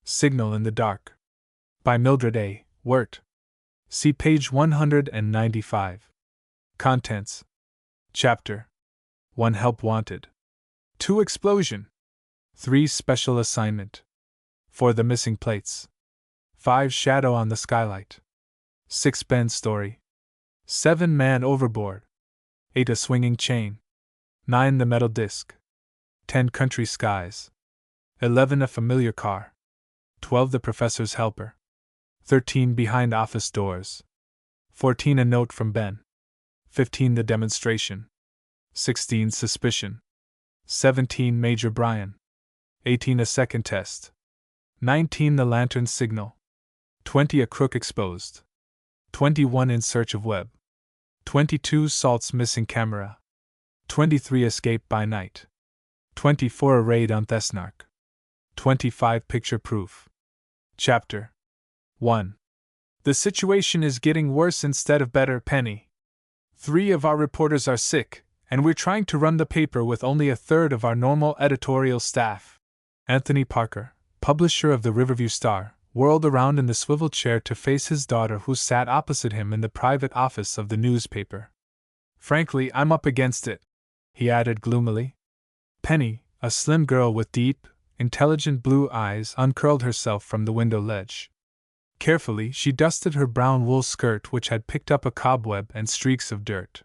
Signal in the Dark. By Mildred A. Wirt. See page 195. Contents. Chapter 1. Help Wanted. 2. Explosion. 3. Special Assignment. 4. The Missing Plates. 5. Shadow on the Skylight. 6. Ben's Story. 7. Man Overboard. 8. A Swinging Chain. 9. The Metal Disc. 10. Country Skies. 11. A Familiar Car. 12. The Professor's Helper. 13. Behind Office Doors. 14. A Note from Ben. 15. The Demonstration. 16. Suspicion. 17. Major Bryan. 18. A Second Test. 19. The Lantern Signal. 20. A Crook Exposed. 21. In Search of Webb. 22. Salt's Missing Camera. 23. Escape by Night. 24. A Raid on Thesnark. 25. Picture Proof. Chapter 1. The situation is getting worse instead of better, Penny. 3 of our reporters are sick, and we're trying to run the paper with only a third of our normal editorial staff. Anthony Parker, publisher of the Riverview Star, whirled around in the swivel chair to face his daughter, who sat opposite him in the private office of the newspaper. Frankly, I'm up against it, he added gloomily. Penny, a slim girl with deep, intelligent blue eyes, uncurled herself from the window ledge. Carefully, she dusted her brown wool skirt, which had picked up a cobweb and streaks of dirt.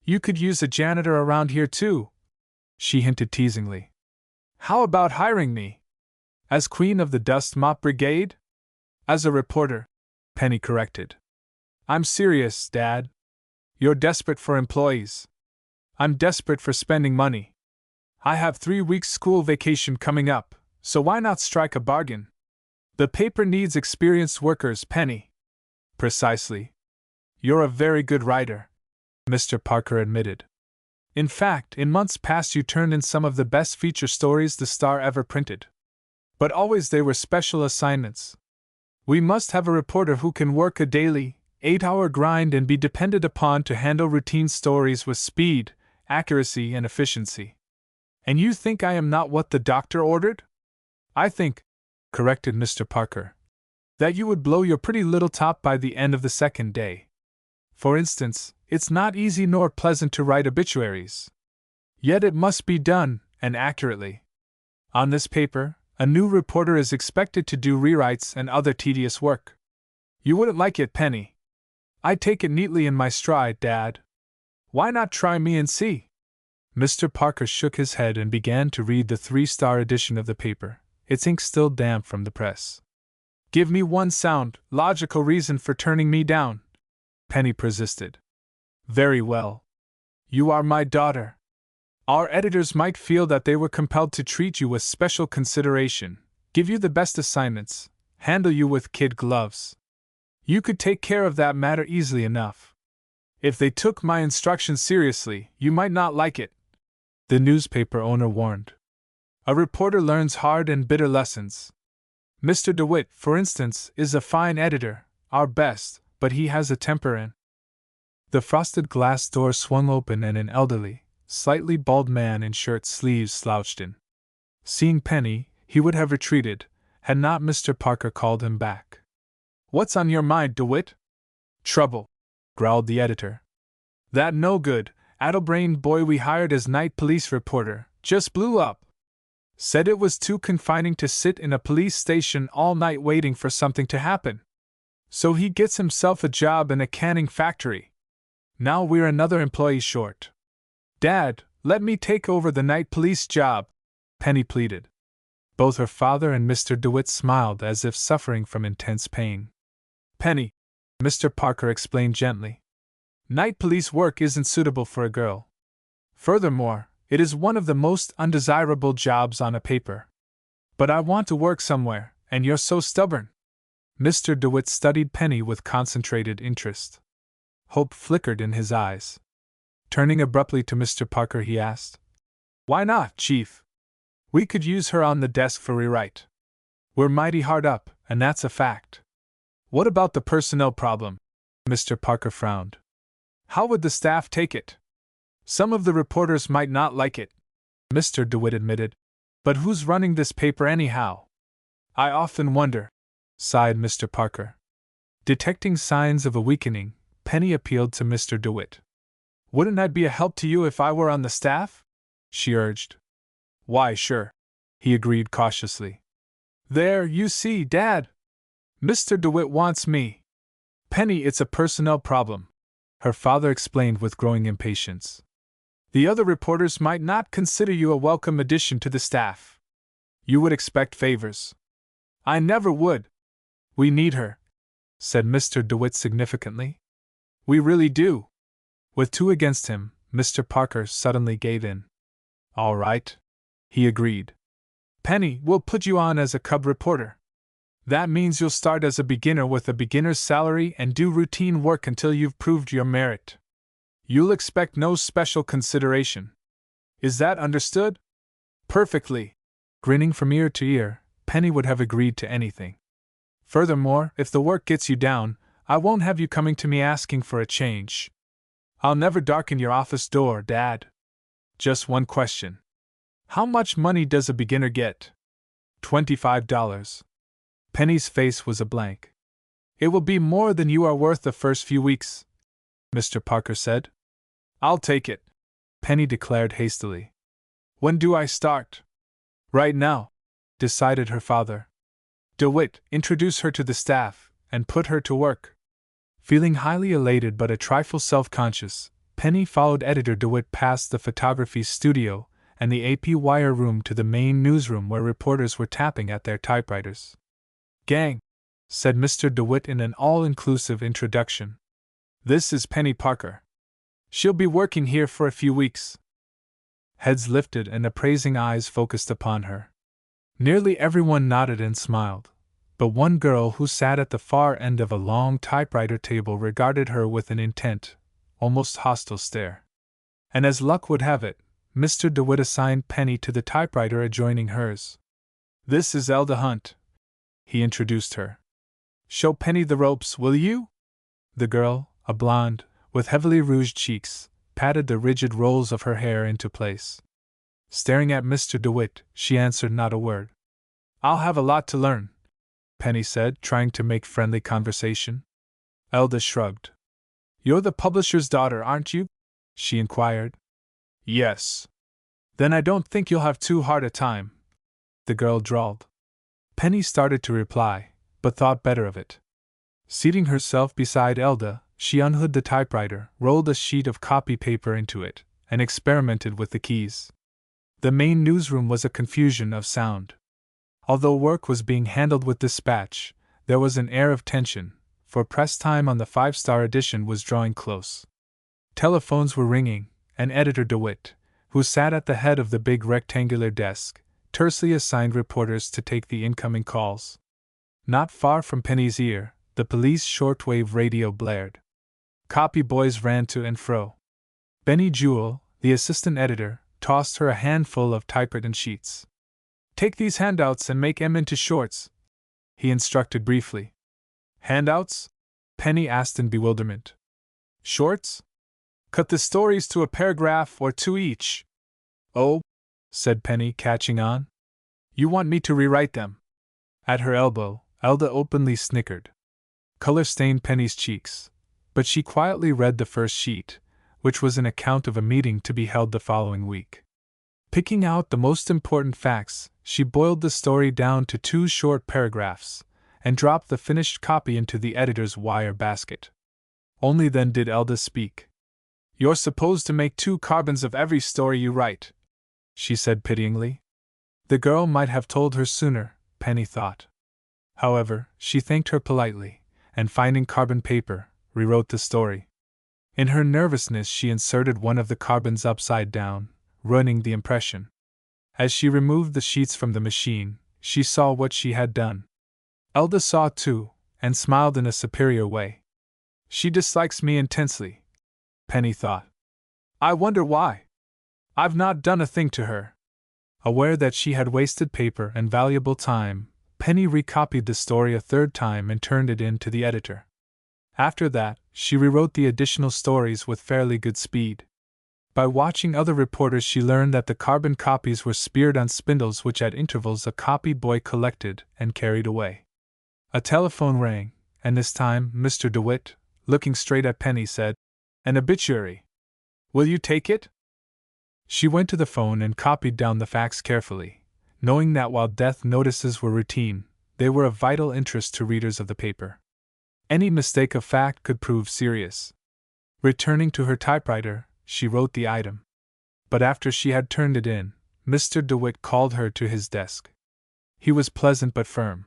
You could use a janitor around here too, she hinted teasingly. How about hiring me? As queen of the dust mop brigade? As a reporter, Penny corrected. I'm serious, Dad. You're desperate for employees. I'm desperate for spending money. I have 3 weeks school vacation coming up, so why not strike a bargain? The paper needs experienced workers, Penny. Precisely. You're a very good writer, Mr. Parker admitted. In fact, in months past you turned in some of the best feature stories the Star ever printed. But always they were special assignments. We must have a reporter who can work a daily, 8-hour grind and be depended upon to handle routine stories with speed, accuracy, and efficiency. And you think I am not what the doctor ordered? I think, corrected Mr. Parker, that you would blow your pretty little top by the end of the second day. For instance, it's not easy nor pleasant to write obituaries. Yet it must be done, and accurately. On this paper, a new reporter is expected to do rewrites and other tedious work. You wouldn't like it, Penny. I take it neatly in my stride, Dad. Why not try me and see? Mr. Parker shook his head and began to read the 3-star edition of the paper, its ink still damp from the press. Give me one sound, logical reason for turning me down, Penny persisted. Very well. You are my daughter. Our editors might feel that they were compelled to treat you with special consideration, give you the best assignments, handle you with kid gloves. You could take care of that matter easily enough. If they took my instructions seriously, you might not like it, the newspaper owner warned. A reporter learns hard and bitter lessons. Mr. DeWitt, for instance, is a fine editor, our best, but he has a temper and... The frosted glass door swung open and an elderly, slightly bald man in shirt sleeves slouched in. Seeing Penny, he would have retreated, had not Mr. Parker called him back. What's on your mind, DeWitt? Trouble, growled the editor. That no-good, addle-brained boy we hired as night police reporter just blew up. Said it was too confining to sit in a police station all night waiting for something to happen. So he gets himself a job in a canning factory. Now we're another employee short. Dad, let me take over the night police job, Penny pleaded. Both her father and Mr. DeWitt smiled as if suffering from intense pain. Penny, Mr. Parker explained gently. Night police work isn't suitable for a girl. Furthermore, it is one of the most undesirable jobs on a paper. But I want to work somewhere, and you're so stubborn. Mr. DeWitt studied Penny with concentrated interest. Hope flickered in his eyes. Turning abruptly to Mr. Parker, he asked, Why not, Chief? We could use her on the desk for rewrite. We're mighty hard up, and that's a fact. What about the personnel problem? Mr. Parker frowned. How would the staff take it? Some of the reporters might not like it, Mr. DeWitt admitted. But who's running this paper anyhow? I often wonder, sighed Mr. Parker. Detecting signs of a weakening, Penny appealed to Mr. DeWitt. Wouldn't I be a help to you if I were on the staff? She urged. Why, sure, he agreed cautiously. There, you see, Dad. Mr. DeWitt wants me. Penny, it's a personnel problem, her father explained with growing impatience. The other reporters might not consider you a welcome addition to the staff. You would expect favors. I never would. We need her, said Mr. DeWitt significantly. We really do. With two against him, Mr. Parker suddenly gave in. All right, he agreed. Penny, we'll put you on as a cub reporter. That means you'll start as a beginner with a beginner's salary and do routine work until you've proved your merit. You'll expect no special consideration. Is that understood? Perfectly. Grinning from ear to ear, Penny would have agreed to anything. Furthermore, if the work gets you down, I won't have you coming to me asking for a change. I'll never darken your office door, Dad. Just one question. How much money does a beginner get? $25. Penny's face was a blank. It will be more than you are worth the first few weeks, Mr. Parker said. I'll take it, Penny declared hastily. When do I start? Right now, decided her father. DeWitt, introduce her to the staff, and put her to work. Feeling highly elated but a trifle self-conscious, Penny followed Editor DeWitt past the photography studio and the AP wire room to the main newsroom where reporters were tapping at their typewriters. Gang, said Mr. DeWitt in an all-inclusive introduction. This is Penny Parker. She'll be working here for a few weeks. Heads lifted and appraising eyes focused upon her. Nearly everyone nodded and smiled, but one girl who sat at the far end of a long typewriter table regarded her with an intent, almost hostile stare. And as luck would have it, Mr. DeWitt assigned Penny to the typewriter adjoining hers. This is Elda Hunt, he introduced her. Show Penny the ropes, will you? The girl, a blonde, with heavily rouged cheeks, patted the rigid rolls of her hair into place. Staring at Mr. DeWitt, she answered not a word. I'll have a lot to learn, Penny said, trying to make friendly conversation. Elda shrugged. You're the publisher's daughter, aren't you? She inquired. Yes. Then I don't think you'll have too hard a time, the girl drawled. Penny started to reply, but thought better of it. Seating herself beside Elda, she unhooked the typewriter, rolled a sheet of copy paper into it, and experimented with the keys. The main newsroom was a confusion of sound. Although work was being handled with dispatch, there was an air of tension, for press time on the 5-star edition was drawing close. Telephones were ringing, and Editor DeWitt, who sat at the head of the big rectangular desk, tersely assigned reporters to take the incoming calls. Not far from Penny's ear, the police shortwave radio blared. Copy boys ran to and fro. Benny Jewell, the assistant editor, tossed her a handful of typewritten sheets. Take these handouts and make 'em into shorts, he instructed briefly. Handouts? Penny asked in bewilderment. Shorts? Cut the stories to a paragraph or two each. Oh, said Penny, catching on. You want me to rewrite them? At her elbow, Elda openly snickered. Color stained Penny's cheeks, but she quietly read the first sheet, which was an account of a meeting to be held the following week. Picking out the most important facts, she boiled the story down to 2 short paragraphs, and dropped the finished copy into the editor's wire basket. Only then did Elda speak. You're supposed to make 2 carbons of every story you write, she said pityingly. The girl might have told her sooner, Penny thought. However, she thanked her politely, and finding carbon paper, rewrote the story. In her nervousness, she inserted one of the carbons upside down, ruining the impression. As she removed the sheets from the machine, she saw what she had done. Elda saw too, and smiled in a superior way. She dislikes me intensely, Penny thought. I wonder why. I've not done a thing to her. Aware that she had wasted paper and valuable time, Penny recopied the story a 3rd time and turned it in to the editor. After that, she rewrote the additional stories with fairly good speed. By watching other reporters, she learned that the carbon copies were speared on spindles, which at intervals a copy boy collected and carried away. A telephone rang, and this time Mr. DeWitt, looking straight at Penny, said, "An obituary. Will you take it?" She went to the phone and copied down the facts carefully, knowing that while death notices were routine, they were of vital interest to readers of the paper. Any mistake of fact could prove serious. Returning to her typewriter, she wrote the item. But after she had turned it in, Mr. DeWitt called her to his desk. He was pleasant but firm.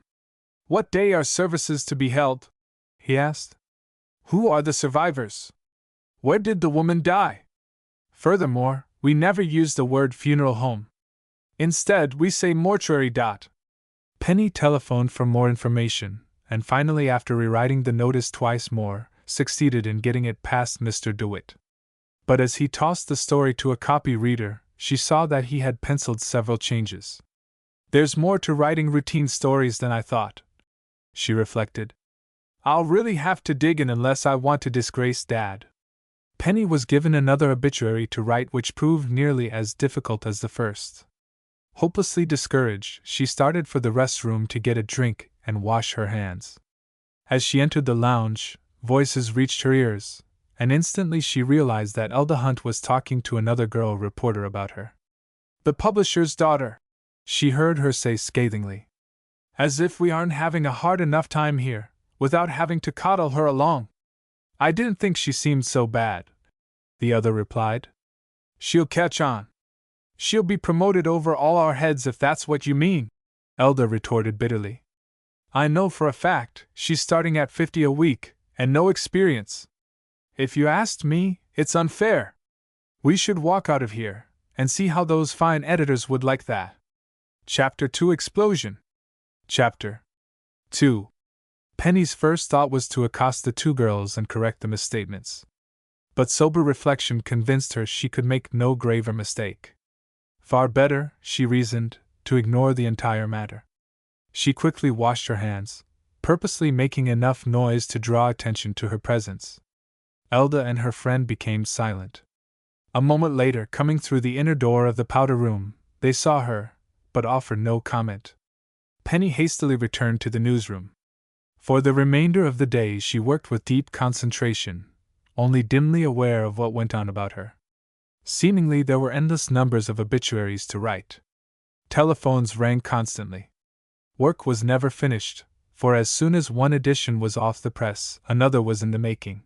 "What day are services to be held?" he asked. "Who are the survivors? Where did the woman die? Furthermore, we never use the word funeral home. Instead, we say mortuary. Penny telephoned for more information, and finally, after rewriting the notice twice more, succeeded in getting it past Mr. DeWitt. But as he tossed the story to a copy reader, she saw that he had penciled several changes. "There's more to writing routine stories than I thought," she reflected. "I'll really have to dig in unless I want to disgrace Dad." Penny was given another obituary to write, which proved nearly as difficult as the first. Hopelessly discouraged, she started for the restroom to get a drink and wash her hands. As she entered the lounge, voices reached her ears, and instantly she realized that Elda Hunt was talking to another girl reporter about her. "The publisher's daughter," she heard her say scathingly. "As if we aren't having a hard enough time here, without having to coddle her along." "I didn't think she seemed so bad," the other replied. "She'll catch on. She'll be promoted over all our heads if that's what you mean," Elda retorted bitterly. "I know for a fact she's starting at 50 a week, and no experience. If you asked me, it's unfair. We should walk out of here, and see how those fine editors would like that." Chapter 2 Explosion. Chapter 2. Penny's first thought was to accost the two girls and correct the misstatements. But sober reflection convinced her she could make no graver mistake. Far better, she reasoned, to ignore the entire matter. She quickly washed her hands, purposely making enough noise to draw attention to her presence. Elda and her friend became silent. A moment later, coming through the inner door of the powder room, they saw her, but offered no comment. Penny hastily returned to the newsroom. For the remainder of the day she worked with deep concentration, only dimly aware of what went on about her. Seemingly there were endless numbers of obituaries to write. Telephones rang constantly. Work was never finished, for as soon as one edition was off the press, another was in the making.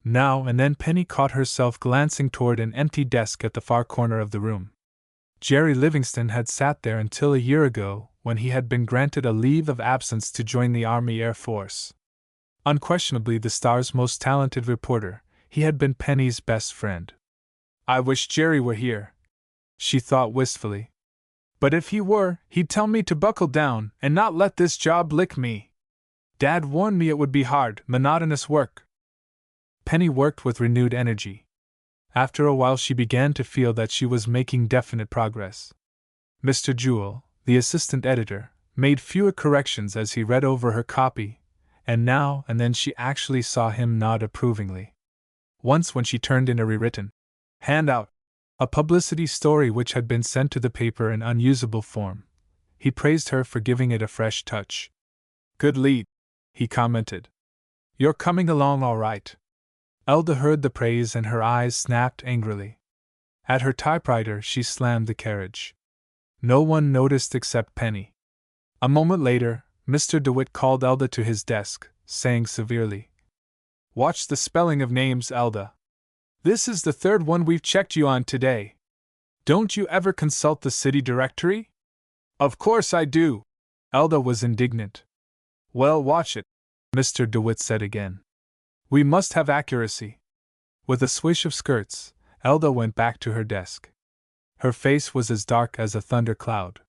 Now and then Penny caught herself glancing toward an empty desk at the far corner of the room. Jerry Livingston had sat there until a year ago, when he had been granted a leave of absence to join the Army Air Force. Unquestionably the Star's most talented reporter, he had been Penny's best friend. "I wish Jerry were here," she thought wistfully. "But if he were, he'd tell me to buckle down and not let this job lick me. Dad warned me it would be hard, monotonous work." Penny worked with renewed energy. After a while she began to feel that she was making definite progress. Mr. Jewell, the assistant editor, made fewer corrections as he read over her copy, and now and then she actually saw him nod approvingly. Once when she turned in a rewritten handout, a publicity story which had been sent to the paper in unusable form, he praised her for giving it a fresh touch. "Good lead," he commented. "You're coming along all right." Elda heard the praise and her eyes snapped angrily. At her typewriter she slammed the carriage. No one noticed except Penny. A moment later, Mr. DeWitt called Elda to his desk, saying severely, "Watch the spelling of names, Elda. This is the third one we've checked you on today. Don't you ever consult the city directory?" "Of course I do." Elda was indignant. "Well, watch it," Mr. DeWitt said again. "We must have accuracy." With a swish of skirts, Elda went back to her desk. Her face was as dark as a thundercloud.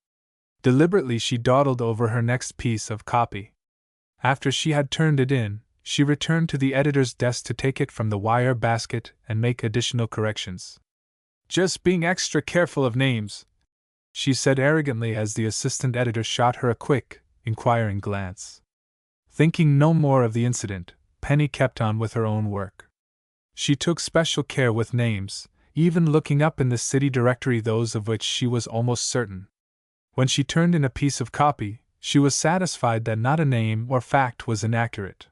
Deliberately she dawdled over her next piece of copy. After she had turned it in, she returned to the editor's desk to take it from the wire basket and make additional corrections. "Just being extra careful of names," she said arrogantly as the assistant editor shot her a quick, inquiring glance. Thinking no more of the incident, Penny kept on with her own work. She took special care with names, even looking up in the city directory those of which she was almost certain. When she turned in a piece of copy, she was satisfied that not a name or fact was inaccurate.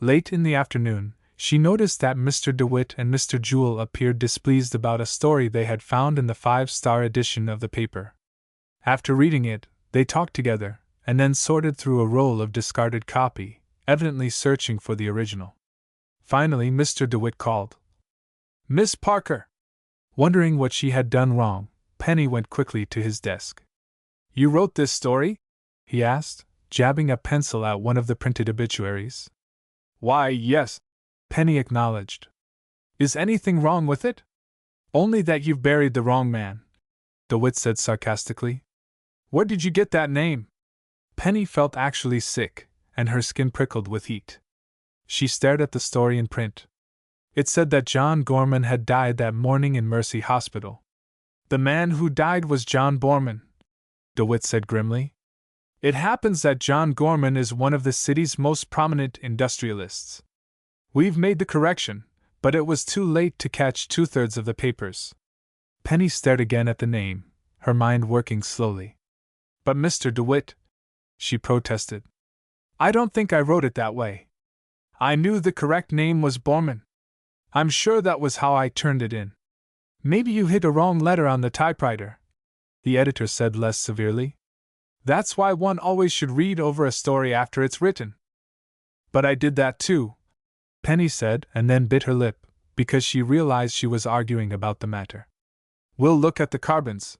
Late in the afternoon, she noticed that Mr. DeWitt and Mr. Jewell appeared displeased about a story they had found in the 5-star edition of the paper. After reading it, they talked together, and then sorted through a roll of discarded copy, evidently searching for the original. Finally, Mr. DeWitt called, "Miss Parker!" Wondering what she had done wrong, Penny went quickly to his desk. "You wrote this story?" he asked, jabbing a pencil at one of the printed obituaries. "Why, yes," Penny acknowledged. "Is anything wrong with it?" "Only that you've buried the wrong man," DeWitt said sarcastically. "Where did you get that name?" Penny felt actually sick, and her skin prickled with heat. She stared at the story in print. It said that John Gorman had died that morning in Mercy Hospital. "The man who died was John Borman," DeWitt said grimly. "It happens that John Gorman is one of the city's most prominent industrialists. We've made the correction, but it was too late to catch 2/3 of the papers." Penny stared again at the name, her mind working slowly. "But Mr. DeWitt," she protested, "I don't think I wrote it that way. I knew the correct name was Borman. I'm sure that was how I turned it in." "Maybe you hit a wrong letter on the typewriter," the editor said less severely. "That's why one always should read over a story after it's written." "But I did that too," Penny said, and then bit her lip, because she realized she was arguing about the matter. "We'll look at the carbons,"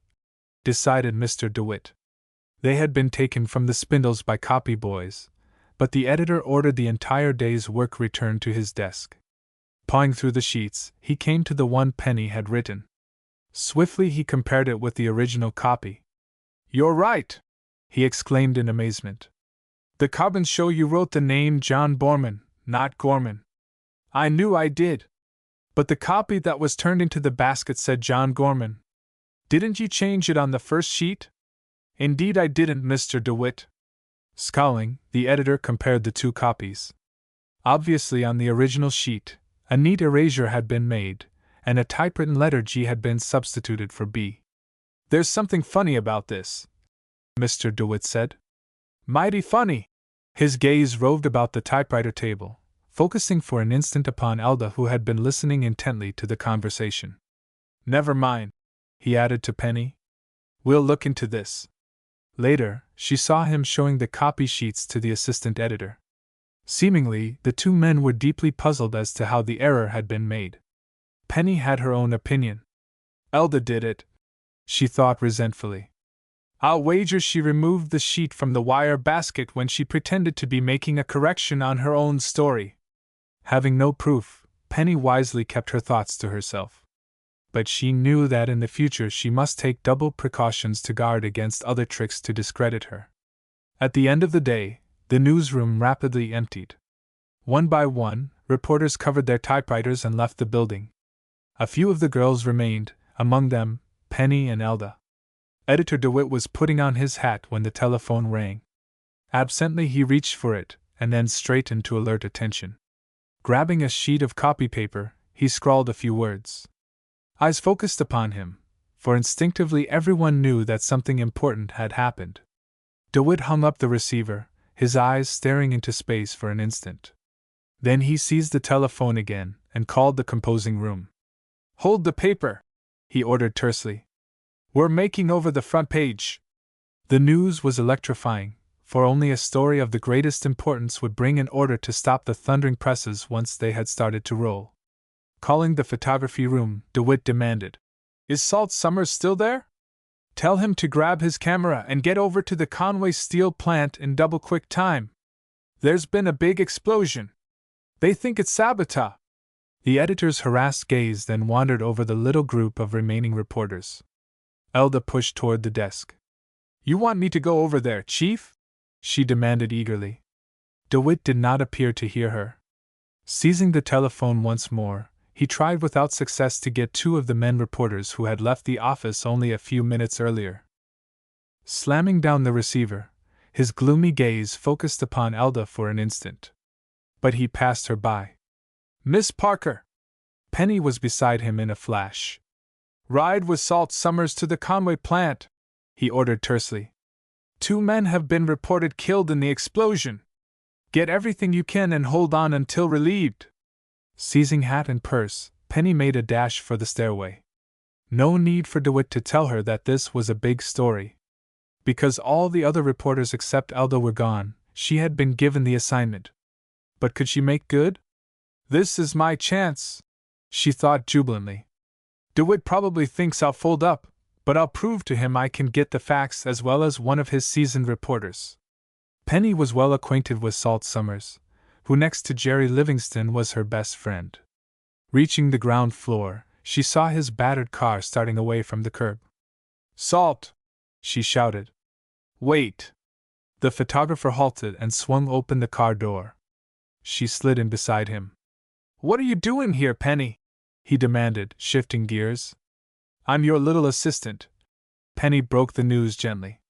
decided Mr. DeWitt. They had been taken from the spindles by copy boys, but the editor ordered the entire day's work returned to his desk. Pawing through the sheets, he came to the one Penny had written. Swiftly he compared it with the original copy. "You're right!" he exclaimed in amazement. "The carbons show you wrote the name John Borman, not Gorman." "I knew I did. But the copy that was turned into the basket said John Gorman. Didn't you change it on the first sheet?" "Indeed I didn't, Mr. DeWitt." Scowling, the editor compared the two copies. Obviously on the original sheet, a neat erasure had been made, and a typewritten letter G had been substituted for B. "There's something funny about this," Mr. DeWitt said. "Mighty funny." His gaze roved about the typewriter table, focusing for an instant upon Elda, who had been listening intently to the conversation. "Never mind," he added to Penny. "We'll look into this." Later, she saw him showing the copy sheets to the assistant editor. Seemingly, the two men were deeply puzzled as to how the error had been made. Penny had her own opinion. "Elda did it," she thought resentfully. "I'll wager she removed the sheet from the wire basket when she pretended to be making a correction on her own story." Having no proof, Penny wisely kept her thoughts to herself. But she knew that in the future she must take double precautions to guard against other tricks to discredit her. At the end of the day, the newsroom rapidly emptied. One by one, reporters covered their typewriters and left the building. A few of the girls remained, among them, Penny and Elda. Editor DeWitt was putting on his hat when the telephone rang. Absently he reached for it, and then straightened to alert attention. Grabbing a sheet of copy paper, he scrawled a few words. Eyes focused upon him, for instinctively everyone knew that something important had happened. DeWitt hung up the receiver, his eyes staring into space for an instant. Then he seized the telephone again and called the composing room. "Hold the paper," he ordered tersely. "We're making over the front page." The news was electrifying, for only a story of the greatest importance would bring an order to stop the thundering presses once they had started to roll. Calling the photography room, DeWitt demanded, "Is Salt Summers still there? Tell him to grab his camera and get over to the Conway Steel plant in double-quick time. There's been a big explosion. They think it's sabotage." The editor's harassed gaze then wandered over the little group of remaining reporters. Elda pushed toward the desk. "You want me to go over there, Chief?" she demanded eagerly. DeWitt did not appear to hear her. Seizing the telephone once more, he tried without success to get two of the men reporters who had left the office only a few minutes earlier. Slamming down the receiver, his gloomy gaze focused upon Elda for an instant. But he passed her by. "Miss Parker!" Penny was beside him in a flash. "Ride with Salt Summers to the Conway plant," he ordered tersely. "2 men have been reported killed in the explosion. Get everything you can and hold on until relieved." Seizing hat and purse, Penny made a dash for the stairway. No need for DeWitt to tell her that this was a big story. Because all the other reporters except Elda were gone, she had been given the assignment. But could she make good? "This is my chance," she thought jubilantly. "DeWitt probably thinks I'll fold up, but I'll prove to him I can get the facts as well as one of his seasoned reporters." Penny was well acquainted with Salt Summers, who next to Jerry Livingston was her best friend. Reaching the ground floor, she saw his battered car starting away from the curb. "Salt!" she shouted. "Wait!" The photographer halted and swung open the car door. She slid in beside him. "What are you doing here, Penny?" he demanded, shifting gears. "I'm your little assistant." Penny broke the news gently.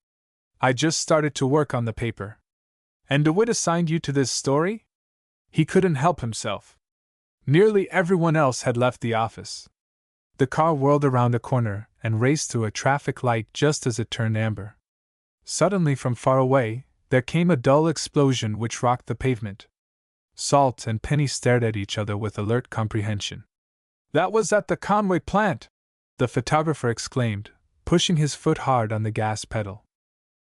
"I just started to work on the paper." "And DeWitt assigned you to this story?" He couldn't help himself. Nearly everyone else had left the office. The car whirled around a corner and raced through a traffic light just as it turned amber. Suddenly, from far away, there came a dull explosion which rocked the pavement. Salt and Penny stared at each other with alert comprehension. "That was at the Conway plant!" the photographer exclaimed, pushing his foot hard on the gas pedal.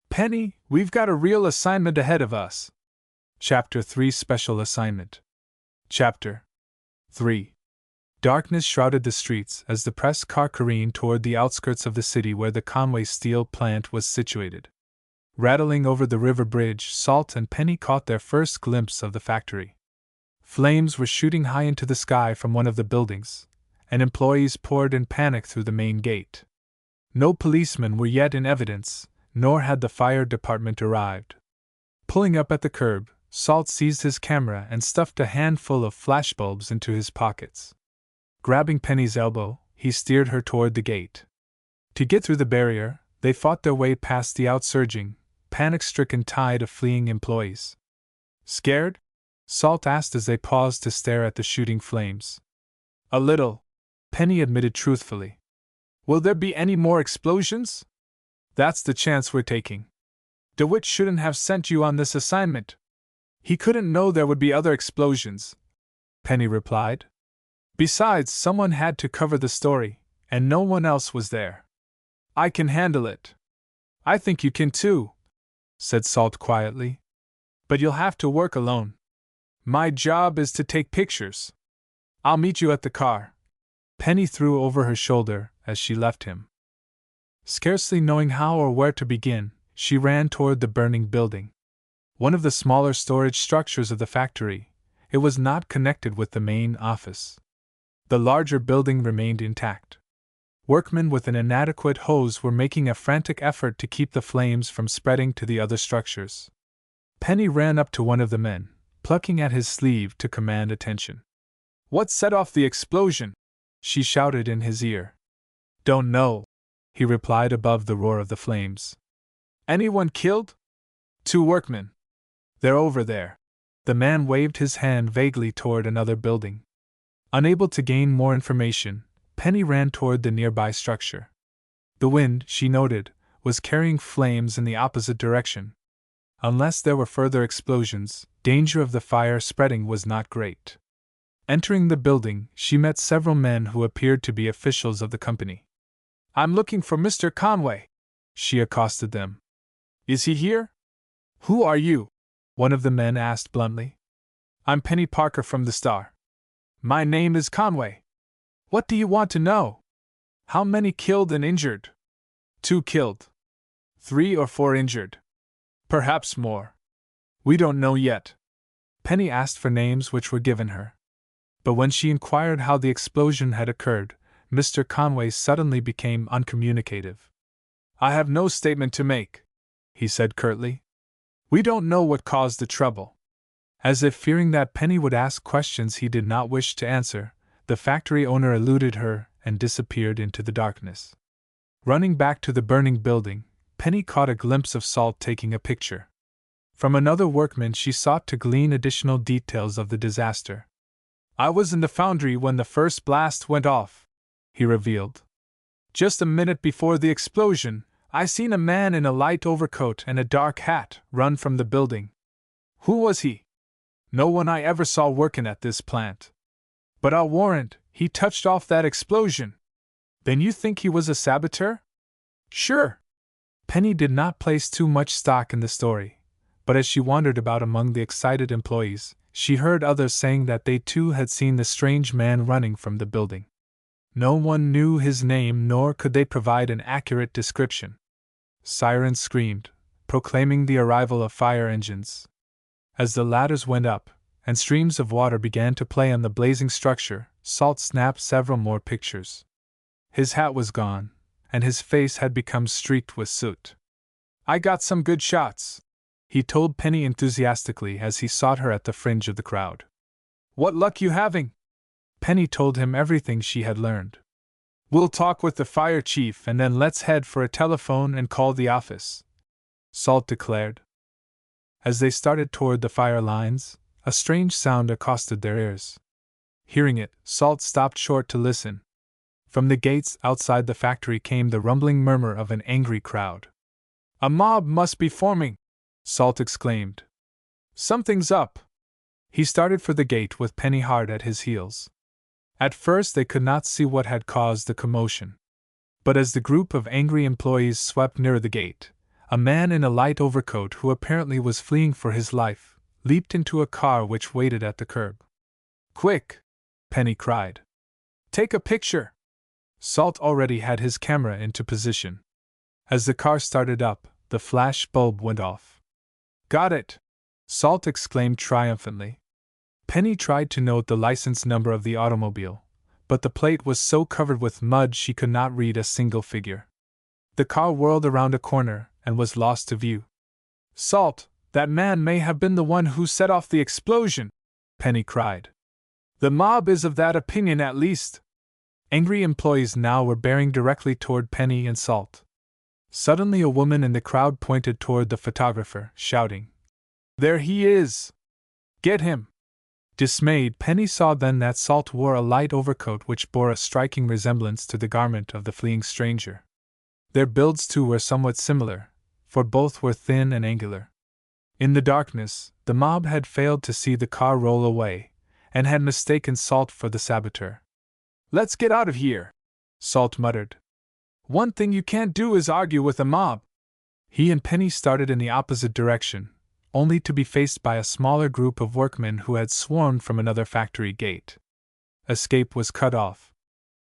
"Penny, we've got a real assignment ahead of us." Chapter 3 Special Assignment. Chapter 3. Darkness shrouded the streets as the press car careened toward the outskirts of the city where the Conway steel plant was situated. Rattling over the river bridge, Salt and Penny caught their first glimpse of the factory. Flames were shooting high into the sky from one of the buildings, and employees poured in panic through the main gate. No policemen were yet in evidence, nor had the fire department arrived. Pulling up at the curb, Salt seized his camera and stuffed a handful of flashbulbs into his pockets. Grabbing Penny's elbow, he steered her toward the gate. To get through the barrier, they fought their way past the outsurging, panic-stricken tide of fleeing employees. "Scared?" Salt asked as they paused to stare at the shooting flames. "A little," Penny admitted truthfully. "Will there be any more explosions?" "That's the chance we're taking. DeWitt shouldn't have sent you on this assignment. He couldn't know there would be other explosions," Penny replied. "Besides, someone had to cover the story, and no one else was there. I can handle it." "I think you can too," said Salt quietly. "But you'll have to work alone. My job is to take pictures. I'll meet you at the car." Penny threw over her shoulder as she left him. Scarcely knowing how or where to begin, she ran toward the burning building. One of the smaller storage structures of the factory, it was not connected with the main office. The larger building remained intact. Workmen with an inadequate hose were making a frantic effort to keep the flames from spreading to the other structures. Penny ran up to one of the men, plucking at his sleeve to command attention. "What set off the explosion?" she shouted in his ear. "Don't know," he replied above the roar of the flames. "Anyone killed?" "2 workmen. They're over there." The man waved his hand vaguely toward another building. Unable to gain more information, Penny ran toward the nearby structure. The wind, she noted, was carrying flames in the opposite direction. Unless there were further explosions, danger of the fire spreading was not great. Entering the building, she met several men who appeared to be officials of the company. "I'm looking for Mr. Conway," she accosted them. "Is he here?" "Who are you?" one of the men asked bluntly. "I'm Penny Parker from the Star." "My name is Conway." "What do you want to know?" "How many killed and injured?" 2 killed. 3 or 4 injured. Perhaps more. We don't know yet." Penny asked for names which were given her. But when she inquired how the explosion had occurred, Mr. Conway suddenly became uncommunicative. "I have no statement to make," he said curtly. "We don't know what caused the trouble." As if fearing that Penny would ask questions he did not wish to answer, the factory owner eluded her and disappeared into the darkness. Running back to the burning building, Penny caught a glimpse of Salt taking a picture. From another workman she sought to glean additional details of the disaster. "I was in the foundry when the first blast went off," he revealed. Just a minute before the explosion, I seen a man in a light overcoat and a dark hat run from the building. Who was he? No one I ever saw workin' at this plant. But I'll warrant, he touched off that explosion. Then you think he was a saboteur? Sure. Penny did not place too much stock in the story, but as she wandered about among the excited employees, she heard others saying that they too had seen the strange man running from the building. No one knew his name, nor could they provide an accurate description. Sirens screamed, proclaiming the arrival of fire engines. As the ladders went up, and streams of water began to play on the blazing structure, Salt snapped several more pictures. His hat was gone, and his face had become streaked with soot. I got some good shots, he told Penny enthusiastically as he sought her at the fringe of the crowd. What luck you having? Penny told him everything she had learned. We'll talk with the fire chief and then let's head for a telephone and call the office, Salt declared. As they started toward the fire lines, a strange sound accosted their ears. Hearing it, Salt stopped short to listen. From the gates outside the factory came the rumbling murmur of an angry crowd. A mob must be forming, Salt exclaimed. Something's up. He started for the gate with Penny hard at his heels. At first they could not see what had caused the commotion. But as the group of angry employees swept nearer the gate, a man in a light overcoat who apparently was fleeing for his life leaped into a car which waited at the curb. Quick! Penny cried. Take a picture! Salt already had his camera into position. As the car started up, the flash bulb went off. Got it! Salt exclaimed triumphantly. Penny tried to note the license number of the automobile, but the plate was so covered with mud she could not read a single figure. The car whirled around a corner and was lost to view. Salt, that man may have been the one who set off the explosion, Penny cried. The mob is of that opinion at least. Angry employees now were bearing directly toward Penny and Salt. Suddenly a woman in the crowd pointed toward the photographer, shouting, There he is! Get him! Dismayed, Penny saw then that Salt wore a light overcoat which bore a striking resemblance to the garment of the fleeing stranger. Their builds too were somewhat similar, for both were thin and angular. In the darkness, the mob had failed to see the car roll away, and had mistaken Salt for the saboteur. Let's get out of here, Salt muttered. One thing you can't do is argue with a mob. He and Penny started in the opposite direction, only to be faced by a smaller group of workmen who had swarmed from another factory gate. Escape was cut off.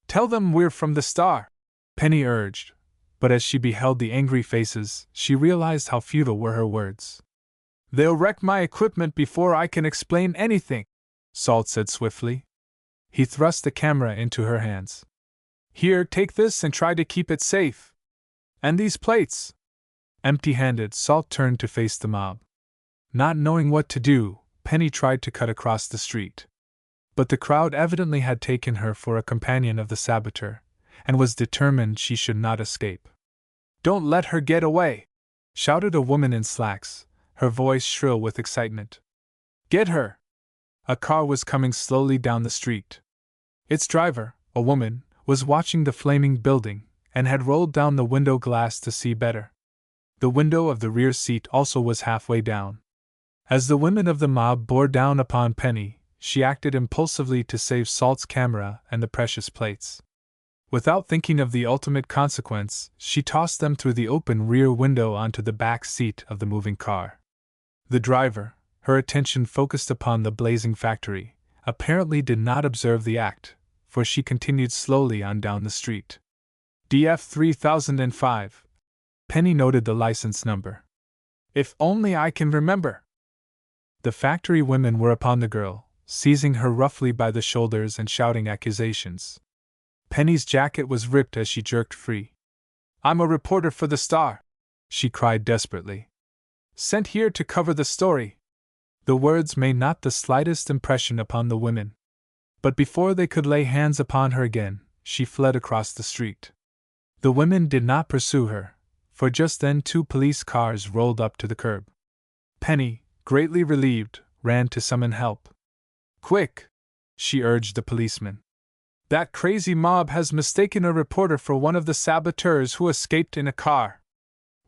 Tell them we're from the Star, Penny urged, but as she beheld the angry faces, she realized how futile were her words. They'll wreck my equipment before I can explain anything, Salt said swiftly. He thrust the camera into her hands. Here, take this and try to keep it safe. And these plates. Empty-handed, Salt turned to face the mob. Not knowing what to do, Penny tried to cut across the street. But the crowd evidently had taken her for a companion of the saboteur, and was determined she should not escape. Don't let her get away! Shouted a woman in slacks, her voice shrill with excitement. Get her! A car was coming slowly down the street. Its driver, a woman, was watching the flaming building, and had rolled down the window glass to see better. The window of the rear seat also was halfway down. As the women of the mob bore down upon Penny, she acted impulsively to save Salt's camera and the precious plates. Without thinking of the ultimate consequence, she tossed them through the open rear window onto the back seat of the moving car. The driver, her attention focused upon the blazing factory, apparently did not observe the act, for she continued slowly on down the street. DF 3005. Penny noted the license number. If only I can remember! The factory women were upon the girl, seizing her roughly by the shoulders and shouting accusations. Penny's jacket was ripped as she jerked free. I'm a reporter for the Star, she cried desperately. Sent here to cover the story. The words made not the slightest impression upon the women. But before they could lay hands upon her again, she fled across the street. The women did not pursue her, for just then 2 police cars rolled up to the curb. Penny, greatly relieved, ran to summon help. Quick! She urged the policeman. That crazy mob has mistaken a reporter for one of the saboteurs who escaped in a car.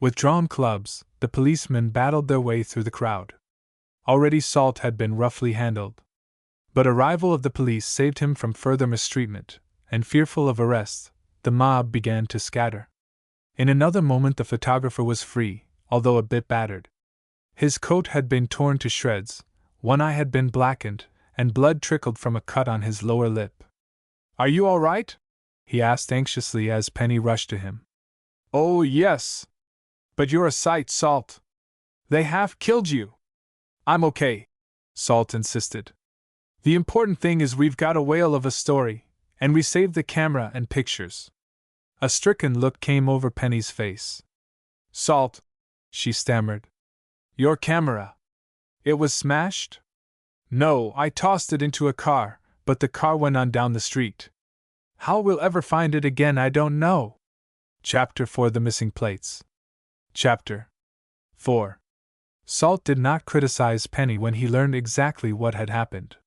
With drawn clubs, the policemen battled their way through the crowd. Already Salt had been roughly handled. But arrival of the police saved him from further mistreatment, and fearful of arrest, the mob began to scatter. In another moment the photographer was free, although a bit battered. His coat had been torn to shreds, one eye had been blackened, and blood trickled from a cut on his lower lip. "Are you all right?" he asked anxiously as Penny rushed to him. "Oh, yes. But you're a sight, Salt. They have killed you." "I'm okay," Salt insisted. "The important thing is we've got a whale of a story, and we saved the camera and pictures." A stricken look came over Penny's face. "Salt," she stammered. "Your camera. It was smashed?" "No, I tossed it into a car, but the car went on down the street. How we'll ever find it again I don't know." Chapter 4: The Missing Plates. Chapter 4. Salt did not criticize Penny when he learned exactly what had happened.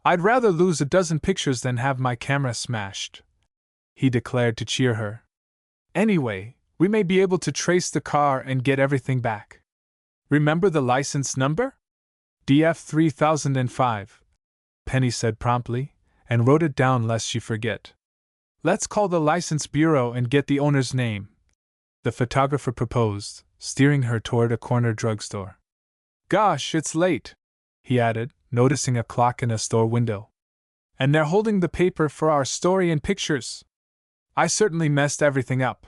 "I'd rather lose a dozen pictures than have my camera smashed," he declared to cheer her. "Anyway, we may be able to trace the car and get everything back. Remember the license number? DF 3005, Penny said promptly, and wrote it down lest she forget. "Let's call the license bureau and get the owner's name," the photographer proposed, steering her toward a corner drugstore. "Gosh, it's late," he added, noticing a clock in a store window. "And they're holding the paper for our story and pictures. I certainly messed everything up,"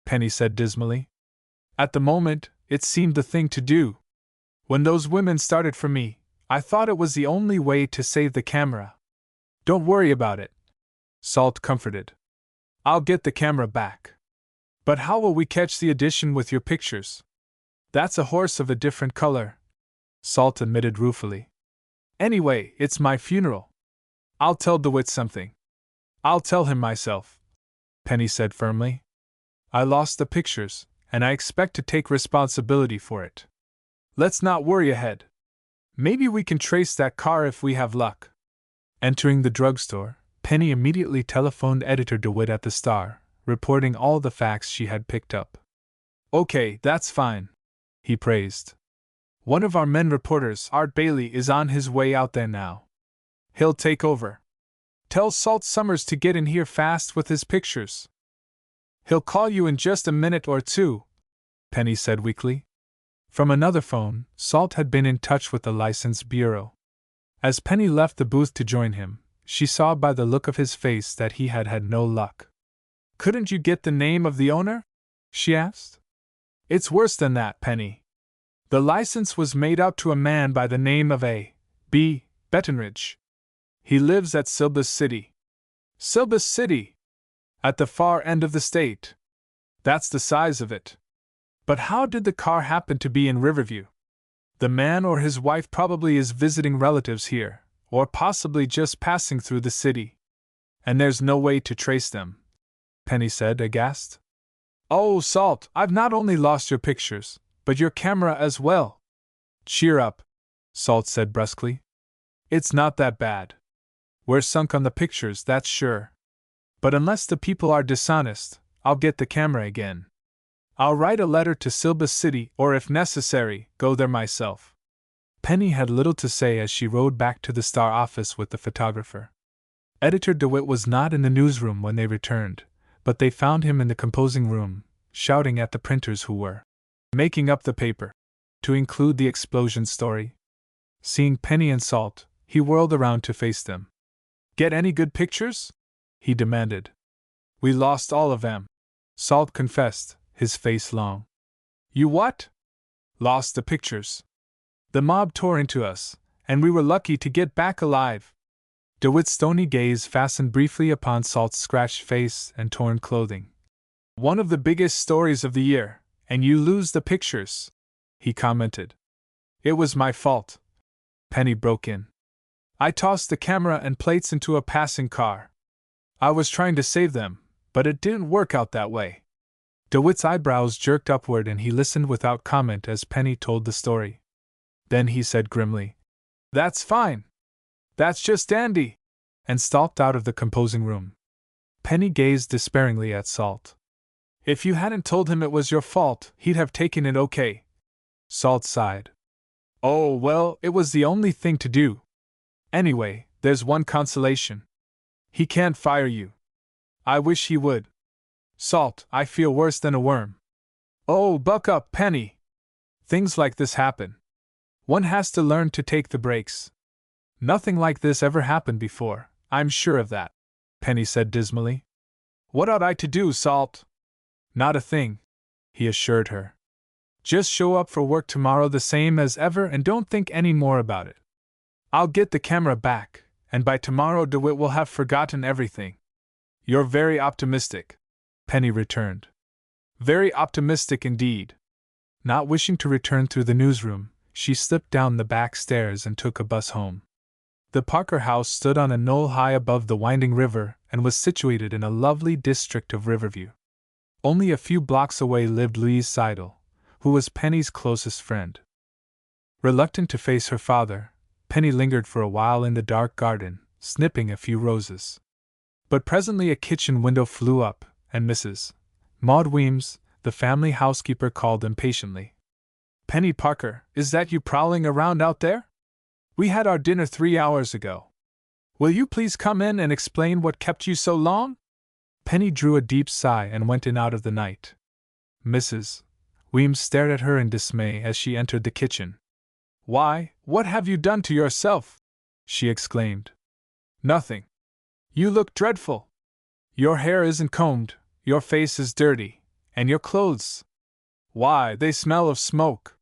Penny said dismally. "At the moment, it seemed the thing to do. When those women started for me, I thought it was the only way to save the camera." "Don't worry about it," Salt comforted. "I'll get the camera back. But how will we catch the edition with your pictures?" "That's a horse of a different color," Salt admitted ruefully. "Anyway, it's my funeral. I'll tell DeWitt something." "I'll tell him myself," Penny said firmly. "I lost the pictures, and I expect to take responsibility for it. Let's not worry ahead. Maybe we can trace that car if we have luck." Entering the drugstore, Penny immediately telephoned Editor DeWitt at the Star, reporting all the facts she had picked up. "Okay, that's fine," he praised. "One of our men reporters, Art Bailey, is on his way out there now. He'll take over. Tell Salt Summers to get in here fast with his pictures." "He'll call you in just a minute or two," Penny said weakly. From another phone, Salt had been in touch with the license bureau. As Penny left the booth to join him, she saw by the look of his face that he had had no luck. "Couldn't you get the name of the owner?" she asked. "It's worse than that, Penny. The license was made out to a man by the name of A.B. Bettenridge. He lives at Silbus City." "Silbus City? At the far end of the state? That's the size of it. But how did the car happen to be in Riverview? The man or his wife probably is visiting relatives here, or possibly just passing through the city. And there's no way to trace them," Penny said, aghast. "Oh, Salt, I've not only lost your pictures, but your camera as well." "Cheer up," Salt said brusquely. "It's not that bad. We're sunk on the pictures, that's sure. But unless the people are dishonest, I'll get the camera again. I'll write a letter to Silbus City, or if necessary, go there myself." Penny had little to say as she rode back to the Star office with the photographer. Editor DeWitt was not in the newsroom when they returned, but they found him in the composing room, shouting at the printers who were making up the paper to include the explosion story. Seeing Penny and Salt, he whirled around to face them. "Get any good pictures?" he demanded. "We lost all of them," Salt confessed, his face long. "You what?" "Lost the pictures. The mob tore into us, and we were lucky to get back alive." DeWitt's stony gaze fastened briefly upon Salt's scratched face and torn clothing. "One of the biggest stories of the year, and you lose the pictures," he commented. "It was my fault," Penny broke in. "I tossed the camera and plates into a passing car. I was trying to save them, but it didn't work out that way." DeWitt's eyebrows jerked upward and he listened without comment as Penny told the story. Then he said grimly, "That's fine. That's just dandy. and stalked out of the composing room. Penny gazed despairingly at Salt. If you hadn't told him it was your fault, he'd have taken it okay. Salt sighed. Oh, well, it was the only thing to do. Anyway, there's one consolation. He can't fire you. I wish he would. Salt, I feel worse than a worm. Oh, buck up, Penny. Things like this happen. One has to learn to take the breaks. Nothing like this ever happened before, I'm sure of that, Penny said dismally. What ought I to do, Salt? Not a thing, he assured her. Just show up for work tomorrow the same as ever and don't think any more about it. I'll get the camera back, and by tomorrow DeWitt will have forgotten everything. You're very optimistic, Penny returned. Very optimistic indeed. Not wishing to return through the newsroom, she slipped down the back stairs and took a bus home. The Parker house stood on a knoll high above the winding river and was situated in a lovely district of Riverview. Only a few blocks away lived Louise Seidel, who was Penny's closest friend. Reluctant to face her father, Penny lingered for a while in the dark garden, snipping a few roses. But presently a kitchen window flew up, and Mrs. Maud Weems, the family housekeeper, called impatiently. Penny Parker, is that you prowling around out there? We had our dinner 3 hours ago. Will you please come in and explain what kept you so long? Penny drew a deep sigh and went in out of the night. Mrs. Weems stared at her in dismay as she entered the kitchen. Why, what have you done to yourself? She exclaimed. Nothing. You look dreadful. Your hair isn't combed, your face is dirty, and your clothes. Why, they smell of smoke.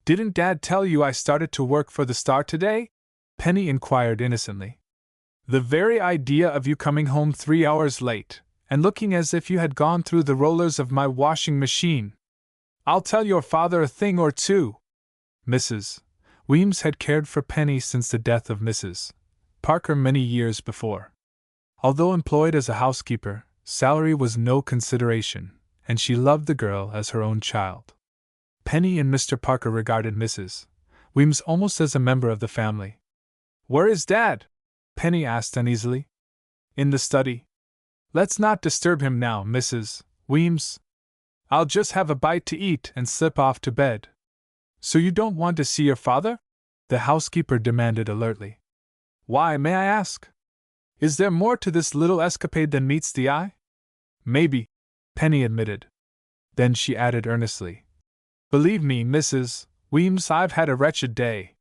Didn't Dad tell you I started to work for the Star today? Penny inquired innocently. The very idea of you coming home 3 hours late, and looking as if you had gone through the rollers of my washing machine. I'll tell your father a thing or two. Mrs. Weems had cared for Penny since the death of Mrs. Parker many years before. Although employed as a housekeeper, salary was no consideration, and she loved the girl as her own child. Penny and Mr. Parker regarded Mrs. Weems almost as a member of the family. Where is Dad? Penny asked uneasily. In the study. Let's not disturb him now, Mrs. Weems. I'll just have a bite to eat and slip off to bed. So you don't want to see your father? The housekeeper demanded alertly. Why, may I ask? Is there more to this little escapade than meets the eye? Maybe, Penny admitted. Then she added earnestly. Believe me, Mrs. Weems, I've had a wretched day.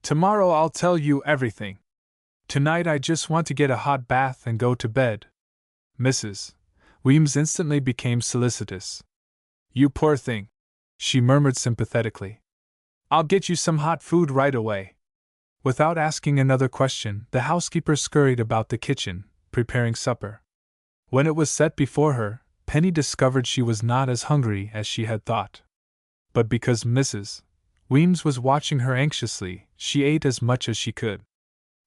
Tomorrow I'll tell you everything. Tonight I just want to get a hot bath and go to bed. Mrs. Weems instantly became solicitous. You poor thing, she murmured sympathetically. I'll get you some hot food right away. Without asking another question, the housekeeper scurried about the kitchen, preparing supper. When it was set before her, Penny discovered she was not as hungry as she had thought. But because Mrs. Weems was watching her anxiously, she ate as much as she could.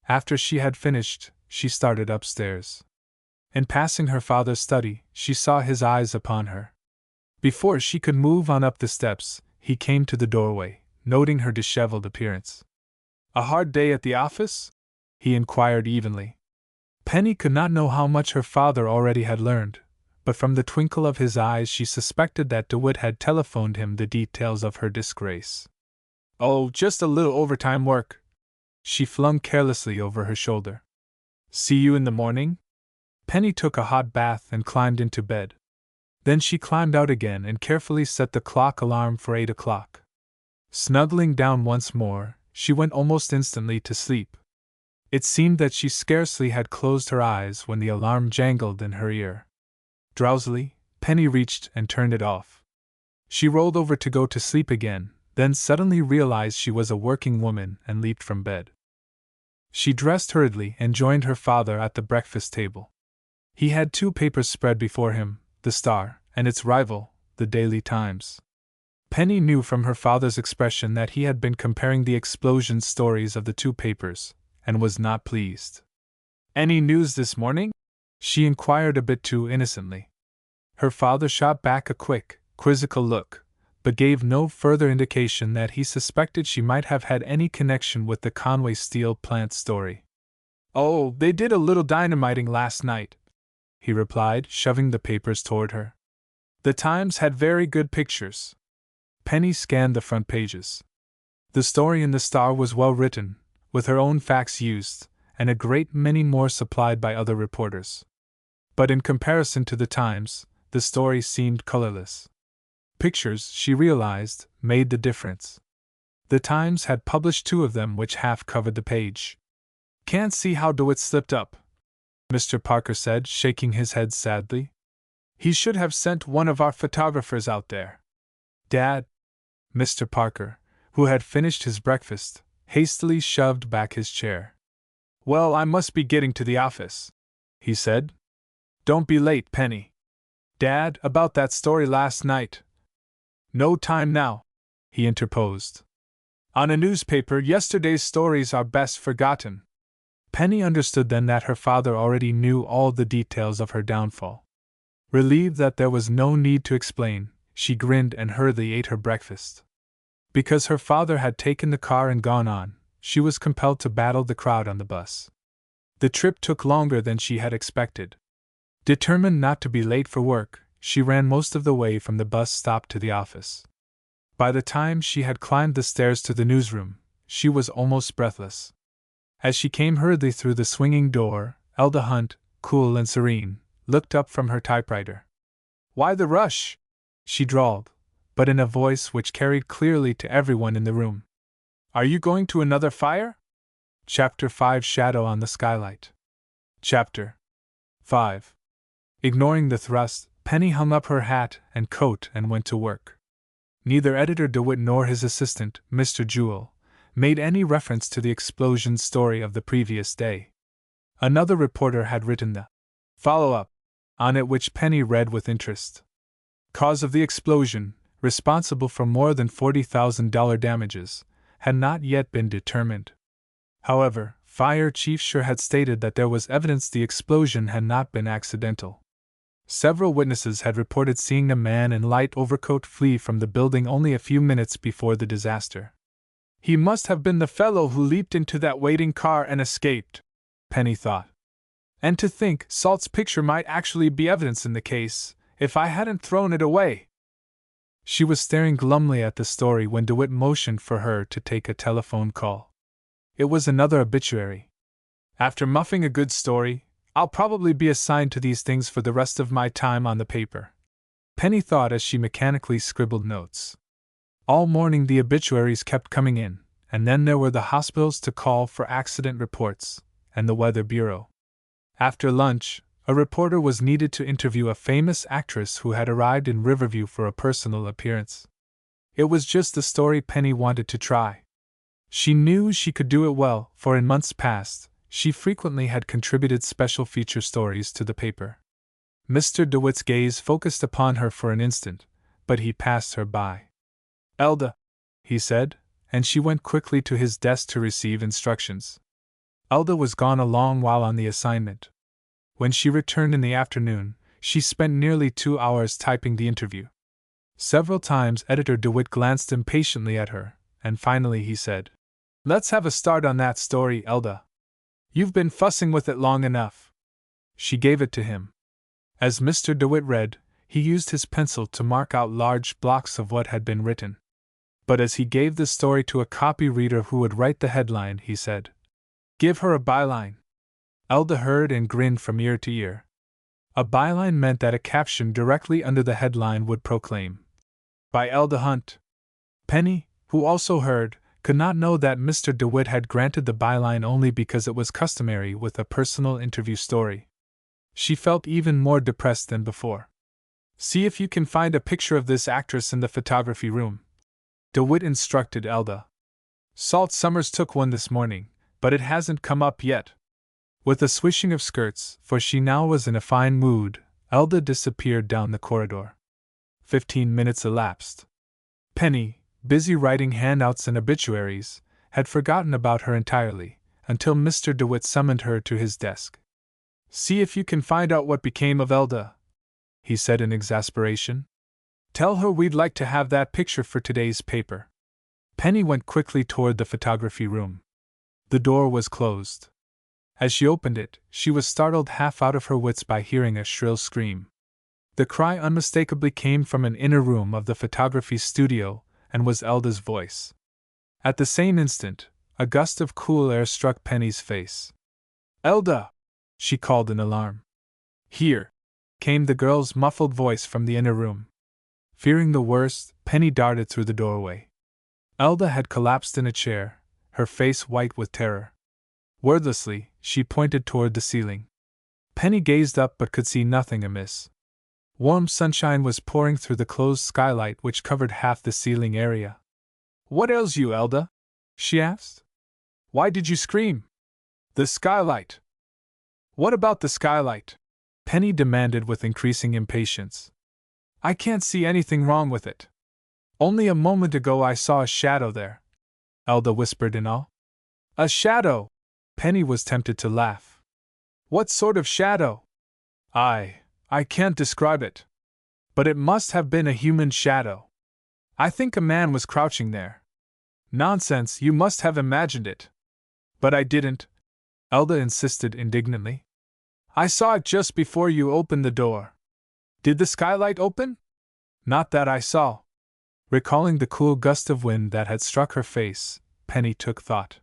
After she had finished, she started upstairs. In passing her father's study, she saw his eyes upon her. Before she could move on up the steps, he came to the doorway, noting her disheveled appearance. A hard day at the office? He inquired evenly. Penny could not know how much her father already had learned, but from the twinkle of his eyes she suspected that DeWitt had telephoned him the details of her disgrace. Oh, just a little overtime work, she flung carelessly over her shoulder. See you in the morning? Penny took a hot bath and climbed into bed. Then she climbed out again and carefully set the clock alarm for 8 o'clock. Snuggling down once more, she went almost instantly to sleep. It seemed that she scarcely had closed her eyes when the alarm jangled in her ear. Drowsily, Penny reached and turned it off. She rolled over to go to sleep again, then suddenly realized she was a working woman and leaped from bed. She dressed hurriedly and joined her father at the breakfast table. He had 2 papers spread before him, the Star, and its rival, the Daily Times. Penny knew from her father's expression that he had been comparing the explosion stories of the 2 papers, and was not pleased. Any news this morning? She inquired a bit too innocently. Her father shot back a quick, quizzical look, but gave no further indication that he suspected she might have had any connection with the Conway steel plant story. "Oh, they did a little dynamiting last night," he replied, shoving the papers toward her. "The Times had very good pictures." Penny scanned the front pages. The story in the Star was well written, with her own facts used, and a great many more supplied by other reporters. But in comparison to the Times, the story seemed colorless. Pictures, she realized, made the difference. The Times had published 2 of them which half covered the page. "Can't see how DeWitt slipped up," Mr. Parker said, shaking his head sadly. "He should have sent one of our photographers out there." "Dad," Mr. Parker, who had finished his breakfast, hastily shoved back his chair. "Well, I must be getting to the office," he said. "Don't be late, Penny." "Dad, about that story last night." "No time now," he interposed. "On a newspaper, yesterday's stories are best forgotten." Penny understood then that her father already knew all the details of her downfall. Relieved that there was no need to explain, she grinned and hurriedly ate her breakfast. Because her father had taken the car and gone on, she was compelled to battle the crowd on the bus. The trip took longer than she had expected. Determined not to be late for work, she ran most of the way from the bus stop to the office. By the time she had climbed the stairs to the newsroom, she was almost breathless. As she came hurriedly through the swinging door, Elda Hunt, cool and serene, looked up from her typewriter. "Why the rush?" she drawled, but in a voice which carried clearly to everyone in the room. "Are you going to another fire?" Chapter 5 Shadow on the Skylight. Chapter 5. Ignoring the thrust, Penny hung up her hat and coat and went to work. Neither Editor DeWitt nor his assistant, Mr. Jewell, made any reference to the explosion story of the previous day. Another reporter had written the follow-up on it, which Penny read with interest. Cause of the explosion, responsible for more than $40,000 damages, had not yet been determined. However, Fire Chief Scher had stated that there was evidence the explosion had not been accidental. Several witnesses had reported seeing a man in light overcoat flee from the building only a few minutes before the disaster. "He must have been the fellow who leaped into that waiting car and escaped," Penny thought. "And to think Salt's picture might actually be evidence in the case, if I hadn't thrown it away." She was staring glumly at the story when DeWitt motioned for her to take a telephone call. It was another obituary. "After muffing a good story, I'll probably be assigned to these things for the rest of my time on the paper," Penny thought as she mechanically scribbled notes. All morning the obituaries kept coming in, and then there were the hospitals to call for accident reports, and the Weather Bureau. After lunch, a reporter was needed to interview a famous actress who had arrived in Riverview for a personal appearance. It was just the story Penny wanted to try. She knew she could do it well, for in months past, she frequently had contributed special feature stories to the paper. Mr. DeWitt's gaze focused upon her for an instant, but he passed her by. "Elda," he said, and she went quickly to his desk to receive instructions. Elda was gone a long while on the assignment. When she returned in the afternoon, she spent nearly 2 hours typing the interview. Several times Editor DeWitt glanced impatiently at her, and finally he said, "Let's have a start on that story, Elda. You've been fussing with it long enough." She gave it to him. As Mr. DeWitt read, he used his pencil to mark out large blocks of what had been written. But as he gave the story to a copy reader who would write the headline, he said, "Give her a byline." Elda heard and grinned from ear to ear. A byline meant that a caption directly under the headline would proclaim, "By Elda Hunt." Penny, who also heard, could not know that Mr. DeWitt had granted the byline only because it was customary with a personal interview story. She felt even more depressed than before. "See if you can find a picture of this actress in the photography room," DeWitt instructed Elda. "Salt Summers took one this morning, but it hasn't come up yet." With a swishing of skirts, for she now was in a fine mood, Elda disappeared down the corridor. 15 minutes elapsed. Penny, busy writing handouts and obituaries, had forgotten about her entirely, until Mr. DeWitt summoned her to his desk. "See if you can find out what became of Elda," he said in exasperation. "Tell her we'd like to have that picture for today's paper." Penny went quickly toward the photography room. The door was closed. As she opened it, she was startled half out of her wits by hearing a shrill scream. The cry unmistakably came from an inner room of the photography studio and was Elda's voice. At the same instant, a gust of cool air struck Penny's face. "Elda!" she called in alarm. "Here!" came the girl's muffled voice from the inner room. Fearing the worst, Penny darted through the doorway. Elda had collapsed in a chair, her face white with terror. Wordlessly, she pointed toward the ceiling. Penny gazed up but could see nothing amiss. Warm sunshine was pouring through the closed skylight which covered half the ceiling area. "What ails you, Elda?" she asked. "Why did you scream?" "The skylight." "What about the skylight?" Penny demanded with increasing impatience. "I can't see anything wrong with it. Only a moment ago I saw a shadow there," Elda whispered in awe. "A shadow!" Penny was tempted to laugh. "What sort of shadow?" I can't describe it. But it must have been a human shadow. I think a man was crouching there." "Nonsense, you must have imagined it." "But I didn't," Elda insisted indignantly. "I saw it just before you opened the door." "Did the skylight open?" "Not that I saw." Recalling the cool gust of wind that had struck her face, Penny took thought.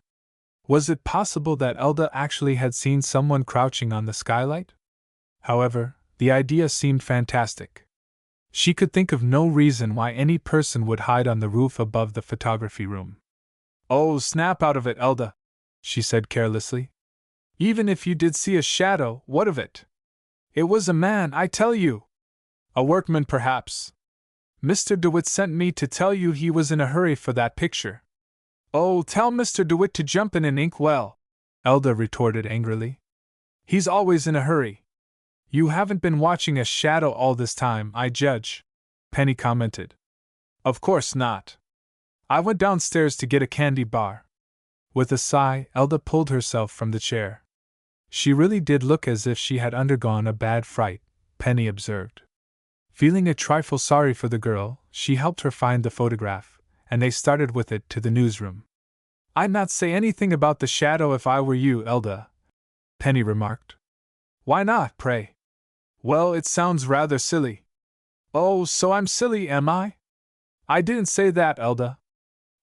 Was it possible that Elda actually had seen someone crouching on the skylight? However, the idea seemed fantastic. She could think of no reason why any person would hide on the roof above the photography room. "Oh, snap out of it, Elda," she said carelessly. "Even if you did see a shadow, what of it? It was a man, I tell you. A workman, perhaps. Mr. DeWitt sent me to tell you he was in a hurry for that picture." "Oh, tell Mr. DeWitt to jump in an inkwell," Elda retorted angrily. "He's always in a hurry." "You haven't been watching a shadow all this time, I judge," Penny commented. "Of course not. I went downstairs to get a candy bar." With a sigh, Elda pulled herself from the chair. She really did look as if she had undergone a bad fright, Penny observed. Feeling a trifle sorry for the girl, she helped her find the photograph, and they started with it to the newsroom. "I'd not say anything about the shadow if I were you, Elda," Penny remarked. "Why not, pray?" "Well, it sounds rather silly." "Oh, so I'm silly, am I?" "I didn't say that, Elda.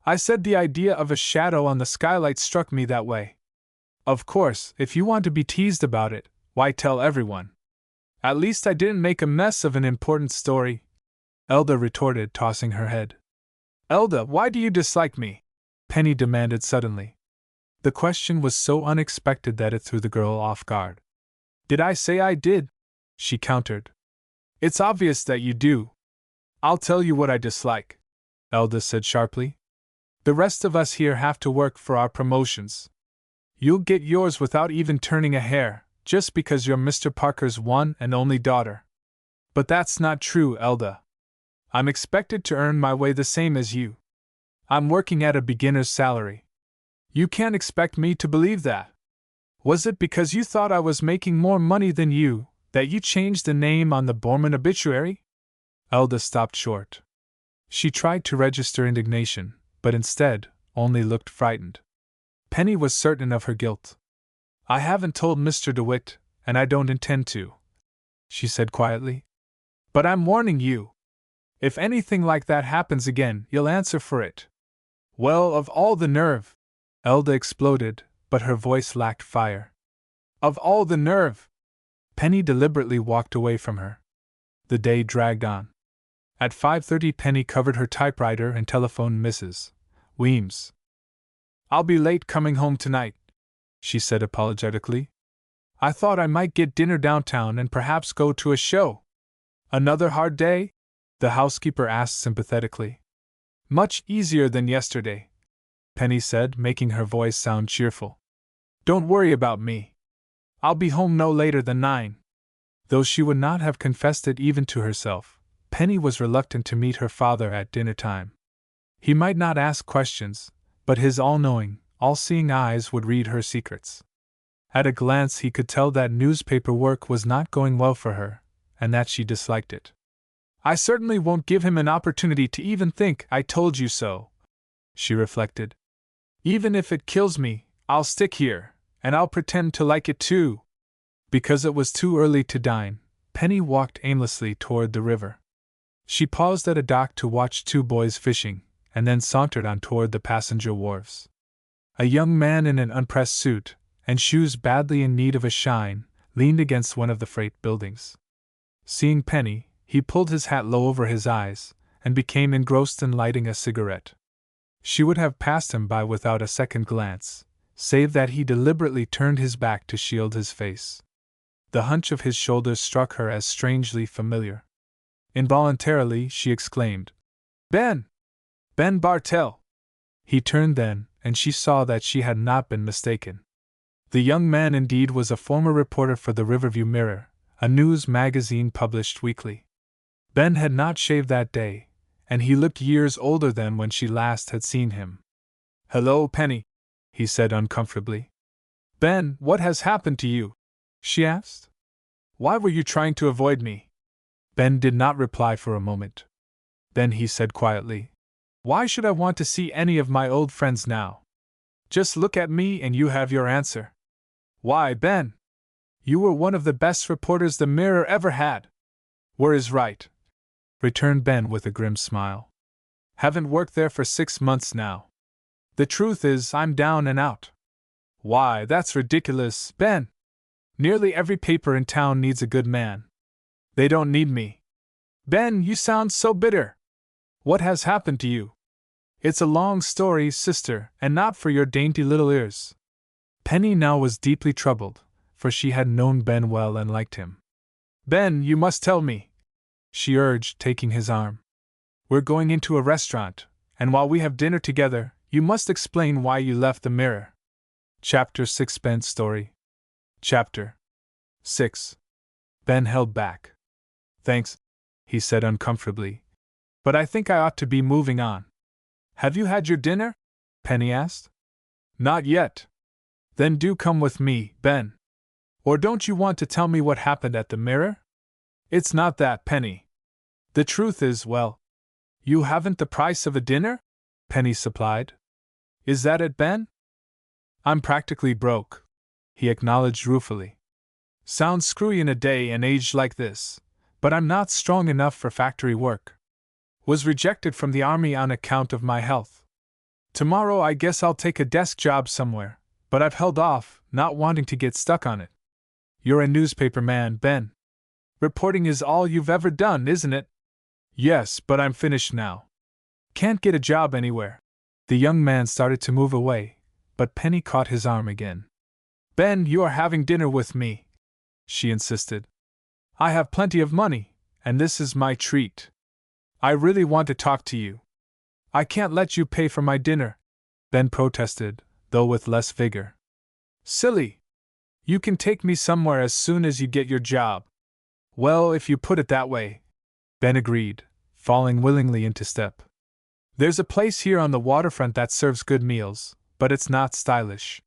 I said the idea of a shadow on the skylight struck me that way. Of course, if you want to be teased about it, why tell everyone? At least I didn't make a mess of an important story," Elda retorted, tossing her head. "Elda, why do you dislike me?" Penny demanded suddenly. The question was so unexpected that it threw the girl off guard. "Did I say I did?" she countered. "It's obvious that you do." "I'll tell you what I dislike," Elda said sharply. "The rest of us here have to work for our promotions. You'll get yours without even turning a hair, just because you're Mr. Parker's one and only daughter. But that's not true, Elda. I'm expected to earn my way the same as you. I'm working at a beginner's salary. You can't expect me to believe that. Was it because you thought I was making more money than you that you changed the name on the Borman obituary?" Elda stopped short. She tried to register indignation, but instead, only looked frightened. Penny was certain of her guilt. "I haven't told Mr. DeWitt, and I don't intend to," she said quietly. "But I'm warning you. If anything like that happens again, you'll answer for it." "Well, of all the nerve!" Elda exploded, but her voice lacked fire. "Of all the nerve!" Penny deliberately walked away from her. The day dragged on. At 5:30 Penny covered her typewriter and telephoned Mrs. Weems. "I'll be late coming home tonight," she said apologetically. "I thought I might get dinner downtown and perhaps go to a show." "Another hard day?" the housekeeper asked sympathetically. "Much easier than yesterday," Penny said, making her voice sound cheerful. "Don't worry about me. I'll be home no later than 9. Though she would not have confessed it even to herself, Penny was reluctant to meet her father at dinner time. He might not ask questions, but his all-knowing, all-seeing eyes would read her secrets. At a glance he could tell that newspaper work was not going well for her, and that she disliked it. "I certainly won't give him an opportunity to even think I told you so," she reflected. "Even if it kills me, I'll stick here, And I'll pretend to like it too. Because it was too early to dine, Penny walked aimlessly toward the river. She paused at a dock to watch two boys fishing, and then sauntered on toward the passenger wharves. A young man in an unpressed suit, and shoes badly in need of a shine, leaned against one of the freight buildings. Seeing Penny, he pulled his hat low over his eyes, and became engrossed in lighting a cigarette. She would have passed him by without a second glance, save that he deliberately turned his back to shield his face. The hunch of his shoulders struck her as strangely familiar. Involuntarily, she exclaimed, "Ben! Ben Bartell!" He turned then, and she saw that she had not been mistaken. The young man indeed was a former reporter for the Riverview Mirror, a news magazine published weekly. Ben had not shaved that day, and he looked years older than when she last had seen him. "Hello, Penny," he said uncomfortably. "Ben, what has happened to you?" she asked. "Why were you trying to avoid me?" Ben did not reply for a moment. Then he said quietly, "Why should I want to see any of my old friends now? Just look at me and you have your answer." "Why, Ben? You were one of the best reporters the Mirror ever had." "Were is right," returned Ben with a grim smile. "Haven't worked there for 6 months now. The truth is, I'm down and out." "Why, that's ridiculous, Ben. Nearly every paper in town needs a good man." "They don't need me." "Ben, you sound so bitter. What has happened to you?" "It's a long story, sister, and not for your dainty little ears." Penny now was deeply troubled, for she had known Ben well and liked him. "Ben, you must tell me," she urged, taking his arm. "We're going into a restaurant, and while we have dinner together, you must explain why you left the Mirror." Chapter 6 Ben's Story. Chapter 6. Ben held back. "Thanks," he said uncomfortably, "but I think I ought to be moving on." "Have you had your dinner?" Penny asked. "Not yet." "Then do come with me, Ben. Or don't you want to tell me what happened at the Mirror?" "It's not that, Penny. The truth is, well, you haven't the price of a dinner?" Penny supplied. "Is that it, Ben?" "I'm practically broke," he acknowledged ruefully. "Sounds screwy in a day and age like this, but I'm not strong enough for factory work. Was rejected from the army on account of my health. Tomorrow I guess I'll take a desk job somewhere, but I've held off, not wanting to get stuck on it." "You're a newspaper man, Ben. Reporting is all you've ever done, isn't it?" "Yes, but I'm finished now. Can't get a job anywhere." The young man started to move away, but Penny caught his arm again. "Ben, you are having dinner with me," she insisted. "I have plenty of money, and this is my treat. I really want to talk to you." "I can't let you pay for my dinner," Ben protested, though with less vigor. "Silly! You can take me somewhere as soon as you get your job." "Well, if you put it that way," Ben agreed, falling willingly into step. "There's a place here on the waterfront that serves good meals, but it's not stylish."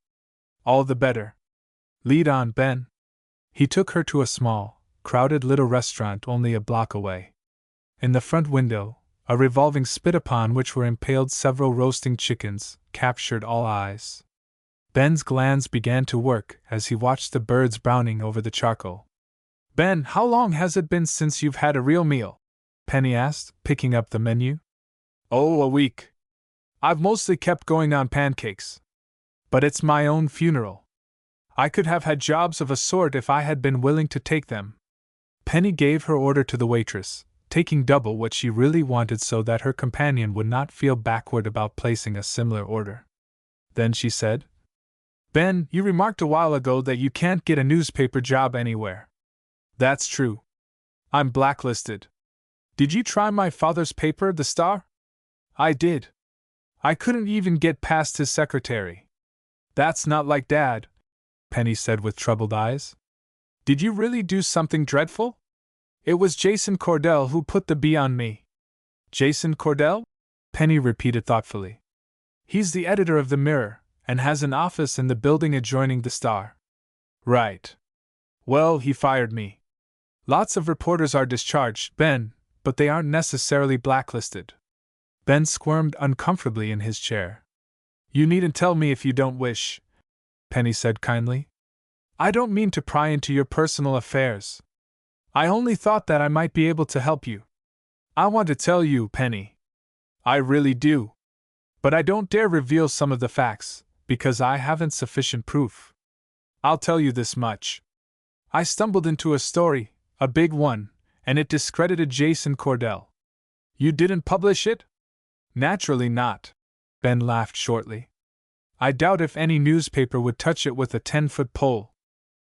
"All the better. Lead on, Ben." He took her to a small, crowded little restaurant only a block away. In the front window, a revolving spit upon which were impaled several roasting chickens, captured all eyes. Ben's glands began to work as he watched the birds browning over the charcoal. "Ben, how long has it been since you've had a real meal?" Penny asked, picking up the menu. "Oh, a week. I've mostly kept going on pancakes. But it's my own funeral. I could have had jobs of a sort if I had been willing to take them." Penny gave her order to the waitress, taking double what she really wanted so that her companion would not feel backward about placing a similar order. Then she said, "Ben, you remarked a while ago that you can't get a newspaper job anywhere." "That's true. I'm blacklisted." "Did you try my father's paper, The Star?" "I did. I couldn't even get past his secretary." "That's not like Dad," Penny said with troubled eyes. "Did you really do something dreadful?" "It was Jason Cordell who put the bee on me." "Jason Cordell?" Penny repeated thoughtfully. "He's the editor of the Mirror, and has an office in the building adjoining the Star." "Right. Well, he fired me. Lots of reporters are discharged, Ben, but they aren't necessarily blacklisted." Ben squirmed uncomfortably in his chair. "You needn't tell me if you don't wish," Penny said kindly. I don't mean to pry into your personal affairs. I only thought that I might be able to help you. I want to tell you, Penny. I really do. But I don't dare reveal some of the facts, because I haven't sufficient proof. I'll tell you this much. I stumbled into a story, a big one, and it discredited Jason Cordell. You didn't publish it? Naturally not. Ben laughed shortly. I doubt if any newspaper would touch it with a 10-foot pole.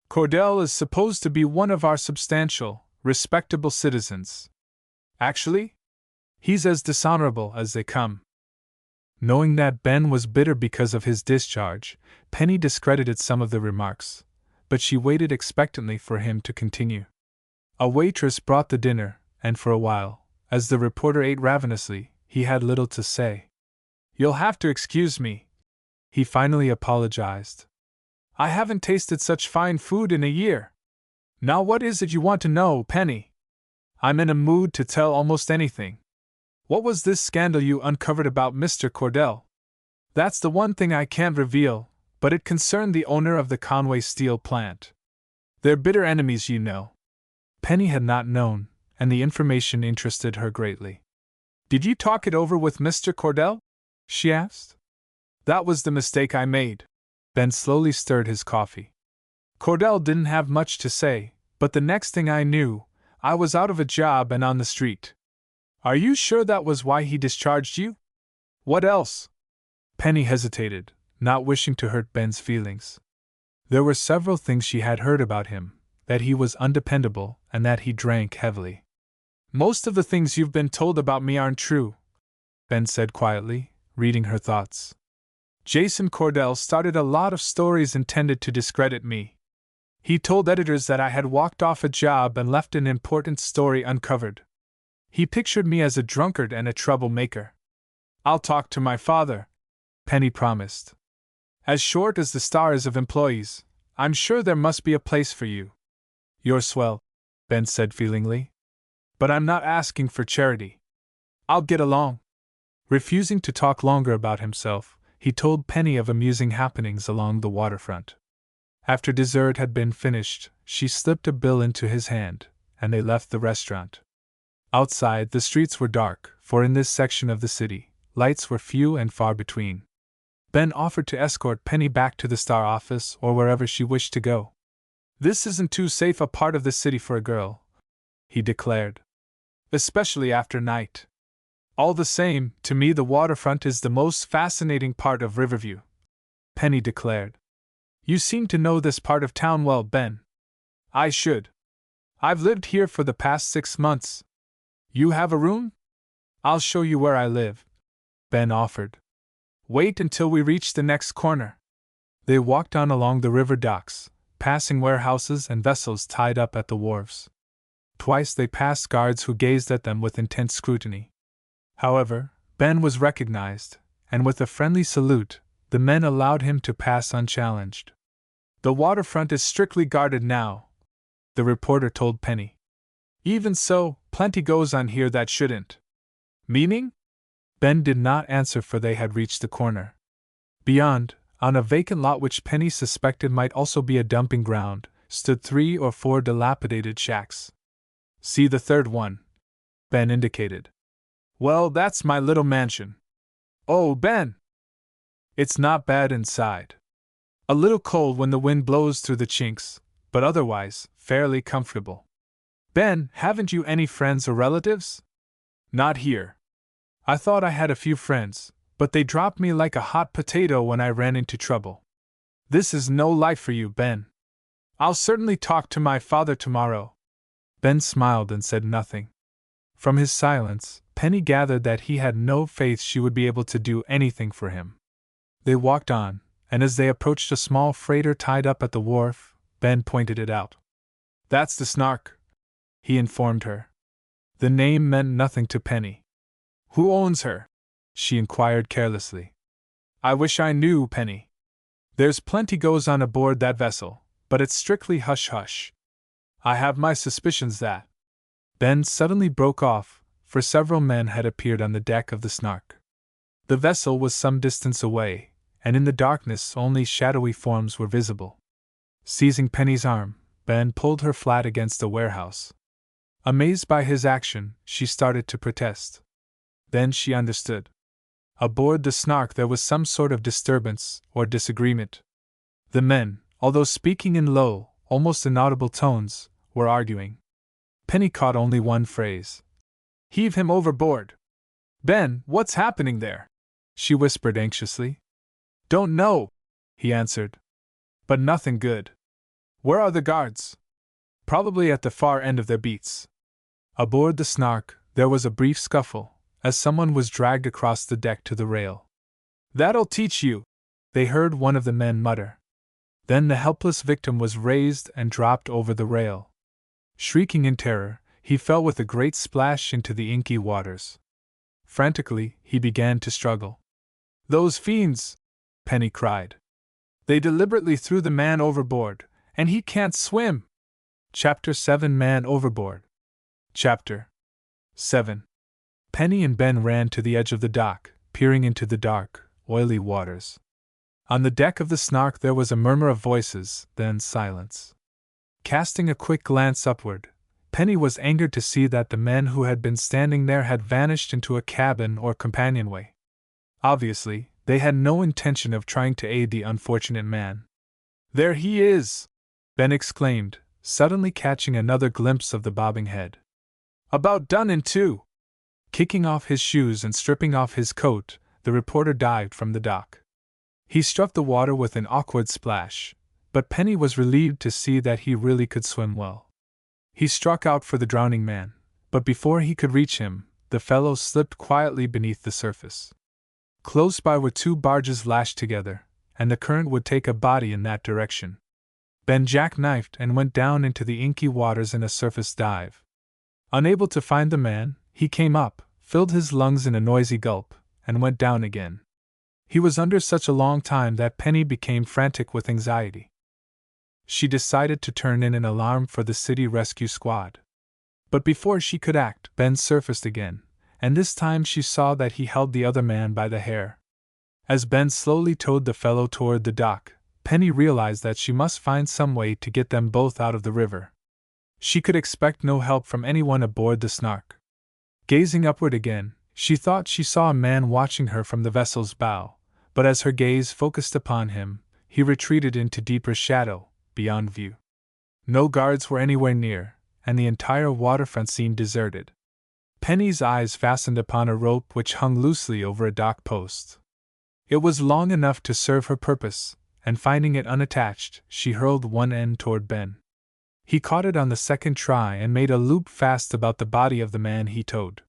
Cordell is supposed to be one of our substantial, respectable citizens. Actually, he's as dishonorable as they come. Knowing that Ben was bitter because of his discharge, Penny discredited some of the remarks, but she waited expectantly for him to continue. A waitress brought the dinner, and for a while, as the reporter ate ravenously, he had little to say. You'll have to excuse me, he finally apologized. I haven't tasted such fine food in a year. Now what is it you want to know, Penny? I'm in a mood to tell almost anything. What was this scandal you uncovered about Mr. Cordell? That's the one thing I can't reveal, but it concerned the owner of the Conway steel plant. They're bitter enemies, you know. Penny had not known, and the information interested her greatly. Did you talk it over with Mr. Cordell? She asked. That was the mistake I made. Ben slowly stirred his coffee. Cordell didn't have much to say, but the next thing I knew, I was out of a job and on the street. Are you sure that was why he discharged you? What else? Penny hesitated, not wishing to hurt Ben's feelings. There were several things she had heard about him, that he was undependable and that he drank heavily. Most of the things you've been told about me aren't true, Ben said quietly, reading her thoughts. Jason Cordell started a lot of stories intended to discredit me. He told editors that I had walked off a job and left an important story uncovered. He pictured me as a drunkard and a troublemaker. I'll talk to my father, Penny promised. As short as the star is of employees, I'm sure there must be a place for you. You're swell, Ben said feelingly. But I'm not asking for charity. I'll get along. Refusing to talk longer about himself, he told Penny of amusing happenings along the waterfront. After dessert had been finished, she slipped a bill into his hand, and they left the restaurant. Outside, the streets were dark, for in this section of the city, lights were few and far between. Ben offered to escort Penny back to the Star office or wherever she wished to go. This isn't too safe a part of the city for a girl, he declared. Especially after night. All the same, to me the waterfront is the most fascinating part of Riverview, Penny declared. You seem to know this part of town well, Ben. I should. I've lived here for the past 6 months. You have a room? I'll show you where I live, Ben offered. Wait until we reach the next corner. They walked on along the river docks, passing warehouses and vessels tied up at the wharves. Twice they passed guards who gazed at them with intense scrutiny. However, Ben was recognized, and with a friendly salute, the men allowed him to pass unchallenged. The waterfront is strictly guarded now, the reporter told Penny. Even so, plenty goes on here that shouldn't. Meaning? Ben did not answer, for they had reached the corner. Beyond, on a vacant lot which Penny suspected might also be a dumping ground, stood 3 or 4 dilapidated shacks. See the third one, Ben indicated. Well, that's my little mansion. Oh, Ben! It's not bad inside. A little cold when the wind blows through the chinks, but otherwise, fairly comfortable. Ben, haven't you any friends or relatives? Not here. I thought I had a few friends, but they dropped me like a hot potato when I ran into trouble. This is no life for you, Ben. I'll certainly talk to my father tomorrow. Ben smiled and said nothing. From his silence, Penny gathered that he had no faith she would be able to do anything for him. They walked on, and as they approached a small freighter tied up at the wharf, Ben pointed it out. That's the Snark, he informed her. The name meant nothing to Penny. Who owns her? She inquired carelessly. I wish I knew, Penny. There's plenty goes on aboard that vessel, but it's strictly hush-hush. I have my suspicions that. Ben suddenly broke off, for several men had appeared on the deck of the Snark. The vessel was some distance away, and in the darkness only shadowy forms were visible. Seizing Penny's arm, Ben pulled her flat against the warehouse. Amazed by his action, she started to protest. Then she understood. Aboard the Snark there was some sort of disturbance or disagreement. The men, although speaking in low, almost inaudible tones, were arguing. Penny caught only one phrase. "Heave him overboard." "Ben, what's happening there?" she whispered anxiously. "Don't know," he answered. "But nothing good." "Where are the guards?" "Probably at the far end of their beats." Aboard the Snark, there was a brief scuffle, as someone was dragged across the deck to the rail. "That'll teach you," they heard one of the men mutter. Then the helpless victim was raised and dropped over the rail. Shrieking in terror, he fell with a great splash into the inky waters. Frantically, he began to struggle. "Those fiends!" Penny cried. "They deliberately threw the man overboard, and he can't swim!" Chapter 7 Man Overboard. Chapter 7. Penny and Ben ran to the edge of the dock, peering into the dark, oily waters. On the deck of the Snark there was a murmur of voices, then silence. Casting a quick glance upward, Penny was angered to see that the men who had been standing there had vanished into a cabin or companionway. Obviously, they had no intention of trying to aid the unfortunate man. "There he is!" Ben exclaimed, suddenly catching another glimpse of the bobbing head. "About done in two!" Kicking off his shoes and stripping off his coat, the reporter dived from the dock. He struck the water with an awkward splash, but Penny was relieved to see that he really could swim well. He struck out for the drowning man, but before he could reach him, the fellow slipped quietly beneath the surface. Close by were two barges lashed together, and the current would take a body in that direction. Ben jackknifed and went down into the inky waters in a surface dive. Unable to find the man, he came up, filled his lungs in a noisy gulp, and went down again. He was under such a long time that Penny became frantic with anxiety. She decided to turn in an alarm for the city rescue squad. But before she could act, Ben surfaced again, and this time she saw that he held the other man by the hair. As Ben slowly towed the fellow toward the dock, Penny realized that she must find some way to get them both out of the river. She could expect no help from anyone aboard the Snark. Gazing upward again, she thought she saw a man watching her from the vessel's bow, but as her gaze focused upon him, he retreated into deeper shadow, beyond view. No guards were anywhere near, and the entire waterfront seemed deserted. Penny's eyes fastened upon a rope which hung loosely over a dock post. It was long enough to serve her purpose, and finding it unattached, she hurled one end toward Ben. He caught it on the second try and made a loop fast about the body of the man he towed.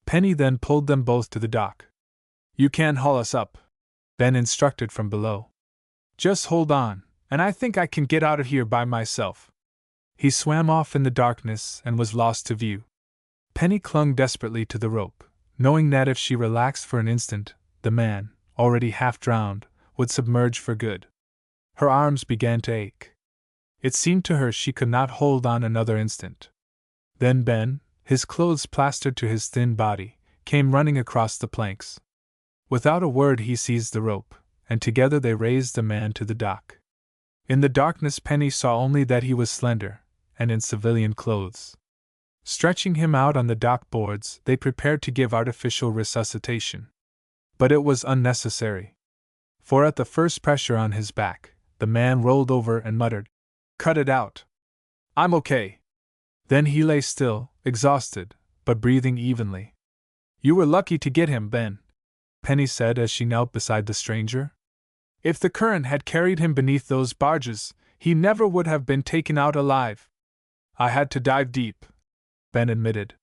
Penny then pulled them both to the dock. "You can't haul us up," Ben instructed from below. "Just hold on, and I think I can get out of here by myself." He swam off in the darkness and was lost to view. Penny clung desperately to the rope, knowing that if she relaxed for an instant, the man, already half drowned, would submerge for good. Her arms began to ache. It seemed to her she could not hold on another instant. Then Ben, his clothes plastered to his thin body, came running across the planks. Without a word he seized the rope, and together they raised the man to the dock. In the darkness Penny saw only that he was slender, and in civilian clothes. Stretching him out on the dock boards, they prepared to give artificial resuscitation. But it was unnecessary. For at the first pressure on his back, the man rolled over and muttered, "Cut it out. I'm okay." Then he lay still, exhausted, but breathing evenly. "You were lucky to get him, Ben," Penny said as she knelt beside the stranger. "If the current had carried him beneath those barges, he never would have been taken out alive." "I had to dive deep," Ben admitted.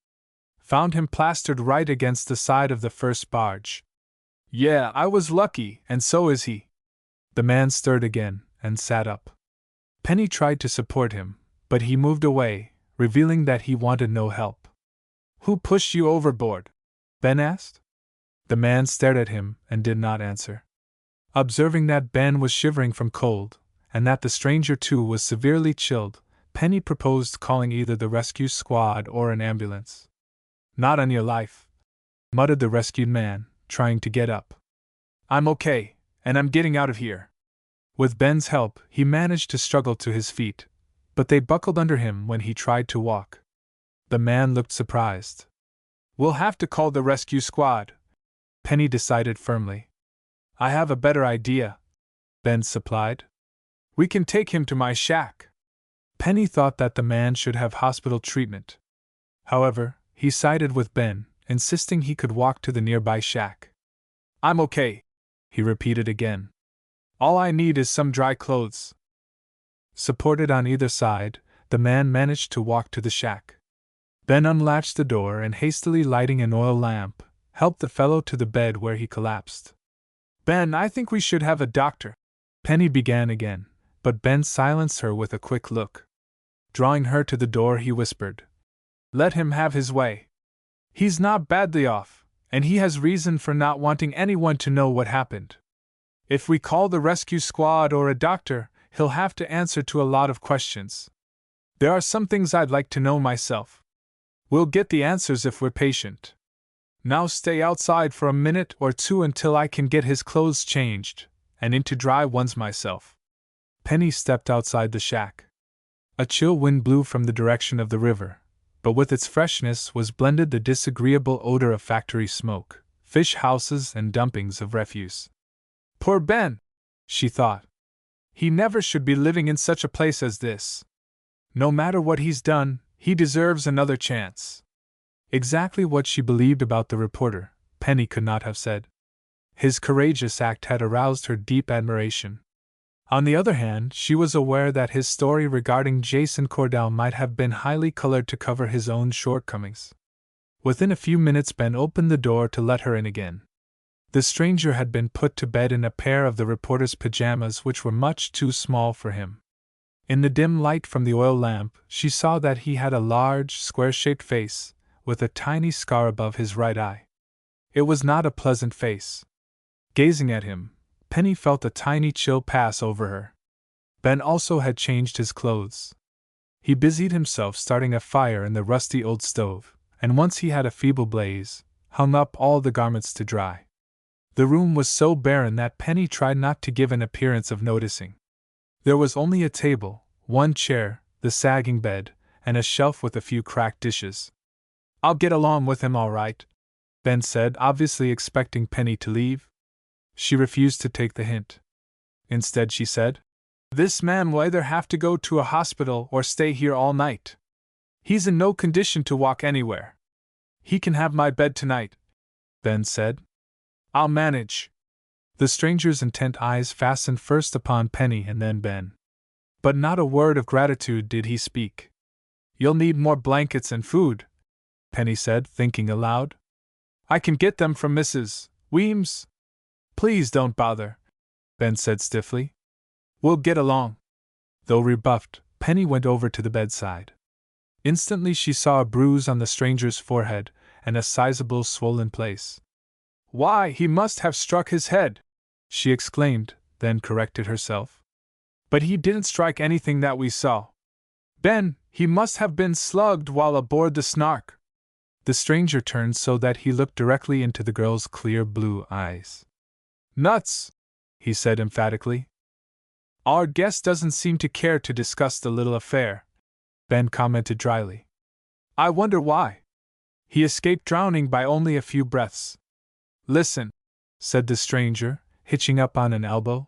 "Found him plastered right against the side of the first barge." "Yeah, I was lucky, and so is he." The man stirred again, and sat up. Penny tried to support him, but he moved away, revealing that he wanted no help. "Who pushed you overboard?" Ben asked. The man stared at him and did not answer. Observing that Ben was shivering from cold, and that the stranger too was severely chilled, Penny proposed calling either the rescue squad or an ambulance. "Not on your life," muttered the rescued man, trying to get up. "I'm okay, and I'm getting out of here." With Ben's help, he managed to struggle to his feet, but they buckled under him when he tried to walk. The man looked surprised. "We'll have to call the rescue squad," Penny decided firmly. "I have a better idea," Ben supplied. "We can take him to my shack." Penny thought that the man should have hospital treatment. However, he sided with Ben, insisting he could walk to the nearby shack. "I'm okay," he repeated again. "All I need is some dry clothes." Supported on either side, the man managed to walk to the shack. Ben unlatched the door and, hastily lighting an oil lamp, helped the fellow to the bed where he collapsed. "Ben, I think we should have a doctor," Penny began again, but Ben silenced her with a quick look. Drawing her to the door, he whispered, "Let him have his way. He's not badly off, and he has reason for not wanting anyone to know what happened. If we call the rescue squad or a doctor, he'll have to answer to a lot of questions. There are some things I'd like to know myself. We'll get the answers if we're patient. Now stay outside for a minute or two until I can get his clothes changed, and into dry ones myself." Penny stepped outside the shack. A chill wind blew from the direction of the river, but with its freshness was blended the disagreeable odor of factory smoke, fish houses, and dumpings of refuse. "Poor Ben," she thought. "He never should be living in such a place as this. No matter what he's done, he deserves another chance." Exactly what she believed about the reporter, Penny could not have said. His courageous act had aroused her deep admiration. On the other hand, she was aware that his story regarding Jason Cordell might have been highly colored to cover his own shortcomings. Within a few minutes, Ben opened the door to let her in again. The stranger had been put to bed in a pair of the reporter's pajamas, which were much too small for him. In the dim light from the oil lamp, she saw that he had a large, square-shaped face, with a tiny scar above his right eye. It was not a pleasant face. Gazing at him, Penny felt a tiny chill pass over her. Ben also had changed his clothes. He busied himself starting a fire in the rusty old stove, and once he had a feeble blaze, hung up all the garments to dry. The room was so barren that Penny tried not to give an appearance of noticing. There was only a table, one chair, the sagging bed, and a shelf with a few cracked dishes. "I'll get along with him all right," Ben said, obviously expecting Penny to leave. She refused to take the hint. Instead, she said, "This man will either have to go to a hospital or stay here all night. He's in no condition to walk anywhere." "He can have my bed tonight," Ben said. "I'll manage." The stranger's intent eyes fastened first upon Penny and then Ben. But not a word of gratitude did he speak. "You'll need more blankets and food," Penny said, thinking aloud. "I can get them from Mrs. Weems." "Please don't bother," Ben said stiffly. "We'll get along." Though rebuffed, Penny went over to the bedside. Instantly she saw a bruise on the stranger's forehead and a sizable swollen place. "Why, he must have struck his head!" she exclaimed, then corrected herself. "But he didn't strike anything that we saw. Ben, he must have been slugged while aboard the Snark." The stranger turned so that he looked directly into the girl's clear blue eyes. "Nuts!" he said emphatically. "Our guest doesn't seem to care to discuss the little affair," Ben commented dryly. "I wonder why. He escaped drowning by only a few breaths." "Listen," said the stranger, hitching up on an elbow.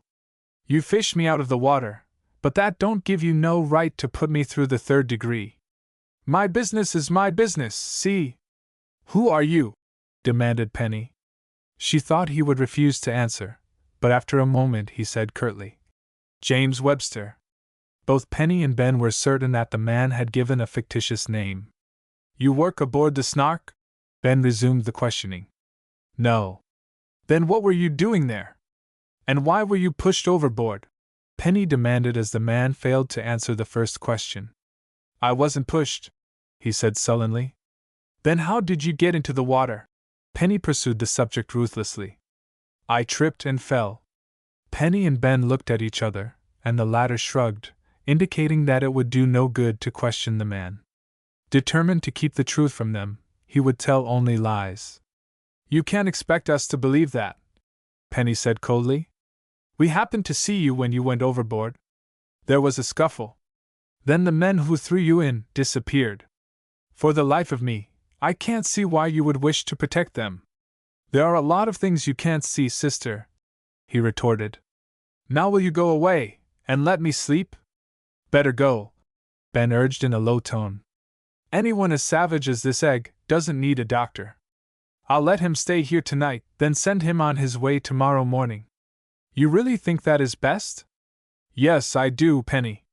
"You fished me out of the water, but that don't give you no right to put me through the 3rd degree. My business is my business, see?" "Who are you?" demanded Penny. She thought he would refuse to answer, but after a moment he said curtly, "James Webster." Both Penny and Ben were certain that the man had given a fictitious name. "You work aboard the Snark?" Ben resumed the questioning. "No." "Then what were you doing there? And why were you pushed overboard?" Penny demanded as the man failed to answer the first question. "I wasn't pushed," he said sullenly. "Then how did you get into the water?" Penny pursued the subject ruthlessly. "I tripped and fell." Penny and Ben looked at each other, and the latter shrugged, indicating that it would do no good to question the man. Determined to keep the truth from them, he would tell only lies. "You can't expect us to believe that," Penny said coldly. We happened to see you when you went overboard. There was a scuffle. Then the men who threw you in disappeared. For the life of me, I can't see why you would wish to protect them. There are a lot of things you can't see, sister, he retorted. Now will you go away, and let me sleep? Better go, Ben urged in a low tone. Anyone as savage as this egg doesn't need a doctor. I'll let him stay here tonight, then send him on his way tomorrow morning. You really think that is best? Yes, I do, Penny.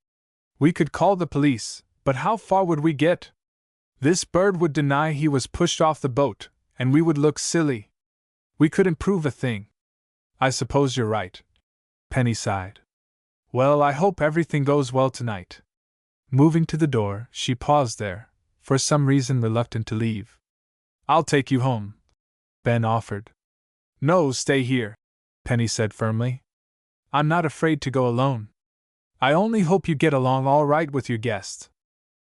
We could call the police, but how far would we get? This bird would deny he was pushed off the boat, and we would look silly. We couldn't prove a thing. I suppose you're right. Penny sighed. Well, I hope everything goes well tonight. Moving to the door, she paused there, for some reason reluctant to leave. I'll take you home, Ben offered. No, stay here, Penny said firmly. I'm not afraid to go alone. I only hope you get along all right with your guest.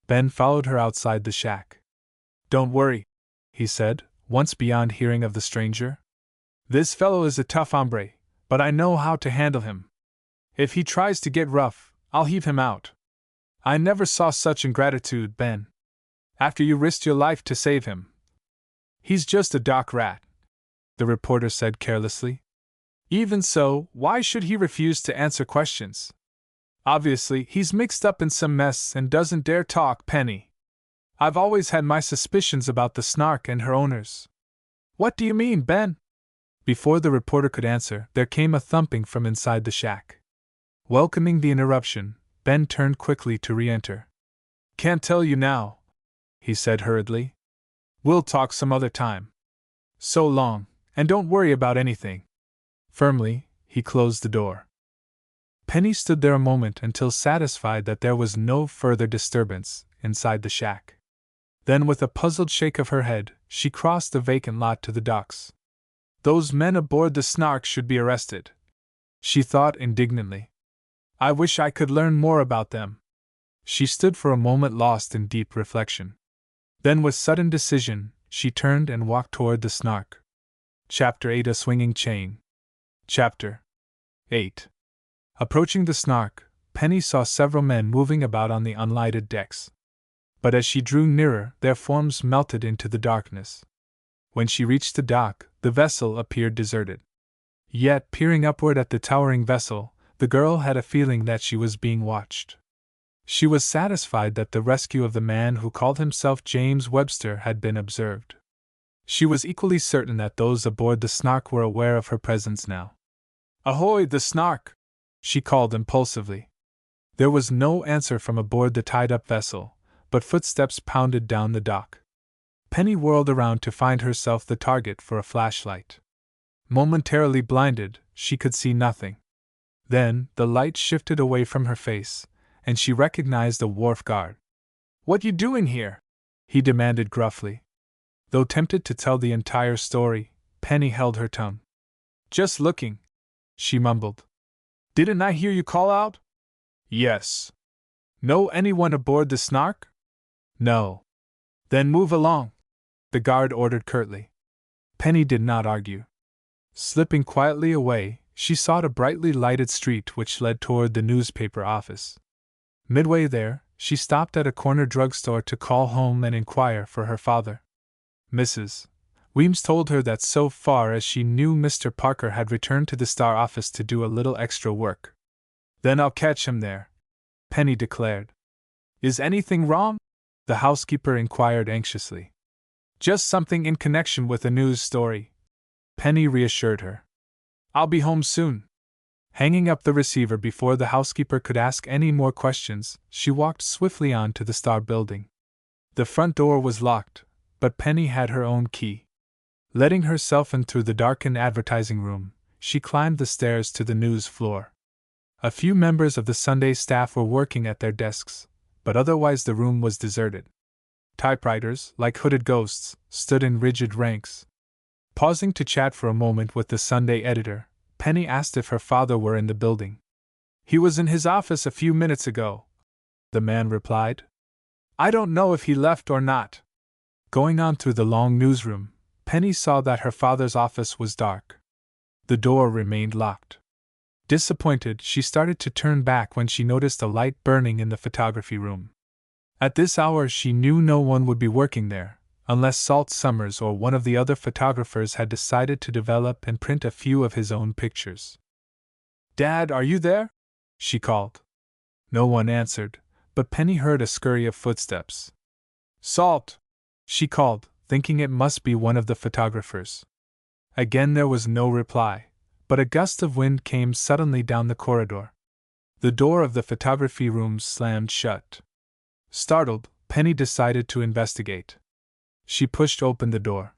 Ben followed her outside the shack. Don't worry, he said, once beyond hearing of the stranger. This fellow is a tough hombre, but I know how to handle him. If he tries to get rough, I'll heave him out. I never saw such ingratitude, Ben. After you risked your life to save him. He's just a dock rat, the reporter said carelessly. Even so, why should he refuse to answer questions? Obviously, he's mixed up in some mess and doesn't dare talk, Penny. I've always had my suspicions about the Snark and her owners. What do you mean, Ben? Before the reporter could answer, there came a thumping from inside the shack. Welcoming the interruption, Ben turned quickly to re-enter. Can't tell you now, he said hurriedly. We'll talk some other time. So long, and don't worry about anything. Firmly, he closed the door. Penny stood there a moment until satisfied that there was no further disturbance inside the shack. Then, with a puzzled shake of her head, she crossed the vacant lot to the docks. Those men aboard the Snark should be arrested, she thought indignantly. I wish I could learn more about them. She stood for a moment lost in deep reflection. Then, with sudden decision, she turned and walked toward the Snark. Chapter 8: A Swinging Chain. Chapter 8. Approaching the Snark, Penny saw several men moving about on the unlighted decks. But as she drew nearer, their forms melted into the darkness. When she reached the dock, the vessel appeared deserted. Yet, peering upward at the towering vessel, the girl had a feeling that she was being watched. She was satisfied that the rescue of the man who called himself James Webster had been observed. She was equally certain that those aboard the Snark were aware of her presence now. Ahoy, the Snark! She called impulsively. There was no answer from aboard the tied-up vessel, but footsteps pounded down the dock. Penny whirled around to find herself the target for a flashlight. Momentarily blinded, she could see nothing. Then, the light shifted away from her face, and she recognized the wharf guard. What you doing here? He demanded gruffly. Though tempted to tell the entire story, Penny held her tongue. Just looking, she mumbled. Didn't I hear you call out? Yes. Know anyone aboard the Snark? No. Then move along, the guard ordered curtly. Penny did not argue. Slipping quietly away, she sought a brightly lighted street which led toward the newspaper office. Midway there, she stopped at a corner drugstore to call home and inquire for her father. Mrs. Weems told her that so far as she knew Mr. Parker had returned to the Star office to do a little extra work. Then I'll catch him there, Penny declared. Is anything wrong? The housekeeper inquired anxiously. Just something in connection with a news story, Penny reassured her. I'll be home soon. Hanging up the receiver before the housekeeper could ask any more questions, she walked swiftly on to the Star building. The front door was locked, but Penny had her own key. Letting herself in through the darkened advertising room, she climbed the stairs to the news floor. A few members of the Sunday staff were working at their desks, but otherwise the room was deserted. Typewriters, like hooded ghosts, stood in rigid ranks. Pausing to chat for a moment with the Sunday editor, Penny asked if her father were in the building. He was in his office a few minutes ago, the man replied. I don't know if he left or not. Going on through the long newsroom, Penny saw that her father's office was dark. The door remained locked. Disappointed, she started to turn back when she noticed a light burning in the photography room. At this hour she knew no one would be working there, unless Salt Summers or one of the other photographers had decided to develop and print a few of his own pictures. "Dad, are you there?" she called. No one answered, but Penny heard a scurry of footsteps. "Salt!" she called, thinking it must be one of the photographers. Again there was no reply, but a gust of wind came suddenly down the corridor. The door of the photography room slammed shut. Startled, Penny decided to investigate. She pushed open the door.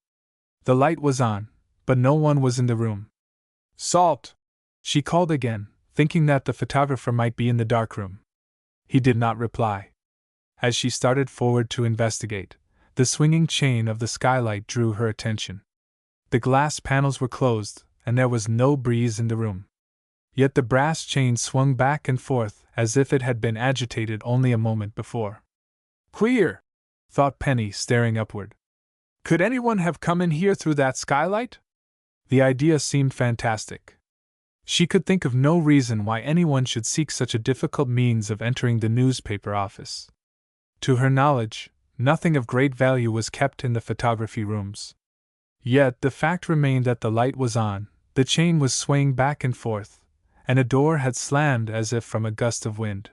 The light was on, but no one was in the room. "Salt!" she called again, thinking that the photographer might be in the darkroom. He did not reply. As she started forward to investigate, the swinging chain of the skylight drew her attention. The glass panels were closed, and there was no breeze in the room. Yet the brass chain swung back and forth as if it had been agitated only a moment before. "Queer," thought Penny, staring upward. "Could anyone have come in here through that skylight?" The idea seemed fantastic. She could think of no reason why anyone should seek such a difficult means of entering the newspaper office. To her knowledge, nothing of great value was kept in the photography rooms. Yet the fact remained that the light was on, the chain was swaying back and forth, and a door had slammed as if from a gust of wind.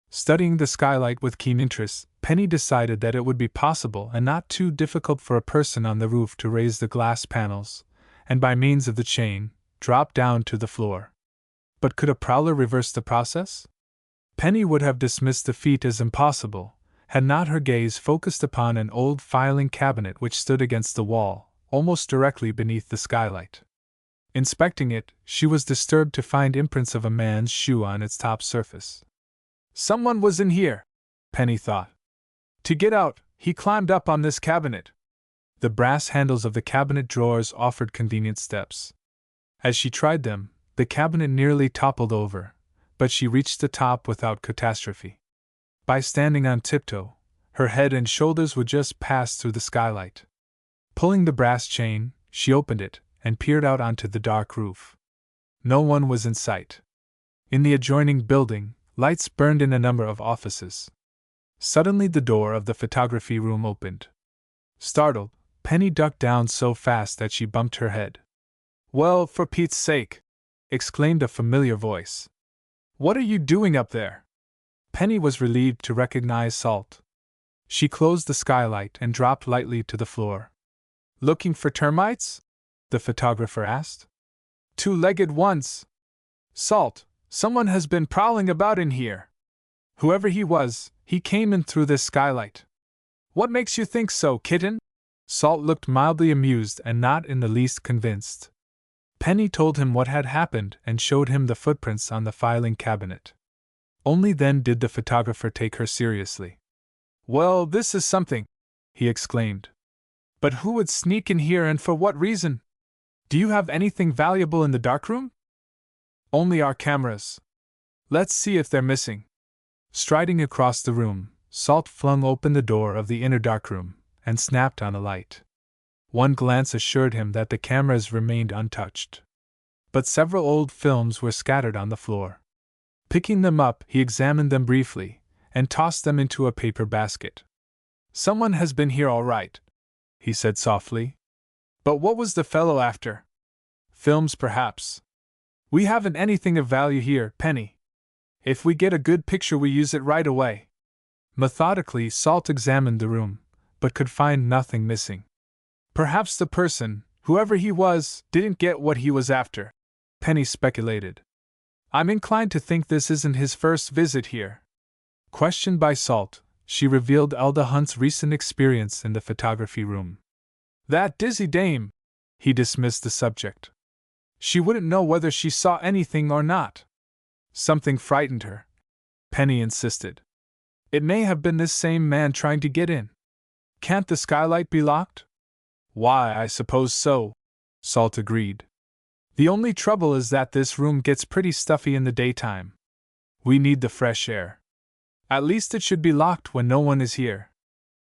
Studying the skylight with keen interest, Penny decided that it would be possible and not too difficult for a person on the roof to raise the glass panels, and by means of the chain, drop down to the floor. But could a prowler reverse the process? Penny would have dismissed the feat as impossible, had not her gaze focused upon an old filing cabinet which stood against the wall, almost directly beneath the skylight. Inspecting it, she was disturbed to find imprints of a man's shoe on its top surface. "Someone was in here," Penny thought. To get out, he climbed up on this cabinet. The brass handles of the cabinet drawers offered convenient steps. As she tried them, the cabinet nearly toppled over, but she reached the top without catastrophe. By standing on tiptoe, her head and shoulders would just pass through the skylight. Pulling the brass chain, she opened it and peered out onto the dark roof. No one was in sight. In the adjoining building, lights burned in a number of offices. Suddenly the door of the photography room opened. Startled, Penny ducked down so fast that she bumped her head. "Well, for Pete's sake!" exclaimed a familiar voice. "What are you doing up there?" Penny was relieved to recognize Salt. She closed the skylight and dropped lightly to the floor. "Looking for termites?" the photographer asked. "Two-legged ones. Salt, someone has been prowling about in here. Whoever he was, he came in through this skylight." "What makes you think so, kitten?" Salt looked mildly amused and not in the least convinced. Penny told him what had happened and showed him the footprints on the filing cabinet. Only then did the photographer take her seriously. "Well, this is something," he exclaimed. "But who would sneak in here and for what reason? Do you have anything valuable in the darkroom?" "Only our cameras. Let's see if they're missing." Striding across the room, Salt flung open the door of the inner darkroom and snapped on a light. One glance assured him that the cameras remained untouched. But several old films were scattered on the floor. Picking them up, he examined them briefly and tossed them into a paper basket. "Someone has been here all right," he said softly. "But what was the fellow after? Films, perhaps. We haven't anything of value here, Penny. If we get a good picture, we use it right away." Methodically, Salt examined the room, but could find nothing missing. "Perhaps the person, whoever he was, didn't get what he was after," Penny speculated. "I'm inclined to think this isn't his first visit here." Questioned by Salt, she revealed Elda Hunt's recent experience in the photography room. "That dizzy dame!" He dismissed the subject. "She wouldn't know whether she saw anything or not." "Something frightened her," Penny insisted. "It may have been this same man trying to get in. Can't the skylight be locked?" "Why, I suppose so," Salt agreed. "The only trouble is that this room gets pretty stuffy in the daytime. We need the fresh air. At least it should be locked when no one is here."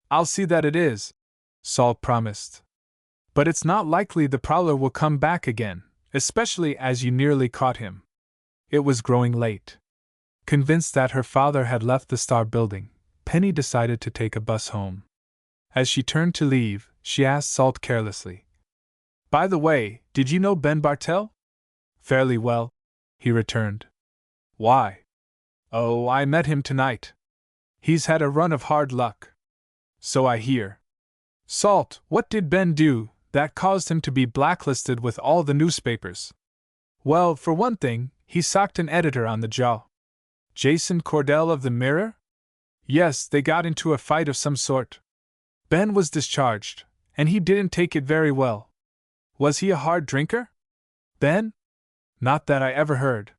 "I'll see that it is," Salt promised. "But it's not likely the prowler will come back again, especially as you nearly caught him." It was growing late. Convinced that her father had left the Star Building, Penny decided to take a bus home. As she turned to leave, she asked Salt carelessly, "By the way, did you know Ben Bartell?" "Fairly well," he returned. "Why?" "Oh, I met him tonight. He's had a run of hard luck." "So I hear." "Salt, what did Ben do that caused him to be blacklisted with all the newspapers?" "Well, for one thing, he socked an editor on the jaw." "Jason Cordell of the Mirror?" "Yes, they got into a fight of some sort. Ben was discharged, and he didn't take it very well." "Was he a hard drinker?" "Ben? Not that I ever heard.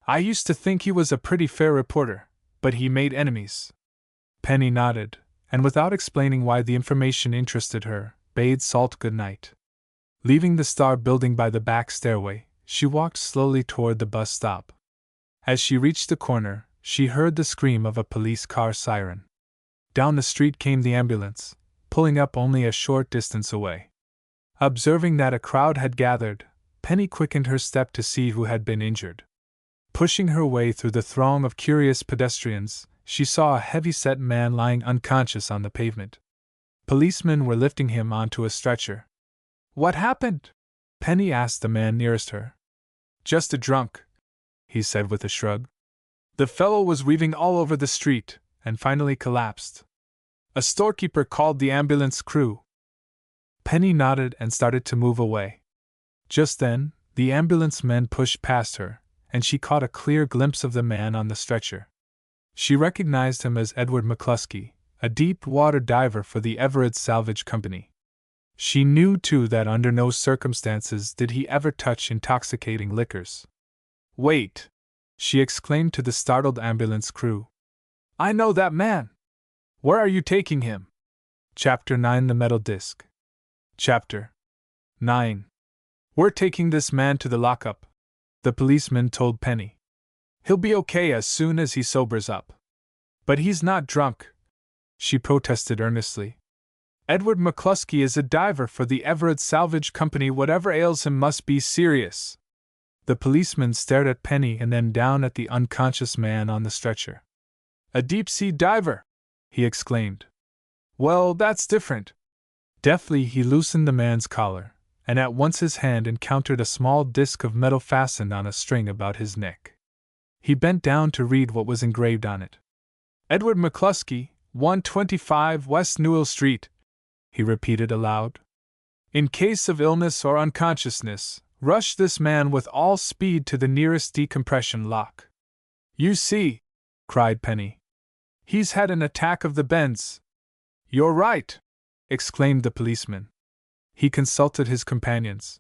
I used to think he was a pretty fair reporter, but he made enemies." Penny nodded, and without explaining why the information interested her, bade Salt good night. Leaving the Star Building by the back stairway, she walked slowly toward the bus stop. As she reached the corner, she heard the scream of a police car siren. Down the street came the ambulance, pulling up only a short distance away. Observing that a crowd had gathered, Penny quickened her step to see who had been injured. Pushing her way through the throng of curious pedestrians, she saw a heavy-set man lying unconscious on the pavement. Policemen were lifting him onto a stretcher. "What happened?" Penny asked the man nearest her. "Just a drunk," he said with a shrug. "The fellow was raving all over the street, and finally collapsed. A storekeeper called the ambulance crew." Penny nodded and started to move away. Just then, the ambulance men pushed past her, and she caught a clear glimpse of the man on the stretcher. She recognized him as Edward McCluskey, a deep-water diver for the Everett Salvage Company. She knew, too, that under no circumstances did he ever touch intoxicating liquors. "Wait!" she exclaimed to the startled ambulance crew. "I know that man! Where are you taking him?" Chapter 9: The Metal Disc. Chapter 9. "We're taking this man to the lockup," the policeman told Penny. "He'll be okay as soon as he sobers up." "But he's not drunk," she protested earnestly. "Edward McCluskey is a diver for the Everett Salvage Company. Whatever ails him must be serious." The policeman stared at Penny and then down at the unconscious man on the stretcher. "A deep-sea diver!" he exclaimed. "Well, that's different." Deftly he loosened the man's collar, and at once his hand encountered a small disc of metal fastened on a string about his neck. He bent down to read what was engraved on it. "Edward McCluskey, 125 West Newell Street," he repeated aloud. "In case of illness or unconsciousness, rush this man with all speed to the nearest decompression lock." "You see," cried Penny, "he's had an attack of the bends." "You're right!" exclaimed the policeman. He consulted his companions.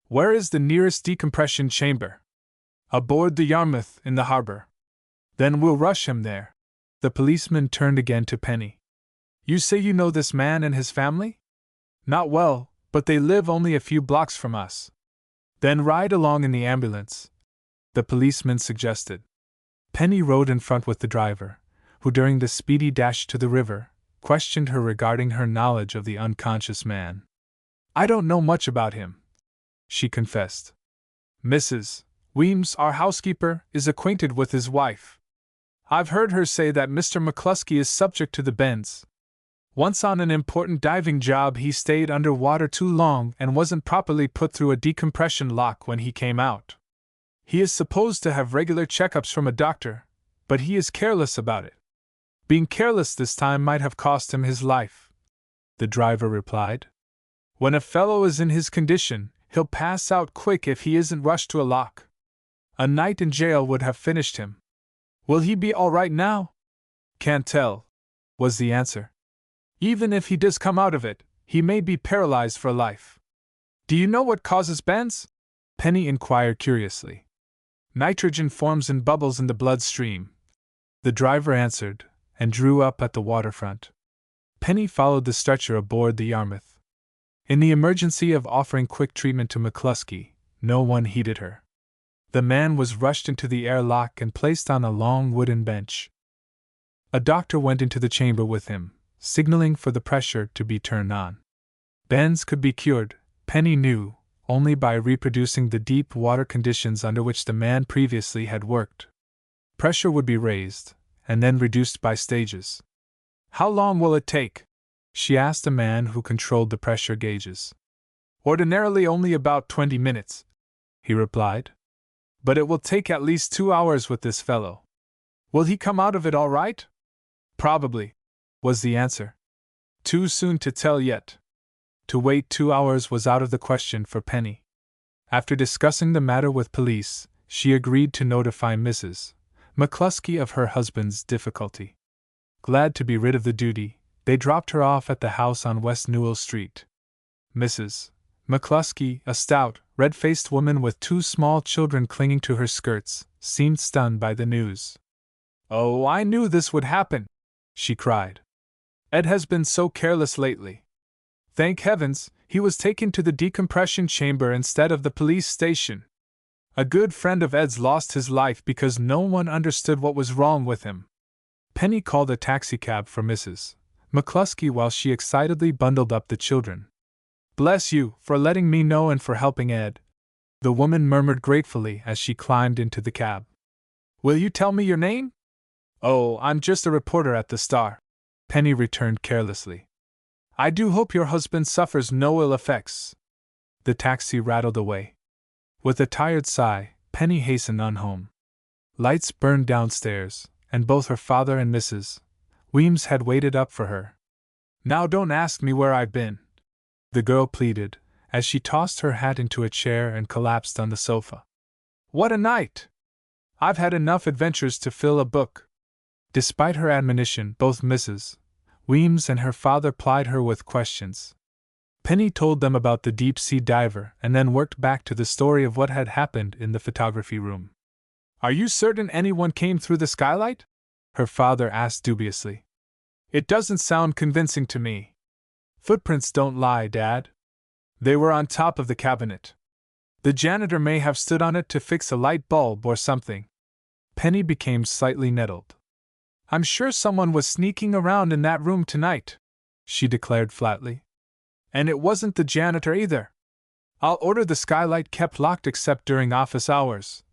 "Where is the nearest decompression chamber?" "Aboard the Yarmouth in the harbor." "Then we'll rush him there." The policeman turned again to Penny. "You say you know this man and his family?" "Not well, but they live only a few blocks from us." "Then ride along in the ambulance," the policeman suggested. Penny rode in front with the driver, who during the speedy dash to the river, questioned her regarding her knowledge of the unconscious man. "I don't know much about him," she confessed. "Mrs. Weems, our housekeeper, is acquainted with his wife. I've heard her say that Mr. McCluskey is subject to the bends. Once on an important diving job he stayed under water too long and wasn't properly put through a decompression lock when he came out. He is supposed to have regular checkups from a doctor, but he is careless about it. Being careless this time might have cost him his life," the driver replied. "When a fellow is in his condition, he'll pass out quick if he isn't rushed to a lock. A night in jail would have finished him." "Will he be all right now?" "Can't tell," was the answer. "Even if he does come out of it, he may be paralyzed for life." "Do you know what causes bends?" Penny inquired curiously. "Nitrogen forms in bubbles in the bloodstream," the driver answered, and drew up at the waterfront. Penny followed the stretcher aboard the Yarmouth. In the emergency of offering quick treatment to McCluskey, no one heeded her. The man was rushed into the airlock and placed on a long wooden bench. A doctor went into the chamber with him, signaling for the pressure to be turned on. Bends could be cured, Penny knew, only by reproducing the deep water conditions under which the man previously had worked. Pressure would be raised, and then reduced by stages. "How long will it take?" she asked the man who controlled the pressure gauges. "Ordinarily only about 20 minutes," he replied. "But it will take at least 2 hours with this fellow." "Will he come out of it all right?" "Probably," was the answer. "Too soon to tell yet." To wait 2 hours was out of the question for Penny. After discussing the matter with police, she agreed to notify Mrs. McCluskey of her husband's difficulty. Glad to be rid of the duty, they dropped her off at the house on West Newell Street. Mrs. McCluskey, a stout, red-faced woman with 2 small children clinging to her skirts, seemed stunned by the news. "Oh, I knew this would happen!" she cried. "Ed has been so careless lately. Thank heavens, he was taken to the decompression chamber instead of the police station. A good friend of Ed's lost his life because no one understood what was wrong with him." Penny called a taxicab for Mrs. McCluskey while she excitedly bundled up the children. "Bless you, for letting me know and for helping Ed," the woman murmured gratefully as she climbed into the cab. "Will you tell me your name?" "Oh, I'm just a reporter at the Star," Penny returned carelessly. "I do hope your husband suffers no ill effects." The taxi rattled away. With a tired sigh, Penny hastened on home. Lights burned downstairs, and both her father and Mrs. Weems had waited up for her. "Now don't ask me where I've been," the girl pleaded, as she tossed her hat into a chair and collapsed on the sofa. "What a night! I've had enough adventures to fill a book." Despite her admonition, both Mrs. Weems and her father plied her with questions. Penny told them about the deep-sea diver and then worked back to the story of what had happened in the photography room. "Are you certain anyone came through the skylight?" her father asked dubiously. "It doesn't sound convincing to me." "Footprints don't lie, Dad. They were on top of the cabinet. The janitor may have stood on it to fix a light bulb or something." Penny became slightly nettled. "I'm sure someone was sneaking around in that room tonight," she declared flatly. "And it wasn't the janitor either. I'll order the skylight kept locked except during office hours,"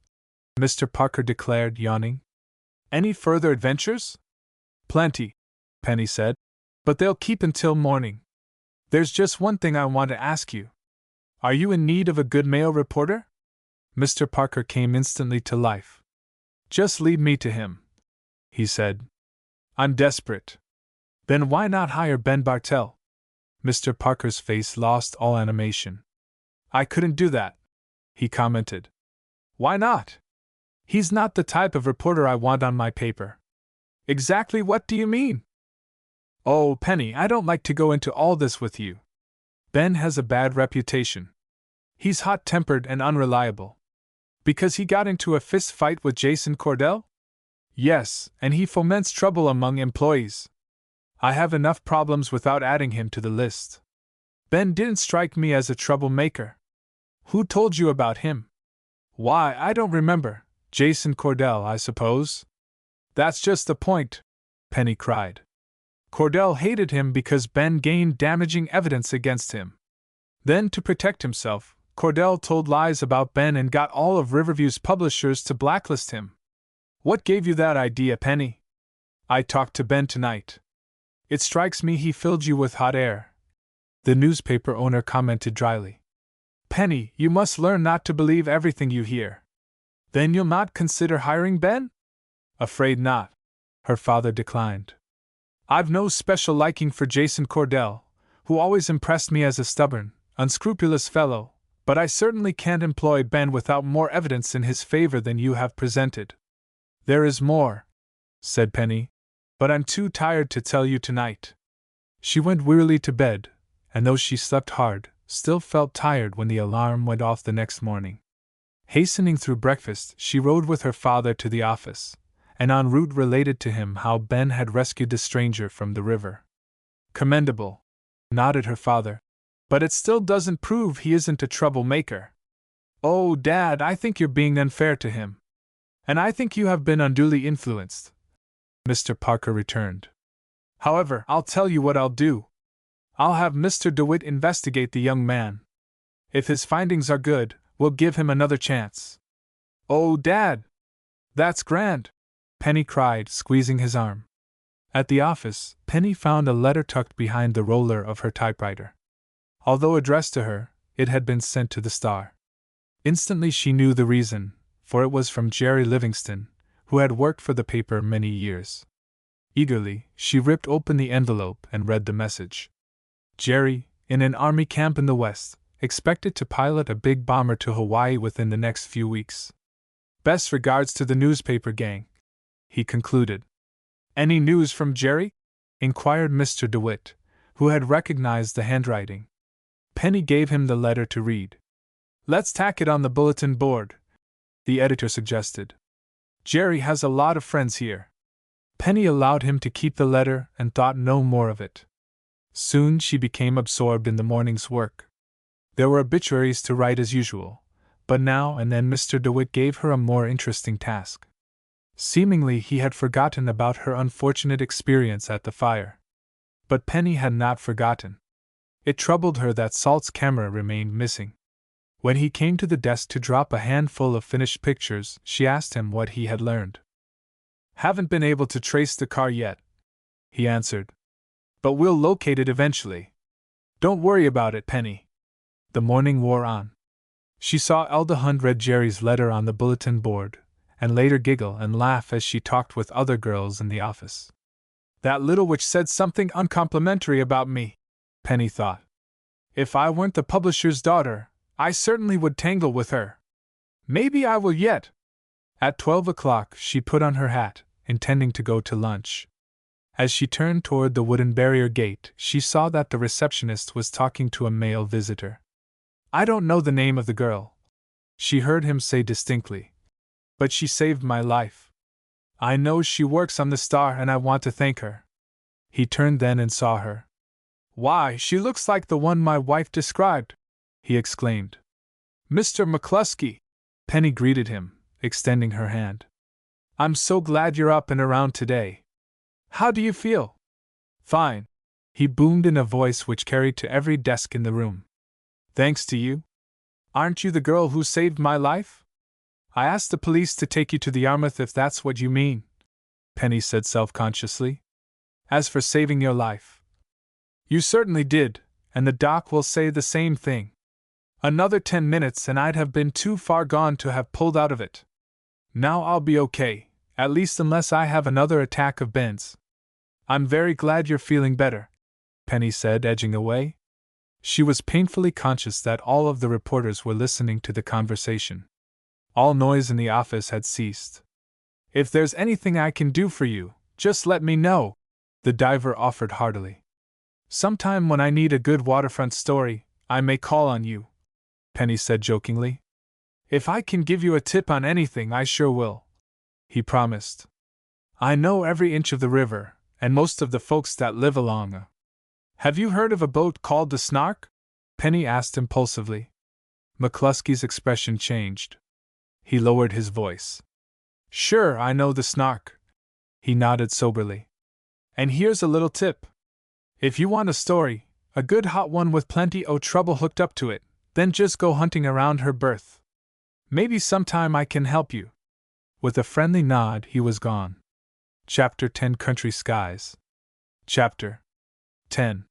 Mr. Parker declared, yawning. "Any further adventures?" "Plenty," Penny said, "but they'll keep until morning. There's just one thing I want to ask you. Are you in need of a good male reporter?" Mr. Parker came instantly to life. "Just lead me to him," he said. "I'm desperate." "Then why not hire Ben Bartell?" Mr. Parker's face lost all animation. "I couldn't do that," he commented. "Why not?" "He's not the type of reporter I want on my paper." "Exactly what do you mean?" "Oh, Penny, I don't like to go into all this with you. Ben has a bad reputation. He's hot-tempered and unreliable." "Because he got into a fist fight with Jason Cordell?" "Yes, and he foments trouble among employees. I have enough problems without adding him to the list." "Ben didn't strike me as a troublemaker." "Who told you about him?" "Why, I don't remember. Jason Cordell, I suppose." "That's just the point," Penny cried. "Cordell hated him because Ben gained damaging evidence against him. Then, to protect himself, Cordell told lies about Ben and got all of Riverview's publishers to blacklist him." "What gave you that idea, Penny?" "I talked to Ben tonight." "It strikes me he filled you with hot air," the newspaper owner commented dryly. "Penny, you must learn not to believe everything you hear." "Then you'll not consider hiring Ben?" "Afraid not," her father declined. "I've no special liking for Jason Cordell, who always impressed me as a stubborn, unscrupulous fellow, but I certainly can't employ Ben without more evidence in his favor than you have presented." "There is more," said Penny, "but I'm too tired to tell you tonight." She went wearily to bed, and though she slept hard, still felt tired when the alarm went off the next morning. Hastening through breakfast, she rode with her father to the office, and en route related to him how Ben had rescued the stranger from the river. "Commendable," nodded her father, "but it still doesn't prove he isn't a troublemaker." "Oh, Dad, I think you're being unfair to him. And I think you have been unduly influenced," Mr. Parker returned. "However, I'll tell you what I'll do. I'll have Mr. DeWitt investigate the young man. If his findings are good, we'll give him another chance. Oh, Dad! That's grand! Penny cried, squeezing his arm. At the office, Penny found a letter tucked behind the roller of her typewriter. Although addressed to her, it had been sent to the Star. Instantly she knew the reason, for it was from Jerry Livingston, who had worked for the paper many years. Eagerly, she ripped open the envelope and read the message. Jerry, in an army camp in the West, expected to pilot a big bomber to Hawaii within the next few weeks. Best regards to the newspaper gang, he concluded. Any news from Jerry? Inquired Mr. DeWitt, who had recognized the handwriting. Penny gave him the letter to read. Let's tack it on the bulletin board, the editor suggested. Jerry has a lot of friends here. Penny allowed him to keep the letter and thought no more of it. Soon she became absorbed in the morning's work. There were obituaries to write as usual, but now and then Mr. DeWitt gave her a more interesting task. Seemingly he had forgotten about her unfortunate experience at the fire. But Penny had not forgotten. It troubled her that Salt's camera remained missing. When he came to the desk to drop a handful of finished pictures, she asked him what he had learned. Haven't been able to trace the car yet, he answered. But we'll locate it eventually. Don't worry about it, Penny. The morning wore on. She saw Elda Hunt read Jerry's letter on the bulletin board, and later giggle and laugh as she talked with other girls in the office. That little witch said something uncomplimentary about me, Penny thought. If I weren't the publisher's daughter, I certainly would tangle with her. Maybe I will yet. At 12 o'clock she put on her hat, intending to go to lunch. As she turned toward the wooden barrier gate, she saw that the receptionist was talking to a male visitor. I don't know the name of the girl, she heard him say distinctly. But she saved my life. I know she works on the Star and I want to thank her. He turned then and saw her. Why, she looks like the one my wife described, he exclaimed. Mr. McCluskey, Penny greeted him, extending her hand. I'm so glad you're up and around today. How do you feel? Fine, he boomed in a voice which carried to every desk in the room. Thanks to you? Aren't you the girl who saved my life? I asked the police to take you to the Yarmouth if that's what you mean, Penny said self-consciously. As for saving your life, you certainly did, and the doc will say the same thing. Another 10 minutes and I'd have been too far gone to have pulled out of it. Now I'll be okay, at least unless I have another attack of bends. I'm very glad you're feeling better, Penny said, edging away. She was painfully conscious that all of the reporters were listening to the conversation. All noise in the office had ceased. If there's anything I can do for you, just let me know, the diver offered heartily. Sometime when I need a good waterfront story, I may call on you, Penny said jokingly. If I can give you a tip on anything, I sure will, he promised. I know every inch of the river, and most of the folks that live along. Have you heard of a boat called the Snark? Penny asked impulsively. McCluskey's expression changed. He lowered his voice. Sure, I know the Snark. He nodded soberly. And here's a little tip. If you want a story, a good hot one with plenty o' trouble hooked up to it, then just go hunting around her berth. Maybe sometime I can help you. With a friendly nod, he was gone. Chapter 10 Country Skies. Chapter 10.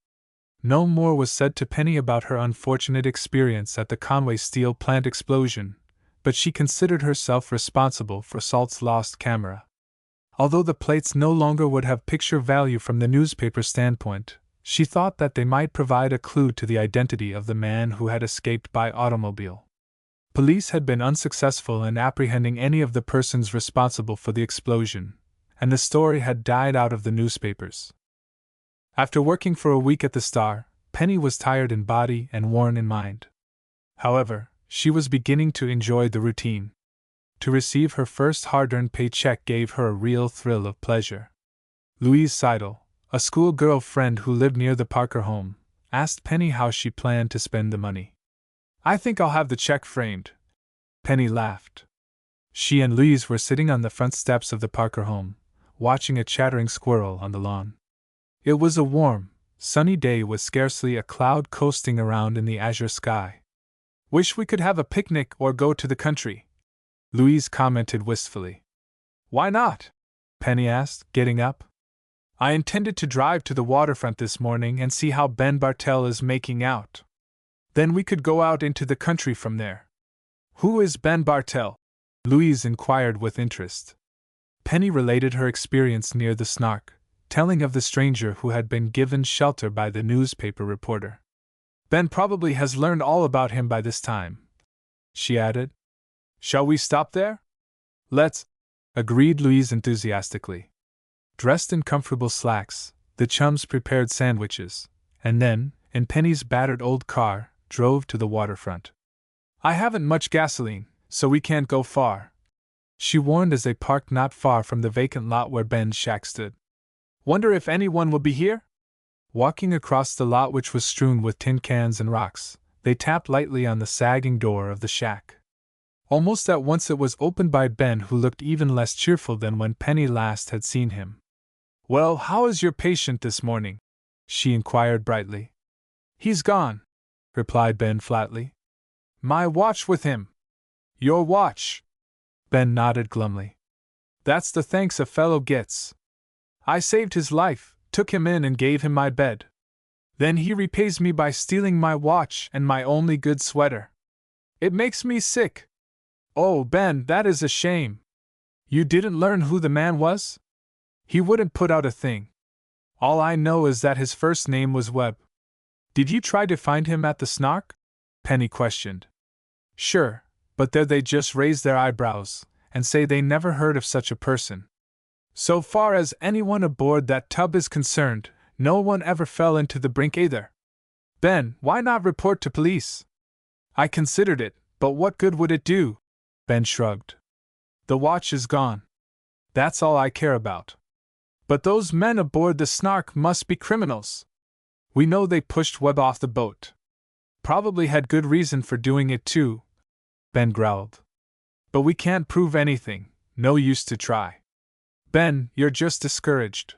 No more was said to Penny about her unfortunate experience at the Conway steel plant explosion, but she considered herself responsible for Salt's lost camera. Although the plates no longer would have picture value from the newspaper standpoint, she thought that they might provide a clue to the identity of the man who had escaped by automobile. Police had been unsuccessful in apprehending any of the persons responsible for the explosion, and the story had died out of the newspapers. After working for a week at the Star, Penny was tired in body and worn in mind. However, she was beginning to enjoy the routine. To receive her first hard-earned paycheck gave her a real thrill of pleasure. Louise Seidel, a schoolgirl friend who lived near the Parker home, asked Penny how she planned to spend the money. I think I'll have the check framed. Penny laughed. She and Louise were sitting on the front steps of the Parker home, watching a chattering squirrel on the lawn. It was a warm, sunny day with scarcely a cloud coasting around in the azure sky. Wish we could have a picnic or go to the country, Louise commented wistfully. Why not? Penny asked, getting up. I intended to drive to the waterfront this morning and see how Ben Bartell is making out. Then we could go out into the country from there. Who is Ben Bartell? Louise inquired with interest. Penny related her experience near the Snark, telling of the stranger who had been given shelter by the newspaper reporter. Ben probably has learned all about him by this time, she added. Shall we stop there? Let's, agreed Louise enthusiastically. Dressed in comfortable slacks, the chums prepared sandwiches, and then, in Penny's battered old car, drove to the waterfront. I haven't much gasoline, so we can't go far, she warned as they parked not far from the vacant lot where Ben's shack stood. Wonder if anyone will be here? Walking across the lot, which was strewn with tin cans and rocks, they tapped lightly on the sagging door of the shack. Almost at once it was opened by Ben, who looked even less cheerful than when Penny last had seen him. Well, how is your patient this morning? She inquired brightly. He's gone, replied Ben flatly. My watch with him. Your watch? Ben nodded glumly. That's the thanks a fellow gets. I saved his life, took him in and gave him my bed. Then he repays me by stealing my watch and my only good sweater. It makes me sick. Oh, Ben, that is a shame. You didn't learn who the man was? He wouldn't put out a thing. All I know is that his first name was Webb. Did you try to find him at the Snark? Penny questioned. Sure, but there they just raise their eyebrows and say they never heard of such a person. So far as anyone aboard that tub is concerned, no one ever fell into the brink either. Ben, why not report to police? I considered it, but what good would it do? Ben shrugged. The watch is gone. That's all I care about. But those men aboard the Snark must be criminals. We know they pushed Webb off the boat. Probably had good reason for doing it too, Ben growled. But we can't prove anything, no use to try. Ben, you're just discouraged.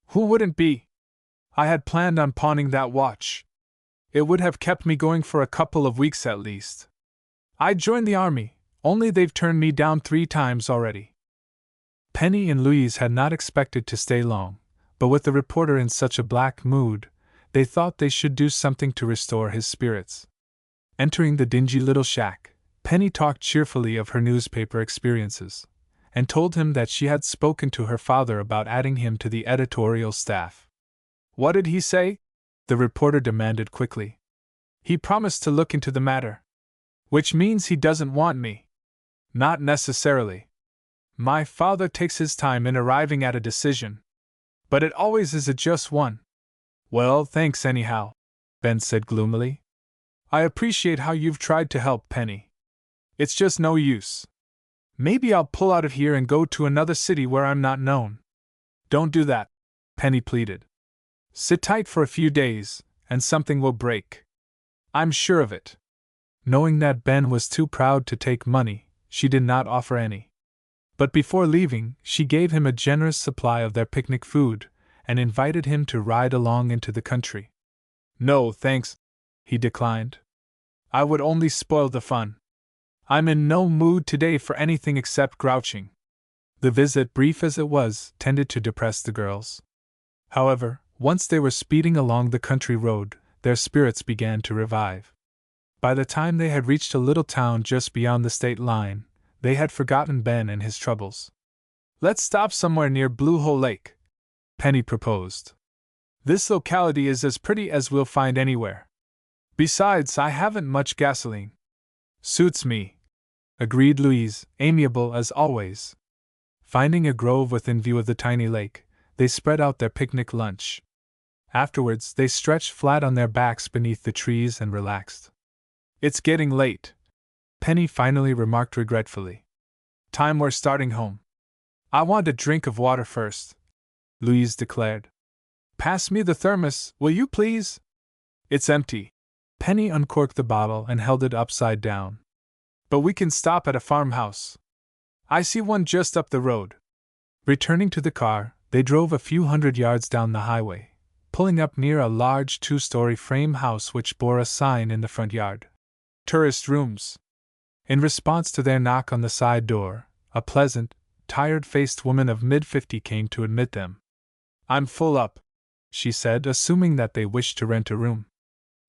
Who wouldn't be? I had planned on pawning that watch. It would have kept me going for a couple of weeks at least. I joined the army, only they've turned me down 3 times already. Penny and Louise had not expected to stay long, but with the reporter in such a black mood, they thought they should do something to restore his spirits. Entering the dingy little shack, Penny talked cheerfully of her newspaper experiences, and told him that she had spoken to her father about adding him to the editorial staff. What did he say? The reporter demanded quickly. He promised to look into the matter. Which means he doesn't want me. Not necessarily. My father takes his time in arriving at a decision. But it always is a just one. Well, thanks anyhow, Ben said gloomily. I appreciate how you've tried to help, Penny. It's just no use. Maybe I'll pull out of here and go to another city where I'm not known. Don't do that, Penny pleaded. Sit tight for a few days, and something will break. I'm sure of it. Knowing that Ben was too proud to take money, she did not offer any. But before leaving, she gave him a generous supply of their picnic food, and invited him to ride along into the country. No, thanks, he declined. I would only spoil the fun. I'm in no mood today for anything except grouching. The visit, brief as it was, tended to depress the girls. However, once they were speeding along the country road, their spirits began to revive. By the time they had reached a little town just beyond the state line, they had forgotten Ben and his troubles. Let's stop somewhere near Blue Hole Lake, Penny proposed. This locality is as pretty as we'll find anywhere. Besides, I haven't much gasoline. Suits me, agreed Louise, amiable as always. Finding a grove within view of the tiny lake, they spread out their picnic lunch. Afterwards, they stretched flat on their backs beneath the trees and relaxed. It's getting late, Penny finally remarked regretfully. Time we're starting home. I want a drink of water first, Louise declared. Pass me the thermos, will you please? It's empty. Penny uncorked the bottle and held it upside down. But we can stop at a farmhouse. I see one just up the road. Returning to the car, they drove a few hundred yards down the highway, pulling up near a large 2-story frame house which bore a sign in the front yard. Tourist rooms. In response to their knock on the side door, a pleasant, tired-faced woman of mid-50 came to admit them. I'm full up, she said, assuming that they wished to rent a room.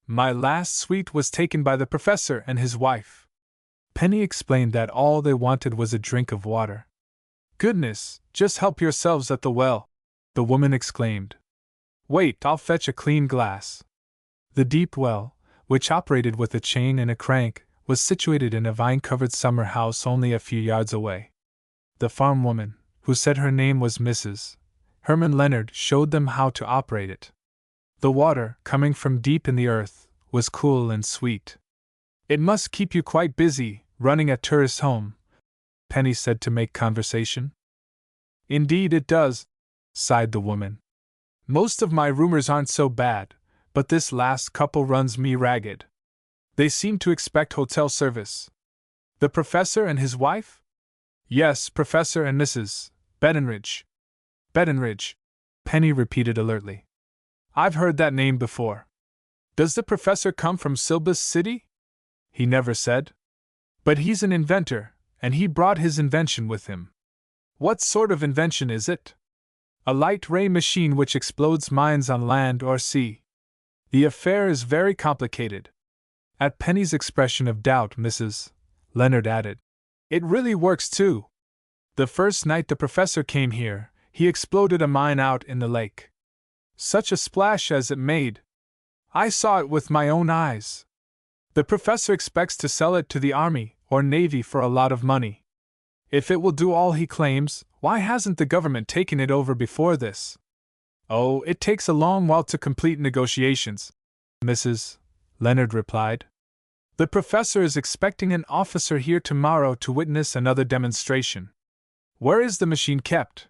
My last suite was taken by the professor and his wife. Penny explained that all they wanted was a drink of water. Goodness, just help yourselves at the well, the woman exclaimed. Wait, I'll fetch a clean glass. The deep well, which operated with a chain and a crank, was situated in a vine-covered summer house only a few yards away. The farm woman, who said her name was Mrs. Herman Leonard, showed them how to operate it. The water, coming from deep in the earth, was cool and sweet. It must keep you quite busy, running a tourist home, Penny said to make conversation. Indeed it does, sighed the woman. Most of my roomers aren't so bad, but this last couple runs me ragged. They seem to expect hotel service. The professor and his wife? Yes, Professor and Mrs. Bettenridge. Bettenridge, Penny repeated alertly. I've heard that name before. Does the professor come from Silbus City? He never said. But he's an inventor, and he brought his invention with him. What sort of invention is it? A light ray machine which explodes mines on land or sea. The affair is very complicated. At Penny's expression of doubt, Mrs. Leonard added, It really works too. The first night the professor came here, he exploded a mine out in the lake. Such a splash as it made! I saw it with my own eyes. The professor expects to sell it to the army or navy for a lot of money. If it will do all he claims, why hasn't the government taken it over before this? Oh, it takes a long while to complete negotiations, Mrs. Leonard replied. The professor is expecting an officer here tomorrow to witness another demonstration. Where is the machine kept?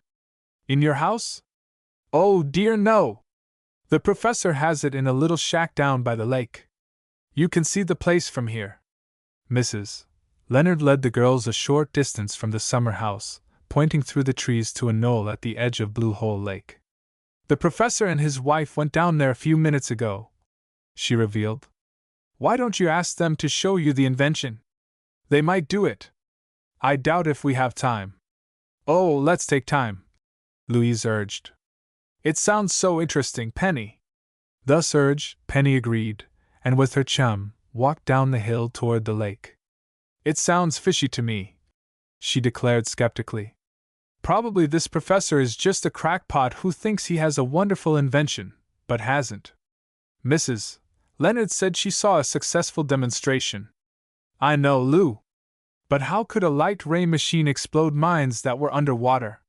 In your house? Oh dear no! The professor has it in a little shack down by the lake. You can see the place from here. Mrs. Leonard led the girls a short distance from the summer house, pointing through the trees to a knoll at the edge of Blue Hole Lake. The professor and his wife went down there a few minutes ago, she revealed. Why don't you ask them to show you the invention? They might do it. I doubt if we have time. Oh, let's take time, Louise urged. It sounds so interesting, Penny. Thus urged, Penny agreed, and with her chum, walked down the hill toward the lake. It sounds fishy to me, she declared skeptically. Probably this professor is just a crackpot who thinks he has a wonderful invention, but hasn't. Mrs. Leonard said she saw a successful demonstration. I know, Lou. But how could a light ray machine explode mines that were underwater?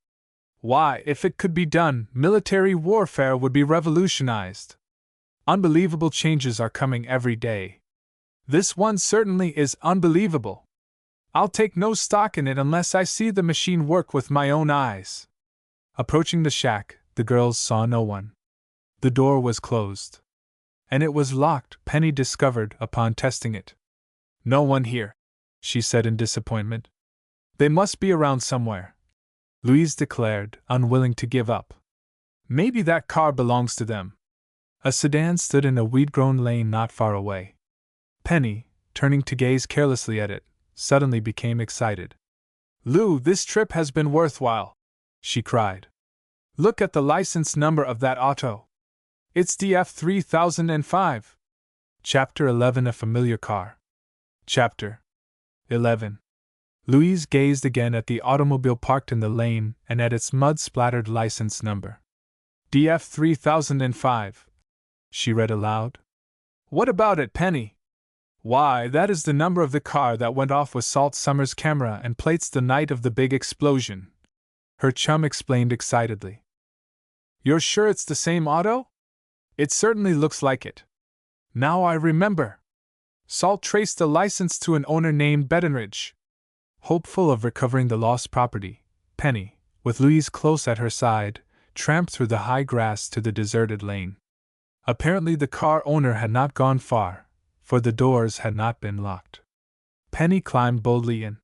Why, if it could be done, military warfare would be revolutionized. Unbelievable changes are coming every day. This one certainly is unbelievable. I'll take no stock in it unless I see the machine work with my own eyes. Approaching the shack, the girls saw no one. The door was closed. And it was locked, Penny discovered upon testing it. No one here, she said in disappointment. They must be around somewhere, Louise declared, unwilling to give up. Maybe that car belongs to them. A sedan stood in a weed-grown lane not far away. Penny, turning to gaze carelessly at it, suddenly became excited. Lou, this trip has been worthwhile, she cried. Look at the license number of that auto. It's DF 3005. Chapter 11. A familiar car. Chapter 11. Louise gazed again at the automobile parked in the lane and at its mud-splattered license number. DF 3005. She read aloud. What about it, Penny? Why, that is the number of the car that went off with Salt Summers' camera and plates the night of the big explosion, her chum explained excitedly. You're sure it's the same auto? It certainly looks like it. Now I remember. Salt traced the license to an owner named Bettenridge. Hopeful of recovering the lost property, Penny, with Louise close at her side, tramped through the high grass to the deserted lane. Apparently the car owner had not gone far, for the doors had not been locked. Penny climbed boldly in.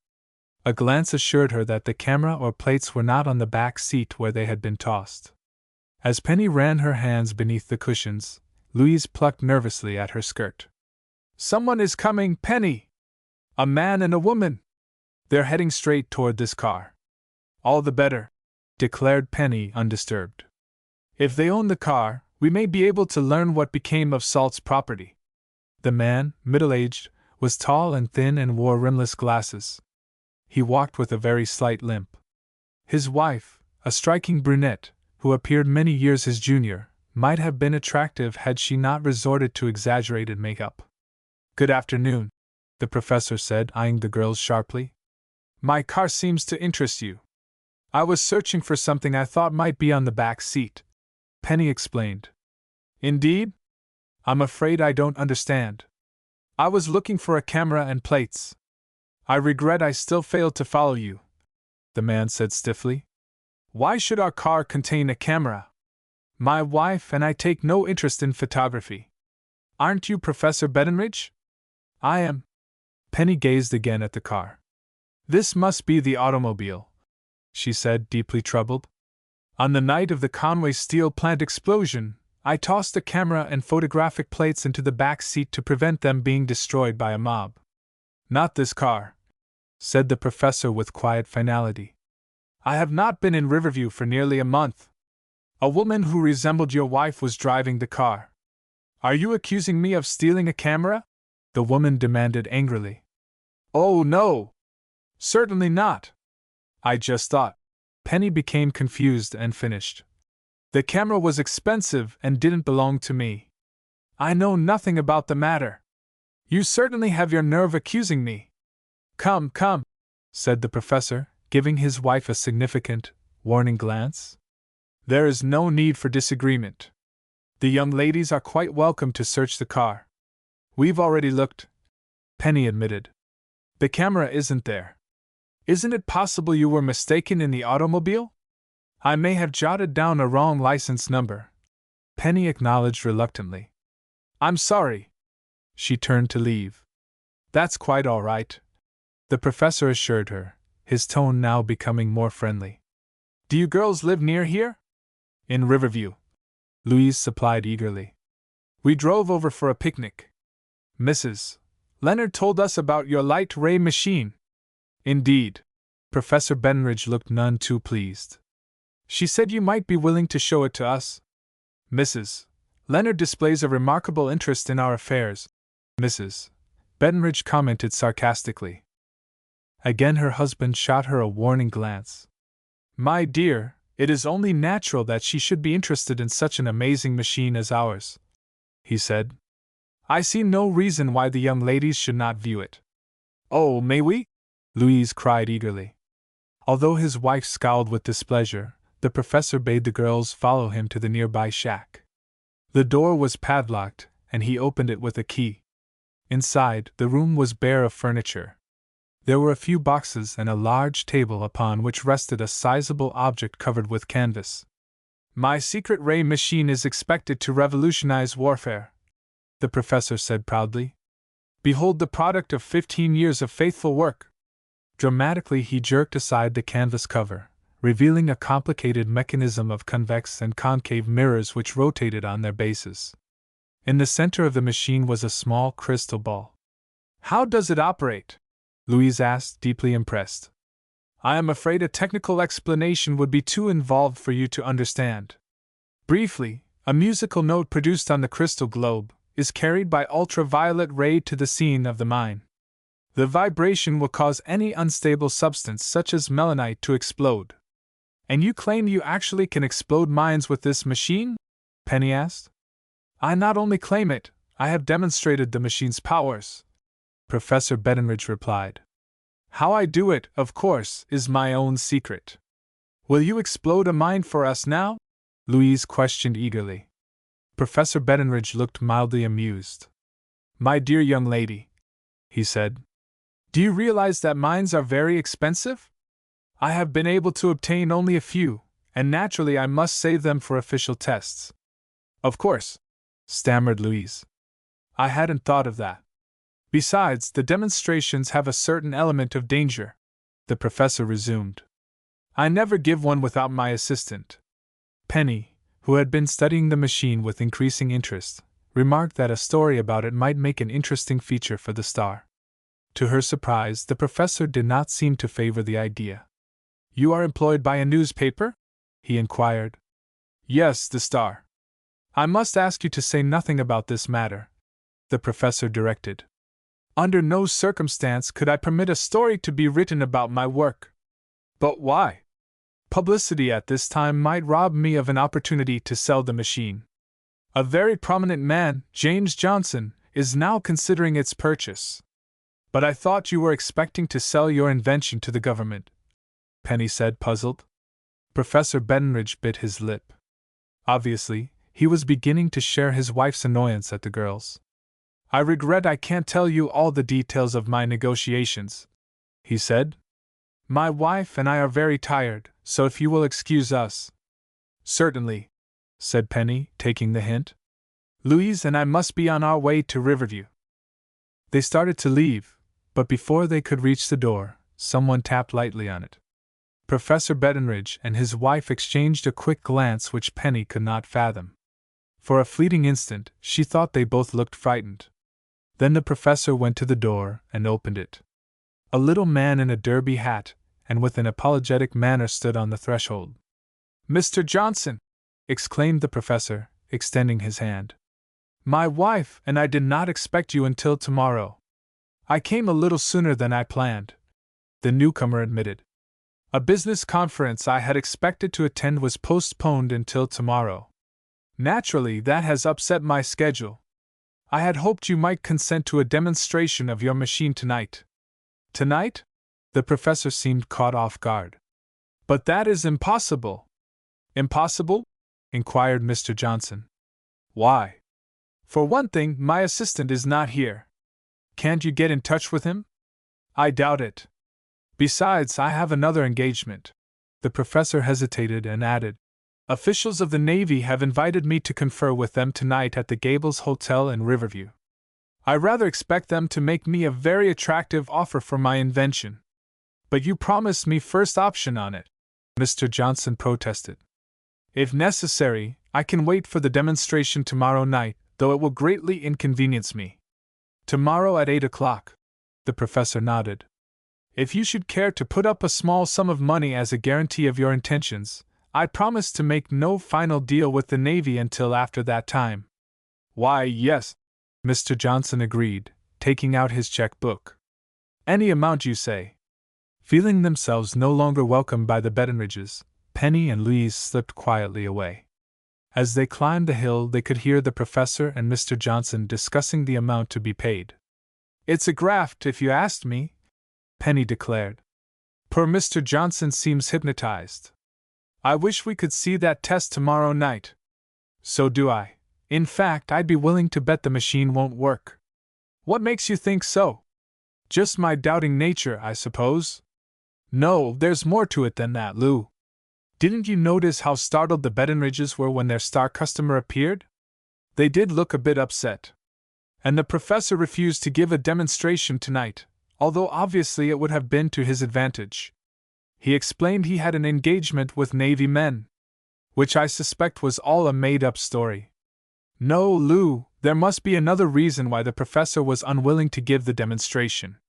A glance assured her that the camera or plates were not on the back seat where they had been tossed. As Penny ran her hands beneath the cushions, Louise plucked nervously at her skirt. Someone is coming, Penny! A man and a woman! They're heading straight toward this car. All the better, declared Penny, undisturbed. If they own the car, we may be able to learn what became of Salt's property. The man, middle-aged, was tall and thin and wore rimless glasses. He walked with a very slight limp. His wife, a striking brunette, who appeared many years his junior, might have been attractive had she not resorted to exaggerated makeup. Good afternoon, the professor said, eyeing the girls sharply. My car seems to interest you. I was searching for something I thought might be on the back seat, Penny explained. Indeed? I'm afraid I don't understand. I was looking for a camera and plates. I regret I still failed to follow you, the man said stiffly. Why should our car contain a camera? My wife and I take no interest in photography. Aren't you Professor Bettenridge? I am. Penny gazed again at the car. This must be the automobile, she said, deeply troubled. On the night of the Conway steel plant explosion, I tossed a camera and photographic plates into the back seat to prevent them being destroyed by a mob. Not this car, said the professor with quiet finality. I have not been in Riverview for nearly a month. A woman who resembled your wife was driving the car. Are you accusing me of stealing a camera? The woman demanded angrily. Oh, no! Certainly not. I just thought. Penny became confused and finished. The camera was expensive and didn't belong to me. I know nothing about the matter. You certainly have your nerve accusing me. Come, said the professor, giving his wife a significant, warning glance. There is no need for disagreement. The young ladies are quite welcome to search the car. We've already looked, Penny admitted. The camera isn't there. Isn't it possible you were mistaken in the automobile? I may have jotted down a wrong license number, Penny acknowledged reluctantly. I'm sorry. She turned to leave. That's quite all right, the professor assured her, his tone now becoming more friendly. Do you girls live near here? In Riverview, Louise supplied eagerly. We drove over for a picnic. Mrs. Leonard told us about your light ray machine. Indeed. Professor Bettenridge looked none too pleased. She said you might be willing to show it to us. Mrs. Leonard displays a remarkable interest in our affairs, Mrs. Bettenridge commented sarcastically. Again her husband shot her a warning glance. My dear, it is only natural that she should be interested in such an amazing machine as ours, he said. I see no reason why the young ladies should not view it. Oh, may we? Louise cried eagerly. Although his wife scowled with displeasure, the professor bade the girls follow him to the nearby shack. The door was padlocked, and he opened it with a key. Inside, the room was bare of furniture. There were a few boxes and a large table upon which rested a sizable object covered with canvas. My secret ray machine is expected to revolutionize warfare, the professor said proudly. Behold the product of 15 years of faithful work. Dramatically he jerked aside the canvas cover, revealing a complicated mechanism of convex and concave mirrors which rotated on their bases. In the center of the machine was a small crystal ball. How does it operate? Louise asked, deeply impressed. I am afraid a technical explanation would be too involved for you to understand. Briefly, a musical note produced on the crystal globe is carried by ultraviolet ray to the scene of the mine. The vibration will cause any unstable substance such as melanite to explode. And you claim you actually can explode mines with this machine? Penny asked. I not only claim it, I have demonstrated the machine's powers, Professor Bettenridge replied. How I do it, of course, is my own secret. Will you explode a mine for us now? Louise questioned eagerly. Professor Bettenridge looked mildly amused. My dear young lady, he said, do you realize that mines are very expensive? I have been able to obtain only a few, and naturally I must save them for official tests. Of course, stammered Louise. I hadn't thought of that. Besides, the demonstrations have a certain element of danger, the professor resumed. I never give one without my assistant. Penny, who had been studying the machine with increasing interest, remarked that a story about it might make an interesting feature for the Star. To her surprise, the professor did not seem to favor the idea. "You are employed by a newspaper?" he inquired. "Yes, the Star." "I must ask you to say nothing about this matter," the professor directed. "Under no circumstance could I permit a story to be written about my work." "But why?" "Publicity at this time might rob me of an opportunity to sell the machine. A very prominent man, James Johnson, is now considering its purchase." "But I thought you were expecting to sell your invention to the government," Penny said, puzzled. Professor Bettenridge bit his lip. Obviously, he was beginning to share his wife's annoyance at the girls. "I regret I can't tell you all the details of my negotiations," he said. "My wife and I are very tired, so if you will excuse us." "Certainly," said Penny, taking the hint. "Louise and I must be on our way to Riverview." They started to leave, but before they could reach the door, someone tapped lightly on it. Professor Bettenridge and his wife exchanged a quick glance which Penny could not fathom. For a fleeting instant, she thought they both looked frightened. Then the professor went to the door and opened it. A little man in a derby hat and with an apologetic manner stood on the threshold. "Mr. Johnson!" exclaimed the professor, extending his hand. "My wife and I did not expect you until tomorrow." "I came a little sooner than I planned," the newcomer admitted. "A business conference I had expected to attend was postponed until tomorrow. Naturally, that has upset my schedule. I had hoped you might consent to a demonstration of your machine tonight." "Tonight?" The professor seemed caught off guard. "But that is impossible." "Impossible?" inquired Mr. Johnson. "Why?" "For one thing, my assistant is not here." "Can't you get in touch with him?" "I doubt it. Besides, I have another engagement." The professor hesitated and added, "Officials of the Navy have invited me to confer with them tonight at the Gables Hotel in Riverview. I rather expect them to make me a very attractive offer for my invention." "But you promised me first option on it," Mr. Johnson protested. "If necessary, I can wait for the demonstration tomorrow night, though it will greatly inconvenience me." "Tomorrow at 8 o'clock. The professor nodded. "If you should care to put up a small sum of money as a guarantee of your intentions, I promise to make no final deal with the Navy until after that time." "Why, yes," Mr. Johnson agreed, taking out his checkbook. "Any amount you say." Feeling themselves no longer welcomed by the Bettenridges, Penny and Louise slipped quietly away. As they climbed the hill, they could hear the professor and Mr. Johnson discussing the amount to be paid. "It's a graft, if you asked me," Penny declared. "Poor Mr. Johnson seems hypnotized. I wish we could see that test tomorrow night." "So do I. In fact, I'd be willing to bet the machine won't work." "What makes you think so?" "Just my doubting nature, I suppose." "No, there's more to it than that, Lou. Didn't you notice how startled the Bettenridges were when their star customer appeared? They did look a bit upset. And the professor refused to give a demonstration tonight, although obviously it would have been to his advantage. He explained he had an engagement with Navy men, which I suspect was all a made-up story." "No, Lou, there must be another reason why the professor was unwilling to give the demonstration.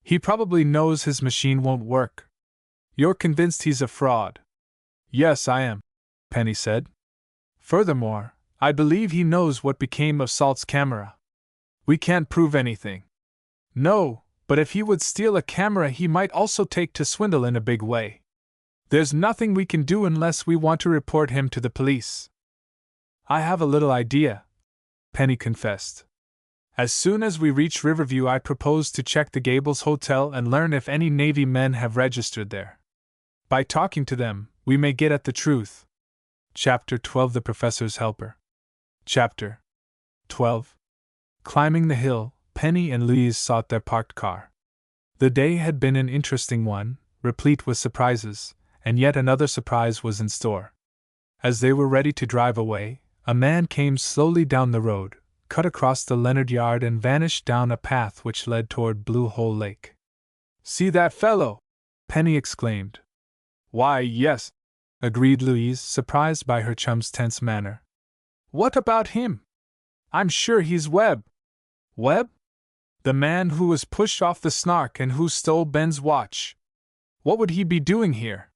He probably knows his machine won't work." "You're convinced he's a fraud?" "Yes, I am," Penny said. "Furthermore, I believe he knows what became of Salt's camera." "We can't prove anything." "No, but if he would steal a camera, he might also take to swindle in a big way. There's nothing we can do unless we want to report him to the police." "I have a little idea," Penny confessed. "As soon as we reach Riverview, I propose to check the Gables Hotel and learn if any Navy men have registered there. By talking to them, we may get at the truth." Chapter 12: The Professor's Helper. Chapter 12. Climbing the hill, Penny and Louise sought their parked car. The day had been an interesting one, replete with surprises, and yet another surprise was in store. As they were ready to drive away, a man came slowly down the road, cut across the Leonard yard and vanished down a path which led toward Blue Hole Lake. "See that fellow?" Penny exclaimed. "Why, yes," agreed Louise, surprised by her chum's tense manner. "What about him?" I'm sure he's Webb. Webb? The man who was pushed off the Snark and who stole Ben's watch. What would he be doing here?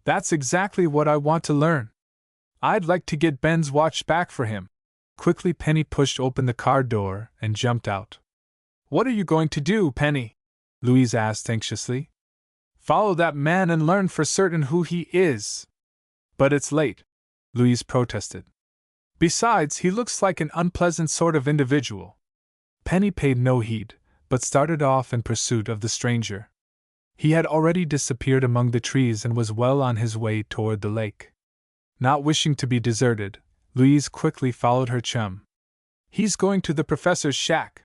That's exactly what I want to learn. I'd like to get Ben's watch back for him. Quickly, Penny pushed open the car door and jumped out. What are you going to do, Penny? Louise asked anxiously. Follow that man and learn for certain who he is. But it's late, Louise protested. Besides, he looks like an unpleasant sort of individual. Penny paid no heed, but started off in pursuit of the stranger. He had already disappeared among the trees and was well on his way toward the lake. Not wishing to be deserted, Louise quickly followed her chum. He's going to the professor's shack,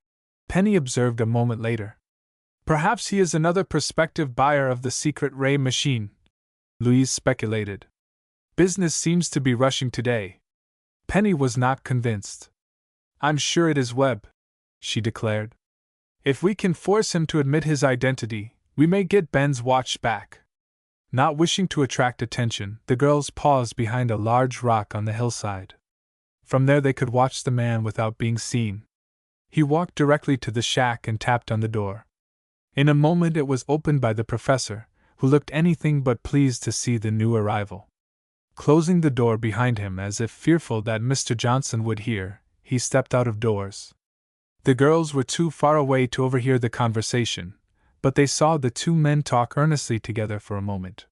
Penny observed a moment later. Perhaps he is another prospective buyer of the secret ray machine, Louise speculated. Business seems to be rushing today. Penny was not convinced. I'm sure it is Webb, she declared. If we can force him to admit his identity, we may get Ben's watch back. Not wishing to attract attention, the girls paused behind a large rock on the hillside. From there they could watch the man without being seen. He walked directly to the shack and tapped on the door. In a moment it was opened by the professor, who looked anything but pleased to see the new arrival. Closing the door behind him as if fearful that Mr. Johnson would hear, he stepped out of doors. The girls were too far away to overhear the conversation, but they saw the two men talk earnestly together for a moment.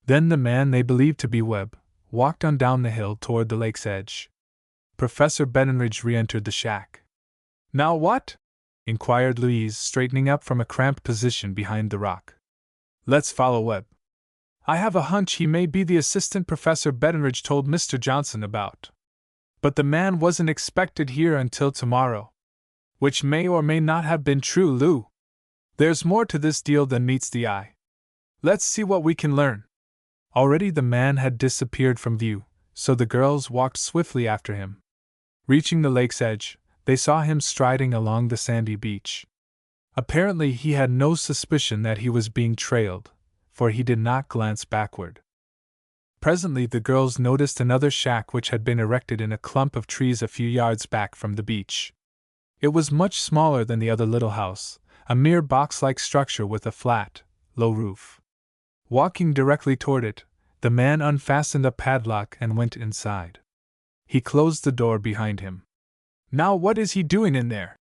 Then the man they believed to be Webb walked on down the hill toward the lake's edge. Professor Bettenridge re-entered the shack. Now what? Inquired Louise, straightening up from a cramped position behind the rock. Let's follow Webb. I have a hunch he may be the assistant Professor Bettenridge told Mr. Johnson about. But the man wasn't expected here until tomorrow. Which may or may not have been true, Lou. There's more to this deal than meets the eye. Let's see what we can learn. Already the man had disappeared from view, so the girls walked swiftly after him. Reaching the lake's edge, they saw him striding along the sandy beach. Apparently he had no suspicion that he was being trailed, for he did not glance backward. Presently the girls noticed another shack which had been erected in a clump of trees a few yards back from the beach. It was much smaller than the other little house, a mere box-like structure with a flat, low roof. Walking directly toward it, the man unfastened a padlock and went inside. He closed the door behind him. Now what is he doing in there?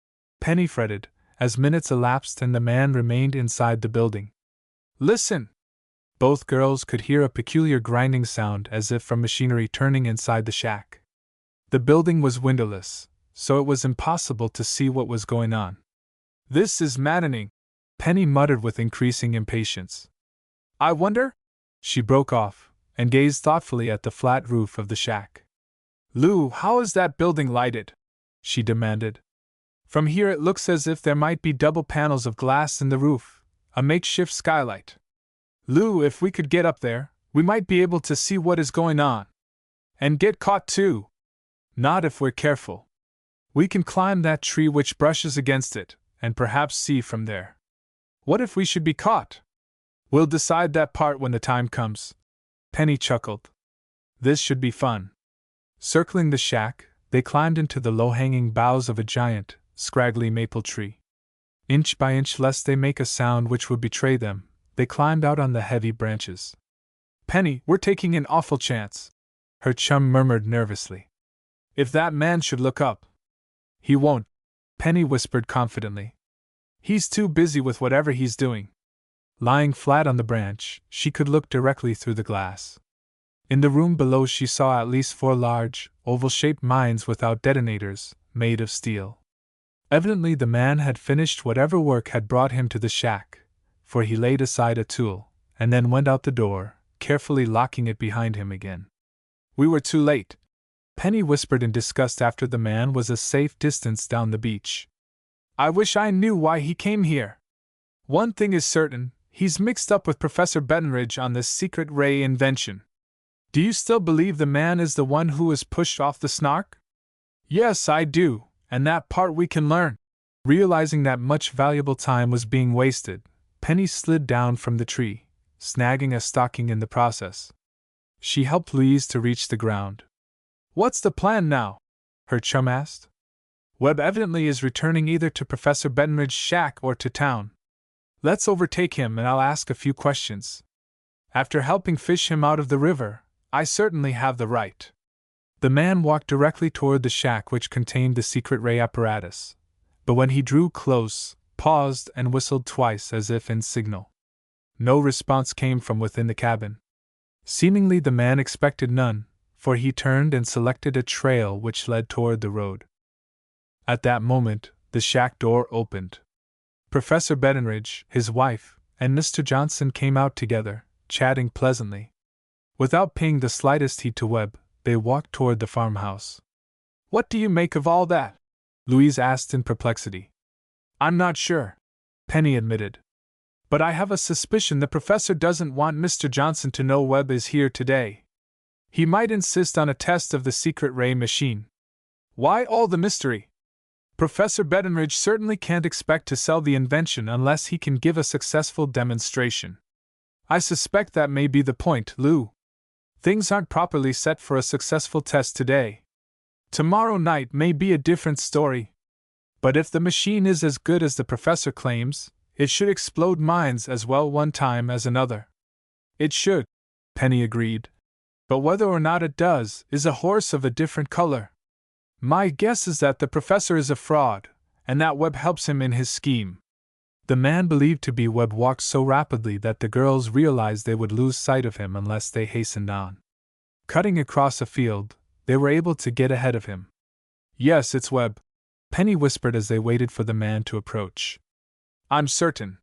Penny fretted, as minutes elapsed and the man remained inside the building. Listen! Both girls could hear a peculiar grinding sound as if from machinery turning inside the shack. The building was windowless, so it was impossible to see what was going on. This is maddening, Penny muttered with increasing impatience. I wonder? She broke off, and gazed thoughtfully at the flat roof of the shack. Lou, how is that building lighted? She demanded. From here it looks as if there might be double panels of glass in the roof, a makeshift skylight. Lou, if we could get up there, we might be able to see what is going on. And get caught too. Not if we're careful. We can climb that tree which brushes against it, and perhaps see from there. What if we should be caught? We'll decide that part when the time comes. Penny chuckled. This should be fun. Circling the shack, they climbed into the low-hanging boughs of a giant, scraggly maple tree. Inch by inch, lest they make a sound which would betray them, they climbed out on the heavy branches. Penny, we're taking an awful chance, her chum murmured nervously. If that man should look up. He won't, Penny whispered confidently. He's too busy with whatever he's doing. Lying flat on the branch, she could look directly through the glass. In the room below she saw at least 4 large, oval-shaped mines without detonators, made of steel. Evidently the man had finished whatever work had brought him to the shack, for he laid aside a tool, and then went out the door, carefully locking it behind him again. We were too late, Penny whispered in disgust after the man was a safe distance down the beach. I wish I knew why he came here. One thing is certain, he's mixed up with Professor Bettenridge on this secret ray invention. Do you still believe the man is the one who was pushed off the Snark? Yes, I do, and that part we can learn. Realizing that much valuable time was being wasted, Penny slid down from the tree, snagging a stocking in the process. She helped Louise to reach the ground. What's the plan now? Her chum asked. Webb evidently is returning either to Professor Bettenridge's shack or to town. Let's overtake him and I'll ask a few questions. After helping fish him out of the river, I certainly have the right." The man walked directly toward the shack which contained the secret ray apparatus, but when he drew close, paused and whistled twice as if in signal. No response came from within the cabin. Seemingly the man expected none, for he turned and selected a trail which led toward the road. At that moment, the shack door opened. Professor Bettenridge, his wife, and Mr. Johnson came out together, chatting pleasantly. Without paying the slightest heed to Webb, they walked toward the farmhouse. "What do you make of all that?" Louise asked in perplexity. "I'm not sure," Penny admitted. "But I have a suspicion the professor doesn't want Mr. Johnson to know Webb is here today. He might insist on a test of the secret ray machine. Why all the mystery? Professor Bettenridge certainly can't expect to sell the invention unless he can give a successful demonstration. I suspect that may be the point, Lou. Things aren't properly set for a successful test today. Tomorrow night may be a different story. But if the machine is as good as the professor claims, it should explode minds as well one time as another." "It should," Penny agreed. "But whether or not it does is a horse of a different color. My guess is that the professor is a fraud, and that Webb helps him in his scheme." The man believed to be Webb walked so rapidly that the girls realized they would lose sight of him unless they hastened on. Cutting across a field, they were able to get ahead of him. "Yes, it's Webb," Penny whispered as they waited for the man to approach. "I'm certain."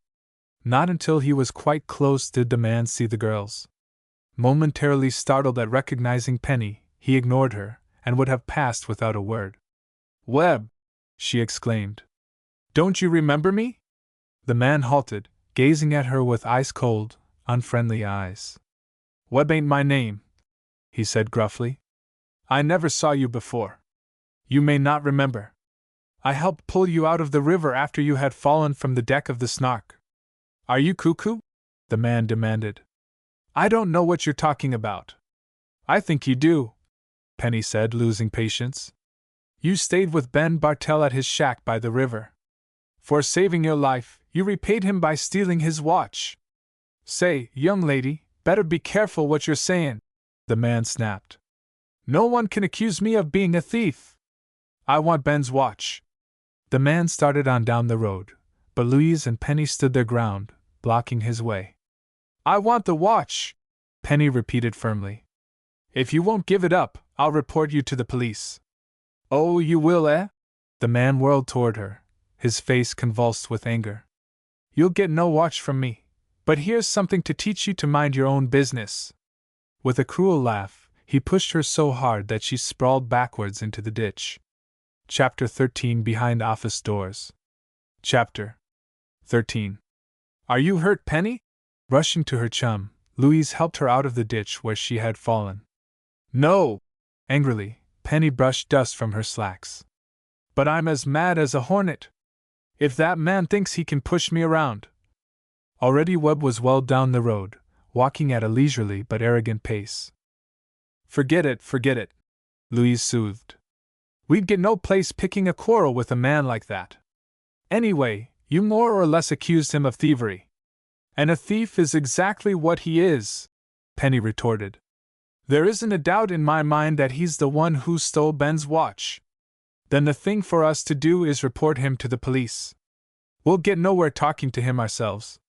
Not until he was quite close did the man see the girls. Momentarily startled at recognizing Penny, he ignored her, and would have passed without a word. "Webb!" she exclaimed. "Don't you remember me?" The man halted, gazing at her with ice-cold, unfriendly eyes. "Webb ain't my name," he said gruffly. "I never saw you before. You may not remember. I helped pull you out of the river after you had fallen from the deck of the Snark." "Are you cuckoo?" the man demanded. "I don't know what you're talking about." "I think you do," Penny said, losing patience. "You stayed with Ben Bartell at his shack by the river. For saving your life, you repaid him by stealing his watch. Say, young lady, better be careful what you're saying," the man snapped. "No one can accuse me of being a thief. I want Ben's watch." The man started on down the road, but Louise and Penny stood their ground, blocking his way. "I want the watch," Penny repeated firmly. "If you won't give it up, I'll report you to the police." "Oh, you will, eh?" The man whirled toward her, his face convulsed with anger. "You'll get no watch from me, but here's something to teach you to mind your own business." With a cruel laugh, he pushed her so hard that she sprawled backwards into the ditch. Chapter 13 Behind Office Doors. Chapter 13. "Are you hurt, Penny?" Rushing to her chum, Louise helped her out of the ditch where she had fallen. "No!" Angrily, Penny brushed dust from her slacks. "But I'm as mad as a hornet. If that man thinks he can push me around." Already Webb was well down the road, walking at a leisurely but arrogant pace. Forget it," Louise soothed. "We'd get no place picking a quarrel with a man like that. Anyway, you more or less accused him of thievery." "And a thief is exactly what he is," Penny retorted. "There isn't a doubt in my mind that he's the one who stole Ben's watch. Then the thing for us to do is report him to the police. We'll get nowhere talking to him ourselves.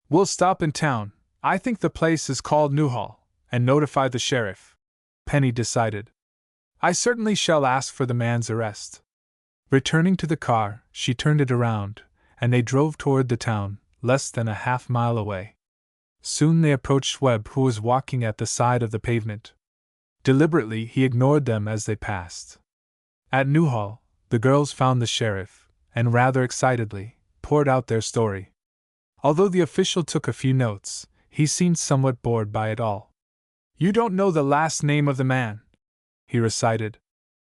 We'll stop in town, I think the place is called Newhall, and notify the sheriff," Penny decided. "I certainly shall ask for the man's arrest." Returning to the car, she turned it around, and they drove toward the town, less than a half-mile away. Soon they approached Webb, who was walking at the side of the pavement. Deliberately, he ignored them as they passed. At Newhall, the girls found the sheriff, and rather excitedly, poured out their story. Although the official took a few notes, he seemed somewhat bored by it all. "You don't know the last name of the man," he recited.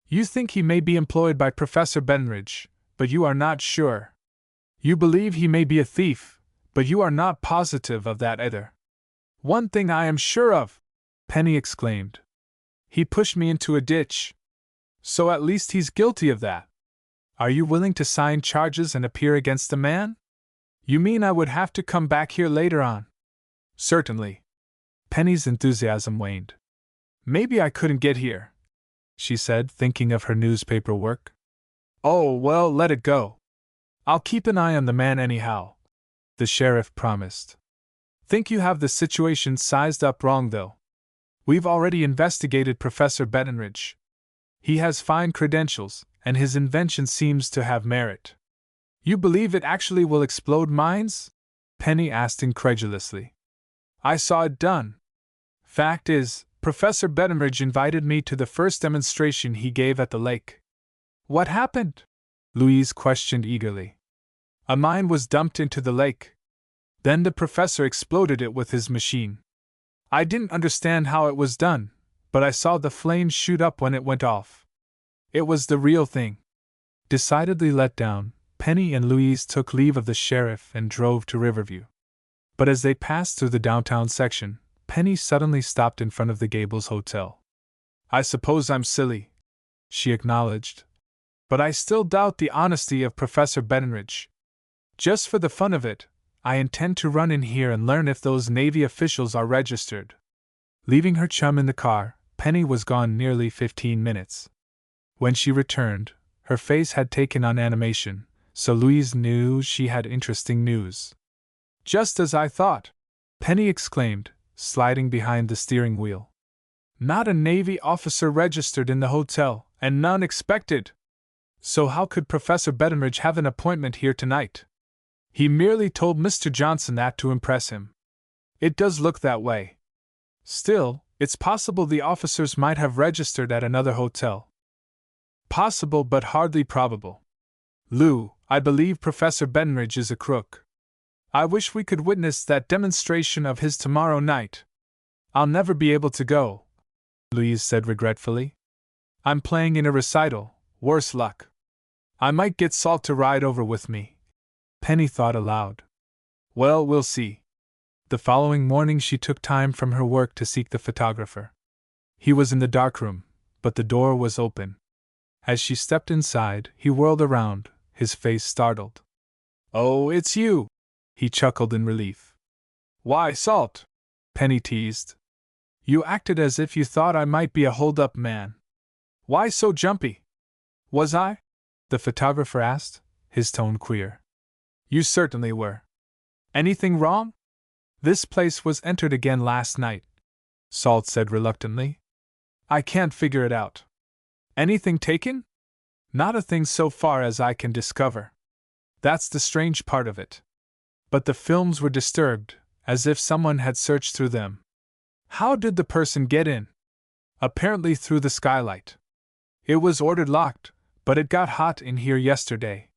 "You think he may be employed by Professor Bettenridge, but you are not sure. You believe he may be a thief, but you are not positive of that either." "One thing I am sure of," Penny exclaimed. "He pushed me into a ditch. So at least he's guilty of that." Are you willing to sign charges and appear against the man? You mean I would have to come back here later on? Certainly. Penny's enthusiasm waned. Maybe I couldn't get here, she said, thinking of her newspaper work. Oh, well, let it go. I'll keep an eye on the man anyhow, the sheriff promised. Think you have the situation sized up wrong, though. We've already investigated Professor Bettenridge. He has fine credentials, and his invention seems to have merit. You believe it actually will explode mines? Penny asked incredulously. I saw it done. Fact is, Professor Bettenridge invited me to the first demonstration he gave at the lake. What happened? Louise questioned eagerly. A mine was dumped into the lake. Then the professor exploded it with his machine. I didn't understand how it was done, but I saw the flames shoot up when it went off. It was the real thing. Decidedly let down, Penny and Louise took leave of the sheriff and drove to Riverview. But as they passed through the downtown section, Penny suddenly stopped in front of the Gables Hotel. I suppose I'm silly, she acknowledged, but I still doubt the honesty of Professor Bettenridge. Just for the fun of it, I intend to run in here and learn if those Navy officials are registered. Leaving her chum in the car, Penny was gone nearly 15 minutes. When she returned, her face had taken on animation, so Louise knew she had interesting news. Just as I thought, Penny exclaimed, sliding behind the steering wheel. Not a Navy officer registered in the hotel, and none expected. So how could Professor Bettenridge have an appointment here tonight? He merely told Mr. Johnson that to impress him. It does look that way. Still, it's possible the officers might have registered at another hotel. Possible but hardly probable. Lou, I believe Professor Bettenridge is a crook. I wish we could witness that demonstration of his tomorrow night. I'll never be able to go, Louise said regretfully. I'm playing in a recital, worse luck. I might get Salt to ride over with me. Penny thought aloud. Well, we'll see. The following morning she took time from her work to seek the photographer. He was in the darkroom, but the door was open. As she stepped inside, he whirled around, his face startled. Oh, it's you! He chuckled in relief. Why, Salt? Penny teased. You acted as if you thought I might be a hold-up man. Why so jumpy? Was I? The photographer asked, his tone queer. You certainly were. Anything wrong? This place was entered again last night, Salt said reluctantly. I can't figure it out. Anything taken? Not a thing so far as I can discover. That's the strange part of it. But the films were disturbed, as if someone had searched through them. How did the person get in? Apparently through the skylight. It was ordered locked, but it got hot in here yesterday.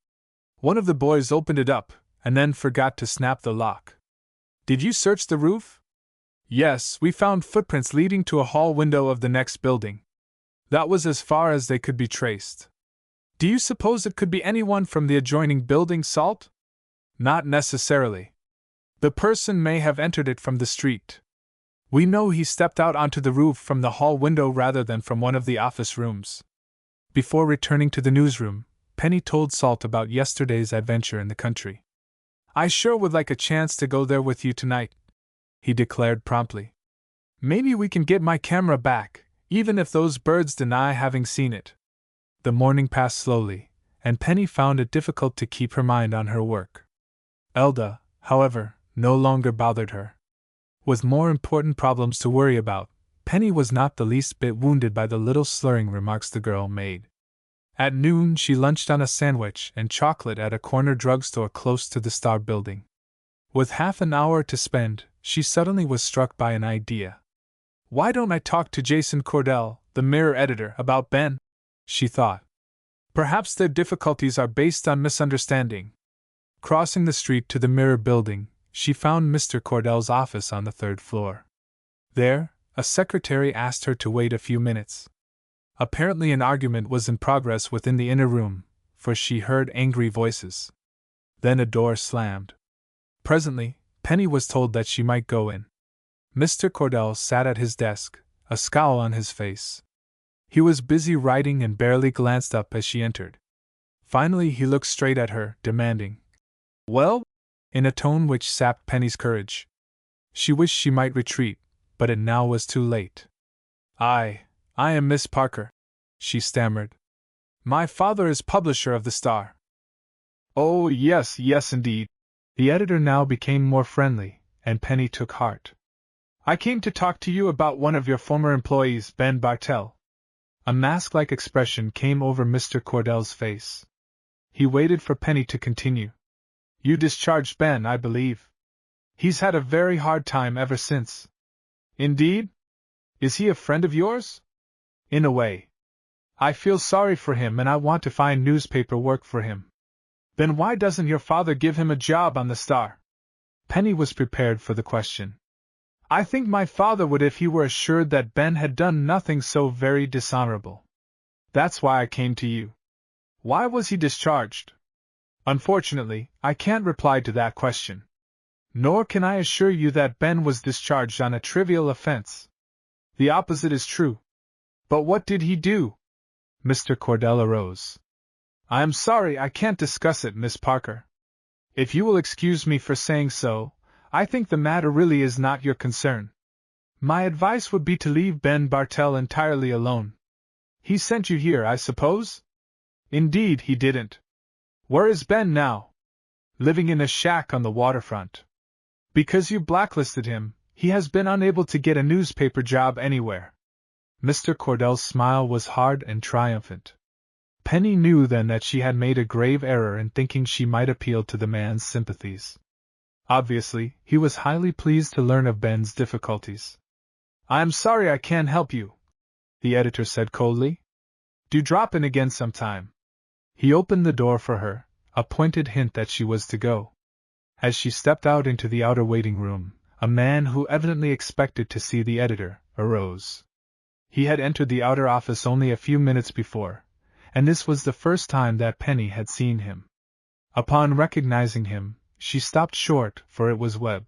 One of the boys opened it up, and then forgot to snap the lock. Did you search the roof? Yes, we found footprints leading to a hall window of the next building. That was as far as they could be traced. Do you suppose it could be anyone from the adjoining building, Salt? Not necessarily. The person may have entered it from the street. We know he stepped out onto the roof from the hall window rather than from one of the office rooms. Before returning to the newsroom, Penny told Salt about yesterday's adventure in the country. I sure would like a chance to go there with you tonight, he declared promptly. Maybe we can get my camera back, even if those birds deny having seen it. The morning passed slowly, and Penny found it difficult to keep her mind on her work. Elda, however, no longer bothered her. With more important problems to worry about, Penny was not the least bit wounded by the little slurring remarks the girl made. At noon she lunched on a sandwich and chocolate at a corner drugstore close to the Star Building. With half an hour to spend, she suddenly was struck by an idea. Why don't I talk to Jason Cordell, the Mirror editor, about Ben? She thought. Perhaps their difficulties are based on misunderstanding. Crossing the street to the Mirror Building, she found Mr. Cordell's office on the 3rd floor. There, a secretary asked her to wait a few minutes. Apparently an argument was in progress within the inner room, for she heard angry voices. Then a door slammed. Presently, Penny was told that she might go in. Mr. Cordell sat at his desk, a scowl on his face. He was busy writing and barely glanced up as she entered. Finally he looked straight at her, demanding, "Well?" in a tone which sapped Penny's courage. She wished she might retreat, but it now was too late. I am Miss Parker," she stammered. "My father is publisher of the Star." "Oh, yes, indeed." The editor now became more friendly, and Penny took heart. "I came to talk to you about one of your former employees, Ben Bartell." A mask-like expression came over Mr. Cordell's face. He waited for Penny to continue. "You discharged Ben, I believe. He's had a very hard time ever since." "Indeed? Is he a friend of yours?" "In a way. I feel sorry for him and I want to find newspaper work for him." "Then why doesn't your father give him a job on the Star?" Penny was prepared for the question. "I think my father would if he were assured that Ben had done nothing so very dishonorable. That's why I came to you." "Why was he discharged?" "Unfortunately, I can't reply to that question. Nor can I assure you that Ben was discharged on a trivial offense. The opposite is true." "But what did he do?" Mr. Cordell arose. "I am sorry I can't discuss it, Miss Parker. If you will excuse me for saying so, I think the matter really is not your concern. My advice would be to leave Ben Bartell entirely alone. He sent you here, I suppose?" "Indeed, he didn't." "Where is Ben now?" "Living in a shack on the waterfront. Because you blacklisted him, he has been unable to get a newspaper job anywhere." Mr. Cordell's smile was hard and triumphant. Penny knew then that she had made a grave error in thinking she might appeal to the man's sympathies. Obviously, he was highly pleased to learn of Ben's difficulties. "I am sorry I can't help you," the editor said coldly. "Do drop in again sometime." He opened the door for her, a pointed hint that she was to go. As she stepped out into the outer waiting room, a man who evidently expected to see the editor arose. He had entered the outer office only a few minutes before, and this was the first time that Penny had seen him. Upon recognizing him, she stopped short, for it was Webb.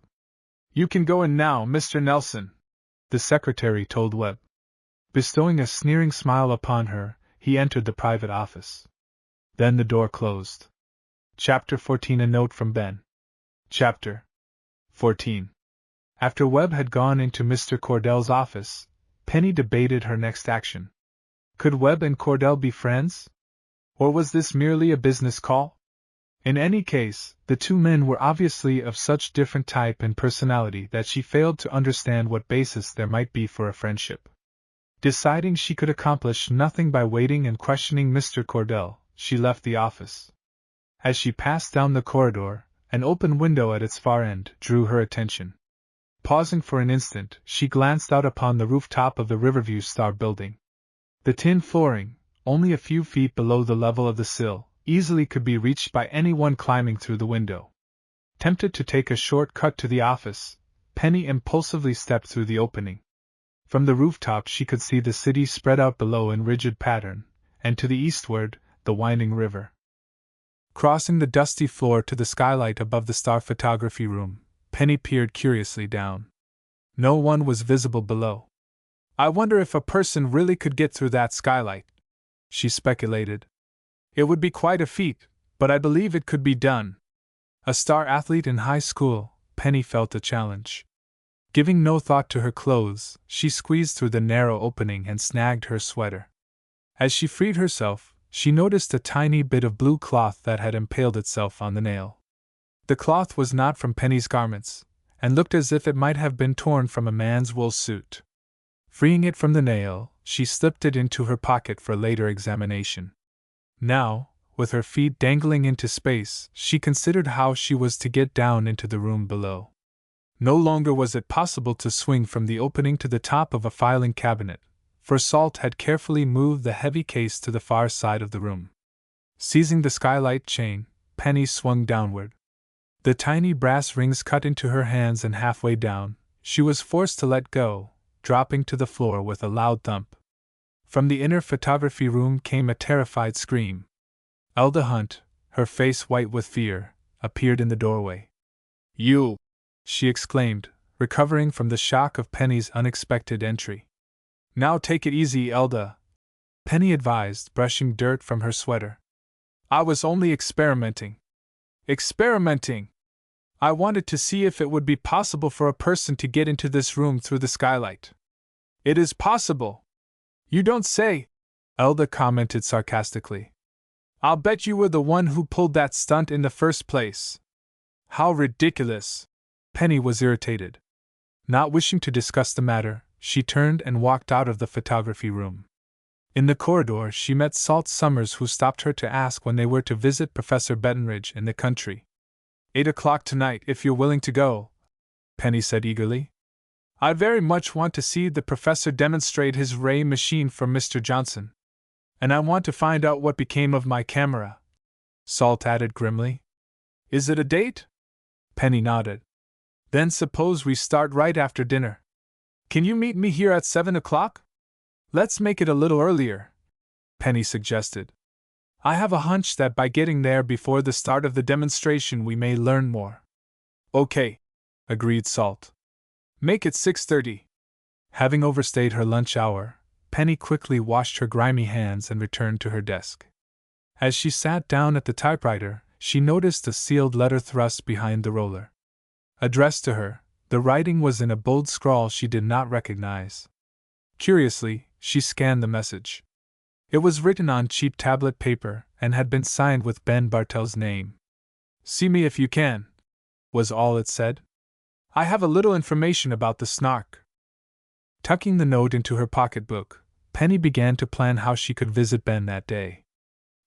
"You can go in now, Mr. Nelson," the secretary told Webb. Bestowing a sneering smile upon her, he entered the private office. Then the door closed. Chapter 14. A note from Ben. Chapter 14. After Webb had gone into Mr. Cordell's office, Penny debated her next action. Could Webb and Cordell be friends? Or was this merely a business call? In any case, the two men were obviously of such different type and personality that she failed to understand what basis there might be for a friendship. Deciding she could accomplish nothing by waiting and questioning Mr. Cordell, she left the office. As she passed down the corridor, an open window at its far end drew her attention. Pausing for an instant, she glanced out upon the rooftop of the Riverview Star building. The tin flooring, only a few feet below the level of the sill, easily could be reached by anyone climbing through the window. Tempted to take a short cut to the office, Penny impulsively stepped through the opening. From the rooftop she could see the city spread out below in rigid pattern, and to the eastward, the winding river. Crossing the dusty floor to the skylight above the Star photography room, Penny peered curiously down. No one was visible below. "I wonder if a person really could get through that skylight," she speculated. "It would be quite a feat, but I believe it could be done." A Star athlete in high school, Penny felt a challenge. Giving no thought to her clothes, she squeezed through the narrow opening and snagged her sweater. As she freed herself, she noticed a tiny bit of blue cloth that had impaled itself on the nail. The cloth was not from Penny's garments, and looked as if it might have been torn from a man's wool suit. Freeing it from the nail, she slipped it into her pocket for later examination. Now, with her feet dangling into space, she considered how she was to get down into the room below. No longer was it possible to swing from the opening to the top of a filing cabinet, for Salt had carefully moved the heavy case to the far side of the room. Seizing the skylight chain, Penny swung downward. The tiny brass rings cut into her hands, and halfway down, she was forced to let go, dropping to the floor with a loud thump. From the inner photography room came a terrified scream. Elda Hunt, her face white with fear, appeared in the doorway. "You!" she exclaimed, recovering from the shock of Penny's unexpected entry. "Now take it easy, Elda," Penny advised, brushing dirt from her sweater. I was only experimenting. Experimenting! I wanted to see if it would be possible for a person to get into this room through the skylight. It is possible. You don't say, Elda commented sarcastically. I'll bet you were the one who pulled that stunt in the first place. How ridiculous! Penny was irritated. Not wishing to discuss the matter, she turned and walked out of the photography room. In the corridor, she met Salt Summers, who stopped her to ask when they were to visit Professor Bettenridge in the country. 8 o'clock tonight, if you're willing to go, Penny said eagerly. I very much want to see the professor demonstrate his ray machine for Mr. Johnson. And I want to find out what became of my camera, Salt added grimly. Is it a date? Penny nodded. Then suppose we start right after dinner. Can you meet me here at 7 o'clock? Let's make it a little earlier, Penny suggested. I have a hunch that by getting there before the start of the demonstration we may learn more. Okay, agreed Salt. Make it 6:30. Having overstayed her lunch hour, Penny quickly washed her grimy hands and returned to her desk. As she sat down at the typewriter, she noticed a sealed letter thrust behind the roller. Addressed to her, the writing was in a bold scrawl she did not recognize. Curiously, she scanned the message. It was written on cheap tablet paper and had been signed with Ben Bartel's name. See me if you can, was all it said. I have a little information about the Snark. Tucking the note into her pocketbook, Penny began to plan how she could visit Ben that day.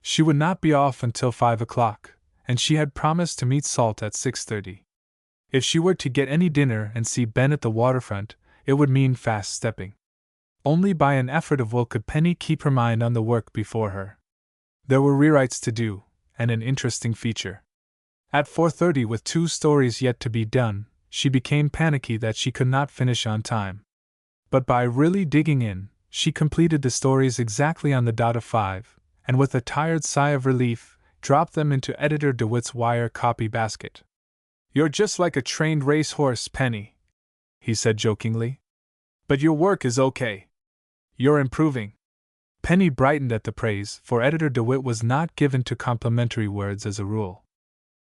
She would not be off until 5 o'clock, and she had promised to meet Salt at 6:30. If she were to get any dinner and see Ben at the waterfront, it would mean fast stepping. Only by an effort of will could Penny keep her mind on the work before her. There were rewrites to do, and an interesting feature. At 4:30, with 2 stories yet to be done, she became panicky that she could not finish on time. But by really digging in, she completed the stories exactly on the dot of 5, and with a tired sigh of relief, dropped them into Editor DeWitt's wire copy basket. You're just like a trained racehorse, Penny, he said jokingly. But your work is okay. You're improving. Penny brightened at the praise, for Editor DeWitt was not given to complimentary words as a rule.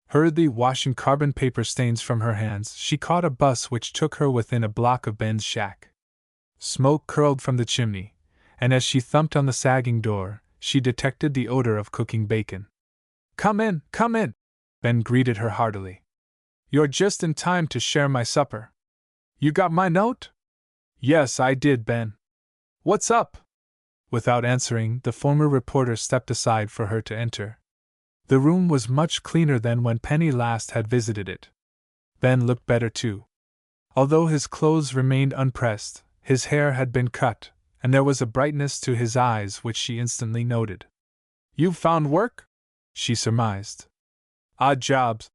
Hurriedly washing carbon paper stains from her hands, she caught a bus which took her within a block of Ben's shack. Smoke curled from the chimney, and as she thumped on the sagging door, she detected the odor of cooking bacon. Come in, come in, Ben greeted her heartily. You're just in time to share my supper. You got my note? Yes, I did, Ben. What's up? Without answering, the former reporter stepped aside for her to enter. The room was much cleaner than when Penny last had visited it. Ben looked better too. Although his clothes remained unpressed, his hair had been cut, and there was a brightness to his eyes which she instantly noted. You've found work? She surmised. Odd jobs,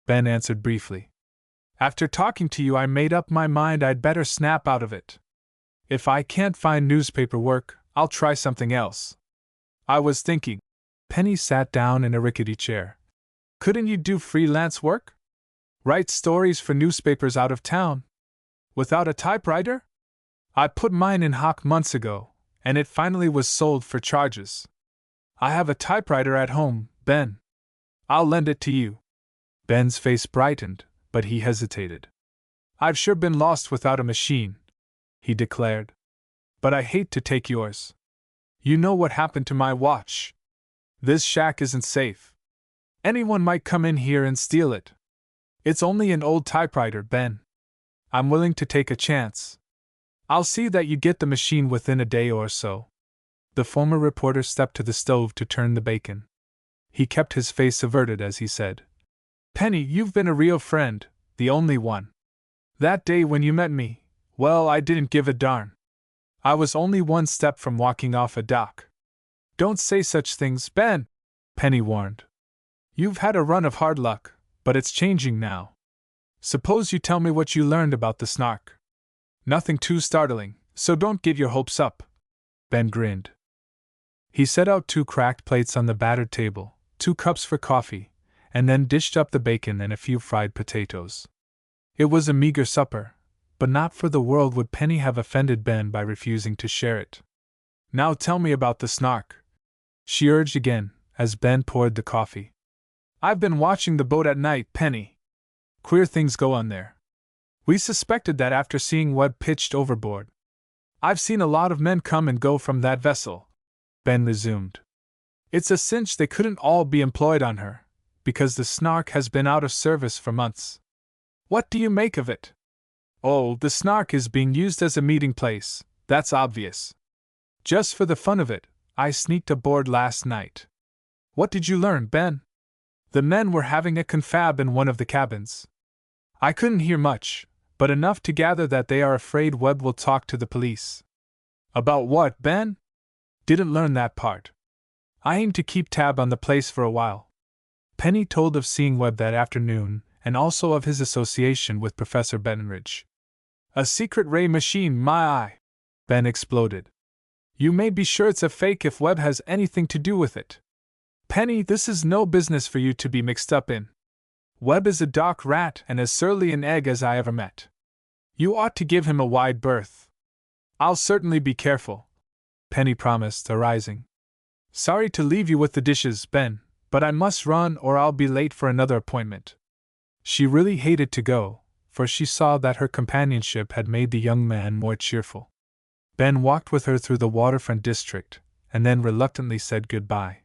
Ben answered briefly. After talking to you, I made up my mind I'd better snap out of it. If I can't find newspaper work, I'll try something else. I was thinking. Penny sat down in a rickety chair. Couldn't you do freelance work? Write stories for newspapers out of town? Without a typewriter? I put mine in hock months ago, and it finally was sold for charges. I have a typewriter at home, Ben. I'll lend it to you. Ben's face brightened, but he hesitated. I've sure been lost without a machine, he declared. But I hate to take yours. You know what happened to my watch. This shack isn't safe. Anyone might come in here and steal it. It's only an old typewriter, Ben. I'm willing to take a chance. I'll see that you get the machine within a day or so. The former reporter stepped to the stove to turn the bacon. He kept his face averted as he said, Penny, you've been a real friend, the only one. That day when you met me, well, I didn't give a darn. I was only one step from walking off a dock. Don't say such things, Ben, Penny warned. You've had a run of hard luck, but it's changing now. Suppose you tell me what you learned about the Snark. Nothing too startling, so don't get your hopes up. Ben grinned. He set out 2 cracked plates on the battered table, 2 cups for coffee, and then dished up the bacon and a few fried potatoes. It was a meager supper, but not for the world would Penny have offended Ben by refusing to share it. Now tell me about the Snark, she urged again, as Ben poured the coffee. "I've been watching the boat at night, Penny. Queer things go on there. We suspected that after seeing Webb pitched overboard. I've seen a lot of men come and go from that vessel," Ben resumed. "It's a cinch they couldn't all be employed on her, because the Snark has been out of service for months. What do you make of it?" "Oh, the Snark is being used as a meeting place, that's obvious. Just for the fun of it, I sneaked aboard last night." "What did you learn, Ben?" "The men were having a confab in one of the cabins. I couldn't hear much, but enough to gather that they are afraid Webb will talk to the police." "About what, Ben?" "Didn't learn that part. I aim to keep tab on the place for a while." Penny told of seeing Webb that afternoon, and also of his association with Professor Bettenridge. "A secret ray machine, my eye!" Ben exploded. "You may be sure it's a fake if Webb has anything to do with it. Penny, this is no business for you to be mixed up in. Webb is a dock rat and as surly an egg as I ever met. You ought to give him a wide berth." "I'll certainly be careful," Penny promised, arising. "Sorry to leave you with the dishes, Ben, but I must run or I'll be late for another appointment." She really hated to go, for she saw that her companionship had made the young man more cheerful. Ben walked with her through the waterfront district, and then reluctantly said goodbye.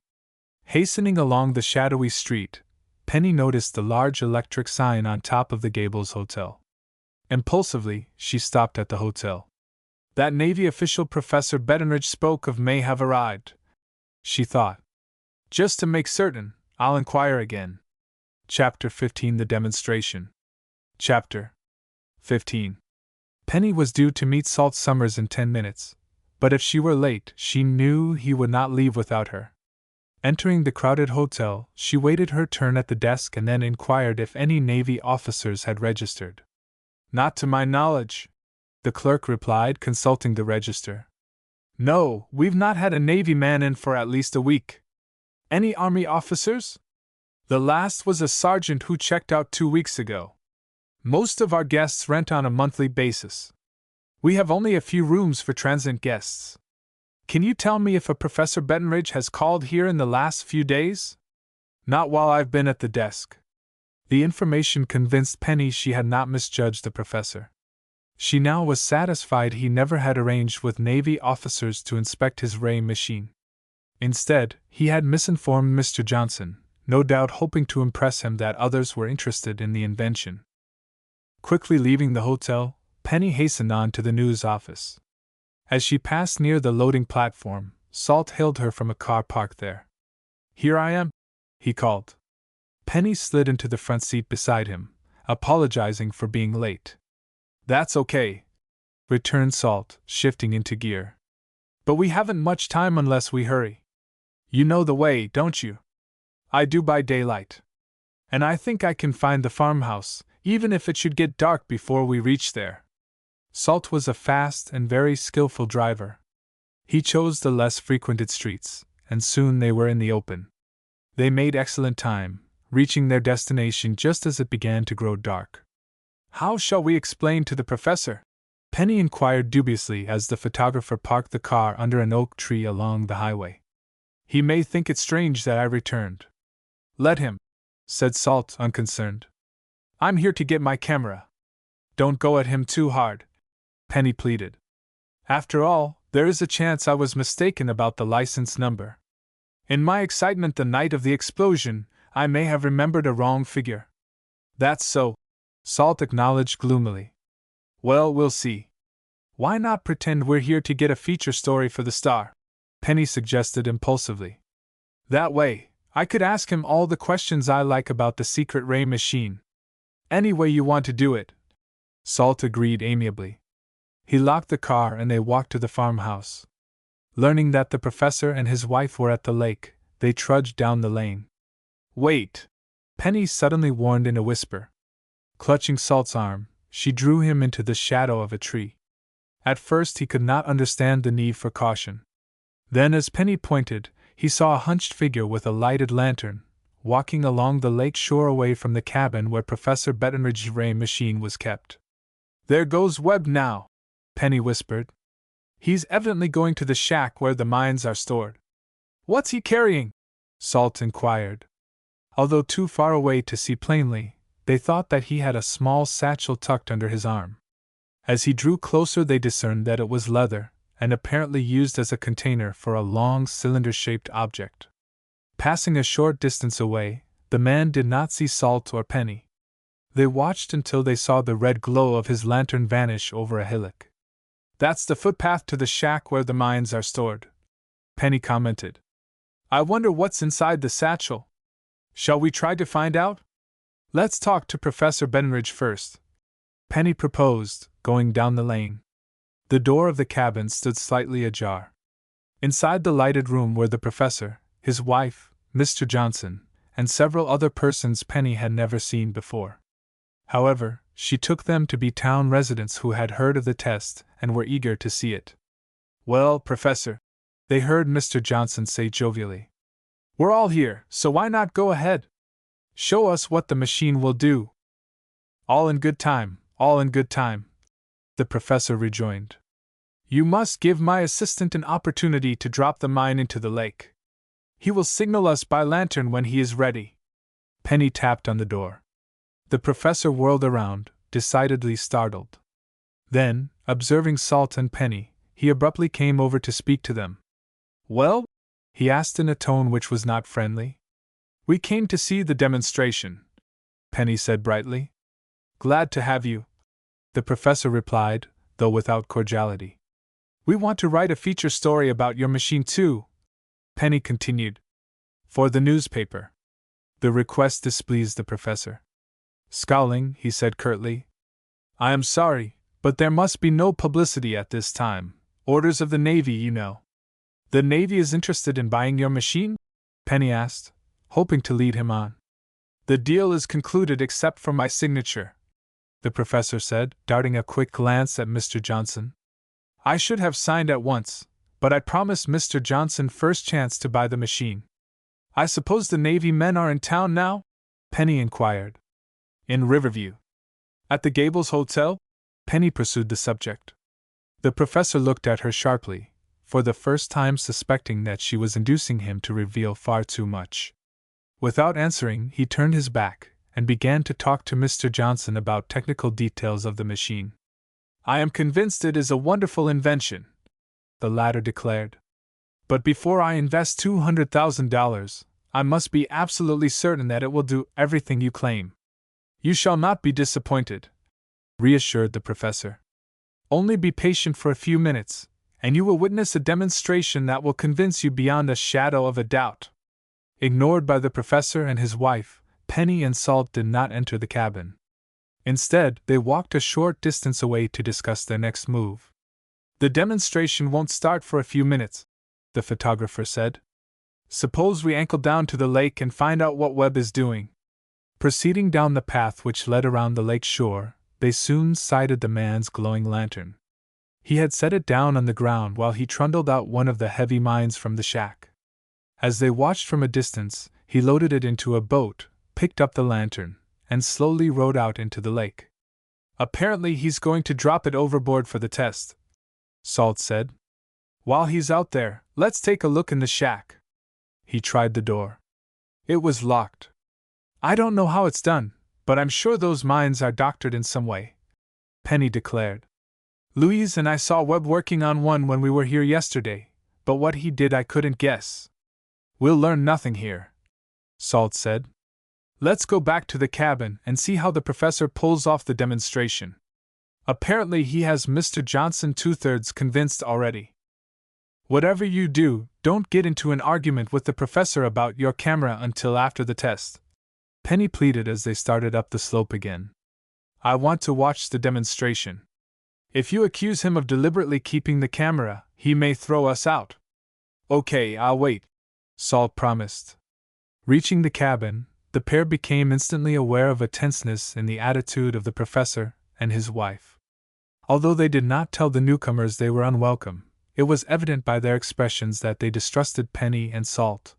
Hastening along the shadowy street, Penny noticed the large electric sign on top of the Gables Hotel. Impulsively, she stopped at the hotel. "That Navy official Professor Bettenridge spoke of may have arrived," she thought. "Just to make certain, I'll inquire again." Chapter 15: The Demonstration. Chapter 15. Penny was due to meet Salt Summers in 10 minutes, but if she were late, she knew he would not leave without her. Entering the crowded hotel, she waited her turn at the desk and then inquired if any Navy officers had registered. "Not to my knowledge," the clerk replied, consulting the register. "No, we've not had a Navy man in for at least a week." "Any Army officers?" "The last was a sergeant who checked out 2 weeks ago. Most of our guests rent on a monthly basis. We have only a few rooms for transient guests." "Can you tell me if a Professor Bettenridge has called here in the last few days?" "Not while I've been at the desk." The information convinced Penny she had not misjudged the professor. She now was satisfied he never had arranged with Navy officers to inspect his ray machine. Instead, he had misinformed Mr. Johnson, no doubt hoping to impress him that others were interested in the invention. Quickly leaving the hotel, Penny hastened on to the news office. As she passed near the loading platform, Salt hailed her from a car parked there. "Here I am," he called. Penny slid into the front seat beside him, apologizing for being late. "That's okay," returned Salt, shifting into gear. "But we haven't much time unless we hurry. You know the way, don't you?" "I do by daylight. And I think I can find the farmhouse, even if it should get dark before we reach there." Salt was a fast and very skillful driver. He chose the less frequented streets, and soon they were in the open. They made excellent time, reaching their destination just as it began to grow dark. "How shall we explain to the professor?" Penny inquired dubiously as the photographer parked the car under an oak tree along the highway. "He may think it strange that I returned." "Let him," said Salt, unconcerned. "I'm here to get my camera." "Don't go at him too hard," Penny pleaded. "After all, there is a chance I was mistaken about the license number. In my excitement the night of the explosion, I may have remembered a wrong figure." "That's so," Salt acknowledged gloomily. "Well, we'll see. Why not pretend we're here to get a feature story for the Star?" Penny suggested impulsively. "That way, I could ask him all the questions I like about the secret ray machine." "Any way you want to do it," Salt agreed amiably. He locked the car and they walked to the farmhouse. Learning that the professor and his wife were at the lake, they trudged down the lane. "Wait!" Penny suddenly warned in a whisper. Clutching Salt's arm, she drew him into the shadow of a tree. At first he could not understand the need for caution. Then, as Penny pointed, he saw a hunched figure with a lighted lantern, walking along the lake shore away from the cabin where Professor Bettenridge's ray machine was kept. "There goes Webb now," Penny whispered. "He's evidently going to the shack where the mines are stored." "What's he carrying?" Salt inquired. Although too far away to see plainly, they thought that he had a small satchel tucked under his arm. As he drew closer, they discerned that it was leather, and apparently used as a container for a long cylinder-shaped object. Passing a short distance away, the man did not see Salt or Penny. They watched until they saw the red glow of his lantern vanish over a hillock. "That's the footpath to the shack where the mines are stored," Penny commented. "I wonder what's inside the satchel. Shall we try to find out?" "Let's talk to Professor Benridge first," Penny proposed, going down the lane. The door of the cabin stood slightly ajar. Inside the lighted room were the professor, his wife, Mr. Johnson, and several other persons Penny had never seen before. However, she took them to be town residents who had heard of the test and were eager to see it. "Well, Professor," they heard Mr. Johnson say jovially, "we're all here, so why not go ahead? Show us what the machine will do." "All in good time, all in good time," the professor rejoined. "You must give my assistant an opportunity to drop the mine into the lake. He will signal us by lantern when he is ready." Penny tapped on the door. The professor whirled around, decidedly startled. Then, observing Salt and Penny, he abruptly came over to speak to them. "Well?" he asked in a tone which was not friendly. "We came to see the demonstration," Penny said brightly. "Glad to have you," the professor replied, though without cordiality. "We want to write a feature story about your machine too," Penny continued. "For the newspaper." The request displeased the professor. Scowling, he said curtly, "I am sorry, but there must be no publicity at this time. Orders of the Navy, you know." "The Navy is interested in buying your machine?" Penny asked, hoping to lead him on. "The deal is concluded except for my signature," the professor said, darting a quick glance at Mr. Johnson. "I should have signed at once, but I promised Mr. Johnson first chance to buy the machine." "I suppose the Navy men are in town now?" Penny inquired. "In Riverview. At the Gables Hotel?" Penny pursued the subject. The professor looked at her sharply, for the first time suspecting that she was inducing him to reveal far too much. Without answering, he turned his back and began to talk to Mr. Johnson about technical details of the machine. "I am convinced it is a wonderful invention," the latter declared. "But before I invest $200,000, I must be absolutely certain that it will do everything you claim." "You shall not be disappointed," reassured the professor. "Only be patient for a few minutes, and you will witness a demonstration that will convince you beyond a shadow of a doubt." Ignored by the professor and his wife, Penny and Salt did not enter the cabin. Instead, they walked a short distance away to discuss their next move. "The demonstration won't start for a few minutes," the photographer said. "Suppose we ankle down to the lake and find out what Webb is doing." Proceeding down the path which led around the lake shore, they soon sighted the man's glowing lantern. He had set it down on the ground while he trundled out one of the heavy mines from the shack. As they watched from a distance, he loaded it into a boat, picked up the lantern, and slowly rowed out into the lake. "Apparently he's going to drop it overboard for the test," Salt said. "While he's out there, let's take a look in the shack." He tried the door. It was locked. "I don't know how it's done, but I'm sure those mines are doctored in some way," Penny declared. "Louise and I saw Webb working on one when we were here yesterday, but what he did I couldn't guess." "We'll learn nothing here," Salt said. "Let's go back to the cabin and see how the professor pulls off the demonstration. Apparently he has Mr. Johnson 2/3 convinced already. Whatever you do, don't get into an argument with the professor about your camera until after the test," Penny pleaded as they started up the slope again. "I want to watch the demonstration. If you accuse him of deliberately keeping the camera, he may throw us out." "Okay, I'll wait," Salt promised. Reaching the cabin, the pair became instantly aware of a tenseness in the attitude of the professor and his wife. Although they did not tell the newcomers they were unwelcome, it was evident by their expressions that they distrusted Penny and Salt.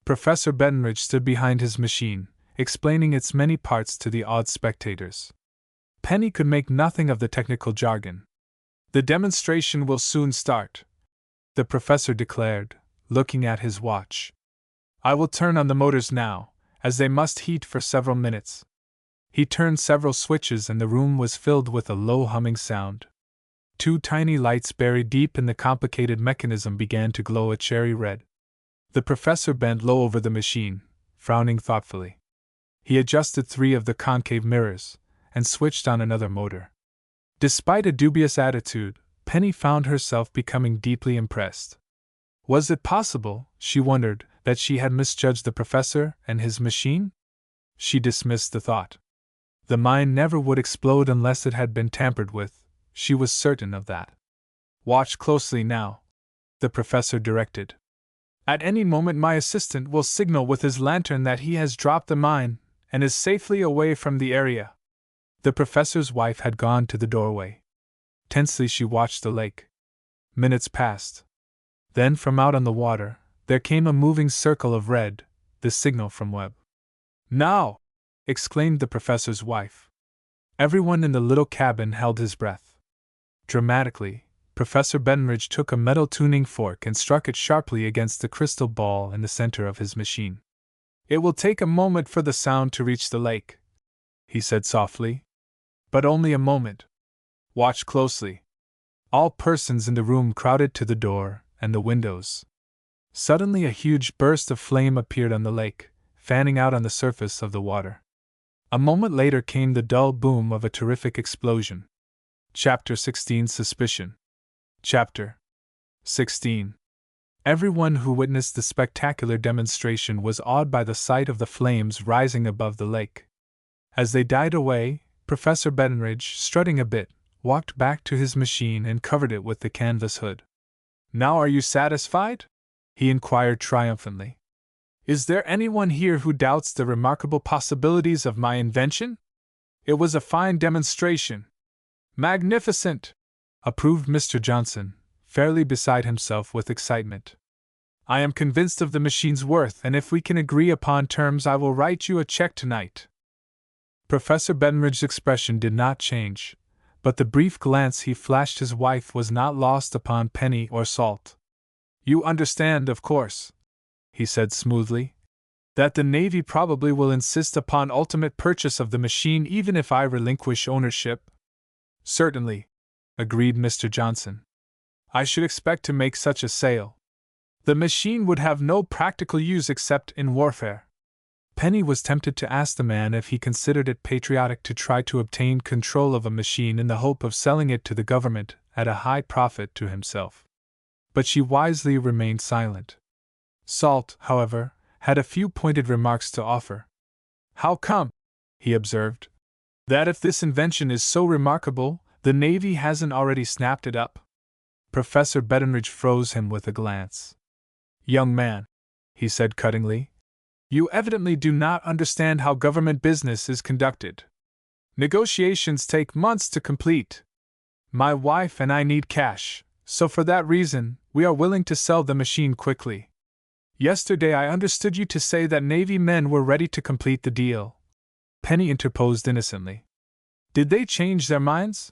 Professor Benridge stood behind his machine, explaining its many parts to the awed spectators. Penny could make nothing of the technical jargon. "The demonstration will soon start," the professor declared, looking at his watch. I will turn on the motors now, as they must heat for several minutes. He turned several switches and the room was filled with a low humming sound. 2 tiny lights buried deep in the complicated mechanism began to glow a cherry red. The professor bent low over the machine, frowning thoughtfully. He adjusted 3 of the concave mirrors, and switched on another motor. Despite a dubious attitude, Penny found herself becoming deeply impressed. Was it possible, she wondered, that she had misjudged the professor and his machine? She dismissed the thought. The mine never would explode unless it had been tampered with, she was certain of that. Watch closely now, the professor directed. At any moment my assistant will signal with his lantern that he has dropped the mine and is safely away from the area. The professor's wife had gone to the doorway. Tensely she watched the lake. Minutes passed. Then from out on the water, there came a moving circle of red, the signal from Webb. Now! Exclaimed the professor's wife. Everyone in the little cabin held his breath. Dramatically, Professor Benridge took a metal tuning fork and struck it sharply against the crystal ball in the center of his machine. It will take a moment for the sound to reach the lake, he said softly. But only a moment. Watch closely. All persons in the room crowded to the door and the windows. Suddenly a huge burst of flame appeared on the lake, fanning out on the surface of the water. A moment later came the dull boom of a terrific explosion. Chapter 16 Suspicion. Chapter 16. Everyone who witnessed the spectacular demonstration was awed by the sight of the flames rising above the lake. As they died away, Professor Benridge, strutting a bit, walked back to his machine and covered it with the canvas hood. Now are you satisfied? He inquired triumphantly. Is there anyone here who doubts the remarkable possibilities of my invention? It was a fine demonstration. Magnificent! Approved Mr. Johnson, fairly beside himself with excitement. I am convinced of the machine's worth, and if we can agree upon terms, I will write you a check tonight. Professor Benridge's expression did not change, but the brief glance he flashed his wife was not lost upon Penny or Salt. You understand, of course, he said smoothly, that the Navy probably will insist upon ultimate purchase of the machine even if I relinquish ownership? Certainly, agreed Mr. Johnson. I should expect to make such a sale. The machine would have no practical use except in warfare. Penny was tempted to ask the man if he considered it patriotic to try to obtain control of a machine in the hope of selling it to the government at a high profit to himself. But she wisely remained silent. Salt, however, had a few pointed remarks to offer. How come, he observed, that if this invention is so remarkable, the Navy hasn't already snapped it up? Professor Benridge froze him with a glance. Young man, he said cuttingly, you evidently do not understand how government business is conducted. Negotiations take months to complete. My wife and I need cash, so for that reason, we are willing to sell the machine quickly. Yesterday I understood you to say that Navy men were ready to complete the deal. Penny interposed innocently. Did they change their minds?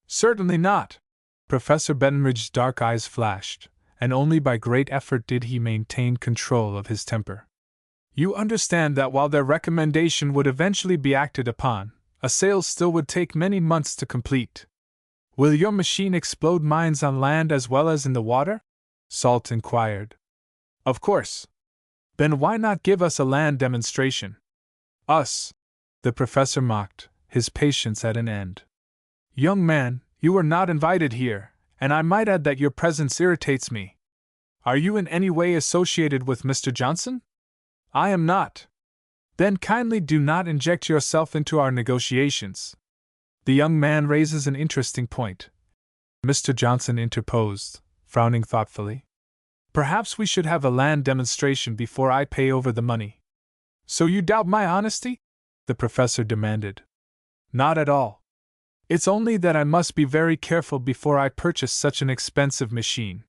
Certainly not. Professor Benridge's dark eyes flashed, and only by great effort did he maintain control of his temper. You understand that while their recommendation would eventually be acted upon, a sale still would take many months to complete. Will your machine explode mines on land as well as in the water? Salt inquired. Of course. Then why not give us a land demonstration? Us? The professor mocked, his patience at an end. Young man, you were not invited here, and I might add that your presence irritates me. Are you in any way associated with Mr. Johnson? I am not. Then kindly do not inject yourself into our negotiations. The young man raises an interesting point. Mr. Johnson interposed, frowning thoughtfully. Perhaps we should have a land demonstration before I pay over the money. So you doubt my honesty? The professor demanded. Not at all. It's only that I must be very careful before I purchase such an expensive machine.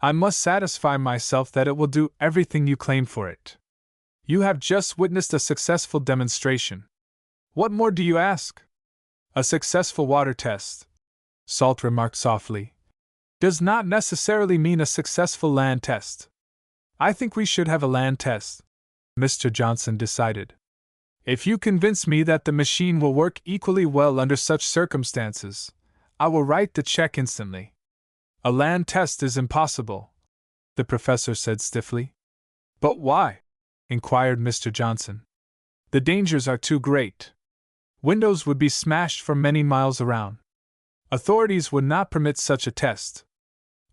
I must satisfy myself that it will do everything you claim for it. You have just witnessed a successful demonstration. What more do you ask? A successful water test, Salt remarked softly, does not necessarily mean a successful land test. I think we should have a land test, Mr. Johnson decided. If you convince me that the machine will work equally well under such circumstances, I will write the check instantly. A land test is impossible, the professor said stiffly. But why? Inquired Mr. Johnson. The dangers are too great. Windows would be smashed for many miles around. Authorities would not permit such a test.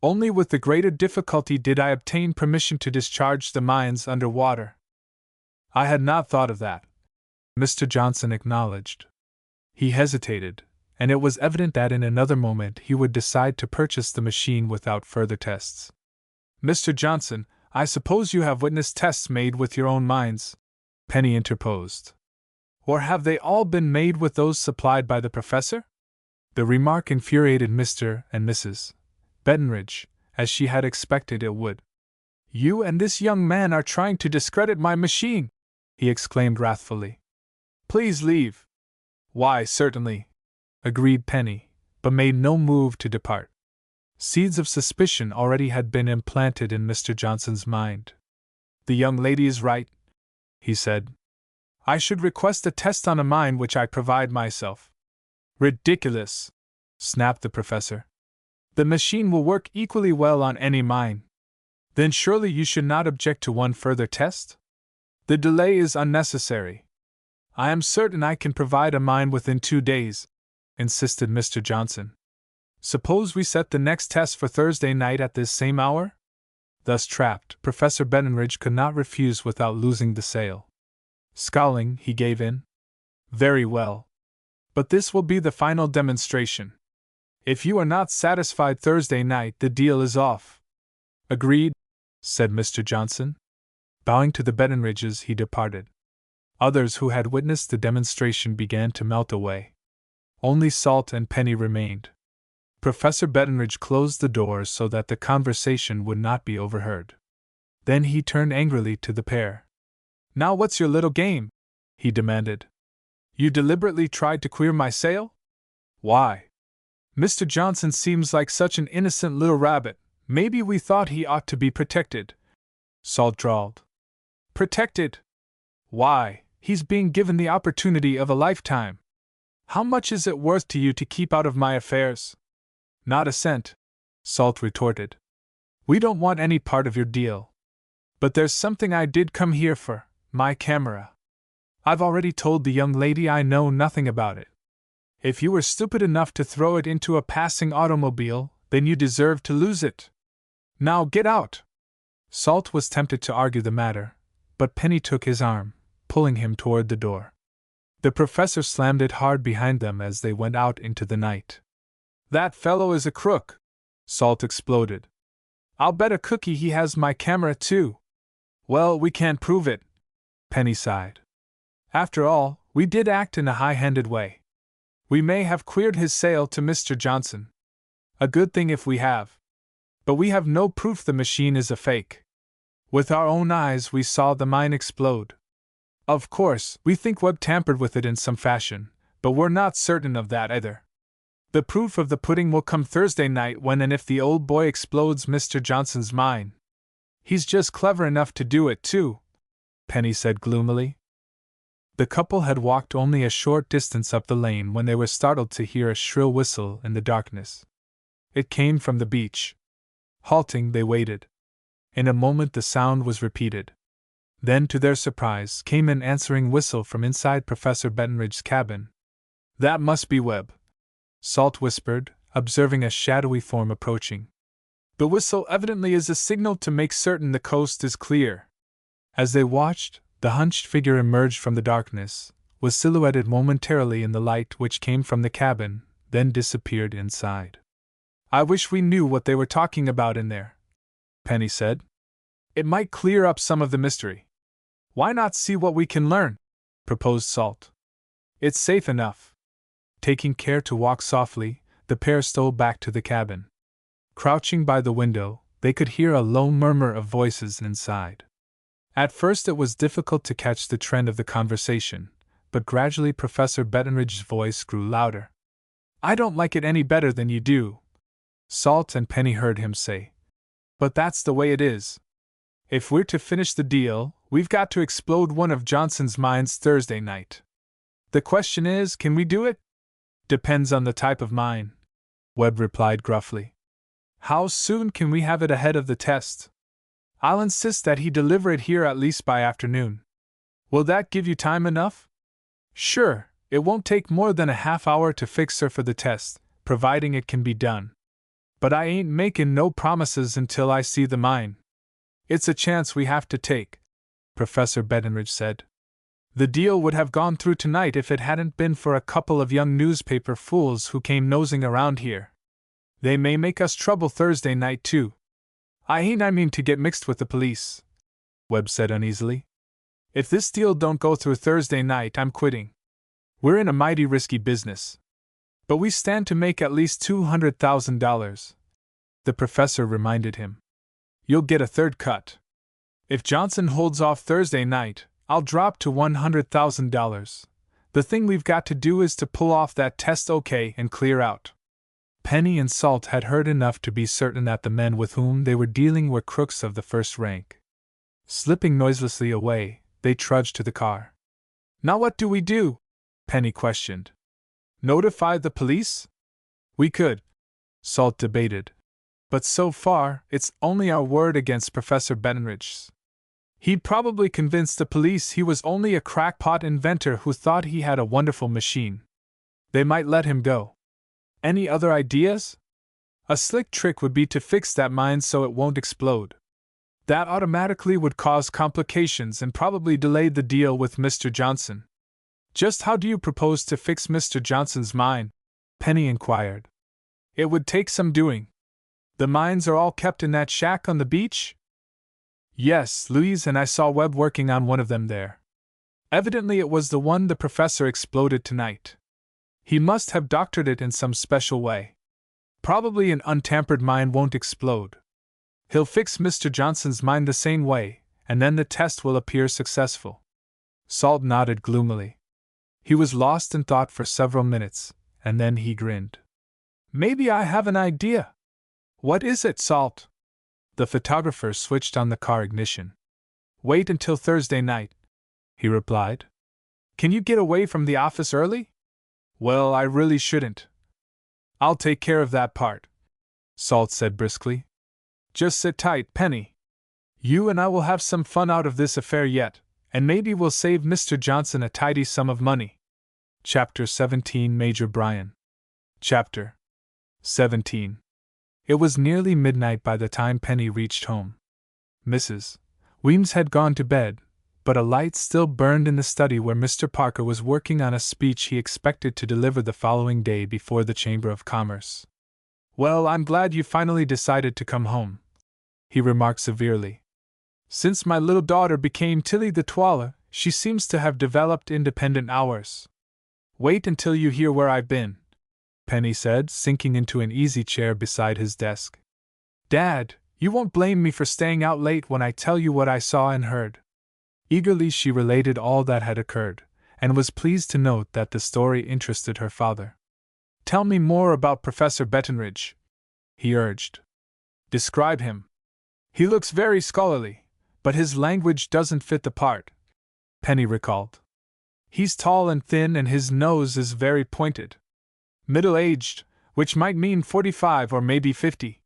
Only with the greater difficulty did I obtain permission to discharge the mines under water. I had not thought of that, Mr. Johnson acknowledged. He hesitated, and it was evident that in another moment he would decide to purchase the machine without further tests. Mr. Johnson, I suppose you have witnessed tests made with your own minds, Penny interposed. Or have they all been made with those supplied by the professor? The remark infuriated Mr. and Mrs. Bettenridge, as she had expected it would. You and this young man are trying to discredit my machine, he exclaimed wrathfully. Please leave. Why, certainly, agreed Penny, but made no move to depart. Seeds of suspicion already had been implanted in Mr. Johnson's mind. The young lady is right, he said. I should request a test on a mine which I provide myself. Ridiculous, snapped the professor. The machine will work equally well on any mine. Then surely you should not object to one further test? The delay is unnecessary. I am certain I can provide a mine within 2 days, insisted Mr. Johnson. Suppose we set the next test for Thursday night at this same hour? Thus trapped, Professor Bettenridge could not refuse without losing the sale. Scowling, he gave in. Very well. But this will be the final demonstration. If you are not satisfied Thursday night, the deal is off. Agreed, said Mr. Johnson. Bowing to the Bettenridges, he departed. Others who had witnessed the demonstration began to melt away. Only Salt and Penny remained. Professor Bettenridge closed the doors so that the conversation would not be overheard. Then he turned angrily to the pair. Now what's your little game? He demanded. You deliberately tried to queer my sale? Why? Mr. Johnson seems like such an innocent little rabbit. Maybe we thought he ought to be protected. Salt drawled. Protected? Why, he's being given the opportunity of a lifetime. How much is it worth to you to keep out of my affairs? Not a cent, Salt retorted. We don't want any part of your deal. But there's something I did come here for, my camera. I've already told the young lady I know nothing about it. If you were stupid enough to throw it into a passing automobile, then you deserve to lose it. Now get out! Salt was tempted to argue the matter, but Penny took his arm, pulling him toward the door. The professor slammed it hard behind them as they went out into the night. That fellow is a crook, Salt exploded. I'll bet a cookie he has my camera too. Well, we can't prove it, Penny sighed. After all, we did act in a high-handed way. We may have queered his sale to Mr. Johnson. A good thing if we have. But we have no proof the machine is a fake. With our own eyes we saw the mine explode. Of course, we think Webb tampered with it in some fashion, but we're not certain of that either. The proof of the pudding will come Thursday night when and if the old boy explodes Mr. Johnson's mine. He's just clever enough to do it, too, Penny said gloomily. The couple had walked only a short distance up the lane when they were startled to hear a shrill whistle in the darkness. It came from the beach. Halting, they waited. In a moment the sound was repeated. Then, to their surprise, came an answering whistle from inside Professor Bettenridge's cabin. That must be Webb, Salt whispered, observing a shadowy form approaching. The whistle evidently is a signal to make certain the coast is clear. As they watched, the hunched figure emerged from the darkness, was silhouetted momentarily in the light which came from the cabin, then disappeared inside. I wish we knew what they were talking about in there, Penny said. It might clear up some of the mystery. Why not see what we can learn? Proposed Salt. It's safe enough. Taking care to walk softly, the pair stole back to the cabin. Crouching by the window, they could hear a low murmur of voices inside. At first it was difficult to catch the trend of the conversation, but gradually Professor Bettenridge's voice grew louder. I don't like it any better than you do, Salt and Penny heard him say. But that's the way it is. If we're to finish the deal, we've got to explode one of Johnson's mines Thursday night. The question is, can we do it? Depends on the type of mine, Webb replied gruffly. How soon can we have it ahead of the test? I'll insist that he deliver it here at least by afternoon. Will that give you time enough? Sure, it won't take more than a half hour to fix her for the test, providing it can be done. But I ain't making no promises until I see the mine. It's a chance we have to take, Professor Bettenridge said. The deal would have gone through tonight if it hadn't been for a couple of young newspaper fools who came nosing around here. They may make us trouble Thursday night, too. I mean to get mixed with the police, Webb said uneasily. If this deal don't go through Thursday night, I'm quitting. We're in a mighty risky business. But we stand to make at least $200,000, the professor reminded him. You'll get a third cut. If Johnson holds off Thursday night, I'll drop to $100,000. The thing we've got to do is to pull off that test okay and clear out. Penny and Salt had heard enough to be certain that the men with whom they were dealing were crooks of the first rank. Slipping noiselessly away, they trudged to the car. Now what do we do? Penny questioned. Notify the police? We could, Salt debated. But so far, it's only our word against Professor Bettenridge's. He'd probably convince the police he was only a crackpot inventor who thought he had a wonderful machine. They might let him go. Any other ideas? A slick trick would be to fix that mine so it won't explode. That automatically would cause complications and probably delay the deal with Mr. Johnson. Just how do you propose to fix Mr. Johnson's mine? Penny inquired. It would take some doing. The mines are all kept in that shack on the beach? Yes, Louise and I saw Webb working on one of them there. Evidently it was the one the professor exploded tonight. He must have doctored it in some special way. Probably an untampered mine won't explode. He'll fix Mr. Johnson's mine the same way, and then the test will appear successful. Salt nodded gloomily. He was lost in thought for several minutes, and then he grinned. Maybe I have an idea. What is it, Salt? The photographer switched on the car ignition. Wait until Thursday night, he replied. Can you get away from the office early? Well, I really shouldn't. I'll take care of that part, Salt said briskly. Just sit tight, Penny. You and I will have some fun out of this affair yet, and maybe we'll save Mr. Johnson a tidy sum of money. Chapter 17 Major Bryan. Chapter 17. It was nearly midnight by the time Penny reached home. Mrs. Weems had gone to bed, but a light still burned in the study where Mr. Parker was working on a speech he expected to deliver the following day before the Chamber of Commerce. Well, I'm glad you finally decided to come home, he remarked severely. Since my little daughter became Tilly the Twaller, she seems to have developed independent hours. Wait until you hear where I've been, Penny said, sinking into an easy chair beside his desk. Dad, you won't blame me for staying out late when I tell you what I saw and heard. Eagerly she related all that had occurred, and was pleased to note that the story interested her father. Tell me more about Professor Bettenridge, he urged. Describe him. He looks very scholarly, but his language doesn't fit the part, Penny recalled. He's tall and thin and his nose is very pointed. Middle-aged, which might mean 45 or maybe 50.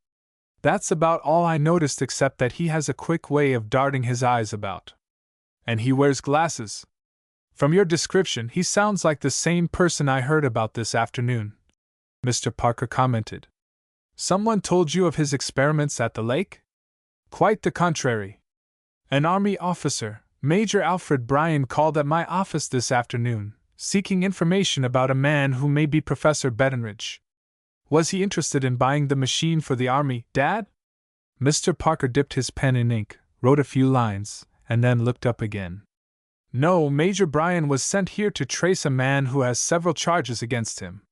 That's about all I noticed except that he has a quick way of darting his eyes about. And he wears glasses. From your description, he sounds like the same person I heard about this afternoon, Mr. Parker commented. Someone told you of his experiments at the lake? Quite the contrary. An Army officer, Major Alfred Bryan, called at my office this afternoon, seeking information about a man who may be Professor Bettenridge. Was he interested in buying the machine for the Army, Dad? Mr. Parker dipped his pen in ink, wrote a few lines, and then looked up again. No, Major Bryan was sent here to trace a man who has several charges against him.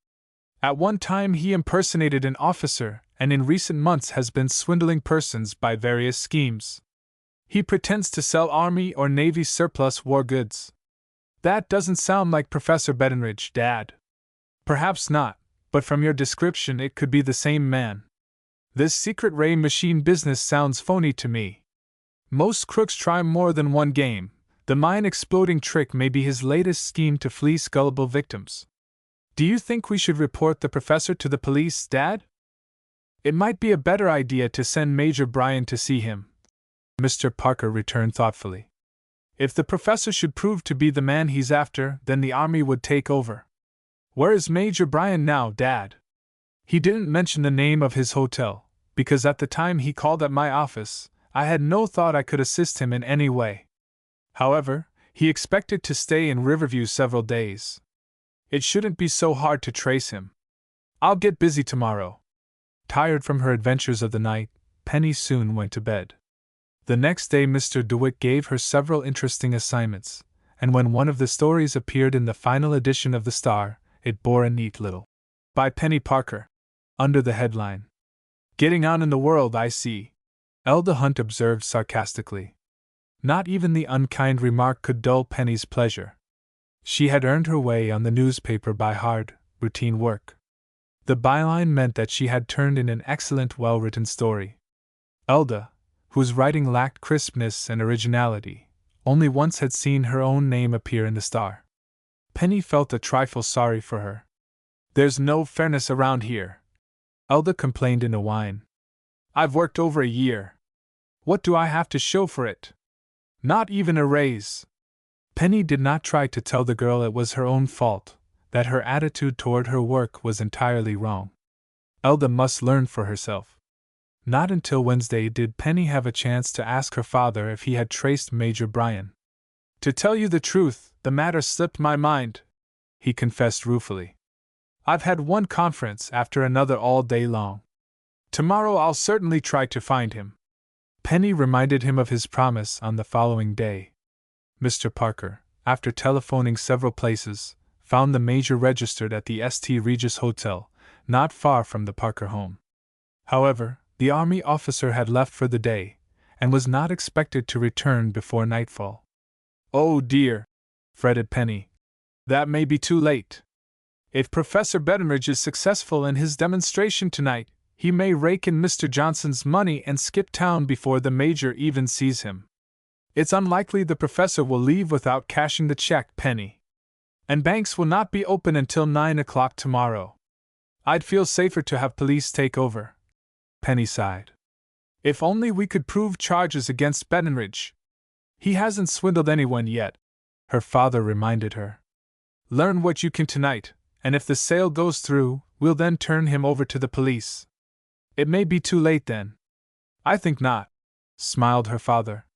At one time he impersonated an officer, and in recent months has been swindling persons by various schemes. He pretends to sell Army or Navy surplus war goods. That doesn't sound like Professor Bettenridge, Dad. Perhaps not, but from your description it could be the same man. This secret ray machine business sounds phony to me. Most crooks try more than one game. The mine-exploding trick may be his latest scheme to fleece gullible victims. Do you think we should report the professor to the police, Dad? It might be a better idea to send Major Bryan to see him, Mr. Parker returned thoughtfully. If the professor should prove to be the man he's after, then the army would take over. Where is Major Bryan now, Dad? He didn't mention the name of his hotel, because at the time he called at my office, I had no thought I could assist him in any way. However, he expected to stay in Riverview several days. It shouldn't be so hard to trace him. I'll get busy tomorrow. Tired from her adventures of the night, Penny soon went to bed. The next day Mr. DeWitt gave her several interesting assignments, and when one of the stories appeared in the final edition of the Star, it bore a neat little "By Penny Parker" under the headline. "Getting on in the world, I see," Elda Hunt observed sarcastically. Not even the unkind remark could dull Penny's pleasure. She had earned her way on the newspaper by hard, routine work. The byline meant that she had turned in an excellent, well-written story. Elda, whose writing lacked crispness and originality, only once had seen her own name appear in the Star. Penny felt a trifle sorry for her. "There's no fairness around here," Elda complained in a whine. "I've worked over a year. What do I have to show for it? Not even a raise." Penny did not try to tell the girl it was her own fault, that her attitude toward her work was entirely wrong. Elda must learn for herself. Not until Wednesday did Penny have a chance to ask her father if he had traced Major Bryan. "To tell you the truth, the matter slipped my mind," he confessed ruefully. "I've had one conference after another all day long. Tomorrow I'll certainly try to find him." Penny reminded him of his promise on the following day. Mr. Parker, after telephoning several places, found the Major registered at the St. Regis Hotel, not far from the Parker home. However, the army officer had left for the day, and was not expected to return before nightfall. "Oh dear," fretted Penny. "That may be too late. If Professor Betteridge is successful in his demonstration tonight, he may rake in Mr. Johnson's money and skip town before the Major even sees him. It's unlikely the professor will leave without cashing the check, Penny. And banks will not be open until 9 o'clock tomorrow. I'd feel safer to have police take over." Penny sighed. "If only we could prove charges against Betteridge. He hasn't swindled anyone yet," her father reminded her. "Learn what you can tonight, and if the sale goes through, we'll then turn him over to the police." "It may be too late then." "I think not," smiled her father.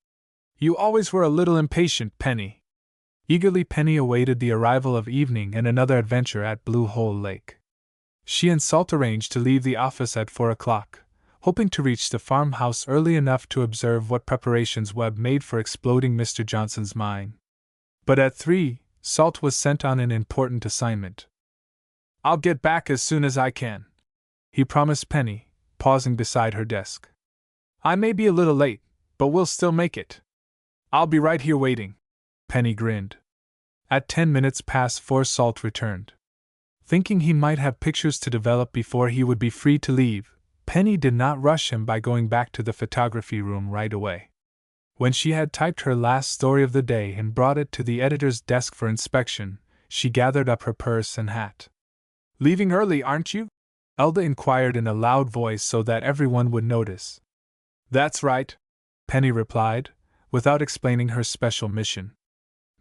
"You always were a little impatient, Penny." Eagerly Penny awaited the arrival of evening and another adventure at Blue Hole Lake. She and Salt arranged to leave the office at 4 o'clock, hoping to reach the farmhouse early enough to observe what preparations Webb made for exploding Mr. Johnson's mine. But at 3, Salt was sent on an important assignment. "I'll get back as soon as I can," he promised Penny, pausing beside her desk. "I may be a little late, but we'll still make it." "I'll be right here waiting," Penny grinned. At 10 minutes past 4 Salt returned. Thinking he might have pictures to develop before he would be free to leave, Penny did not rush him by going back to the photography room right away. When she had typed her last story of the day and brought it to the editor's desk for inspection, she gathered up her purse and hat. "Leaving early, aren't you?" Elda inquired in a loud voice so that everyone would notice. "That's right," Penny replied, without explaining her special mission.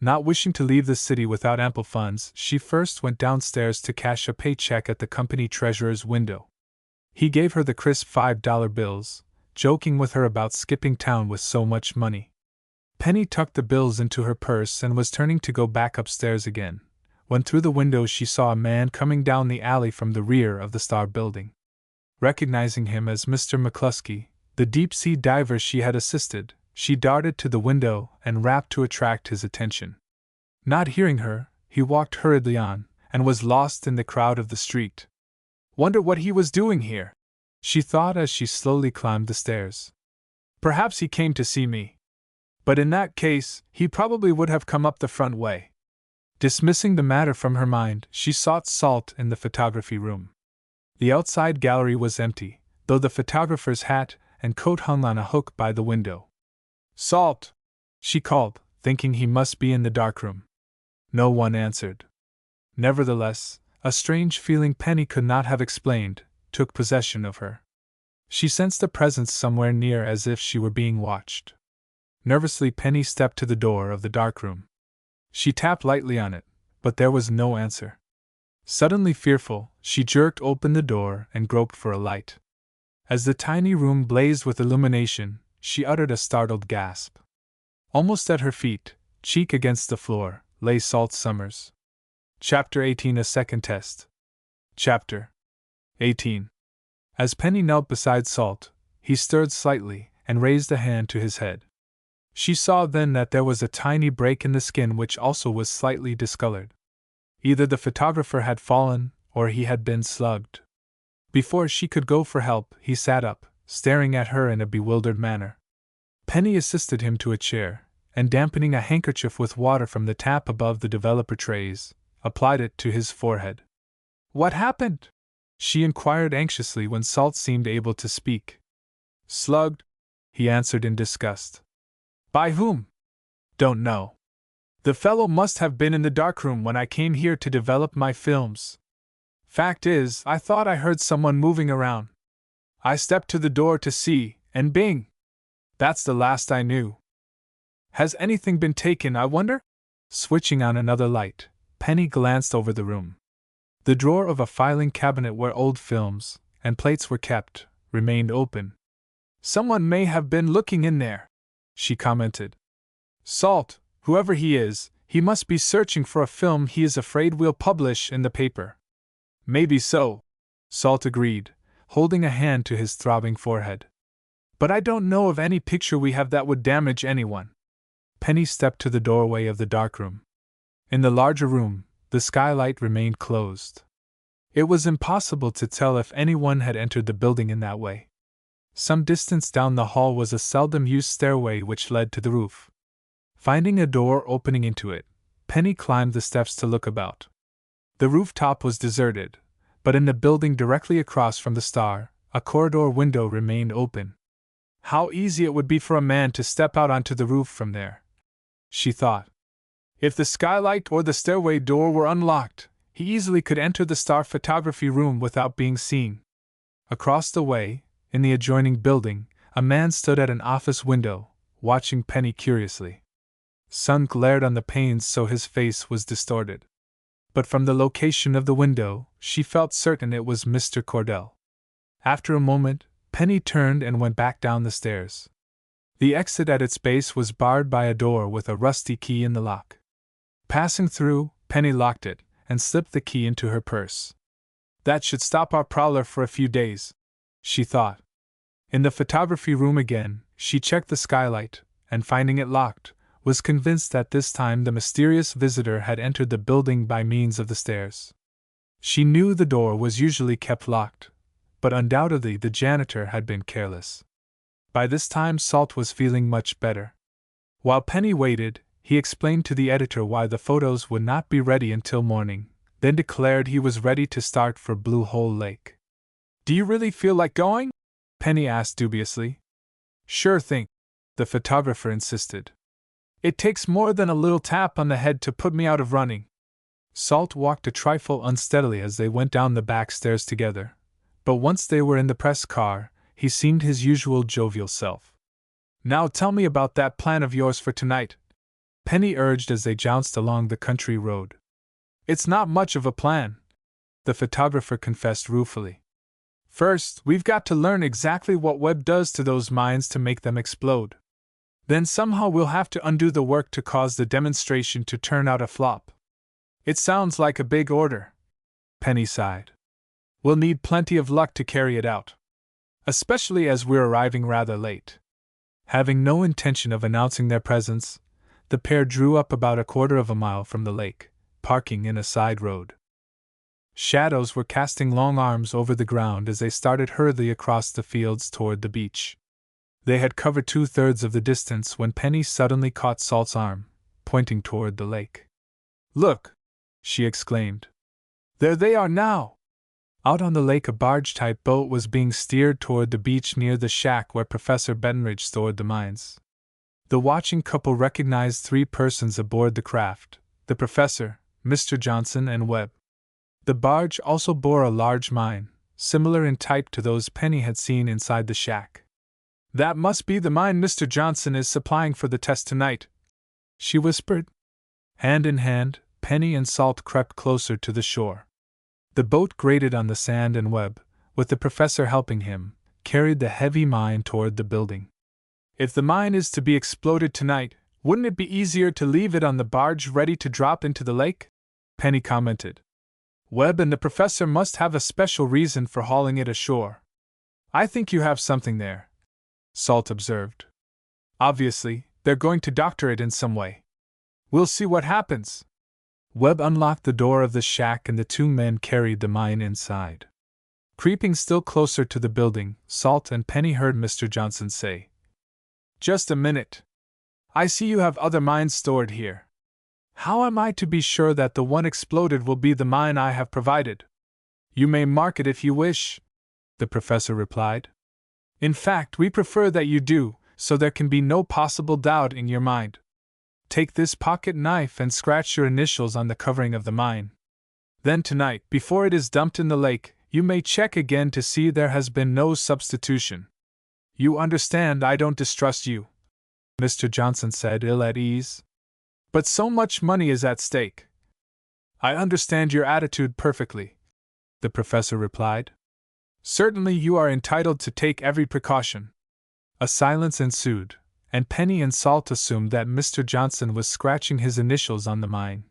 Not wishing to leave the city without ample funds, she first went downstairs to cash a paycheck at the company treasurer's window. He gave her the crisp $5 bills, joking with her about skipping town with so much money. Penny tucked the bills into her purse and was turning to go back upstairs again, when through the window she saw a man coming down the alley from the rear of the Star building. Recognizing him as Mr. McCluskey, the deep-sea diver she had assisted, she darted to the window and rapped to attract his attention. Not hearing her, he walked hurriedly on, and was lost in the crowd of the street. "Wonder what he was doing here," she thought as she slowly climbed the stairs. "Perhaps he came to see me. But in that case, he probably would have come up the front way." Dismissing the matter from her mind, she sought Salt in the photography room. The outside gallery was empty, though the photographer's hat and coat hung on a hook by the window. Salt! She called, thinking he must be in the darkroom. No one answered. Nevertheless, a strange feeling Penny could not have explained took possession of her. She sensed a presence somewhere near, as if she were being watched. Nervously, Penny stepped to the door of the darkroom. She tapped lightly on it, but there was no answer. Suddenly fearful, she jerked open the door and groped for a light. As the tiny room blazed with illumination, she uttered a startled gasp. Almost at her feet, cheek against the floor, lay Salt Summers. Chapter 18 A Second Test. Chapter 18. As Penny knelt beside Salt, he stirred slightly and raised a hand to his head. She saw then that there was a tiny break in the skin which also was slightly discolored. Either the photographer had fallen, or he had been slugged. Before she could go for help, he sat up, staring at her in a bewildered manner. Penny assisted him to a chair, and dampening a handkerchief with water from the tap above the developer trays, applied it to his forehead. "What happened?" she inquired anxiously when Salt seemed able to speak. "Slugged," he answered in disgust. "By whom?" "Don't know. The fellow must have been in the darkroom when I came here to develop my films. Fact is, I thought I heard someone moving around. I stepped to the door to see, and bing! That's the last I knew. Has anything been taken, I wonder?" Switching on another light, Penny glanced over the room. The drawer of a filing cabinet where old films and plates were kept remained open. "Someone may have been looking in there," she commented. "Salt, whoever he is, he must be searching for a film he is afraid we'll publish in the paper." "Maybe so," Salt agreed, holding a hand to his throbbing forehead. "But I don't know of any picture we have that would damage anyone." Penny stepped to the doorway of the darkroom. In the larger room, the skylight remained closed. It was impossible to tell if anyone had entered the building in that way. Some distance down the hall was a seldom-used stairway which led to the roof. Finding a door opening into it, Penny climbed the steps to look about. The rooftop was deserted, but in the building directly across from the star, a corridor window remained open. How easy it would be for a man to step out onto the roof from there, she thought. If the skylight or the stairway door were unlocked, he easily could enter the star photography room without being seen. Across the way, in the adjoining building, a man stood at an office window, watching Penny curiously. Sun glared on the panes so his face was distorted. But from the location of the window, she felt certain it was Mr. Cordell. After a moment, Penny turned and went back down the stairs. The exit at its base was barred by a door with a rusty key in the lock. Passing through, Penny locked it and slipped the key into her purse. That should stop our prowler for a few days, she thought. In the photography room again, she checked the skylight, and finding it locked, was convinced that this time the mysterious visitor had entered the building by means of the stairs. She knew the door was usually kept locked, but undoubtedly the janitor had been careless. By this time Salt was feeling much better. While Penny waited, he explained to the editor why the photos would not be ready until morning, then declared he was ready to start for Blue Hole Lake. "Do you really feel like going?" Penny asked dubiously. "Sure thing," the photographer insisted. "It takes more than a little tap on the head to put me out of running." Salt walked a trifle unsteadily as they went down the back stairs together, but once they were in the press car, he seemed his usual jovial self. "Now tell me about that plan of yours for tonight," Penny urged as they jounced along the country road. "It's not much of a plan," the photographer confessed ruefully. "First, we've got to learn exactly what Webb does to those mines to make them explode. Then somehow we'll have to undo the work to cause the demonstration to turn out a flop." "It sounds like a big order," Penny sighed. "We'll need plenty of luck to carry it out. Especially as we're arriving rather late." Having no intention of announcing their presence, the pair drew up about a quarter of a mile from the lake, parking in a side road. Shadows were casting long arms over the ground as they started hurriedly across the fields toward the beach. They had covered 2/3 of the distance when Penny suddenly caught Salt's arm, pointing toward the lake. "Look!" she exclaimed. "There they are now!" Out on the lake, a barge-type boat was being steered toward the beach near the shack where Professor Bettenridge stored the mines. The watching couple recognized 3 persons aboard the craft: the professor, Mr. Johnson, and Webb. The barge also bore a large mine, similar in type to those Penny had seen inside the shack. "That must be the mine Mr. Johnson is supplying for the test tonight," she whispered. Hand in hand, Penny and Salt crept closer to the shore. The boat grated on the sand, and Webb, with the professor helping him, carried the heavy mine toward the building. "If the mine is to be exploded tonight, wouldn't it be easier to leave it on the barge ready to drop into the lake?" Penny commented. "Webb and the professor must have a special reason for hauling it ashore." "I think you have something there," Salt observed. "Obviously, they're going to doctor it in some way. We'll see what happens." Webb unlocked the door of the shack and the 2 men carried the mine inside. Creeping still closer to the building, Salt and Penny heard Mr. Johnson say, "Just a minute. I see you have other mines stored here. How am I to be sure that the one exploded will be the mine I have provided?" "You may mark it if you wish," the professor replied. "In fact, we prefer that you do, so there can be no possible doubt in your mind. Take this pocket knife and scratch your initials on the covering of the mine. Then tonight, before it is dumped in the lake, you may check again to see there has been no substitution. You understand I don't distrust you," Mr. Johnson said, ill at ease. "But so much money is at stake." "I understand your attitude perfectly," the professor replied. "Certainly you are entitled to take every precaution." A silence ensued, and Penny and Salt assumed that Mr. Johnson was scratching his initials on the mine.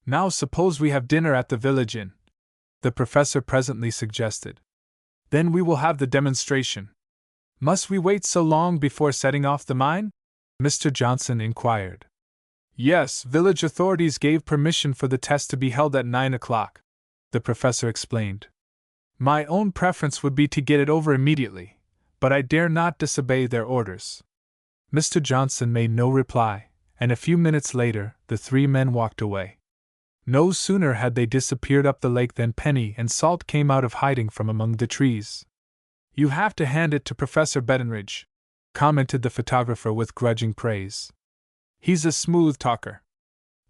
"Now suppose we have dinner at the village inn," the professor presently suggested. "Then we will have the demonstration." "Must we wait so long before setting off the mine?" Mr. Johnson inquired. "Yes, village authorities gave permission for the test to be held at 9 o'clock, the professor explained. "My own preference would be to get it over immediately, but I dare not disobey their orders." Mr. Johnson made no reply, and a few minutes later, the 3 men walked away. No sooner had they disappeared up the lake than Penny and Salt came out of hiding from among the trees. "You have to hand it to Professor Bettenridge," commented the photographer with grudging praise. "He's a smooth talker.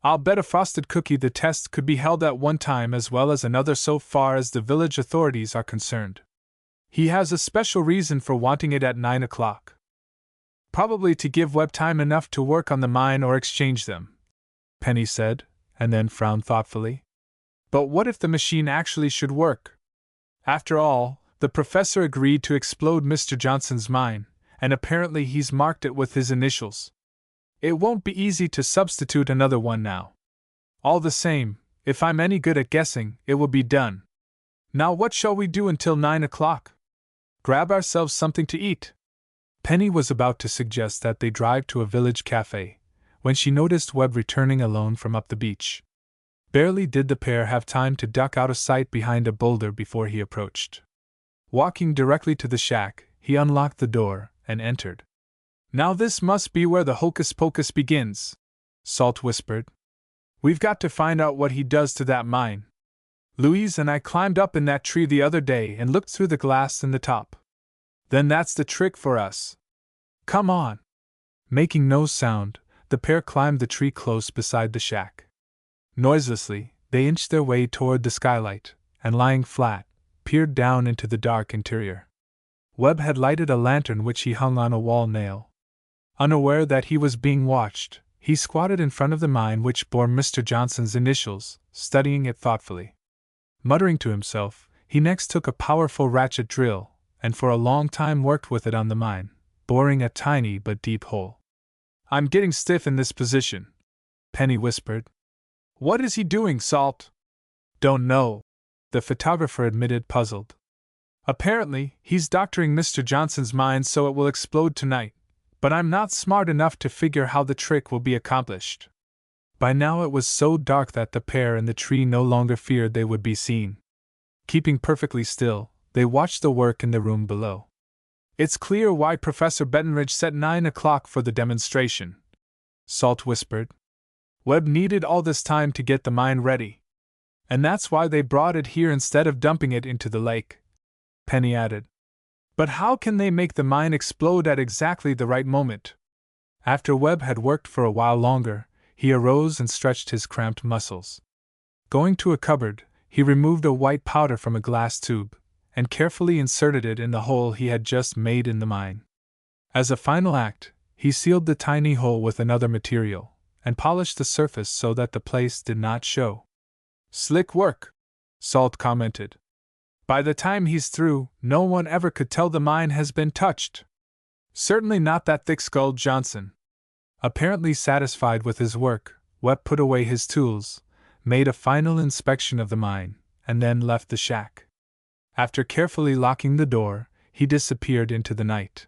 I'll bet a frosted cookie the test could be held at one time as well as another so far as the village authorities are concerned. He has a special reason for wanting it at 9 o'clock. Probably to give Webb time enough to work on the mine or exchange them," Penny said, and then frowned thoughtfully. "But what if the machine actually should work? After all, the professor agreed to explode Mr. Johnson's mine, and apparently he's marked it with his initials. It won't be easy to substitute another one now. All the same, if I'm any good at guessing, it will be done. Now what shall we do until 9 o'clock? Grab ourselves something to eat." Penny was about to suggest that they drive to a village cafe, when she noticed Webb returning alone from up the beach. Barely did the pair have time to duck out of sight behind a boulder before he approached. Walking directly to the shack, he unlocked the door and entered. "Now this must be where the hocus-pocus begins," Salt whispered. "We've got to find out what he does to that mine. Louise and I climbed up in that tree the other day and looked through the glass in the top. Then that's the trick for us. Come on." Making no sound, the pair climbed the tree close beside the shack. Noiselessly, they inched their way toward the skylight, and lying flat, peered down into the dark interior. Webb had lighted a lantern which he hung on a wall nail. Unaware that he was being watched, he squatted in front of the mine which bore Mr. Johnson's initials, studying it thoughtfully. Muttering to himself, he next took a powerful ratchet drill, and for a long time worked with it on the mine, boring a tiny but deep hole. "I'm getting stiff in this position," Penny whispered. "What is he doing, Salt?" "Don't know," the photographer admitted, puzzled. "Apparently, he's doctoring Mr. Johnson's mine so it will explode tonight, but I'm not smart enough to figure how the trick will be accomplished." By now it was so dark that the pair in the tree no longer feared they would be seen. Keeping perfectly still, they watched the work in the room below. "It's clear why Professor Bettenridge set 9 o'clock for the demonstration," Salt whispered. "Webb needed all this time to get the mine ready. And that's why they brought it here instead of dumping it into the lake," Penny added. "But how can they make the mine explode at exactly the right moment?" After Webb had worked for a while longer, he arose and stretched his cramped muscles. Going to a cupboard, he removed a white powder from a glass tube, and carefully inserted it in the hole he had just made in the mine. As a final act, he sealed the tiny hole with another material, and polished the surface so that the place did not show. "Slick work," Salt commented. "By the time he's through, no one ever could tell the mine has been touched. Certainly not that thick-skulled Johnson." Apparently satisfied with his work, Webb put away his tools, made a final inspection of the mine, and then left the shack. After carefully locking the door, he disappeared into the night.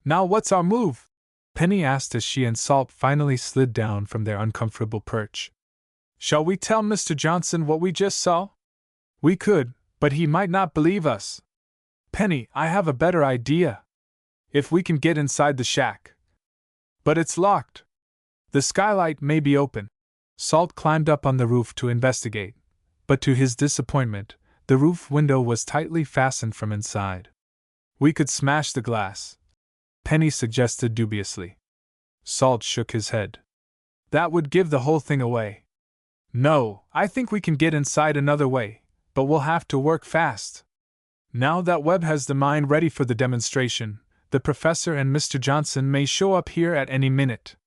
"Now what's our move?" Penny asked as she and Salt finally slid down from their uncomfortable perch. "Shall we tell Mr. Johnson what we just saw?" "We could, but he might not believe us." "Penny, I have a better idea. If we can get inside the shack." "But it's locked." "The skylight may be open." Salt climbed up on the roof to investigate, but to his disappointment, the roof window was tightly fastened from inside. "We could smash the glass," Penny suggested dubiously. Salt shook his head. "That would give the whole thing away." "No, I think we can get inside another way, but we'll have to work fast. Now that Webb has the mine ready for the demonstration, the professor and Mr. Johnson may show up here at any minute."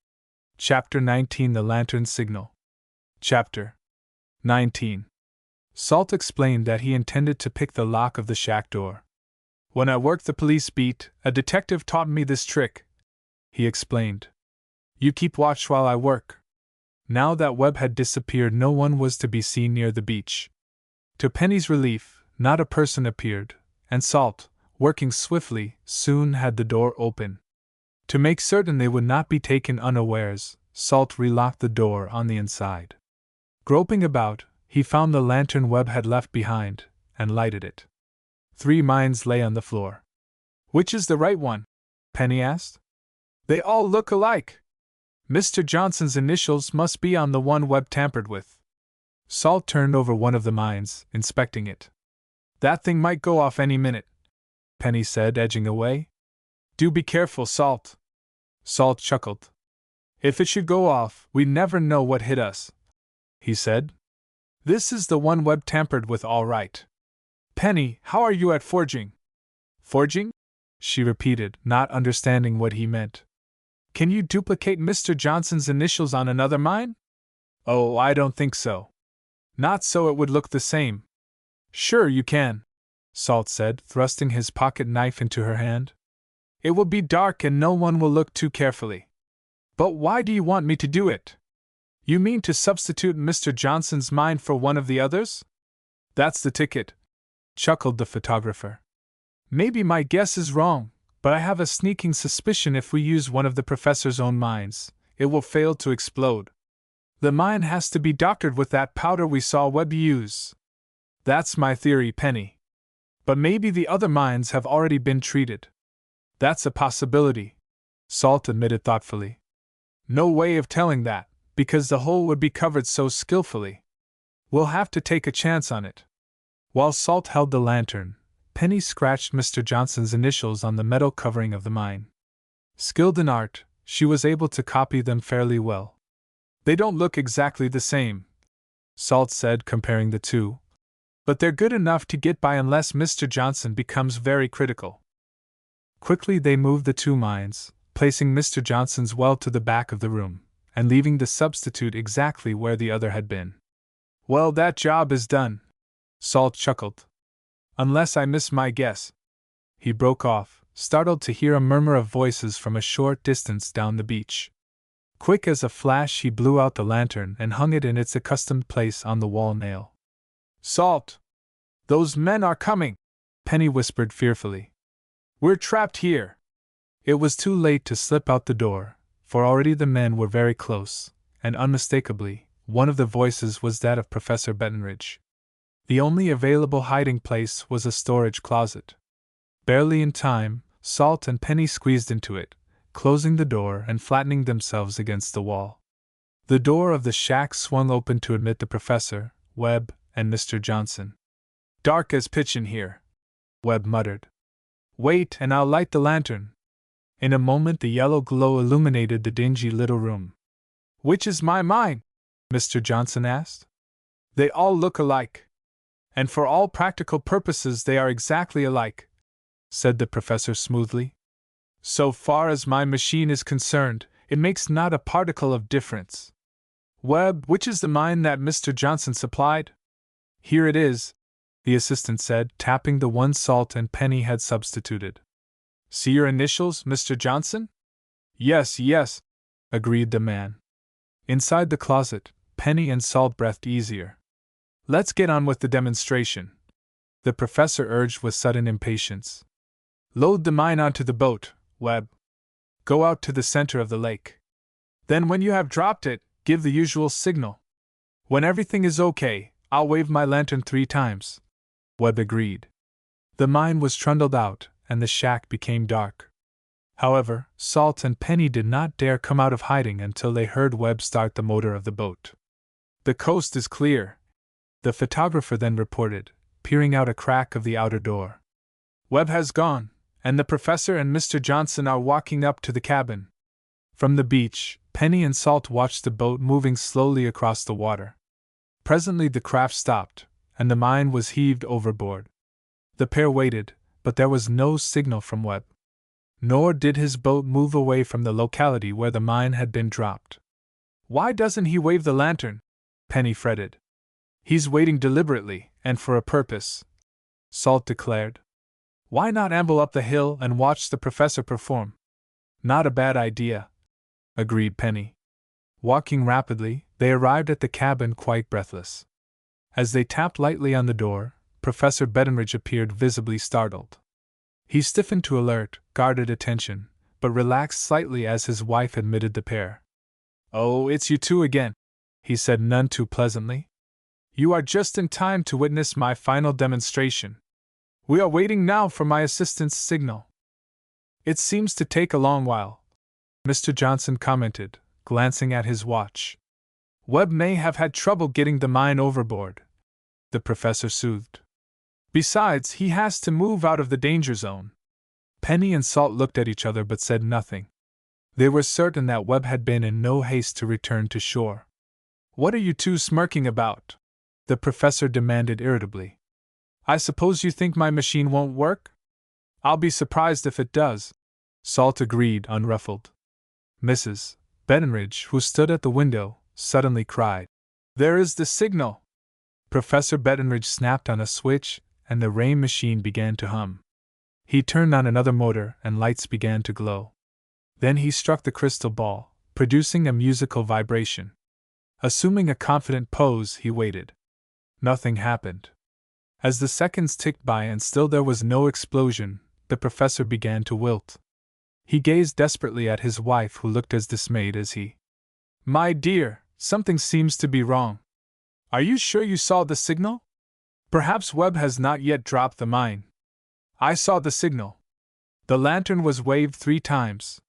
Chapter 19: The Lantern Signal. Chapter 19. Salt explained that he intended to pick the lock of the shack door. "When I worked the police beat, a detective taught me this trick," he explained. "You keep watch while I work." Now that Webb had disappeared, no one was to be seen near the beach. To Penny's relief, not a person appeared, and Salt, working swiftly, soon had the door open. To make certain they would not be taken unawares, Salt relocked the door on the inside. Groping about, he found the lantern Webb had left behind, and lighted it. 3 mines lay on the floor. "Which is the right one?" Penny asked. "They all look alike. Mr. Johnson's initials must be on the one Webb tampered with." Salt turned over one of the mines, inspecting it. "That thing might go off any minute," Penny said, edging away. "Do be careful, Salt." Salt chuckled. "If it should go off, we'd never know what hit us," he said. "This is the one Webb tampered with, all right. Penny, how are you at forging?" "Forging?" she repeated, not understanding what he meant. "Can you duplicate Mr. Johnson's initials on another mine?" "Oh, I don't think so. Not so it would look the same." "Sure you can," Salt said, thrusting his pocket knife into her hand. "It will be dark and no one will look too carefully." "But why do you want me to do it? You mean to substitute Mr. Johnson's mine for one of the others?" "That's the ticket," chuckled the photographer. "Maybe my guess is wrong, but I have a sneaking suspicion if we use one of the professor's own mines, it will fail to explode. The mine has to be doctored with that powder we saw Webb use." "That's my theory, Penny. But maybe the other mines have already been treated." "That's a possibility," Salt admitted thoughtfully. "No way of telling that, because the hole would be covered so skillfully. We'll have to take a chance on it." While Salt held the lantern, Penny scratched Mr. Johnson's initials on the metal covering of the mine. Skilled in art, she was able to copy them fairly well. "They don't look exactly the same," Salt said, comparing the two. "But they're good enough to get by unless Mr. Johnson becomes very critical." Quickly they moved the 2 mines, placing Mr. Johnson's well to the back of the room, and leaving the substitute exactly where the other had been. "Well, that job is done," Salt chuckled. "Unless I miss my guess." He broke off, startled to hear a murmur of voices from a short distance down the beach. Quick as a flash he blew out the lantern and hung it in its accustomed place on the wall nail. "Salt! Those men are coming!" Penny whispered fearfully. "We're trapped here." It was too late to slip out the door, for already the men were very close, and unmistakably, one of the voices was that of Professor Bettenridge. The only available hiding place was a storage closet. Barely in time, Salt and Penny squeezed into it, closing the door and flattening themselves against the wall. The door of the shack swung open to admit the professor, Webb, and Mr. Johnson. "Dark as pitch in here," Webb muttered. "Wait, and I'll light the lantern." In a moment the yellow glow illuminated the dingy little room. "Which is my mine?" Mr. Johnson asked. "They all look alike. And for all practical purposes they are exactly alike," said the professor smoothly. "So far as my machine is concerned, it makes not a particle of difference. Webb, which is the mine that Mr. Johnson supplied?" "Here it is," the assistant said, tapping the one Salt and Penny had substituted. "See your initials, Mr. Johnson?" Yes, agreed the man. Inside the closet, Penny and Salt breathed easier. "Let's get on with the demonstration," the professor urged with sudden impatience. "Load the mine onto the boat, Webb. Go out to the center of the lake. Then when you have dropped it, give the usual signal. When everything is okay, I'll wave my lantern 3 times. Webb agreed. The mine was trundled out, and the shack became dark. However, Salt and Penny did not dare come out of hiding until they heard Webb start the motor of the boat. "The coast is clear," the photographer then reported, peering out a crack of the outer door. "Webb has gone, and the professor and Mr. Johnson are walking up to the cabin." From the beach, Penny and Salt watched the boat moving slowly across the water. Presently the craft stopped, and the mine was heaved overboard. The pair waited, but there was no signal from Webb. Nor did his boat move away from the locality where the mine had been dropped. "Why doesn't he wave the lantern?" Penny fretted. "He's waiting deliberately, and for a purpose," Salt declared. "Why not amble up the hill and watch the professor perform?" "Not a bad idea," agreed Penny. Walking rapidly, they arrived at the cabin quite breathless. As they tapped lightly on the door, Professor Bettenridge appeared visibly startled. He stiffened to alert, guarded attention, but relaxed slightly as his wife admitted the pair. "Oh, it's you two again," he said none too pleasantly. "You are just in time to witness my final demonstration. We are waiting now for my assistant's signal." "It seems to take a long while," Mr. Johnson commented, glancing at his watch. "Webb may have had trouble getting the mine overboard," the professor soothed. "Besides, he has to move out of the danger zone." Penny and Salt looked at each other but said nothing. They were certain that Webb had been in no haste to return to shore. "What are you two smirking about?" the professor demanded irritably. "I suppose you think my machine won't work?" "I'll be surprised if it does," Salt agreed, unruffled. Mrs. Bettenridge, who stood at the window, suddenly cried, "There is the signal!" Professor Bettenridge snapped on a switch, and the ray machine began to hum. He turned on another motor, and lights began to glow. Then he struck the crystal ball, producing a musical vibration. Assuming a confident pose, he waited. Nothing happened. As the seconds ticked by and still there was no explosion, the professor began to wilt. He gazed desperately at his wife, who looked as dismayed as he. "My dear, something seems to be wrong. Are you sure you saw the signal? Perhaps Webb has not yet dropped the mine." "I saw the signal. The lantern was waved 3 times.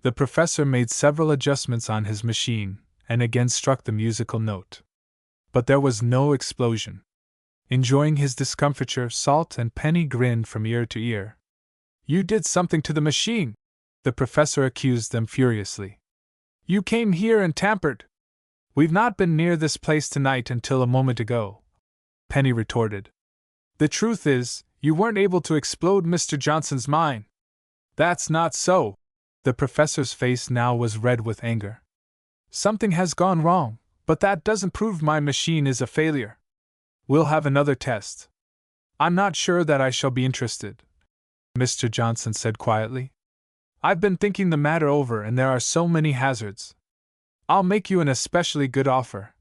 The professor made several adjustments on his machine, and again struck the musical note. But there was no explosion. Enjoying his discomfiture, Salt and Penny grinned from ear to ear. "You did something to the machine," the professor accused them furiously. "You came here and tampered." "We've not been near this place tonight until a moment ago," Penny retorted. "The truth is, you weren't able to explode Mr. Johnson's mine." "That's not so." The professor's face now was red with anger. "Something has gone wrong, but that doesn't prove my machine is a failure. We'll have another test." "I'm not sure that I shall be interested," Mr. Johnson said quietly. "I've been thinking the matter over and there are so many hazards." "I'll make you an especially good offer,"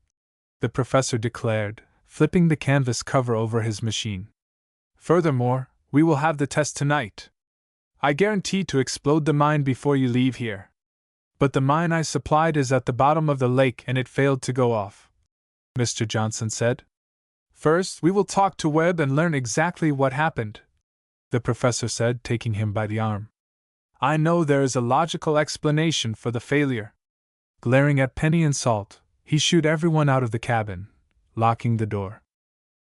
the professor declared, flipping the canvas cover over his machine. "Furthermore, we will have the test tonight. I guarantee to explode the mine before you leave here." "But the mine I supplied is at the bottom of the lake and it failed to go off," Mr. Johnson said. "First, we will talk to Webb and learn exactly what happened," the professor said, taking him by the arm. "I know there is a logical explanation for the failure." Glaring at Penny and Salt, he shooed everyone out of the cabin, locking the door.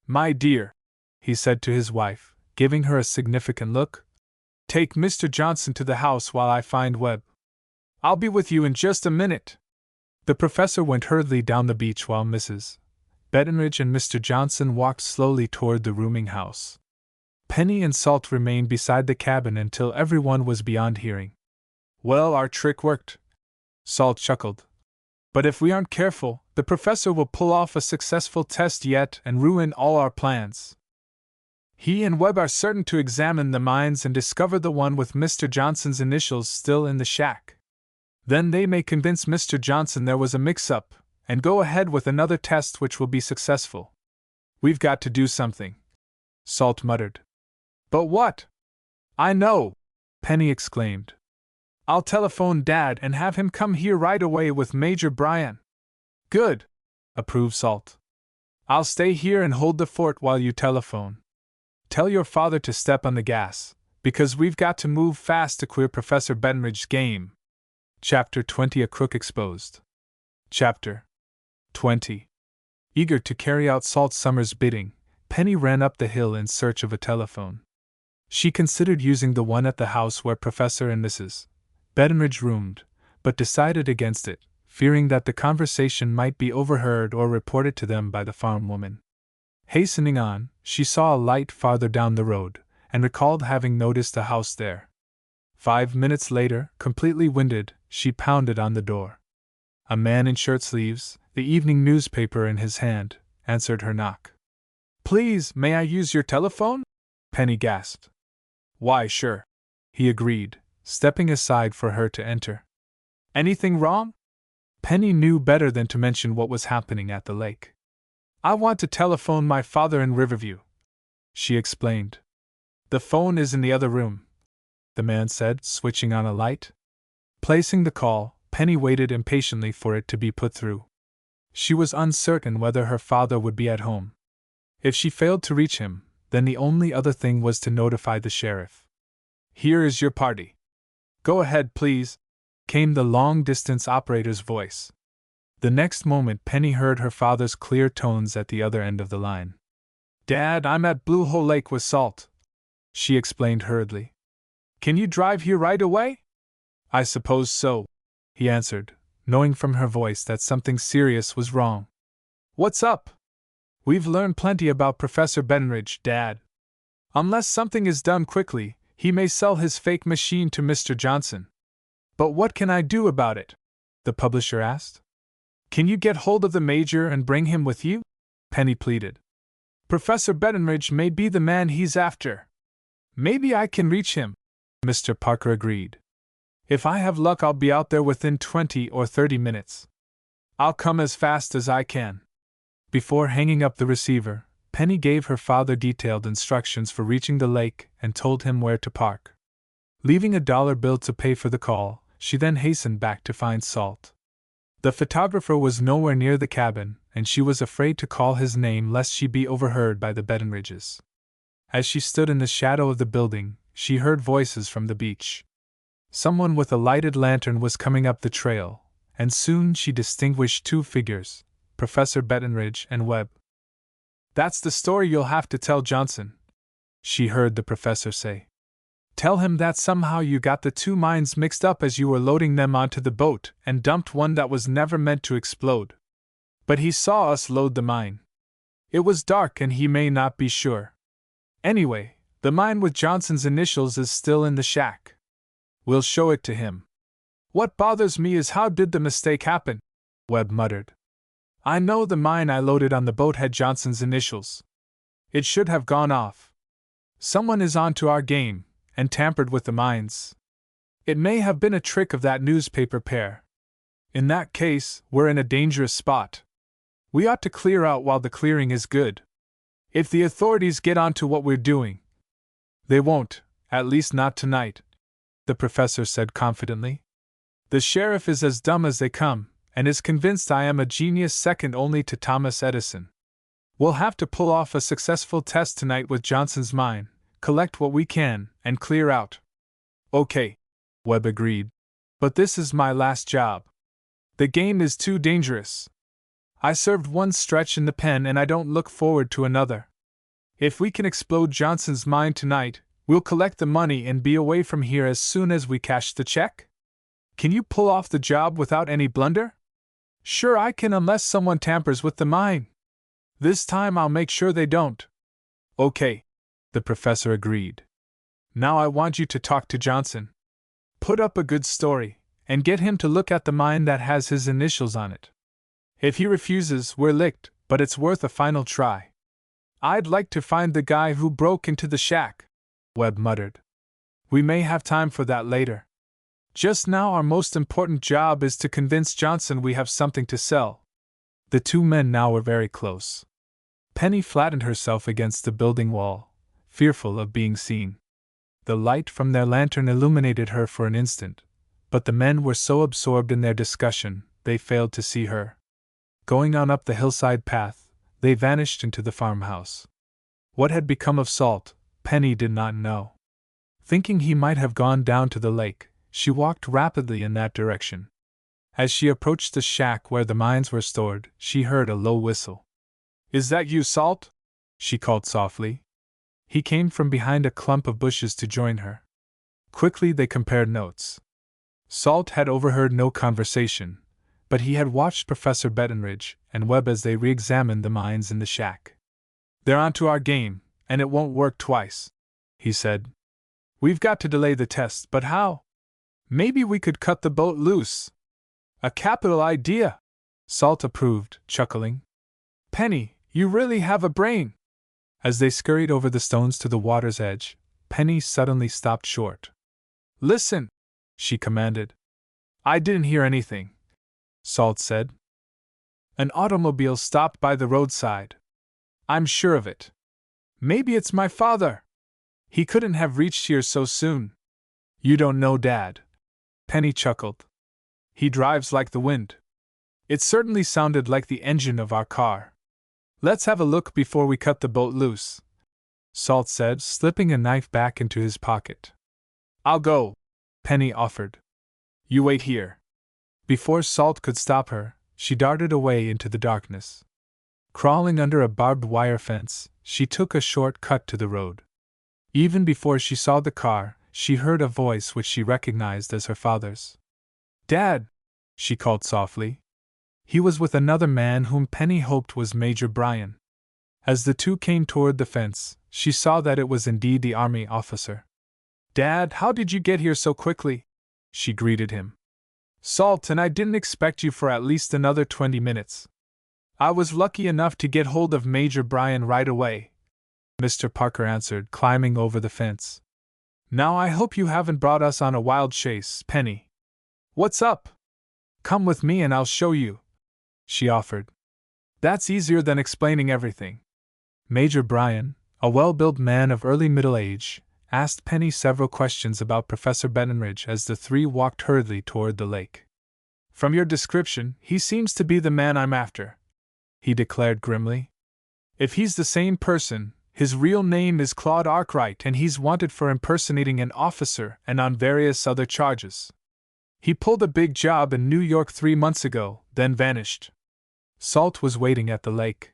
"My dear," he said to his wife, giving her a significant look, Take Mr. Johnson to the house while I find Webb. I'll be with you in just a minute. The professor went hurriedly down the beach while Mrs. Bettenridge and Mr. Johnson walked slowly toward the rooming house. Penny and Salt remained beside the cabin until everyone was beyond hearing. Well, our trick worked. Salt chuckled. But if we aren't careful, the professor will pull off a successful test yet and ruin all our plans. He and Webb are certain to examine the mines and discover the one with Mr. Johnson's initials still in the shack. Then they may convince Mr. Johnson there was a mix-up, and go ahead with another test which will be successful. We've got to do something, Salt muttered. But what? I know, Penny exclaimed. I'll telephone Dad and have him come here right away with Major Bryan. Good, approved Salt. I'll stay here and hold the fort while you telephone. Tell your father to step on the gas, because we've got to move fast to clear Professor Bettenridge's game. Chapter 20 A Crook Exposed. Chapter 20. Eager to carry out Salt Summer's bidding, Penny ran up the hill in search of a telephone. She considered using the one at the house where Professor and Mrs. Bettenridge roomed, but decided against it, fearing that the conversation might be overheard or reported to them by the farm woman. Hastening on, she saw a light farther down the road, and recalled having noticed a house there. 5 minutes later, completely winded, she pounded on the door. A man in shirt-sleeves, the evening newspaper in his hand, answered her knock. Please, may I use your telephone? Penny gasped. Why, sure, he agreed, stepping aside for her to enter. Anything wrong? Penny knew better than to mention what was happening at the lake. I want to telephone my father in Riverview, she explained. The phone is in the other room, the man said, switching on a light. Placing the call, Penny waited impatiently for it to be put through. She was uncertain whether her father would be at home. If she failed to reach him, then the only other thing was to notify the sheriff. Here is your party. Go ahead, please, came the long-distance operator's voice. The next moment Penny heard her father's clear tones at the other end of the line. Dad, I'm at Blue Hole Lake with Salt, she explained hurriedly. Can you drive here right away? I suppose so, he answered, knowing from her voice that something serious was wrong. What's up? We've learned plenty about Professor Bettenridge, Dad. Unless something is done quickly, he may sell his fake machine to Mr. Johnson. But what can I do about it? The publisher asked. Can you get hold of the Major and bring him with you? Penny pleaded. Professor Bettenridge may be the man he's after. Maybe I can reach him, Mr. Parker agreed. If I have luck, I'll be out there within 20 or 30 minutes. I'll come as fast as I can. Before hanging up the receiver, Penny gave her father detailed instructions for reaching the lake and told him where to park. Leaving a dollar bill to pay for the call, she then hastened back to find Salt. The photographer was nowhere near the cabin, and she was afraid to call his name lest she be overheard by the Bettenridges. As she stood in the shadow of the building, she heard voices from the beach. Someone with a lighted lantern was coming up the trail, and soon she distinguished two figures, Professor Bettenridge and Webb. That's the story you'll have to tell Johnson, she heard the professor say. Tell him that somehow you got the two mines mixed up as you were loading them onto the boat and dumped one that was never meant to explode. But he saw us load the mine. It was dark and he may not be sure. Anyway, the mine with Johnson's initials is still in the shack. We'll show it to him. What bothers me is how did the mistake happen? Webb muttered. I know the mine I loaded on the boat had Johnson's initials. It should have gone off. Someone is on to our game and tampered with the mines. It may have been a trick of that newspaper pair. In that case, we're in a dangerous spot. We ought to clear out while the clearing is good. If the authorities get on to what we're doing, they won't, at least not tonight, the professor said confidently. The sheriff is as dumb as they come, and is convinced I am a genius second only to Thomas Edison. We'll have to pull off a successful test tonight with Johnson's mine, collect what we can, and clear out. Okay, Webb agreed. But this is my last job. The game is too dangerous. I served one stretch in the pen and I don't look forward to another. If we can explode Johnson's mine tonight, We'll collect the money and be away from here as soon as we cash the check? Can you pull off the job without any blunder? Sure I can, unless someone tampers with the mine. This time I'll make sure they don't. Okay, the professor agreed. Now I want you to talk to Johnson. Put up a good story, and get him to look at the mine that has his initials on it. If he refuses, we're licked, but it's worth a final try. I'd like to find the guy who broke into the shack, Webb muttered. We may have time for that later. Just now our most important job is to convince Johnson we have something to sell. The two men now were very close. Penny flattened herself against the building wall, fearful of being seen. The light from their lantern illuminated her for an instant, but the men were so absorbed in their discussion, they failed to see her. Going on up the hillside path, they vanished into the farmhouse. What had become of Salt, Penny did not know. Thinking he might have gone down to the lake, she walked rapidly in that direction. As she approached the shack where the mines were stored, she heard a low whistle. Is that you, Salt? She called softly. He came from behind a clump of bushes to join her. Quickly they compared notes. Salt had overheard no conversation, but he had watched Professor Bettenridge and Webb as they re-examined the mines in the shack. They're onto our game, and it won't work twice, he said. We've got to delay the test, but how? Maybe we could cut the boat loose. A capital idea, Salt approved, chuckling. Penny, you really have a brain. As they scurried over the stones to the water's edge, Penny suddenly stopped short. Listen, she commanded. I didn't hear anything, Salt said. An automobile stopped by the roadside. I'm sure of it. Maybe it's my father. He couldn't have reached here so soon. You don't know Dad. Penny chuckled. He drives like the wind. It certainly sounded like the engine of our car. Let's have a look before we cut the boat loose, Salt said, slipping a knife back into his pocket. I'll go, Penny offered. You wait here. Before Salt could stop her, she darted away into the darkness. Crawling under a barbed wire fence, she took a short cut to the road. Even before she saw the car, she heard a voice which she recognized as her father's. Dad, she called softly. He was with another man whom Penny hoped was Major Bryan. As the two came toward the fence, she saw that it was indeed the army officer. Dad, how did you get here so quickly? She greeted him. Salt, and I didn't expect you for at least another 20 minutes. I was lucky enough to get hold of Major Bryan right away, Mr. Parker answered, climbing over the fence. Now I hope you haven't brought us on a wild chase, Penny. What's up? Come with me and I'll show you, she offered. That's easier than explaining everything. Major Bryan, a well-built man of early middle age, asked Penny several questions about Professor Bettenridge as the three walked hurriedly toward the lake. From your description, he seems to be the man I'm after, he declared grimly. If he's the same person, his real name is Claude Arkwright and he's wanted for impersonating an officer and on various other charges. He pulled a big job in New York 3 months ago, then vanished. Salt was waiting at the lake.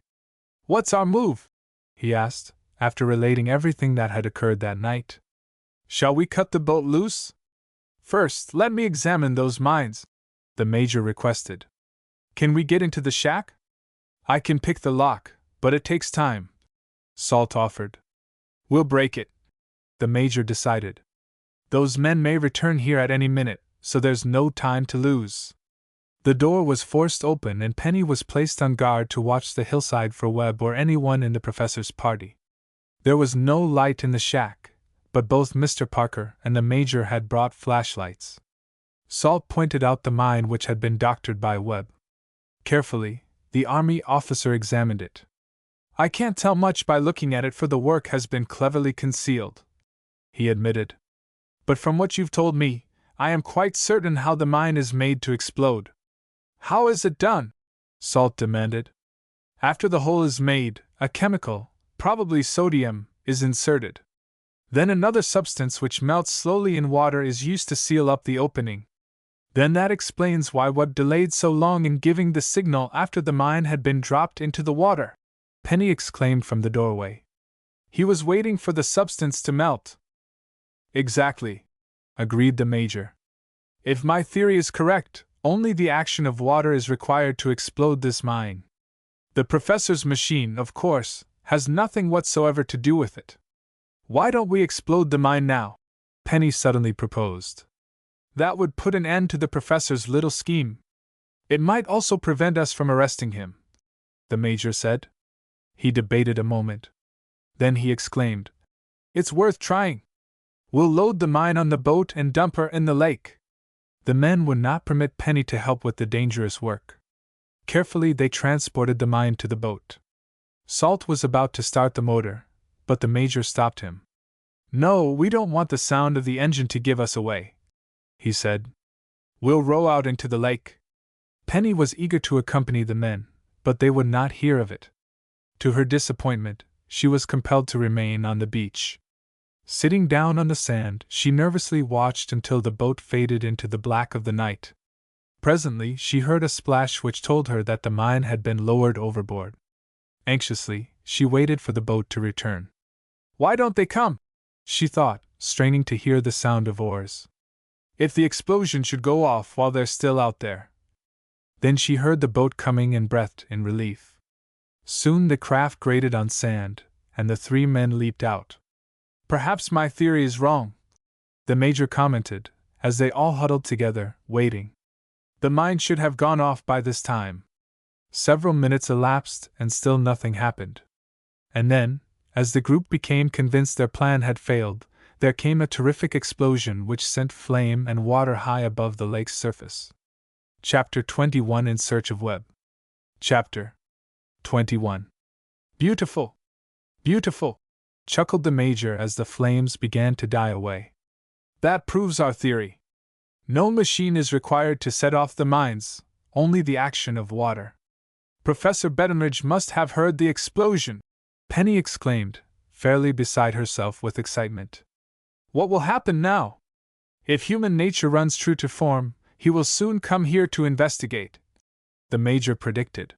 What's our move? He asked, after relating everything that had occurred that night. Shall we cut the boat loose? First, let me examine those mines, the Major requested. Can we get into the shack? I can pick the lock, but it takes time, Salt offered. We'll break it, the Major decided. Those men may return here at any minute, so there's no time to lose. The door was forced open and Penny was placed on guard to watch the hillside for Webb or anyone in the professor's party. There was no light in the shack, but both Mr. Parker and the Major had brought flashlights. Salt pointed out the mine which had been doctored by Webb. Carefully, the army officer examined it. I can't tell much by looking at it, for the work has been cleverly concealed, he admitted. But from what you've told me, I am quite certain how the mine is made to explode. How is it done? Salt demanded. After the hole is made, a chemical, probably sodium, is inserted. Then another substance which melts slowly in water is used to seal up the opening. Then that explains why Webb delayed so long in giving the signal after the mine had been dropped into the water, Penny exclaimed from the doorway. He was waiting for the substance to melt, Exactly, agreed the Major. If my theory is correct, only the action of water is required to explode this mine. The Professor's machine, of course, has nothing whatsoever to do with it. Why don't we explode the mine now? Penny suddenly proposed. That would put an end to the Professor's little scheme. It might also prevent us from arresting him, the Major said. He debated a moment. Then he exclaimed, It's worth trying. We'll load the mine on the boat and dump her in the lake. The men would not permit Penny to help with the dangerous work. Carefully they transported the mine to the boat. Salt was about to start the motor, but the Major stopped him. No, we don't want the sound of the engine to give us away, he said. We'll row out into the lake. Penny was eager to accompany the men, but they would not hear of it. To her disappointment, she was compelled to remain on the beach. Sitting down on the sand, she nervously watched until the boat faded into the black of the night. Presently, she heard a splash which told her that the mine had been lowered overboard. Anxiously, she waited for the boat to return. Why don't they come? She thought, straining to hear the sound of oars. If the explosion should go off while they're still out there. Then she heard the boat coming and breathed in relief. Soon the craft grated on sand, and the three men leaped out. Perhaps my theory is wrong, the Major commented, as they all huddled together, waiting. The mine should have gone off by this time. Several minutes elapsed and still nothing happened. And then, as the group became convinced their plan had failed, there came a terrific explosion which sent flame and water high above the lake's surface. Chapter 21 In Search of Webb. Chapter 21. Beautiful! Beautiful! Chuckled the Major as the flames began to die away. That proves our theory. No machine is required to set off the mines, only the action of water. Professor Bettenridge must have heard the explosion, Penny exclaimed, fairly beside herself with excitement. What will happen now? If human nature runs true to form, he will soon come here to investigate, the Major predicted.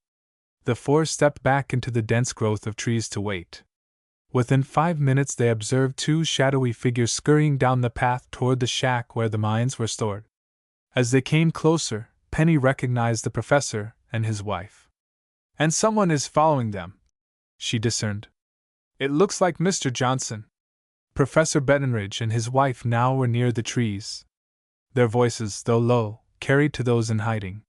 The four stepped back into the dense growth of trees to wait. Within 5 minutes they observed two shadowy figures scurrying down the path toward the shack where the mines were stored. As they came closer, Penny recognized the Professor and his wife. And someone is following them, she discerned. It looks like Mr. Johnson. Professor Bettenridge and his wife now were near the trees. Their voices, though low, carried to those in hiding.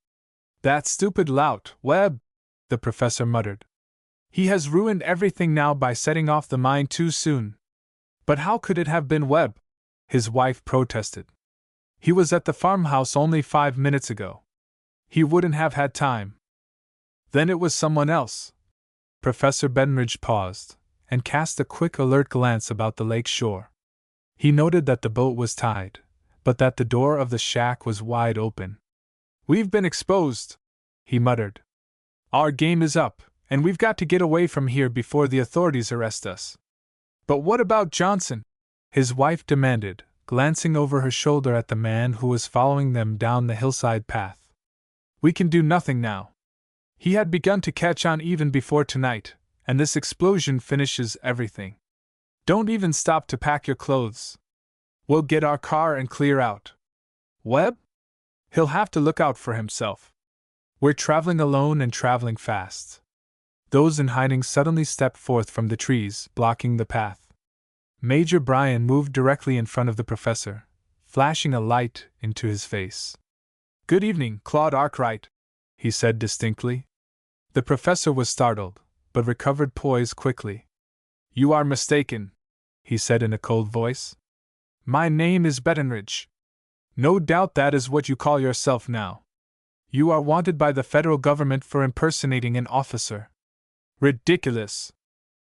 That stupid lout, Webb, the Professor muttered. He has ruined everything now by setting off the mine too soon. But how could it have been Webb? His wife protested. He was at the farmhouse only 5 minutes ago. He wouldn't have had time. Then it was someone else. Professor Bettenridge paused, and cast a quick alert glance about the lake shore. He noted that the boat was tied, but that the door of the shack was wide open. We've been exposed, he muttered. Our game is up, and we've got to get away from here before the authorities arrest us. But what about Johnson? His wife demanded, glancing over her shoulder at the man who was following them down the hillside path. We can do nothing now. He had begun to catch on even before tonight, and this explosion finishes everything. Don't even stop to pack your clothes. We'll get our car and clear out. Webb? He'll have to look out for himself. We're traveling alone and traveling fast. Those in hiding suddenly stepped forth from the trees, blocking the path. Major Bryan moved directly in front of the Professor, flashing a light into his face. Good evening, Claude Arkwright, he said distinctly. The Professor was startled, but recovered poise quickly. You are mistaken, he said in a cold voice. My name is Bettenridge. No doubt that is what you call yourself now. You are wanted by the federal government for impersonating an officer. Ridiculous.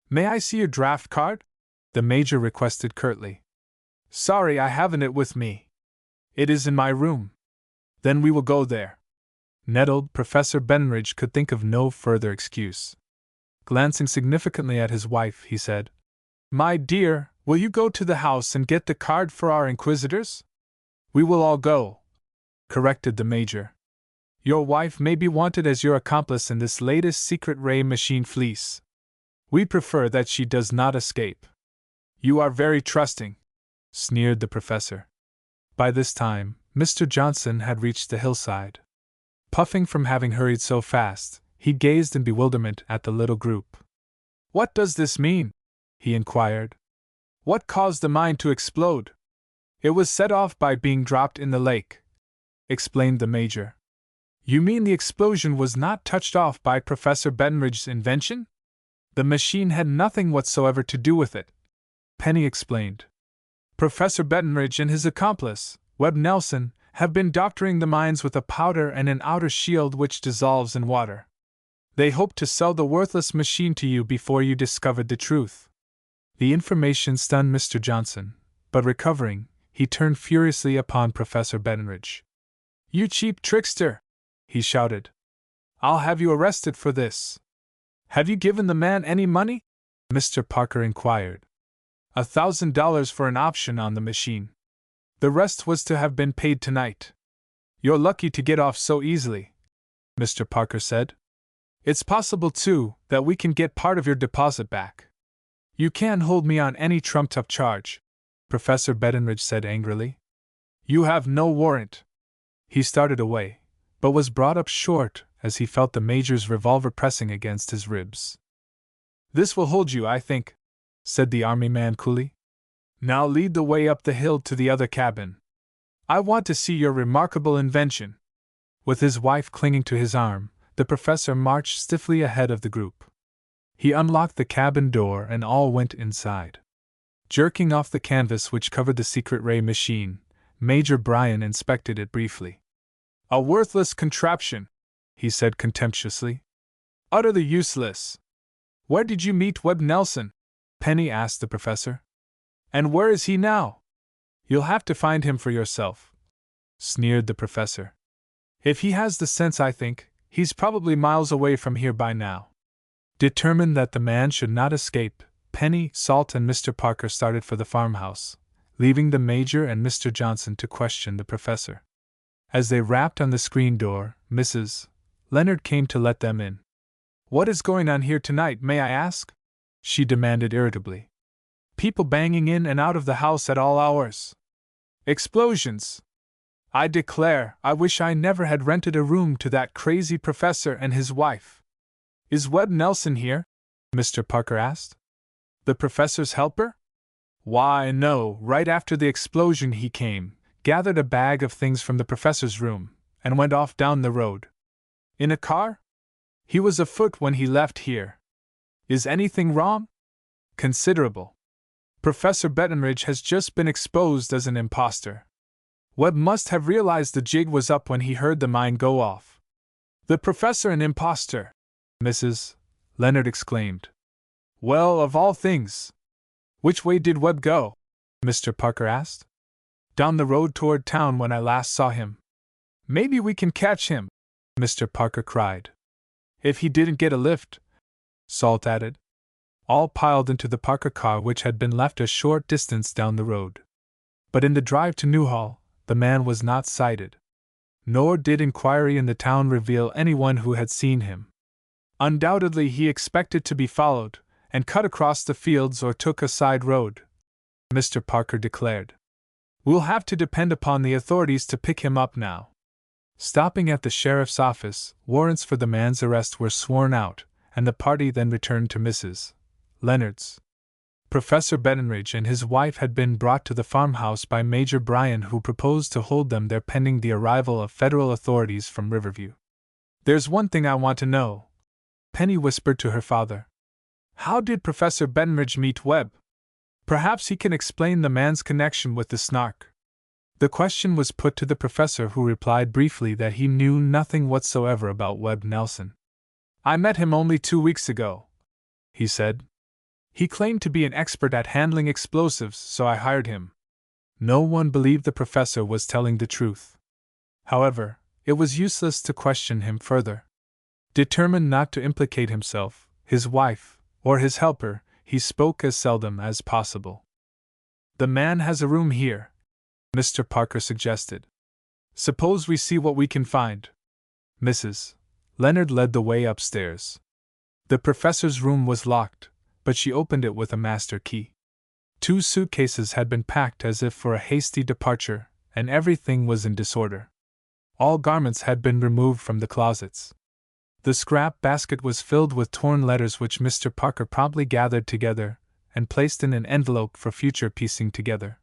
May I see your draft card? The Major requested curtly. Sorry, I haven't it with me. It is in my room. Then we will go there. Nettled, Professor Bettenridge could think of no further excuse. Glancing significantly at his wife, he said, My dear, will you go to the house and get the card for our inquisitors? We will all go, corrected the Major. Your wife may be wanted as your accomplice in this latest secret ray machine fleece. We prefer that she does not escape. You are very trusting. sneered the professor. By this time, Mr. Johnson had reached the hillside. Puffing from having hurried so fast, he gazed in bewilderment at the little group. "What does this mean?" he inquired. "What caused the mine to explode?" "It was set off by being dropped in the lake," explained the Major. "You mean the explosion was not touched off by Professor Bettenridge's invention?" "The machine had nothing whatsoever to do with it," Penny explained. "Professor Bettenridge and his accomplice, Webb Nelson, have been doctoring the mines with a powder and an outer shield which dissolves in water. They hoped to sell the worthless machine to you before you discovered the truth." The information stunned Mr. Johnson, but recovering, he turned furiously upon Professor Bettenridge. "You cheap trickster!" he shouted. "I'll have you arrested for this." "Have you given the man any money?" Mr. Parker inquired. $1,000 for an option on the machine. The rest was to have been paid tonight. "You're lucky to get off so easily," Mr. Parker said. "It's possible, too, that we can get part of your deposit back." "You can't hold me on any trumped-up charge," Professor Bettenridge said angrily. "You have no warrant." He started away, but was brought up short as he felt the Major's revolver pressing against his ribs. "This will hold you, I think," said the army man coolly. "Now lead the way up the hill to the other cabin. I want to see your remarkable invention." With his wife clinging to his arm, the professor marched stiffly ahead of the group. He unlocked the cabin door and all went inside. Jerking off the canvas which covered the secret ray machine, Major Bryan inspected it briefly. "A worthless contraption," he said contemptuously. "Utterly useless." "Where did you meet Webb Nelson?" Penny asked the professor. "And where is he now?" "You'll have to find him for yourself," sneered the professor. "If he has the sense I think, he's probably miles away from here by now." Determined that the man should not escape, Penny, Salt, and Mr. Parker started for the farmhouse, leaving the Major and Mr. Johnson to question the professor. As they rapped on the screen door, Mrs. Leonard came to let them in. "What is going on here tonight, may I ask?" she demanded irritably. "People banging in and out of the house at all hours. Explosions. I declare, I wish I never had rented a room to that crazy professor and his wife." "Is Webb Nelson here?" Mr. Parker asked. "The professor's helper?" "Why, no, right after the explosion he came, gathered a bag of things from the professor's room, and went off down the road." "In a car?" "He was afoot when he left here." "Is anything wrong?" "Considerable. Professor Bettenridge has just been exposed as an impostor. Webb must have realized the jig was up when he heard the mine go off." "The professor an impostor!" Mrs. Leonard exclaimed. "Well, of all things! Which way did Webb go?" Mr. Parker asked. "Down the road toward town when I last saw him." "Maybe we can catch him," Mr. Parker cried. "If he didn't get a lift," Salt added. All piled into the Parker car which had been left a short distance down the road. But in the drive to Newhall, the man was not sighted. Nor did inquiry in the town reveal anyone who had seen him. Undoubtedly he expected to be followed, and cut across the fields or took a side road, Mr. Parker declared. "We'll have to depend upon the authorities to pick him up now." Stopping at the sheriff's office, warrants for the man's arrest were sworn out, and the party then returned to Mrs. Leonard's. Professor Bettenridge and his wife had been brought to the farmhouse by Major Bryan, who proposed to hold them there pending the arrival of federal authorities from Riverview. "There's one thing I want to know," Penny whispered to her father. "How did Professor Bettenridge meet Webb? Perhaps he can explain the man's connection with the Snark." The question was put to the professor, who replied briefly that he knew nothing whatsoever about Webb Nelson. "I met him only 2 weeks ago," he said. "He claimed to be an expert at handling explosives, so I hired him." No one believed the professor was telling the truth. However, it was useless to question him further. Determined not to implicate himself, his wife, or his helper, he spoke as seldom as possible. "The man has a room here," Mr. Parker suggested. "Suppose we see what we can find." Mrs. Leonard led the way upstairs. The professor's room was locked, but she opened it with a master key. 2 suitcases had been packed as if for a hasty departure, and everything was in disorder. All garments had been removed from the closets. The scrap basket was filled with torn letters which Mr. Parker promptly gathered together and placed in an envelope for future piecing together.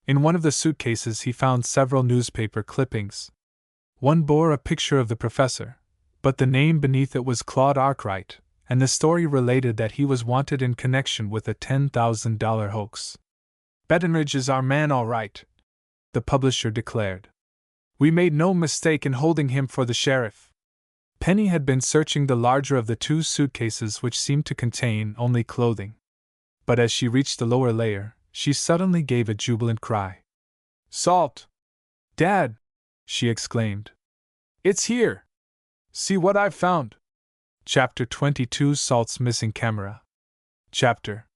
In one of the suitcases he found several newspaper clippings. One bore a picture of the professor, but the name beneath it was Claude Arkwright, and the story related that he was wanted in connection with a $10,000 hoax. "Bettenridge is our man all right," the publisher declared. "We made no mistake in holding him for the sheriff." Penny had been searching the larger of the 2 suitcases which seemed to contain only clothing. But as she reached the lower layer, she suddenly gave a jubilant cry. "Salt! Dad!" she exclaimed. "It's here! See what I've found!" Chapter 22 Salt's Missing Camera. Chapter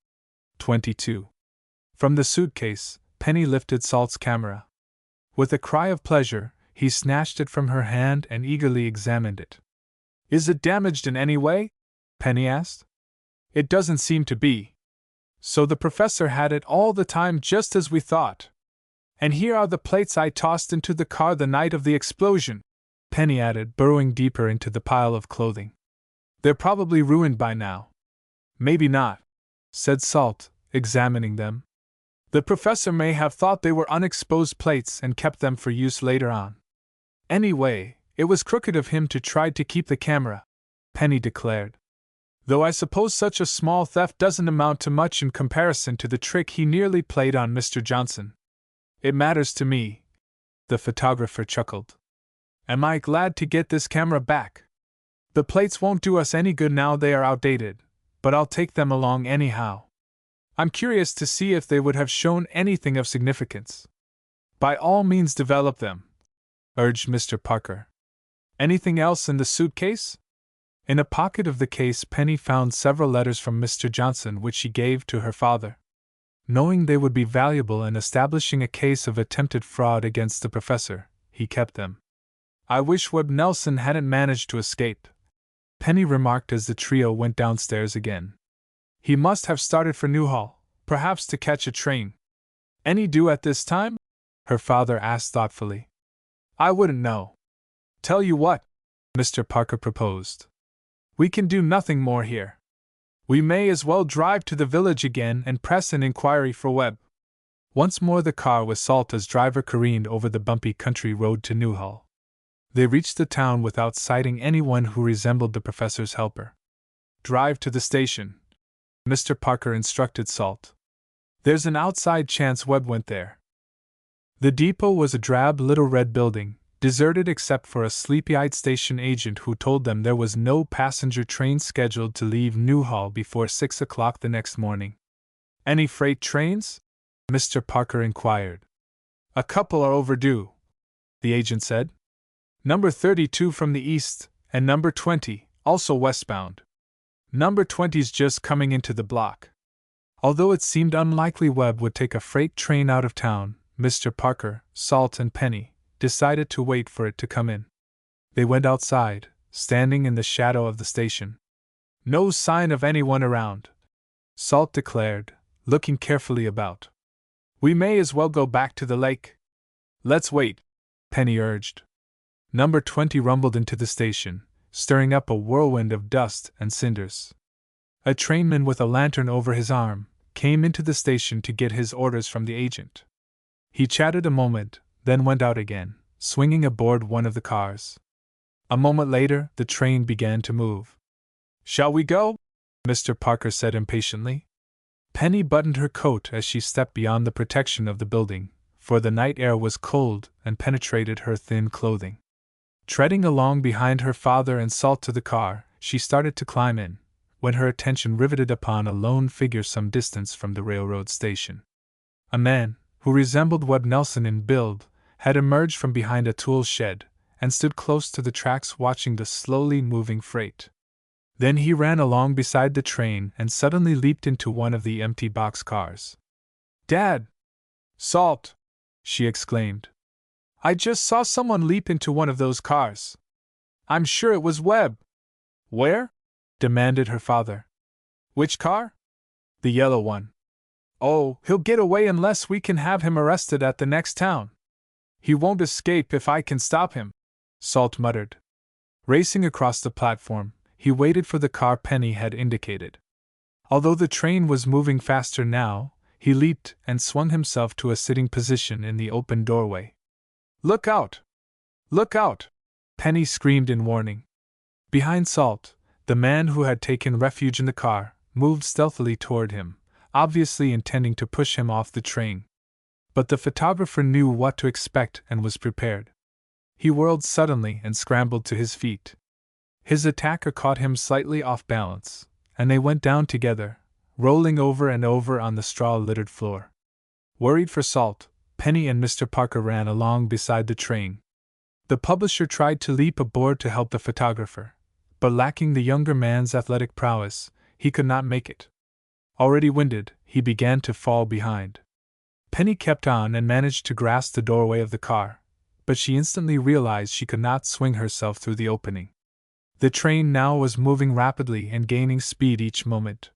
22. From the suitcase, Penny lifted Salt's camera. With a cry of pleasure, he snatched it from her hand and eagerly examined it. "Is it damaged in any way?" Penny asked. "It doesn't seem to be. So the professor had it all the time just as we thought. And here are the plates I tossed into the car the night of the explosion," Penny added, burrowing deeper into the pile of clothing. "They're probably ruined by now." "Maybe not," said Salt, examining them. "The professor may have thought they were unexposed plates and kept them for use later on. Anyway, it was crooked of him to try to keep the camera," Penny declared. "Though I suppose such a small theft doesn't amount to much in comparison to the trick he nearly played on Mr. Johnson." "It matters to me," the photographer chuckled. "Am I glad to get this camera back? The plates won't do us any good now they are outdated, but I'll take them along anyhow. I'm curious to see if they would have shown anything of significance." "By all means develop them," urged Mr. Parker. "Anything else in the suitcase?" In a pocket of the case Penny found several letters from Mr. Johnson which she gave to her father. Knowing they would be valuable in establishing a case of attempted fraud against the professor, he kept them. "I wish Webb Nelson hadn't managed to escape," Penny remarked as the trio went downstairs again. "He must have started for Newhall, perhaps to catch a train." "Any due at this time?" her father asked thoughtfully. "I wouldn't know. Tell you what," Mr. Parker proposed. "We can do nothing more here. We may as well drive to the village again and press an inquiry for Webb." Once more the car with Salt as driver careened over the bumpy country road to Newhall. They reached the town without sighting anyone who resembled the professor's helper. "Drive to the station," Mr. Parker instructed Salt. "There's an outside chance Webb went there." The depot was a drab little red building, deserted except for a sleepy-eyed station agent who told them there was no passenger train scheduled to leave Newhall before 6 o'clock the next morning. "Any freight trains?" Mr. Parker inquired. "A couple are overdue," the agent said. "Number 32 from the east, and number 20, also westbound. Number 20's just coming into the block." Although it seemed unlikely Webb would take a freight train out of town, Mr. Parker, Salt, and Penny decided to wait for it to come in. They went outside, standing in the shadow of the station. "No sign of anyone around," Salt declared, looking carefully about. "We may as well go back to the lake." "Let's wait," Penny urged. Number 20 rumbled into the station, stirring up a whirlwind of dust and cinders. A trainman with a lantern over his arm came into the station to get his orders from the agent. He chatted a moment, then went out again, swinging aboard one of the cars. A moment later, the train began to move. "Shall we go?" Mr. Parker said impatiently. Penny buttoned her coat as she stepped beyond the protection of the building, for the night air was cold and penetrated her thin clothing. Treading along behind her father and Salt to the car, she started to climb in, when her attention riveted upon a lone figure some distance from the railroad station. A man, who resembled Webb Nelson in build, had emerged from behind a tool shed and stood close to the tracks watching the slowly moving freight. Then he ran along beside the train and suddenly leaped into one of the empty boxcars. "Dad! Salt!" she exclaimed. "I just saw someone leap into one of those cars. I'm sure it was Webb." "Where?" demanded her father. "Which car?" "The yellow one." Oh, he'll get away unless we can have him arrested at the next town. He won't escape if I can stop him, Salt muttered. Racing across the platform, he waited for the car Penny had indicated. Although the train was moving faster now, he leaped and swung himself to a sitting position in the open doorway. Look out! Look out! Penny screamed in warning. Behind Salt, the man who had taken refuge in the car moved stealthily toward him, obviously intending to push him off the train. But the photographer knew what to expect and was prepared. He whirled suddenly and scrambled to his feet. His attacker caught him slightly off balance, and they went down together, rolling over and over on the straw-littered floor. Worried for Salt, Penny and Mr. Parker ran along beside the train. The publisher tried to leap aboard to help the photographer, but lacking the younger man's athletic prowess, he could not make it. Already winded, he began to fall behind. Penny kept on and managed to grasp the doorway of the car, but she instantly realized she could not swing herself through the opening. The train now was moving rapidly and gaining speed each moment.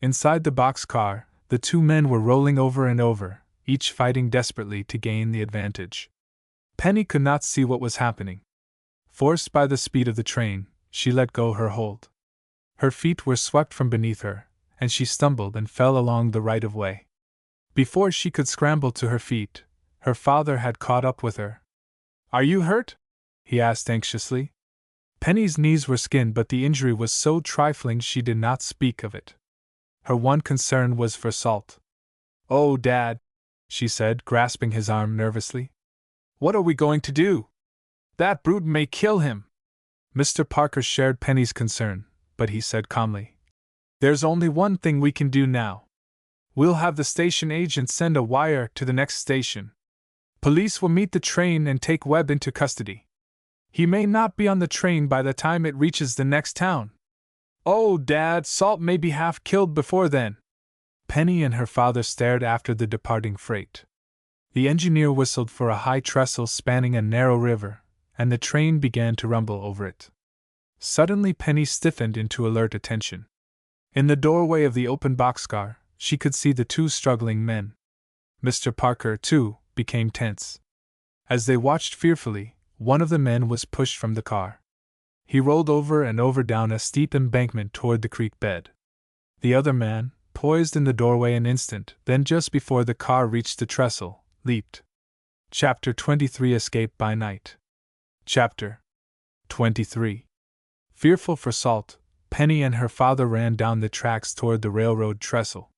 Inside the boxcar, the two men were rolling over and over, each fighting desperately to gain the advantage. Penny could not see what was happening. Forced by the speed of the train, she let go her hold. Her feet were swept from beneath her, and she stumbled and fell along the right-of-way. Before she could scramble to her feet, her father had caught up with her. Are you hurt? He asked anxiously. Penny's knees were skinned, but the injury was so trifling she did not speak of it. Her one concern was for Salt. Oh, Dad, she said, grasping his arm nervously. What are we going to do? That brute may kill him. Mr. Parker shared Penny's concern, but he said calmly, There's only one thing we can do now. We'll have the station agent send a wire to the next station. Police will meet the train and take Webb into custody. He may not be on the train by the time it reaches the next town. Oh, Dad, Salt may be half killed before then. Penny and her father stared after the departing freight. The engineer whistled for a high trestle spanning a narrow river, and the train began to rumble over it. Suddenly Penny stiffened into alert attention. In the doorway of the open boxcar, she could see the two struggling men. Mr. Parker, too, became tense. As they watched fearfully, one of the men was pushed from the car. He rolled over and over down a steep embankment toward the creek bed. The other man, poised in the doorway an instant, then just before the car reached the trestle, leaped. Chapter 23 Escape by Night. Chapter 23. Fearful for Salt, Penny and her father ran down the tracks toward the railroad trestle.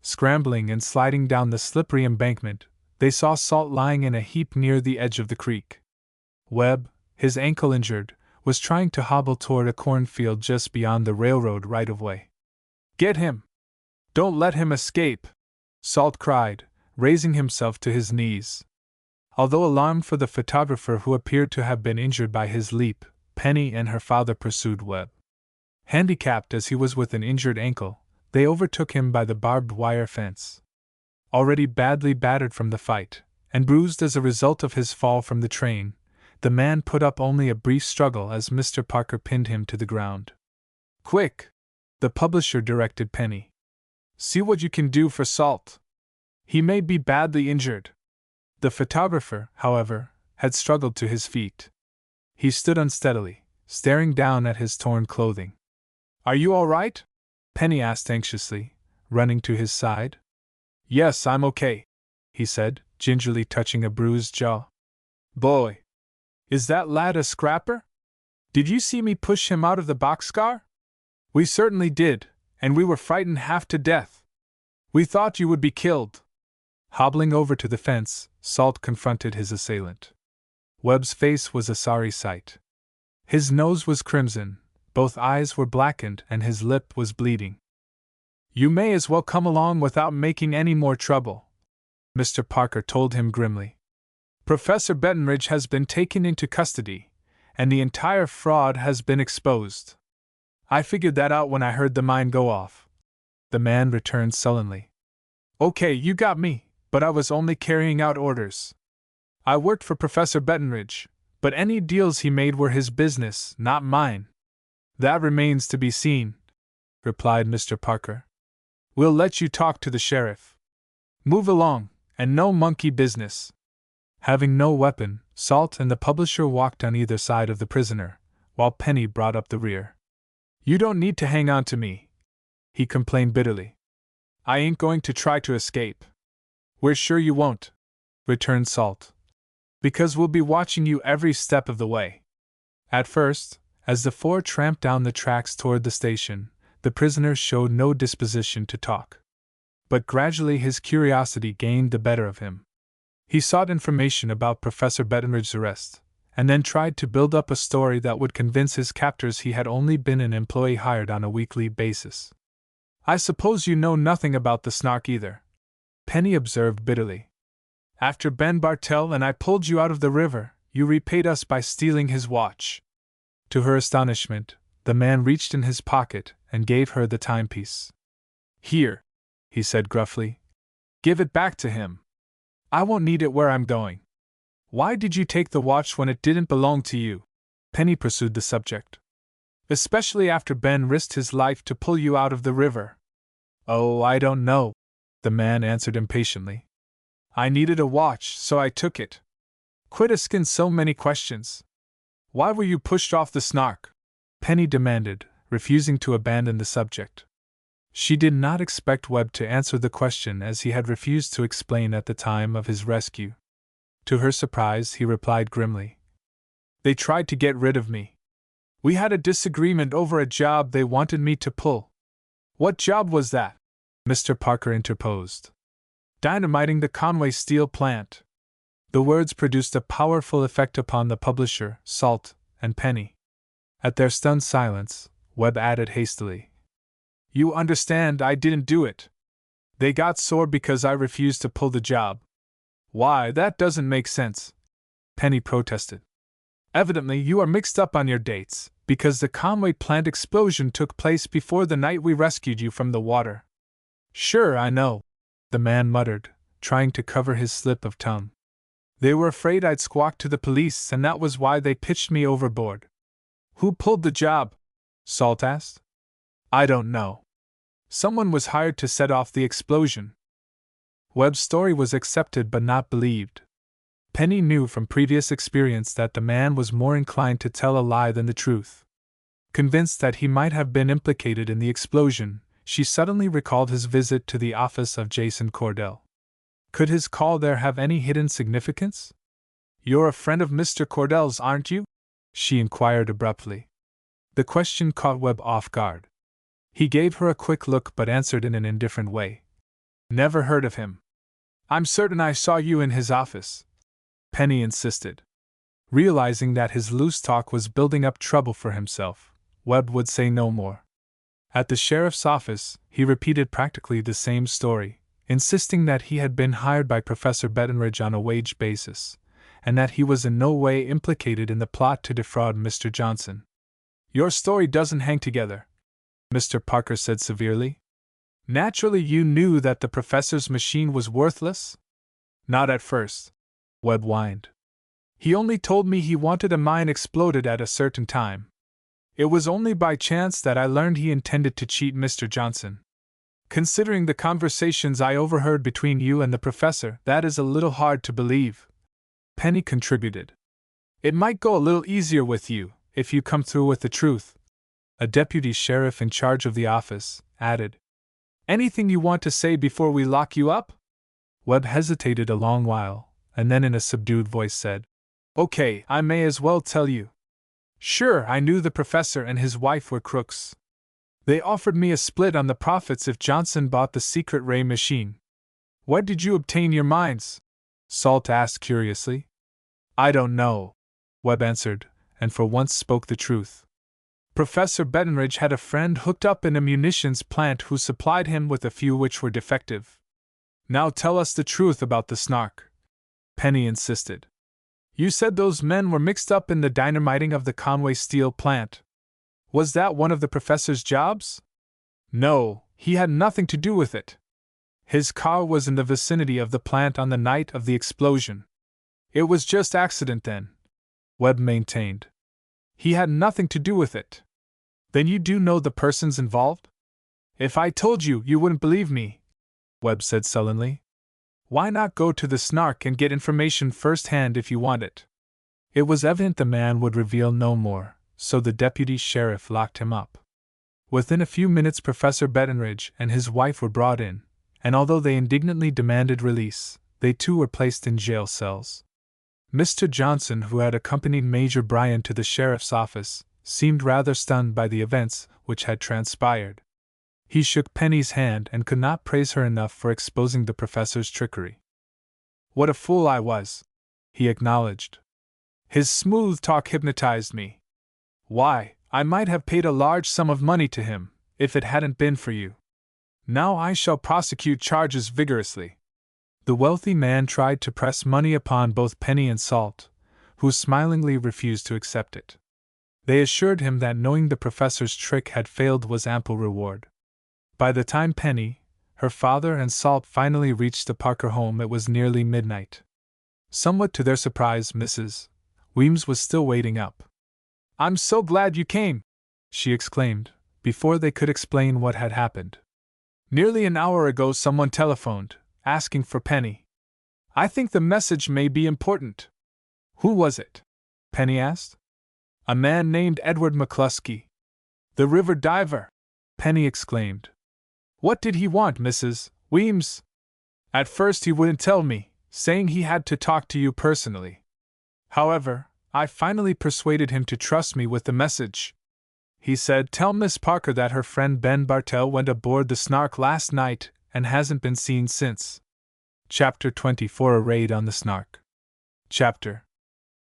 Scrambling and sliding down the slippery embankment, they saw Salt lying in a heap near the edge of the creek. Webb, his ankle injured, was trying to hobble toward a cornfield just beyond the railroad right-of-way. Get him! Don't let him escape! Salt cried, raising himself to his knees. Although alarmed for the photographer who appeared to have been injured by his leap, Penny and her father pursued Webb. Handicapped as he was with an injured ankle, they overtook him by the barbed wire fence. Already badly battered from the fight, and bruised as a result of his fall from the train, the man put up only a brief struggle as Mr. Parker pinned him to the ground. Quick! The publisher directed Penny. See what you can do for Salt. He may be badly injured. The photographer, however, had struggled to his feet. He stood unsteadily, staring down at his torn clothing. Are you all right? Penny asked anxiously, running to his side. Yes, I'm okay, he said, gingerly touching a bruised jaw. Boy! Is that lad a scrapper? Did you see me push him out of the boxcar? We certainly did, and we were frightened half to death. We thought you would be killed. Hobbling over to the fence, Salt confronted his assailant. Webb's face was a sorry sight. His nose was crimson, both eyes were blackened, and his lip was bleeding. You may as well come along without making any more trouble, Mr. Parker told him grimly. Professor Bettenridge has been taken into custody, and the entire fraud has been exposed. I figured that out when I heard the mine go off. The man returned sullenly. Okay, you got me, but I was only carrying out orders. I worked for Professor Bettenridge, but any deals he made were his business, not mine. That remains to be seen, replied Mr. Parker. We'll let you talk to the sheriff. Move along, and no monkey business. Having no weapon, Salt and the publisher walked on either side of the prisoner, while Penny brought up the rear. You don't need to hang on to me, he complained bitterly. I ain't going to try to escape. We're sure you won't, returned Salt. Because we'll be watching you every step of the way. At first, as the four tramped down the tracks toward the station, the prisoner showed no disposition to talk. But gradually his curiosity gained the better of him. He sought information about Professor Bettenridge's arrest, and then tried to build up a story that would convince his captors he had only been an employee hired on a weekly basis. I suppose you know nothing about the Snark either, Penny observed bitterly. After Ben Bartell and I pulled you out of the river, you repaid us by stealing his watch. To her astonishment, the man reached in his pocket and gave her the timepiece. Here, he said gruffly. Give it back to him. I won't need it where I'm going. Why did you take the watch when it didn't belong to you? Penny pursued the subject. Especially after Ben risked his life to pull you out of the river. Oh, I don't know, the man answered impatiently. I needed a watch, so I took it. Quit asking so many questions. Why were you pushed off the Snark? Penny demanded, refusing to abandon the subject. She did not expect Webb to answer the question as he had refused to explain at the time of his rescue. To her surprise, he replied grimly. They tried to get rid of me. We had a disagreement over a job they wanted me to pull. What job was that? Mr. Parker interposed. Dynamiting the Conway steel plant. The words produced a powerful effect upon the publisher, Salt, and Penny. At their stunned silence, Webb added hastily. You understand I didn't do it. They got sore because I refused to pull the job. Why, that doesn't make sense, Penny protested. Evidently you are mixed up on your dates, because the Conway plant explosion took place before the night we rescued you from the water. Sure, I know, the man muttered, trying to cover his slip of tongue. They were afraid I'd squawk to the police, and that was why they pitched me overboard. Who pulled the job? Salt asked. I don't know. Someone was hired to set off the explosion. Webb's story was accepted but not believed. Penny knew from previous experience that the man was more inclined to tell a lie than the truth. Convinced that he might have been implicated in the explosion, she suddenly recalled his visit to the office of Jason Cordell. Could his call there have any hidden significance? You're a friend of Mr. Cordell's, aren't you? She inquired abruptly. The question caught Webb off guard. He gave her a quick look but answered in an indifferent way. Never heard of him. I'm certain I saw you in his office, Penny insisted. Realizing that his loose talk was building up trouble for himself, Webb would say no more. At the sheriff's office, he repeated practically the same story, insisting that he had been hired by Professor Bettenridge on a wage basis, and that he was in no way implicated in the plot to defraud Mr. Johnson. Your story doesn't hang together, Mr. Parker said severely. Naturally you knew that the professor's machine was worthless? Not at first, Webb whined. He only told me he wanted a mine exploded at a certain time. It was only by chance that I learned he intended to cheat Mr. Johnson. Considering the conversations I overheard between you and the professor, that is a little hard to believe, Penny contributed. It might go a little easier with you, if you come through with the truth, a deputy sheriff in charge of the office added. Anything you want to say before we lock you up? Webb hesitated a long while, and then in a subdued voice said, Okay, I may as well tell you. Sure, I knew the professor and his wife were crooks. They offered me a split on the profits if Johnson bought the secret ray machine. Where did you obtain your mines? Salt asked curiously. I don't know, Webb answered, and for once spoke the truth. Professor Bettenridge had a friend hooked up in a munitions plant who supplied him with a few which were defective. Now tell us the truth about the Snark, Penny insisted. You said those men were mixed up in the dynamiting of the Conway steel plant. Was that one of the professor's jobs? No, he had nothing to do with it. His car was in the vicinity of the plant on the night of the explosion. It was just accident then, Webb maintained. He had nothing to do with it. Then you do know the persons involved? If I told you, you wouldn't believe me, Webb said sullenly. Why not go to the Snark and get information firsthand if you want it? It was evident the man would reveal no more, so the deputy sheriff locked him up. Within a few minutes Professor Bettenridge and his wife were brought in, and although they indignantly demanded release, they too were placed in jail cells. Mr. Johnson, who had accompanied Major Bryan to the sheriff's office, seemed rather stunned by the events which had transpired. He shook Penny's hand and could not praise her enough for exposing the professor's trickery. What a fool I was, he acknowledged. His smooth talk hypnotized me. Why, I might have paid a large sum of money to him, if it hadn't been for you. Now I shall prosecute charges vigorously. The wealthy man tried to press money upon both Penny and Salt, who smilingly refused to accept it. They assured him that knowing the professor's trick had failed was ample reward. By the time Penny, her father, and Salt finally reached the Parker home, it was nearly midnight. Somewhat to their surprise, Mrs. Weems was still waiting up. I'm so glad you came, she exclaimed, before they could explain what had happened. Nearly an hour ago someone telephoned, asking for Penny. I think the message may be important. Who was it? Penny asked. A man named Edward McCluskey. The river diver, Penny exclaimed. What did he want, Mrs. Weems? At first he wouldn't tell me, saying he had to talk to you personally. However, I finally persuaded him to trust me with the message. He said, tell Miss Parker that her friend Ben Bartell went aboard the Snark last night and hasn't been seen since. Chapter 24 A Raid on the Snark. Chapter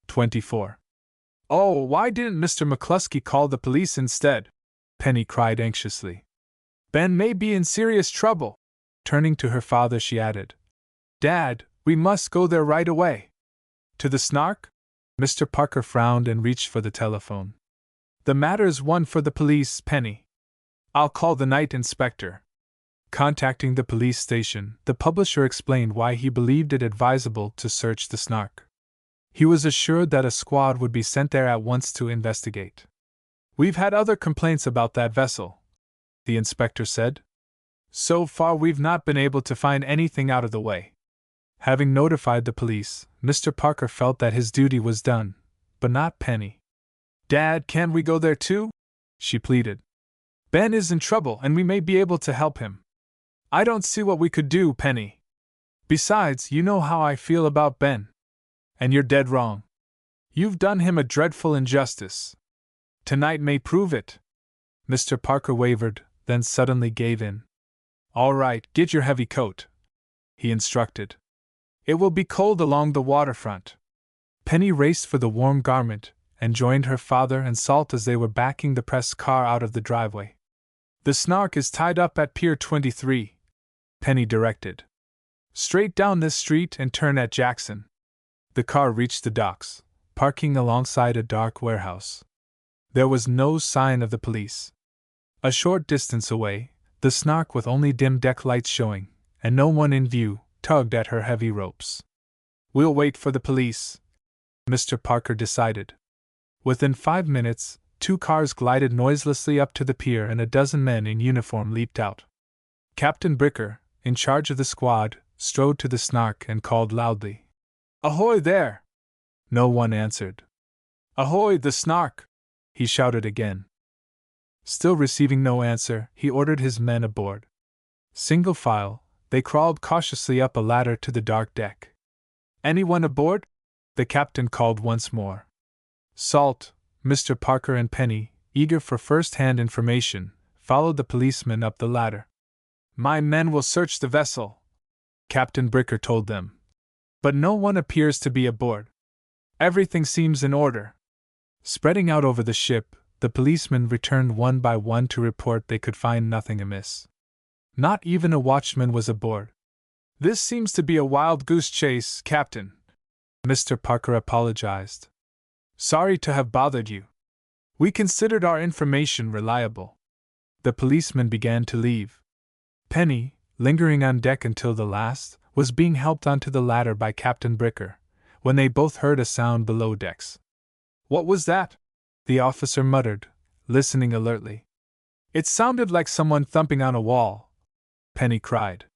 24. Oh, why didn't Mr. McCluskey call the police instead? Penny cried anxiously. Ben may be in serious trouble. Turning to her father, she added, Dad, we must go there right away. To the Snark? Mr. Parker frowned and reached for the telephone. The matter's one for the police, Penny. I'll call the night inspector. Contacting the police station, the publisher explained why he believed it advisable to search the Snark. He was assured that a squad would be sent there at once to investigate. We've had other complaints about that vessel, the inspector said. So far we've not been able to find anything out of the way. Having notified the police, Mr. Parker felt that his duty was done, but not Penny. Dad, can't we go there too? She pleaded. Ben is in trouble and we may be able to help him. I don't see what we could do, Penny. Besides, you know how I feel about Ben. And you're dead wrong. You've done him a dreadful injustice. Tonight may prove it. Mr. Parker wavered, then suddenly gave in. All right, get your heavy coat, he instructed. It will be cold along the waterfront. Penny raced for the warm garment and joined her father and Salt as they were backing the press car out of the driveway. The Snark is tied up at Pier 23, Penny directed. Straight down this street and turn at Jackson. The car reached the docks, parking alongside a dark warehouse. There was no sign of the police. A short distance away, the Snark, with only dim deck lights showing, and no one in view, tugged at her heavy ropes. We'll wait for the police, Mr. Parker decided. Within 5 minutes, 2 cars glided noiselessly up to the pier and a dozen men in uniform leaped out. Captain Bricker, in charge of the squad, strode to the Snark and called loudly, Ahoy there! No one answered. Ahoy, the Snark! He shouted again. Still receiving no answer, he ordered his men aboard. Single file, they crawled cautiously up a ladder to the dark deck. Anyone aboard? The captain called once more. Salt, Mr. Parker and Penny, eager for first-hand information, followed the policeman up the ladder. My men will search the vessel, Captain Bricker told them. But no one appears to be aboard. Everything seems in order. Spreading out over the ship, the policemen returned one by one to report they could find nothing amiss. Not even a watchman was aboard. This seems to be a wild goose chase, Captain, Mr. Parker apologized. Sorry to have bothered you. We considered our information reliable. The policemen began to leave. Penny, lingering on deck until the last, was being helped onto the ladder by Captain Bricker, when they both heard a sound below decks. What was that? The officer muttered, listening alertly. It sounded like someone thumping on a wall, Penny cried.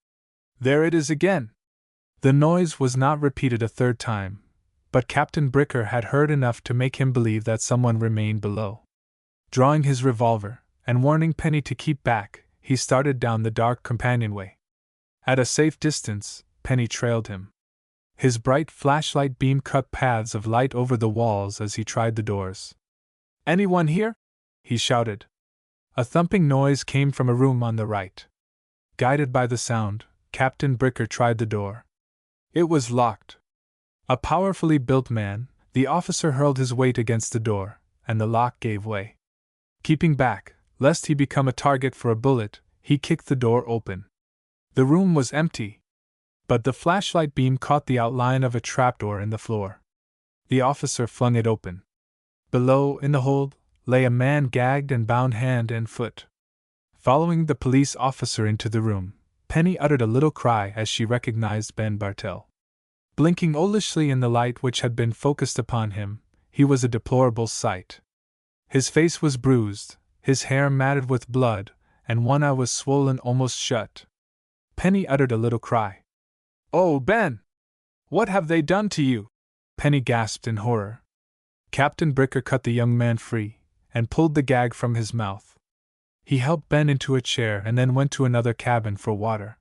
There it is again! The noise was not repeated a third time, but Captain Bricker had heard enough to make him believe that someone remained below. Drawing his revolver, and warning Penny to keep back, he started down the dark companionway. At a safe distance, Penny trailed him. His bright flashlight beam cut paths of light over the walls as he tried the doors. Anyone here? He shouted. A thumping noise came from a room on the right. Guided by the sound, Captain Bricker tried the door. It was locked. A powerfully built man, the officer hurled his weight against the door, and the lock gave way. Keeping back, lest he become a target for a bullet, he kicked the door open. The room was empty, but the flashlight beam caught the outline of a trapdoor in the floor. The officer flung it open. Below, in the hold, lay a man gagged and bound hand and foot. Following the police officer into the room, Penny uttered a little cry as she recognized Ben Bartell. Blinking owlishly in the light which had been focused upon him, he was a deplorable sight. His face was bruised, his hair matted with blood, and one eye was swollen almost shut. Penny uttered a little cry. "Oh, Ben! What have they done to you?" Penny gasped in horror. Captain Bricker cut the young man free, and pulled the gag from his mouth. He helped Ben into a chair and then went to another cabin for water.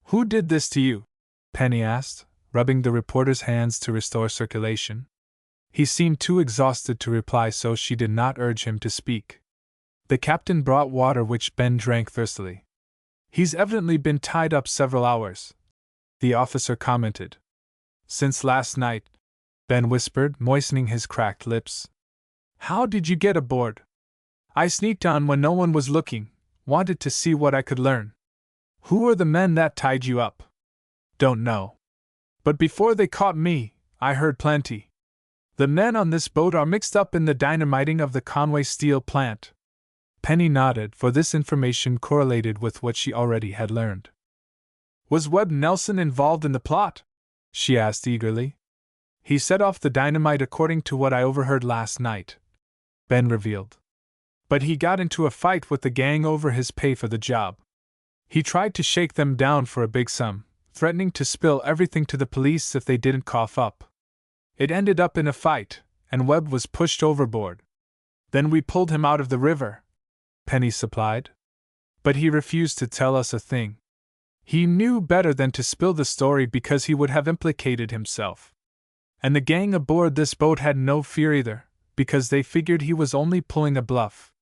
"Who did this to you?" Penny asked, rubbing the reporter's hands to restore circulation. He seemed too exhausted to reply, so she did not urge him to speak. The captain brought water which Ben drank thirstily. "He's evidently been tied up several hours," the officer commented. "Since last night," Ben whispered, moistening his cracked lips. "How did you get aboard?" "I sneaked on when no one was looking, wanted to see what I could learn." "Who were the men that tied you up?" "Don't know. But before they caught me, I heard plenty. The men on this boat are mixed up in the dynamiting of the Conway steel plant." Penny nodded, for this information correlated with what she already had learned. "Was Webb Nelson involved in the plot?" she asked eagerly. "He set off the dynamite according to what I overheard last night," Ben revealed. "But he got into a fight with the gang over his pay for the job. He tried to shake them down for a big sum, threatening to spill everything to the police if they didn't cough up. It ended up in a fight, and Webb was pushed overboard. Then we pulled him out of the river," Penny supplied. "But he refused to tell us a thing. He knew better than to spill the story because he would have implicated himself. And the gang aboard this boat had no fear either, because they figured he was only pulling a bluff."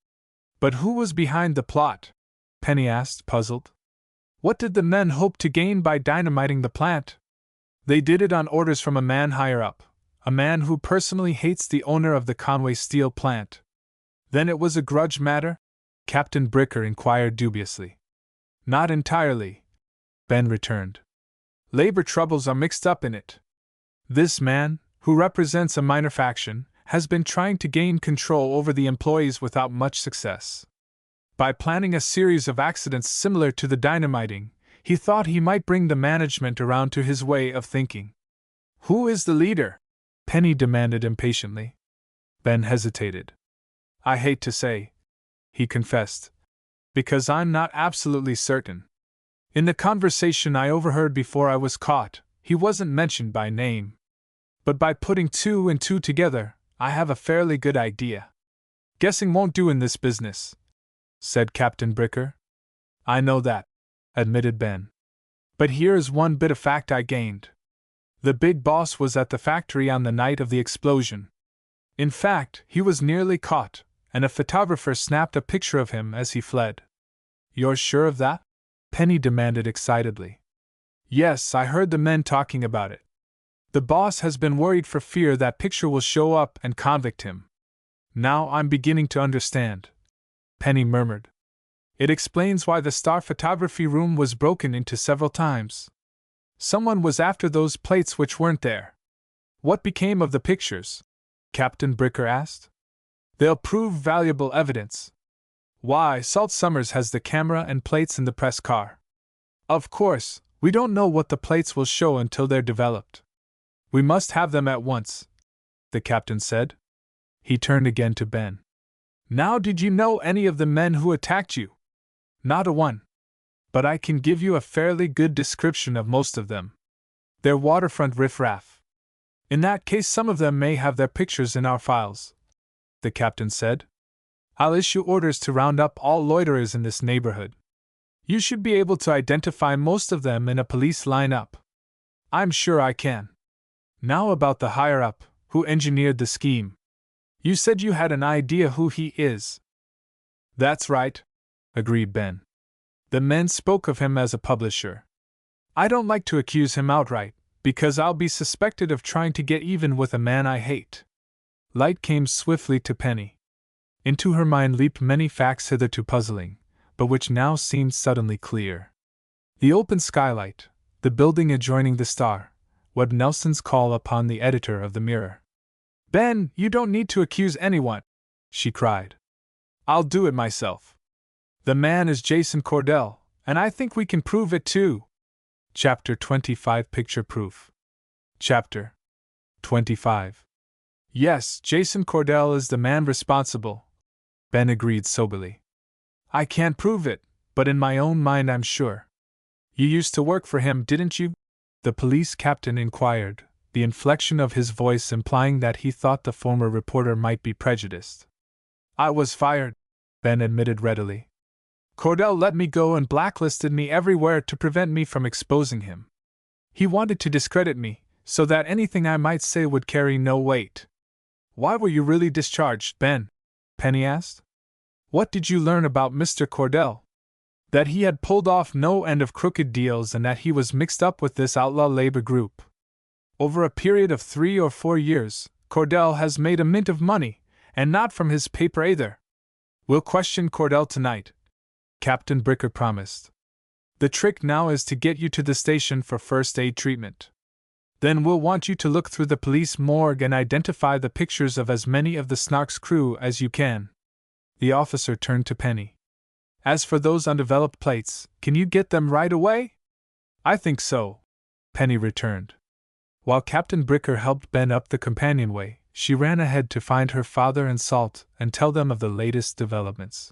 "But who was behind the plot?" Penny asked, puzzled. "What did the men hope to gain by dynamiting the plant?" "They did it on orders from a man higher up, a man who personally hates the owner of the Conway steel plant." "Then it was a grudge matter?" Captain Bricker inquired dubiously. "Not entirely," Ben returned. "Labor troubles are mixed up in it. This man, who represents a minor faction, has been trying to gain control over the employees without much success. By planning a series of accidents similar to the dynamiting, he thought he might bring the management around to his way of thinking." "Who is the leader?" Penny demanded impatiently. Ben hesitated. "I hate to say," he confessed, "because I'm not absolutely certain. In the conversation I overheard before I was caught, he wasn't mentioned by name. But by putting two and two together, I have a fairly good idea." "Guessing won't do in this business," said Captain Bricker. "I know that," admitted Ben. "But here is one bit of fact I gained. The big boss was at the factory on the night of the explosion. In fact, he was nearly caught, and a photographer snapped a picture of him as he fled." "You're sure of that?" Penny demanded excitedly. "Yes, I heard the men talking about it. The boss has been worried for fear that picture will show up and convict him." "Now I'm beginning to understand," Penny murmured. "It explains why the star photography room was broken into several times. Someone was after those plates which weren't there." "What became of the pictures?" Captain Bricker asked. "They'll prove valuable evidence." "Why, Salt Summers has the camera and plates in the press car." "Of course, we don't know what the plates will show until they're developed. We must have them at once," the captain said. He turned again to Ben. Now, did you know any of the men who attacked you? Not a one. But I can give you a fairly good description of most of them. They're waterfront riffraff. In that case, some of them may have their pictures in our files, the captain said. I'll issue orders to round up all loiterers in this neighborhood. You should be able to identify most of them in a police lineup. I'm sure I can. Now about the higher-up, who engineered the scheme. You said you had an idea who he is. That's right, agreed Ben. The men spoke of him as a publisher. I don't like to accuse him outright, because I'll be suspected of trying to get even with a man I hate. Light came swiftly to Penny. Into her mind leaped many facts hitherto puzzling, but which now seemed suddenly clear. The open skylight, the building adjoining the Star, Webb Nelson's call upon the editor of the Mirror. Ben, you don't need to accuse anyone, she cried. I'll do it myself. The man is Jason Cordell, and I think we can prove it too. Chapter 25 Picture Proof. Chapter 25. Yes, Jason Cordell is the man responsible, Ben agreed soberly. I can't prove it, but in my own mind I'm sure. You used to work for him, didn't you? The police captain inquired, the inflection of his voice implying that he thought the former reporter might be prejudiced. I was fired, Ben admitted readily. Cordell let me go and blacklisted me everywhere to prevent me from exposing him. He wanted to discredit me, so that anything I might say would carry no weight. Why were you really discharged, Ben? Penny asked. What did you learn about Mr. Cordell? That he had pulled off no end of crooked deals and that he was mixed up with this outlaw labor group. Over a period of 3 or 4 years, Cordell has made a mint of money, and not from his paper either. We'll question Cordell tonight, Captain Bricker promised. The trick now is to get you to the station for first aid treatment. Then we'll want you to look through the police morgue and identify the pictures of as many of the Snark's crew as you can. The officer turned to Penny. As for those undeveloped plates, can you get them right away? I think so, Penny returned. While Captain Bricker helped Ben up the companionway, she ran ahead to find her father and Salt and tell them of the latest developments.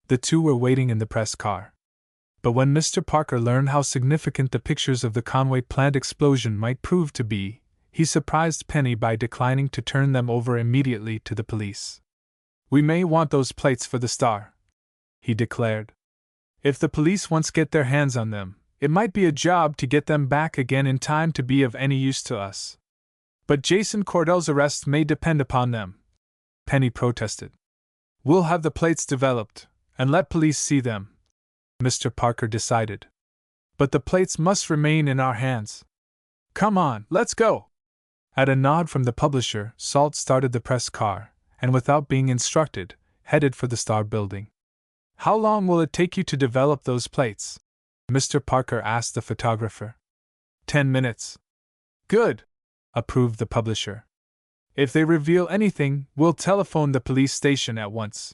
The two were waiting in the press car. But when Mr. Parker learned how significant the pictures of the Conway plant explosion might prove to be, he surprised Penny by declining to turn them over immediately to the police. We may want those plates for the Star, he declared. If the police once get their hands on them, it might be a job to get them back again in time to be of any use to us. But Jason Cordell's arrest may depend upon them, Penny protested. We'll have the plates developed, and let police see them, Mr. Parker decided. But the plates must remain in our hands. Come on, let's go! At a nod from the publisher, Salt started the press car, and without being instructed, headed for the Star building. How long will it take you to develop those plates? Mr. Parker asked the photographer. 10 minutes. Good, approved the publisher. If they reveal anything, we'll telephone the police station at once.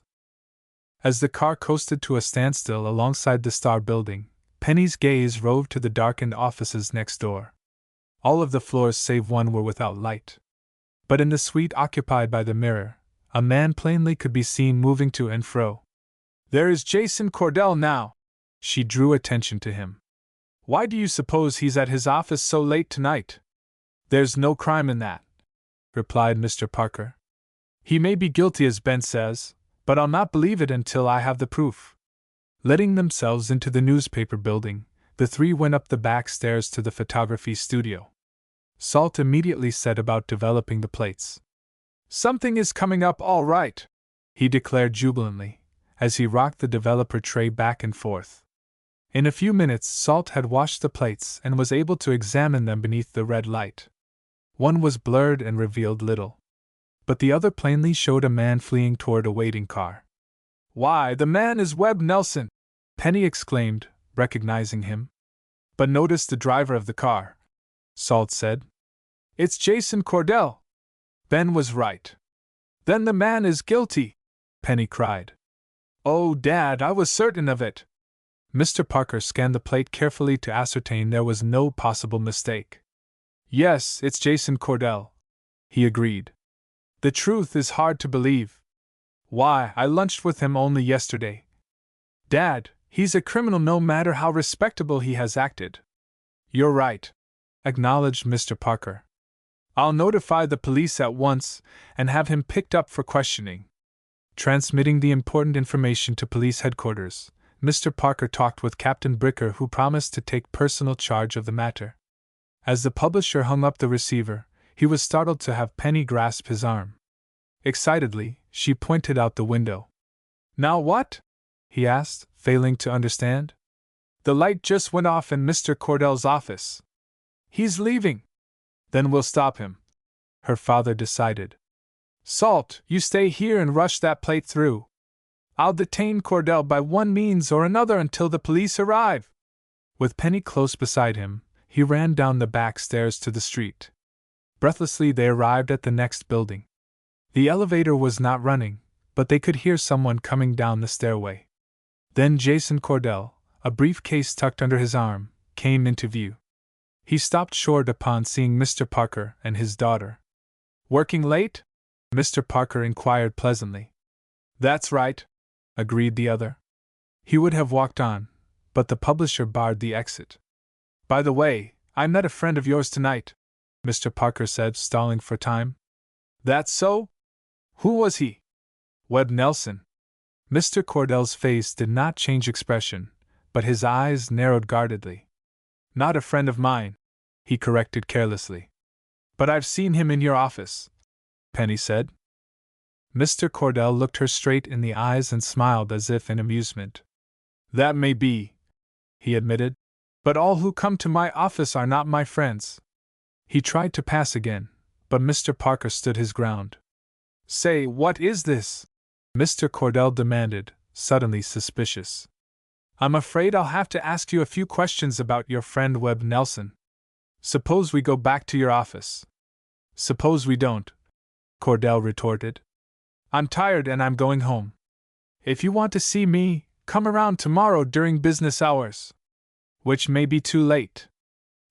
As the car coasted to a standstill alongside the Star building, Penny's gaze roved to the darkened offices next door. All of the floors save one were without light. But in the suite occupied by the Mirror, a man plainly could be seen moving to and fro. There is Jason Cordell now. She drew attention to him. Why do you suppose he's at his office so late tonight? There's no crime in that, replied Mr. Parker. He may be guilty as Ben says, but I'll not believe it until I have the proof. Letting themselves into the newspaper building, the three went up the back stairs to the photography studio. Salt immediately set about developing the plates. Something is coming up all right, he declared jubilantly, as he rocked the developer tray back and forth. In a few minutes, Salt had washed the plates and was able to examine them beneath the red light. One was blurred and revealed little, but the other plainly showed a man fleeing toward a waiting car. Why, the man is Webb Nelson! Penny exclaimed, recognizing him. But notice the driver of the car, Salt said. It's Jason Cordell. Ben was right. Then the man is guilty, Penny cried. Oh, Dad, I was certain of it. Mr. Parker scanned the plate carefully to ascertain there was no possible mistake. Yes, it's Jason Cordell, he agreed. The truth is hard to believe. Why, I lunched with him only yesterday. Dad, he's a criminal no matter how respectable he has acted. You're right, acknowledged Mr. Parker. I'll notify the police at once and have him picked up for questioning. Transmitting the important information to police headquarters, Mr. Parker talked with Captain Bricker, who promised to take personal charge of the matter. As the publisher hung up the receiver, he was startled to have Penny grasp his arm. Excitedly, she pointed out the window. Now what? He asked, failing to understand. The light just went off in Mr. Cordell's office. He's leaving. Then we'll stop him, her father decided. Salt, you stay here and rush that plate through. I'll detain Cordell by one means or another until the police arrive. With Penny close beside him, he ran down the back stairs to the street. Breathlessly they arrived at the next building. The elevator was not running, but they could hear someone coming down the stairway. Then Jason Cordell, a briefcase tucked under his arm, came into view. He stopped short upon seeing Mr. Parker and his daughter. Working late? Mr. Parker inquired pleasantly. That's right, agreed the other. He would have walked on, but the publisher barred the exit. By the way, I met a friend of yours tonight, Mr. Parker said, stalling for time. That's so? Who was he? Webb Nelson. Mr. Cordell's face did not change expression, but his eyes narrowed guardedly. Not a friend of mine, he corrected carelessly. But I've seen him in your office, Penny said. Mr. Cordell looked her straight in the eyes and smiled as if in amusement. That may be, he admitted, but all who come to my office are not my friends. He tried to pass again, but Mr. Parker stood his ground. Say, what is this? Mr. Cordell demanded, suddenly suspicious. I'm afraid I'll have to ask you a few questions about your friend Webb Nelson. Suppose we go back to your office. Suppose we don't, Cordell retorted. I'm tired and I'm going home. If you want to see me, come around tomorrow during business hours. Which may be too late.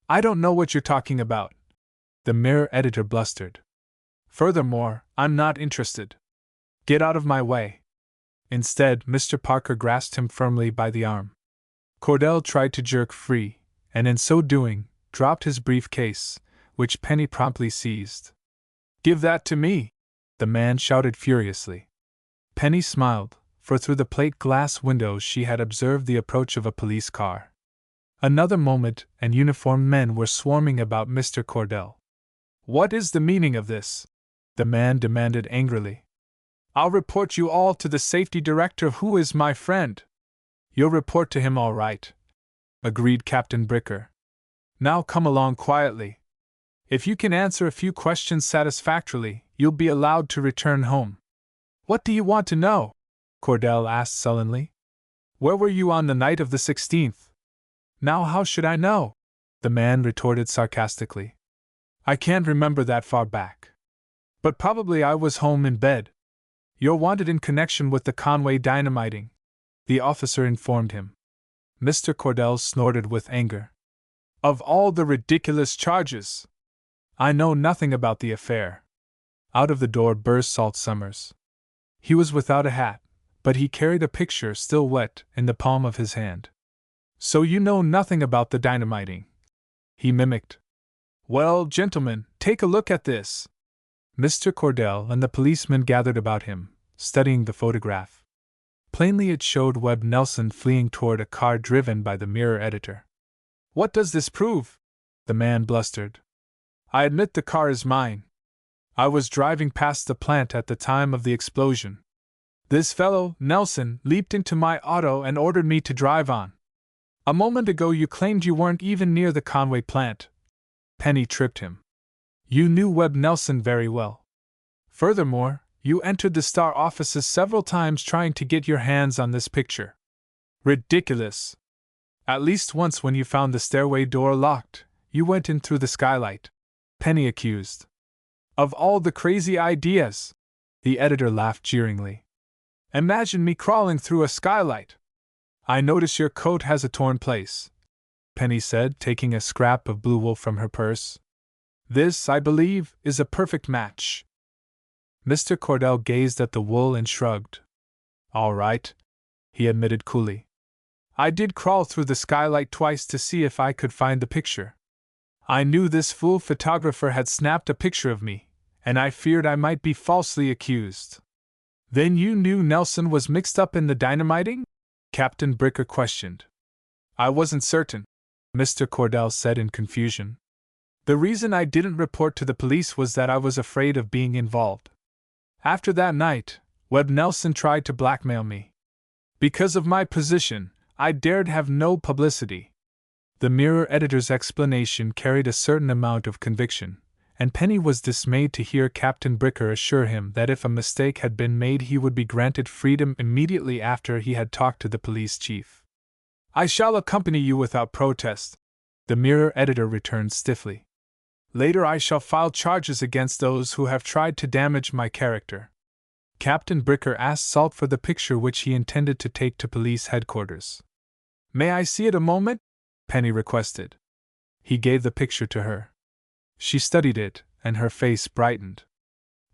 I don't know what you're talking about, the Mirror editor blustered. Furthermore, I'm not interested. Get out of my way. Instead, Mr. Parker grasped him firmly by the arm. Cordell tried to jerk free, and in so doing, dropped his briefcase, which Penny promptly seized. Give that to me, the man shouted furiously. Penny smiled, for through the plate glass windows she had observed the approach of a police car. Another moment, and uniformed men were swarming about Mr. Cordell. What is the meaning of this? The man demanded angrily. I'll report you all to the safety director, who is my friend. You'll report to him all right, agreed Captain Bricker. Now come along quietly. If you can answer a few questions satisfactorily, you'll be allowed to return home. What do you want to know? Cordell asked sullenly. Where were you on the night of the 16th? Now how should I know? The man retorted sarcastically. I can't remember that far back. But probably I was home in bed. You're wanted in connection with the Conway dynamiting, the officer informed him. Mr. Cordell snorted with anger. Of all the ridiculous charges! I know nothing about the affair. Out of the door burst Salt Summers. He was without a hat, but he carried a picture still wet in the palm of his hand. So you know nothing about the dynamiting? He mimicked. Well, gentlemen, take a look at this. Mr. Cordell and the policemen gathered about him, studying the photograph. Plainly it showed Webb Nelson fleeing toward a car driven by the Mirror editor. What does this prove? The man blustered. I admit the car is mine. I was driving past the plant at the time of the explosion. This fellow, Nelson, leaped into my auto and ordered me to drive on. A moment ago you claimed you weren't even near the Conway plant. Penny tripped him. You knew Webb Nelson very well. Furthermore, you entered the Star offices several times trying to get your hands on this picture. Ridiculous. At least once when you found the stairway door locked, you went in through the skylight, Penny accused. Of all the crazy ideas! The editor laughed jeeringly. Imagine me crawling through a skylight. I notice your coat has a torn place, Penny said, taking a scrap of blue wool from her purse. This, I believe, is a perfect match. Mr. Cordell gazed at the wool and shrugged. All right, he admitted coolly. I did crawl through the skylight twice to see if I could find the picture. I knew this fool photographer had snapped a picture of me, and I feared I might be falsely accused. Then you knew Nelson was mixed up in the dynamiting? Captain Bricker questioned. I wasn't certain, Mr. Cordell said in confusion. The reason I didn't report to the police was that I was afraid of being involved. After that night, Webb Nelson tried to blackmail me. Because of my position, I dared have no publicity. The Mirror editor's explanation carried a certain amount of conviction, and Penny was dismayed to hear Captain Bricker assure him that if a mistake had been made he would be granted freedom immediately after he had talked to the police chief. I shall accompany you without protest, the Mirror editor returned stiffly. Later I shall file charges against those who have tried to damage my character. Captain Bricker asked Salt for the picture which he intended to take to police headquarters. May I see it a moment? Penny requested. He gave the picture to her. She studied it, and her face brightened.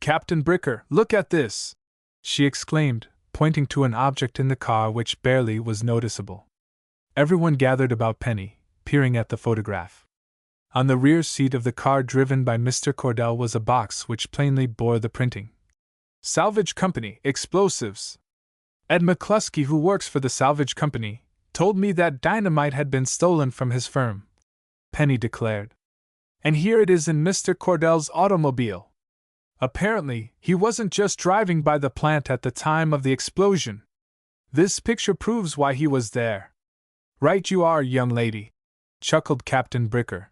Captain Bricker, look at this! She exclaimed, pointing to an object in the car which barely was noticeable. Everyone gathered about Penny, peering at the photograph. On the rear seat of the car driven by Mr. Cordell was a box which plainly bore the printing. Salvage Company, Explosives. Ed McCluskey, who works for the Salvage Company, told me that dynamite had been stolen from his firm, Penny declared. And here it is in Mr. Cordell's automobile. Apparently, he wasn't just driving by the plant at the time of the explosion. This picture proves why he was there. Right you are, young lady, chuckled Captain Bricker.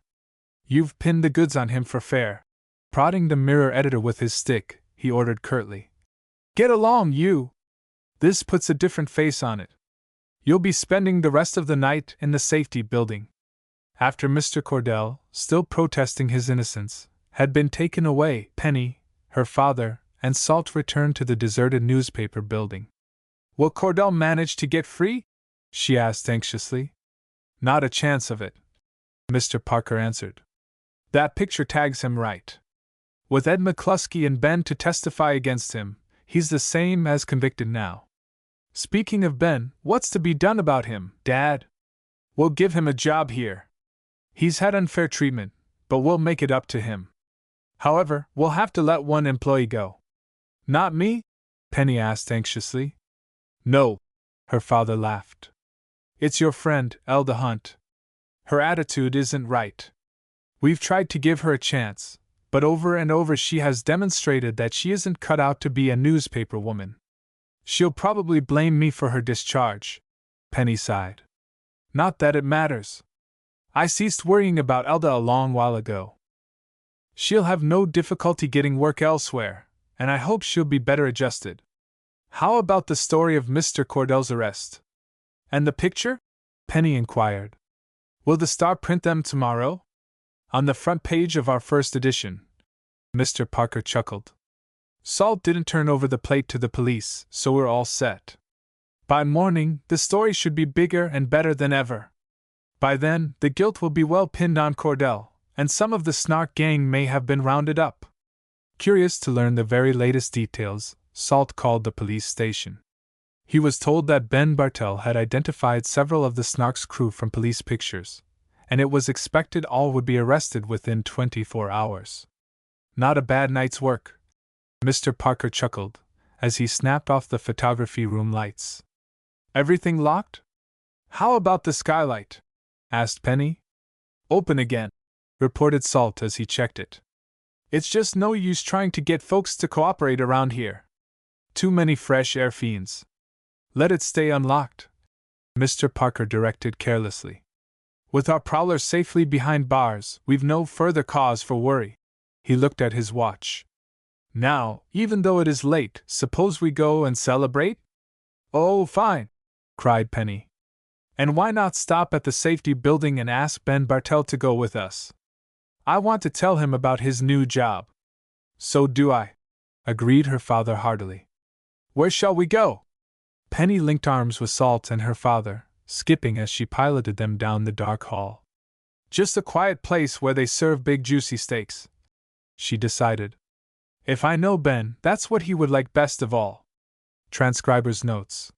You've pinned the goods on him for fair. Prodding the Mirror editor with his stick, he ordered curtly. Get along, you! This puts a different face on it. You'll be spending the rest of the night in the safety building. After Mr. Cordell, still protesting his innocence, had been taken away, Penny, her father, and Salt returned to the deserted newspaper building. Will Cordell manage to get free? She asked anxiously. Not a chance of it, Mr. Parker answered. That picture tags him right. With Ed McCluskey and Ben to testify against him, he's the same as convicted now. Speaking of Ben, what's to be done about him, Dad? We'll give him a job here. He's had unfair treatment, but we'll make it up to him. However, we'll have to let one employee go. Not me? Penny asked anxiously. No, her father laughed. It's your friend, Elda Hunt. Her attitude isn't right. We've tried to give her a chance, but over and over she has demonstrated that she isn't cut out to be a newspaper woman. She'll probably blame me for her discharge, Penny sighed. Not that it matters. I ceased worrying about Elda a long while ago. She'll have no difficulty getting work elsewhere, and I hope she'll be better adjusted. How about the story of Mr. Cordell's arrest? And the picture? Penny inquired. Will the Star print them tomorrow? On the front page of our first edition. Mr. Parker chuckled. Salt didn't turn over the plate to the police, so we're all set. By morning, the story should be bigger and better than ever. By then, the guilt will be well pinned on Cordell, and some of the Snark gang may have been rounded up. Curious to learn the very latest details, Salt called the police station. He was told that Ben Bartell had identified several of the Snark's crew from police pictures, and it was expected all would be arrested within 24 hours. Not a bad night's work, Mr. Parker chuckled, as he snapped off the photography room lights. Everything locked? How about the skylight? Asked Penny. Open again, reported Salt as he checked it. It's just no use trying to get folks to cooperate around here. Too many fresh air fiends. Let it stay unlocked, Mr. Parker directed carelessly. With our prowler safely behind bars, we've no further cause for worry. He looked at his watch. Now, even though it is late, suppose we go and celebrate? Oh, fine, cried Penny. And why not stop at the safety building and ask Ben Bartell to go with us? I want to tell him about his new job. So do I, agreed her father heartily. Where shall we go? Penny linked arms with Salt and her father, skipping as she piloted them down the dark hall. Just a quiet place where they serve big juicy steaks, she decided. If I know Ben, that's what he would like best of all. Transcriber's notes.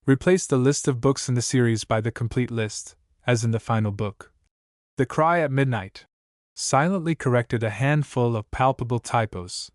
Replace the list of books in the series by the complete list, as in the final book. The Cry at Midnight. Silently corrected a handful of palpable typos.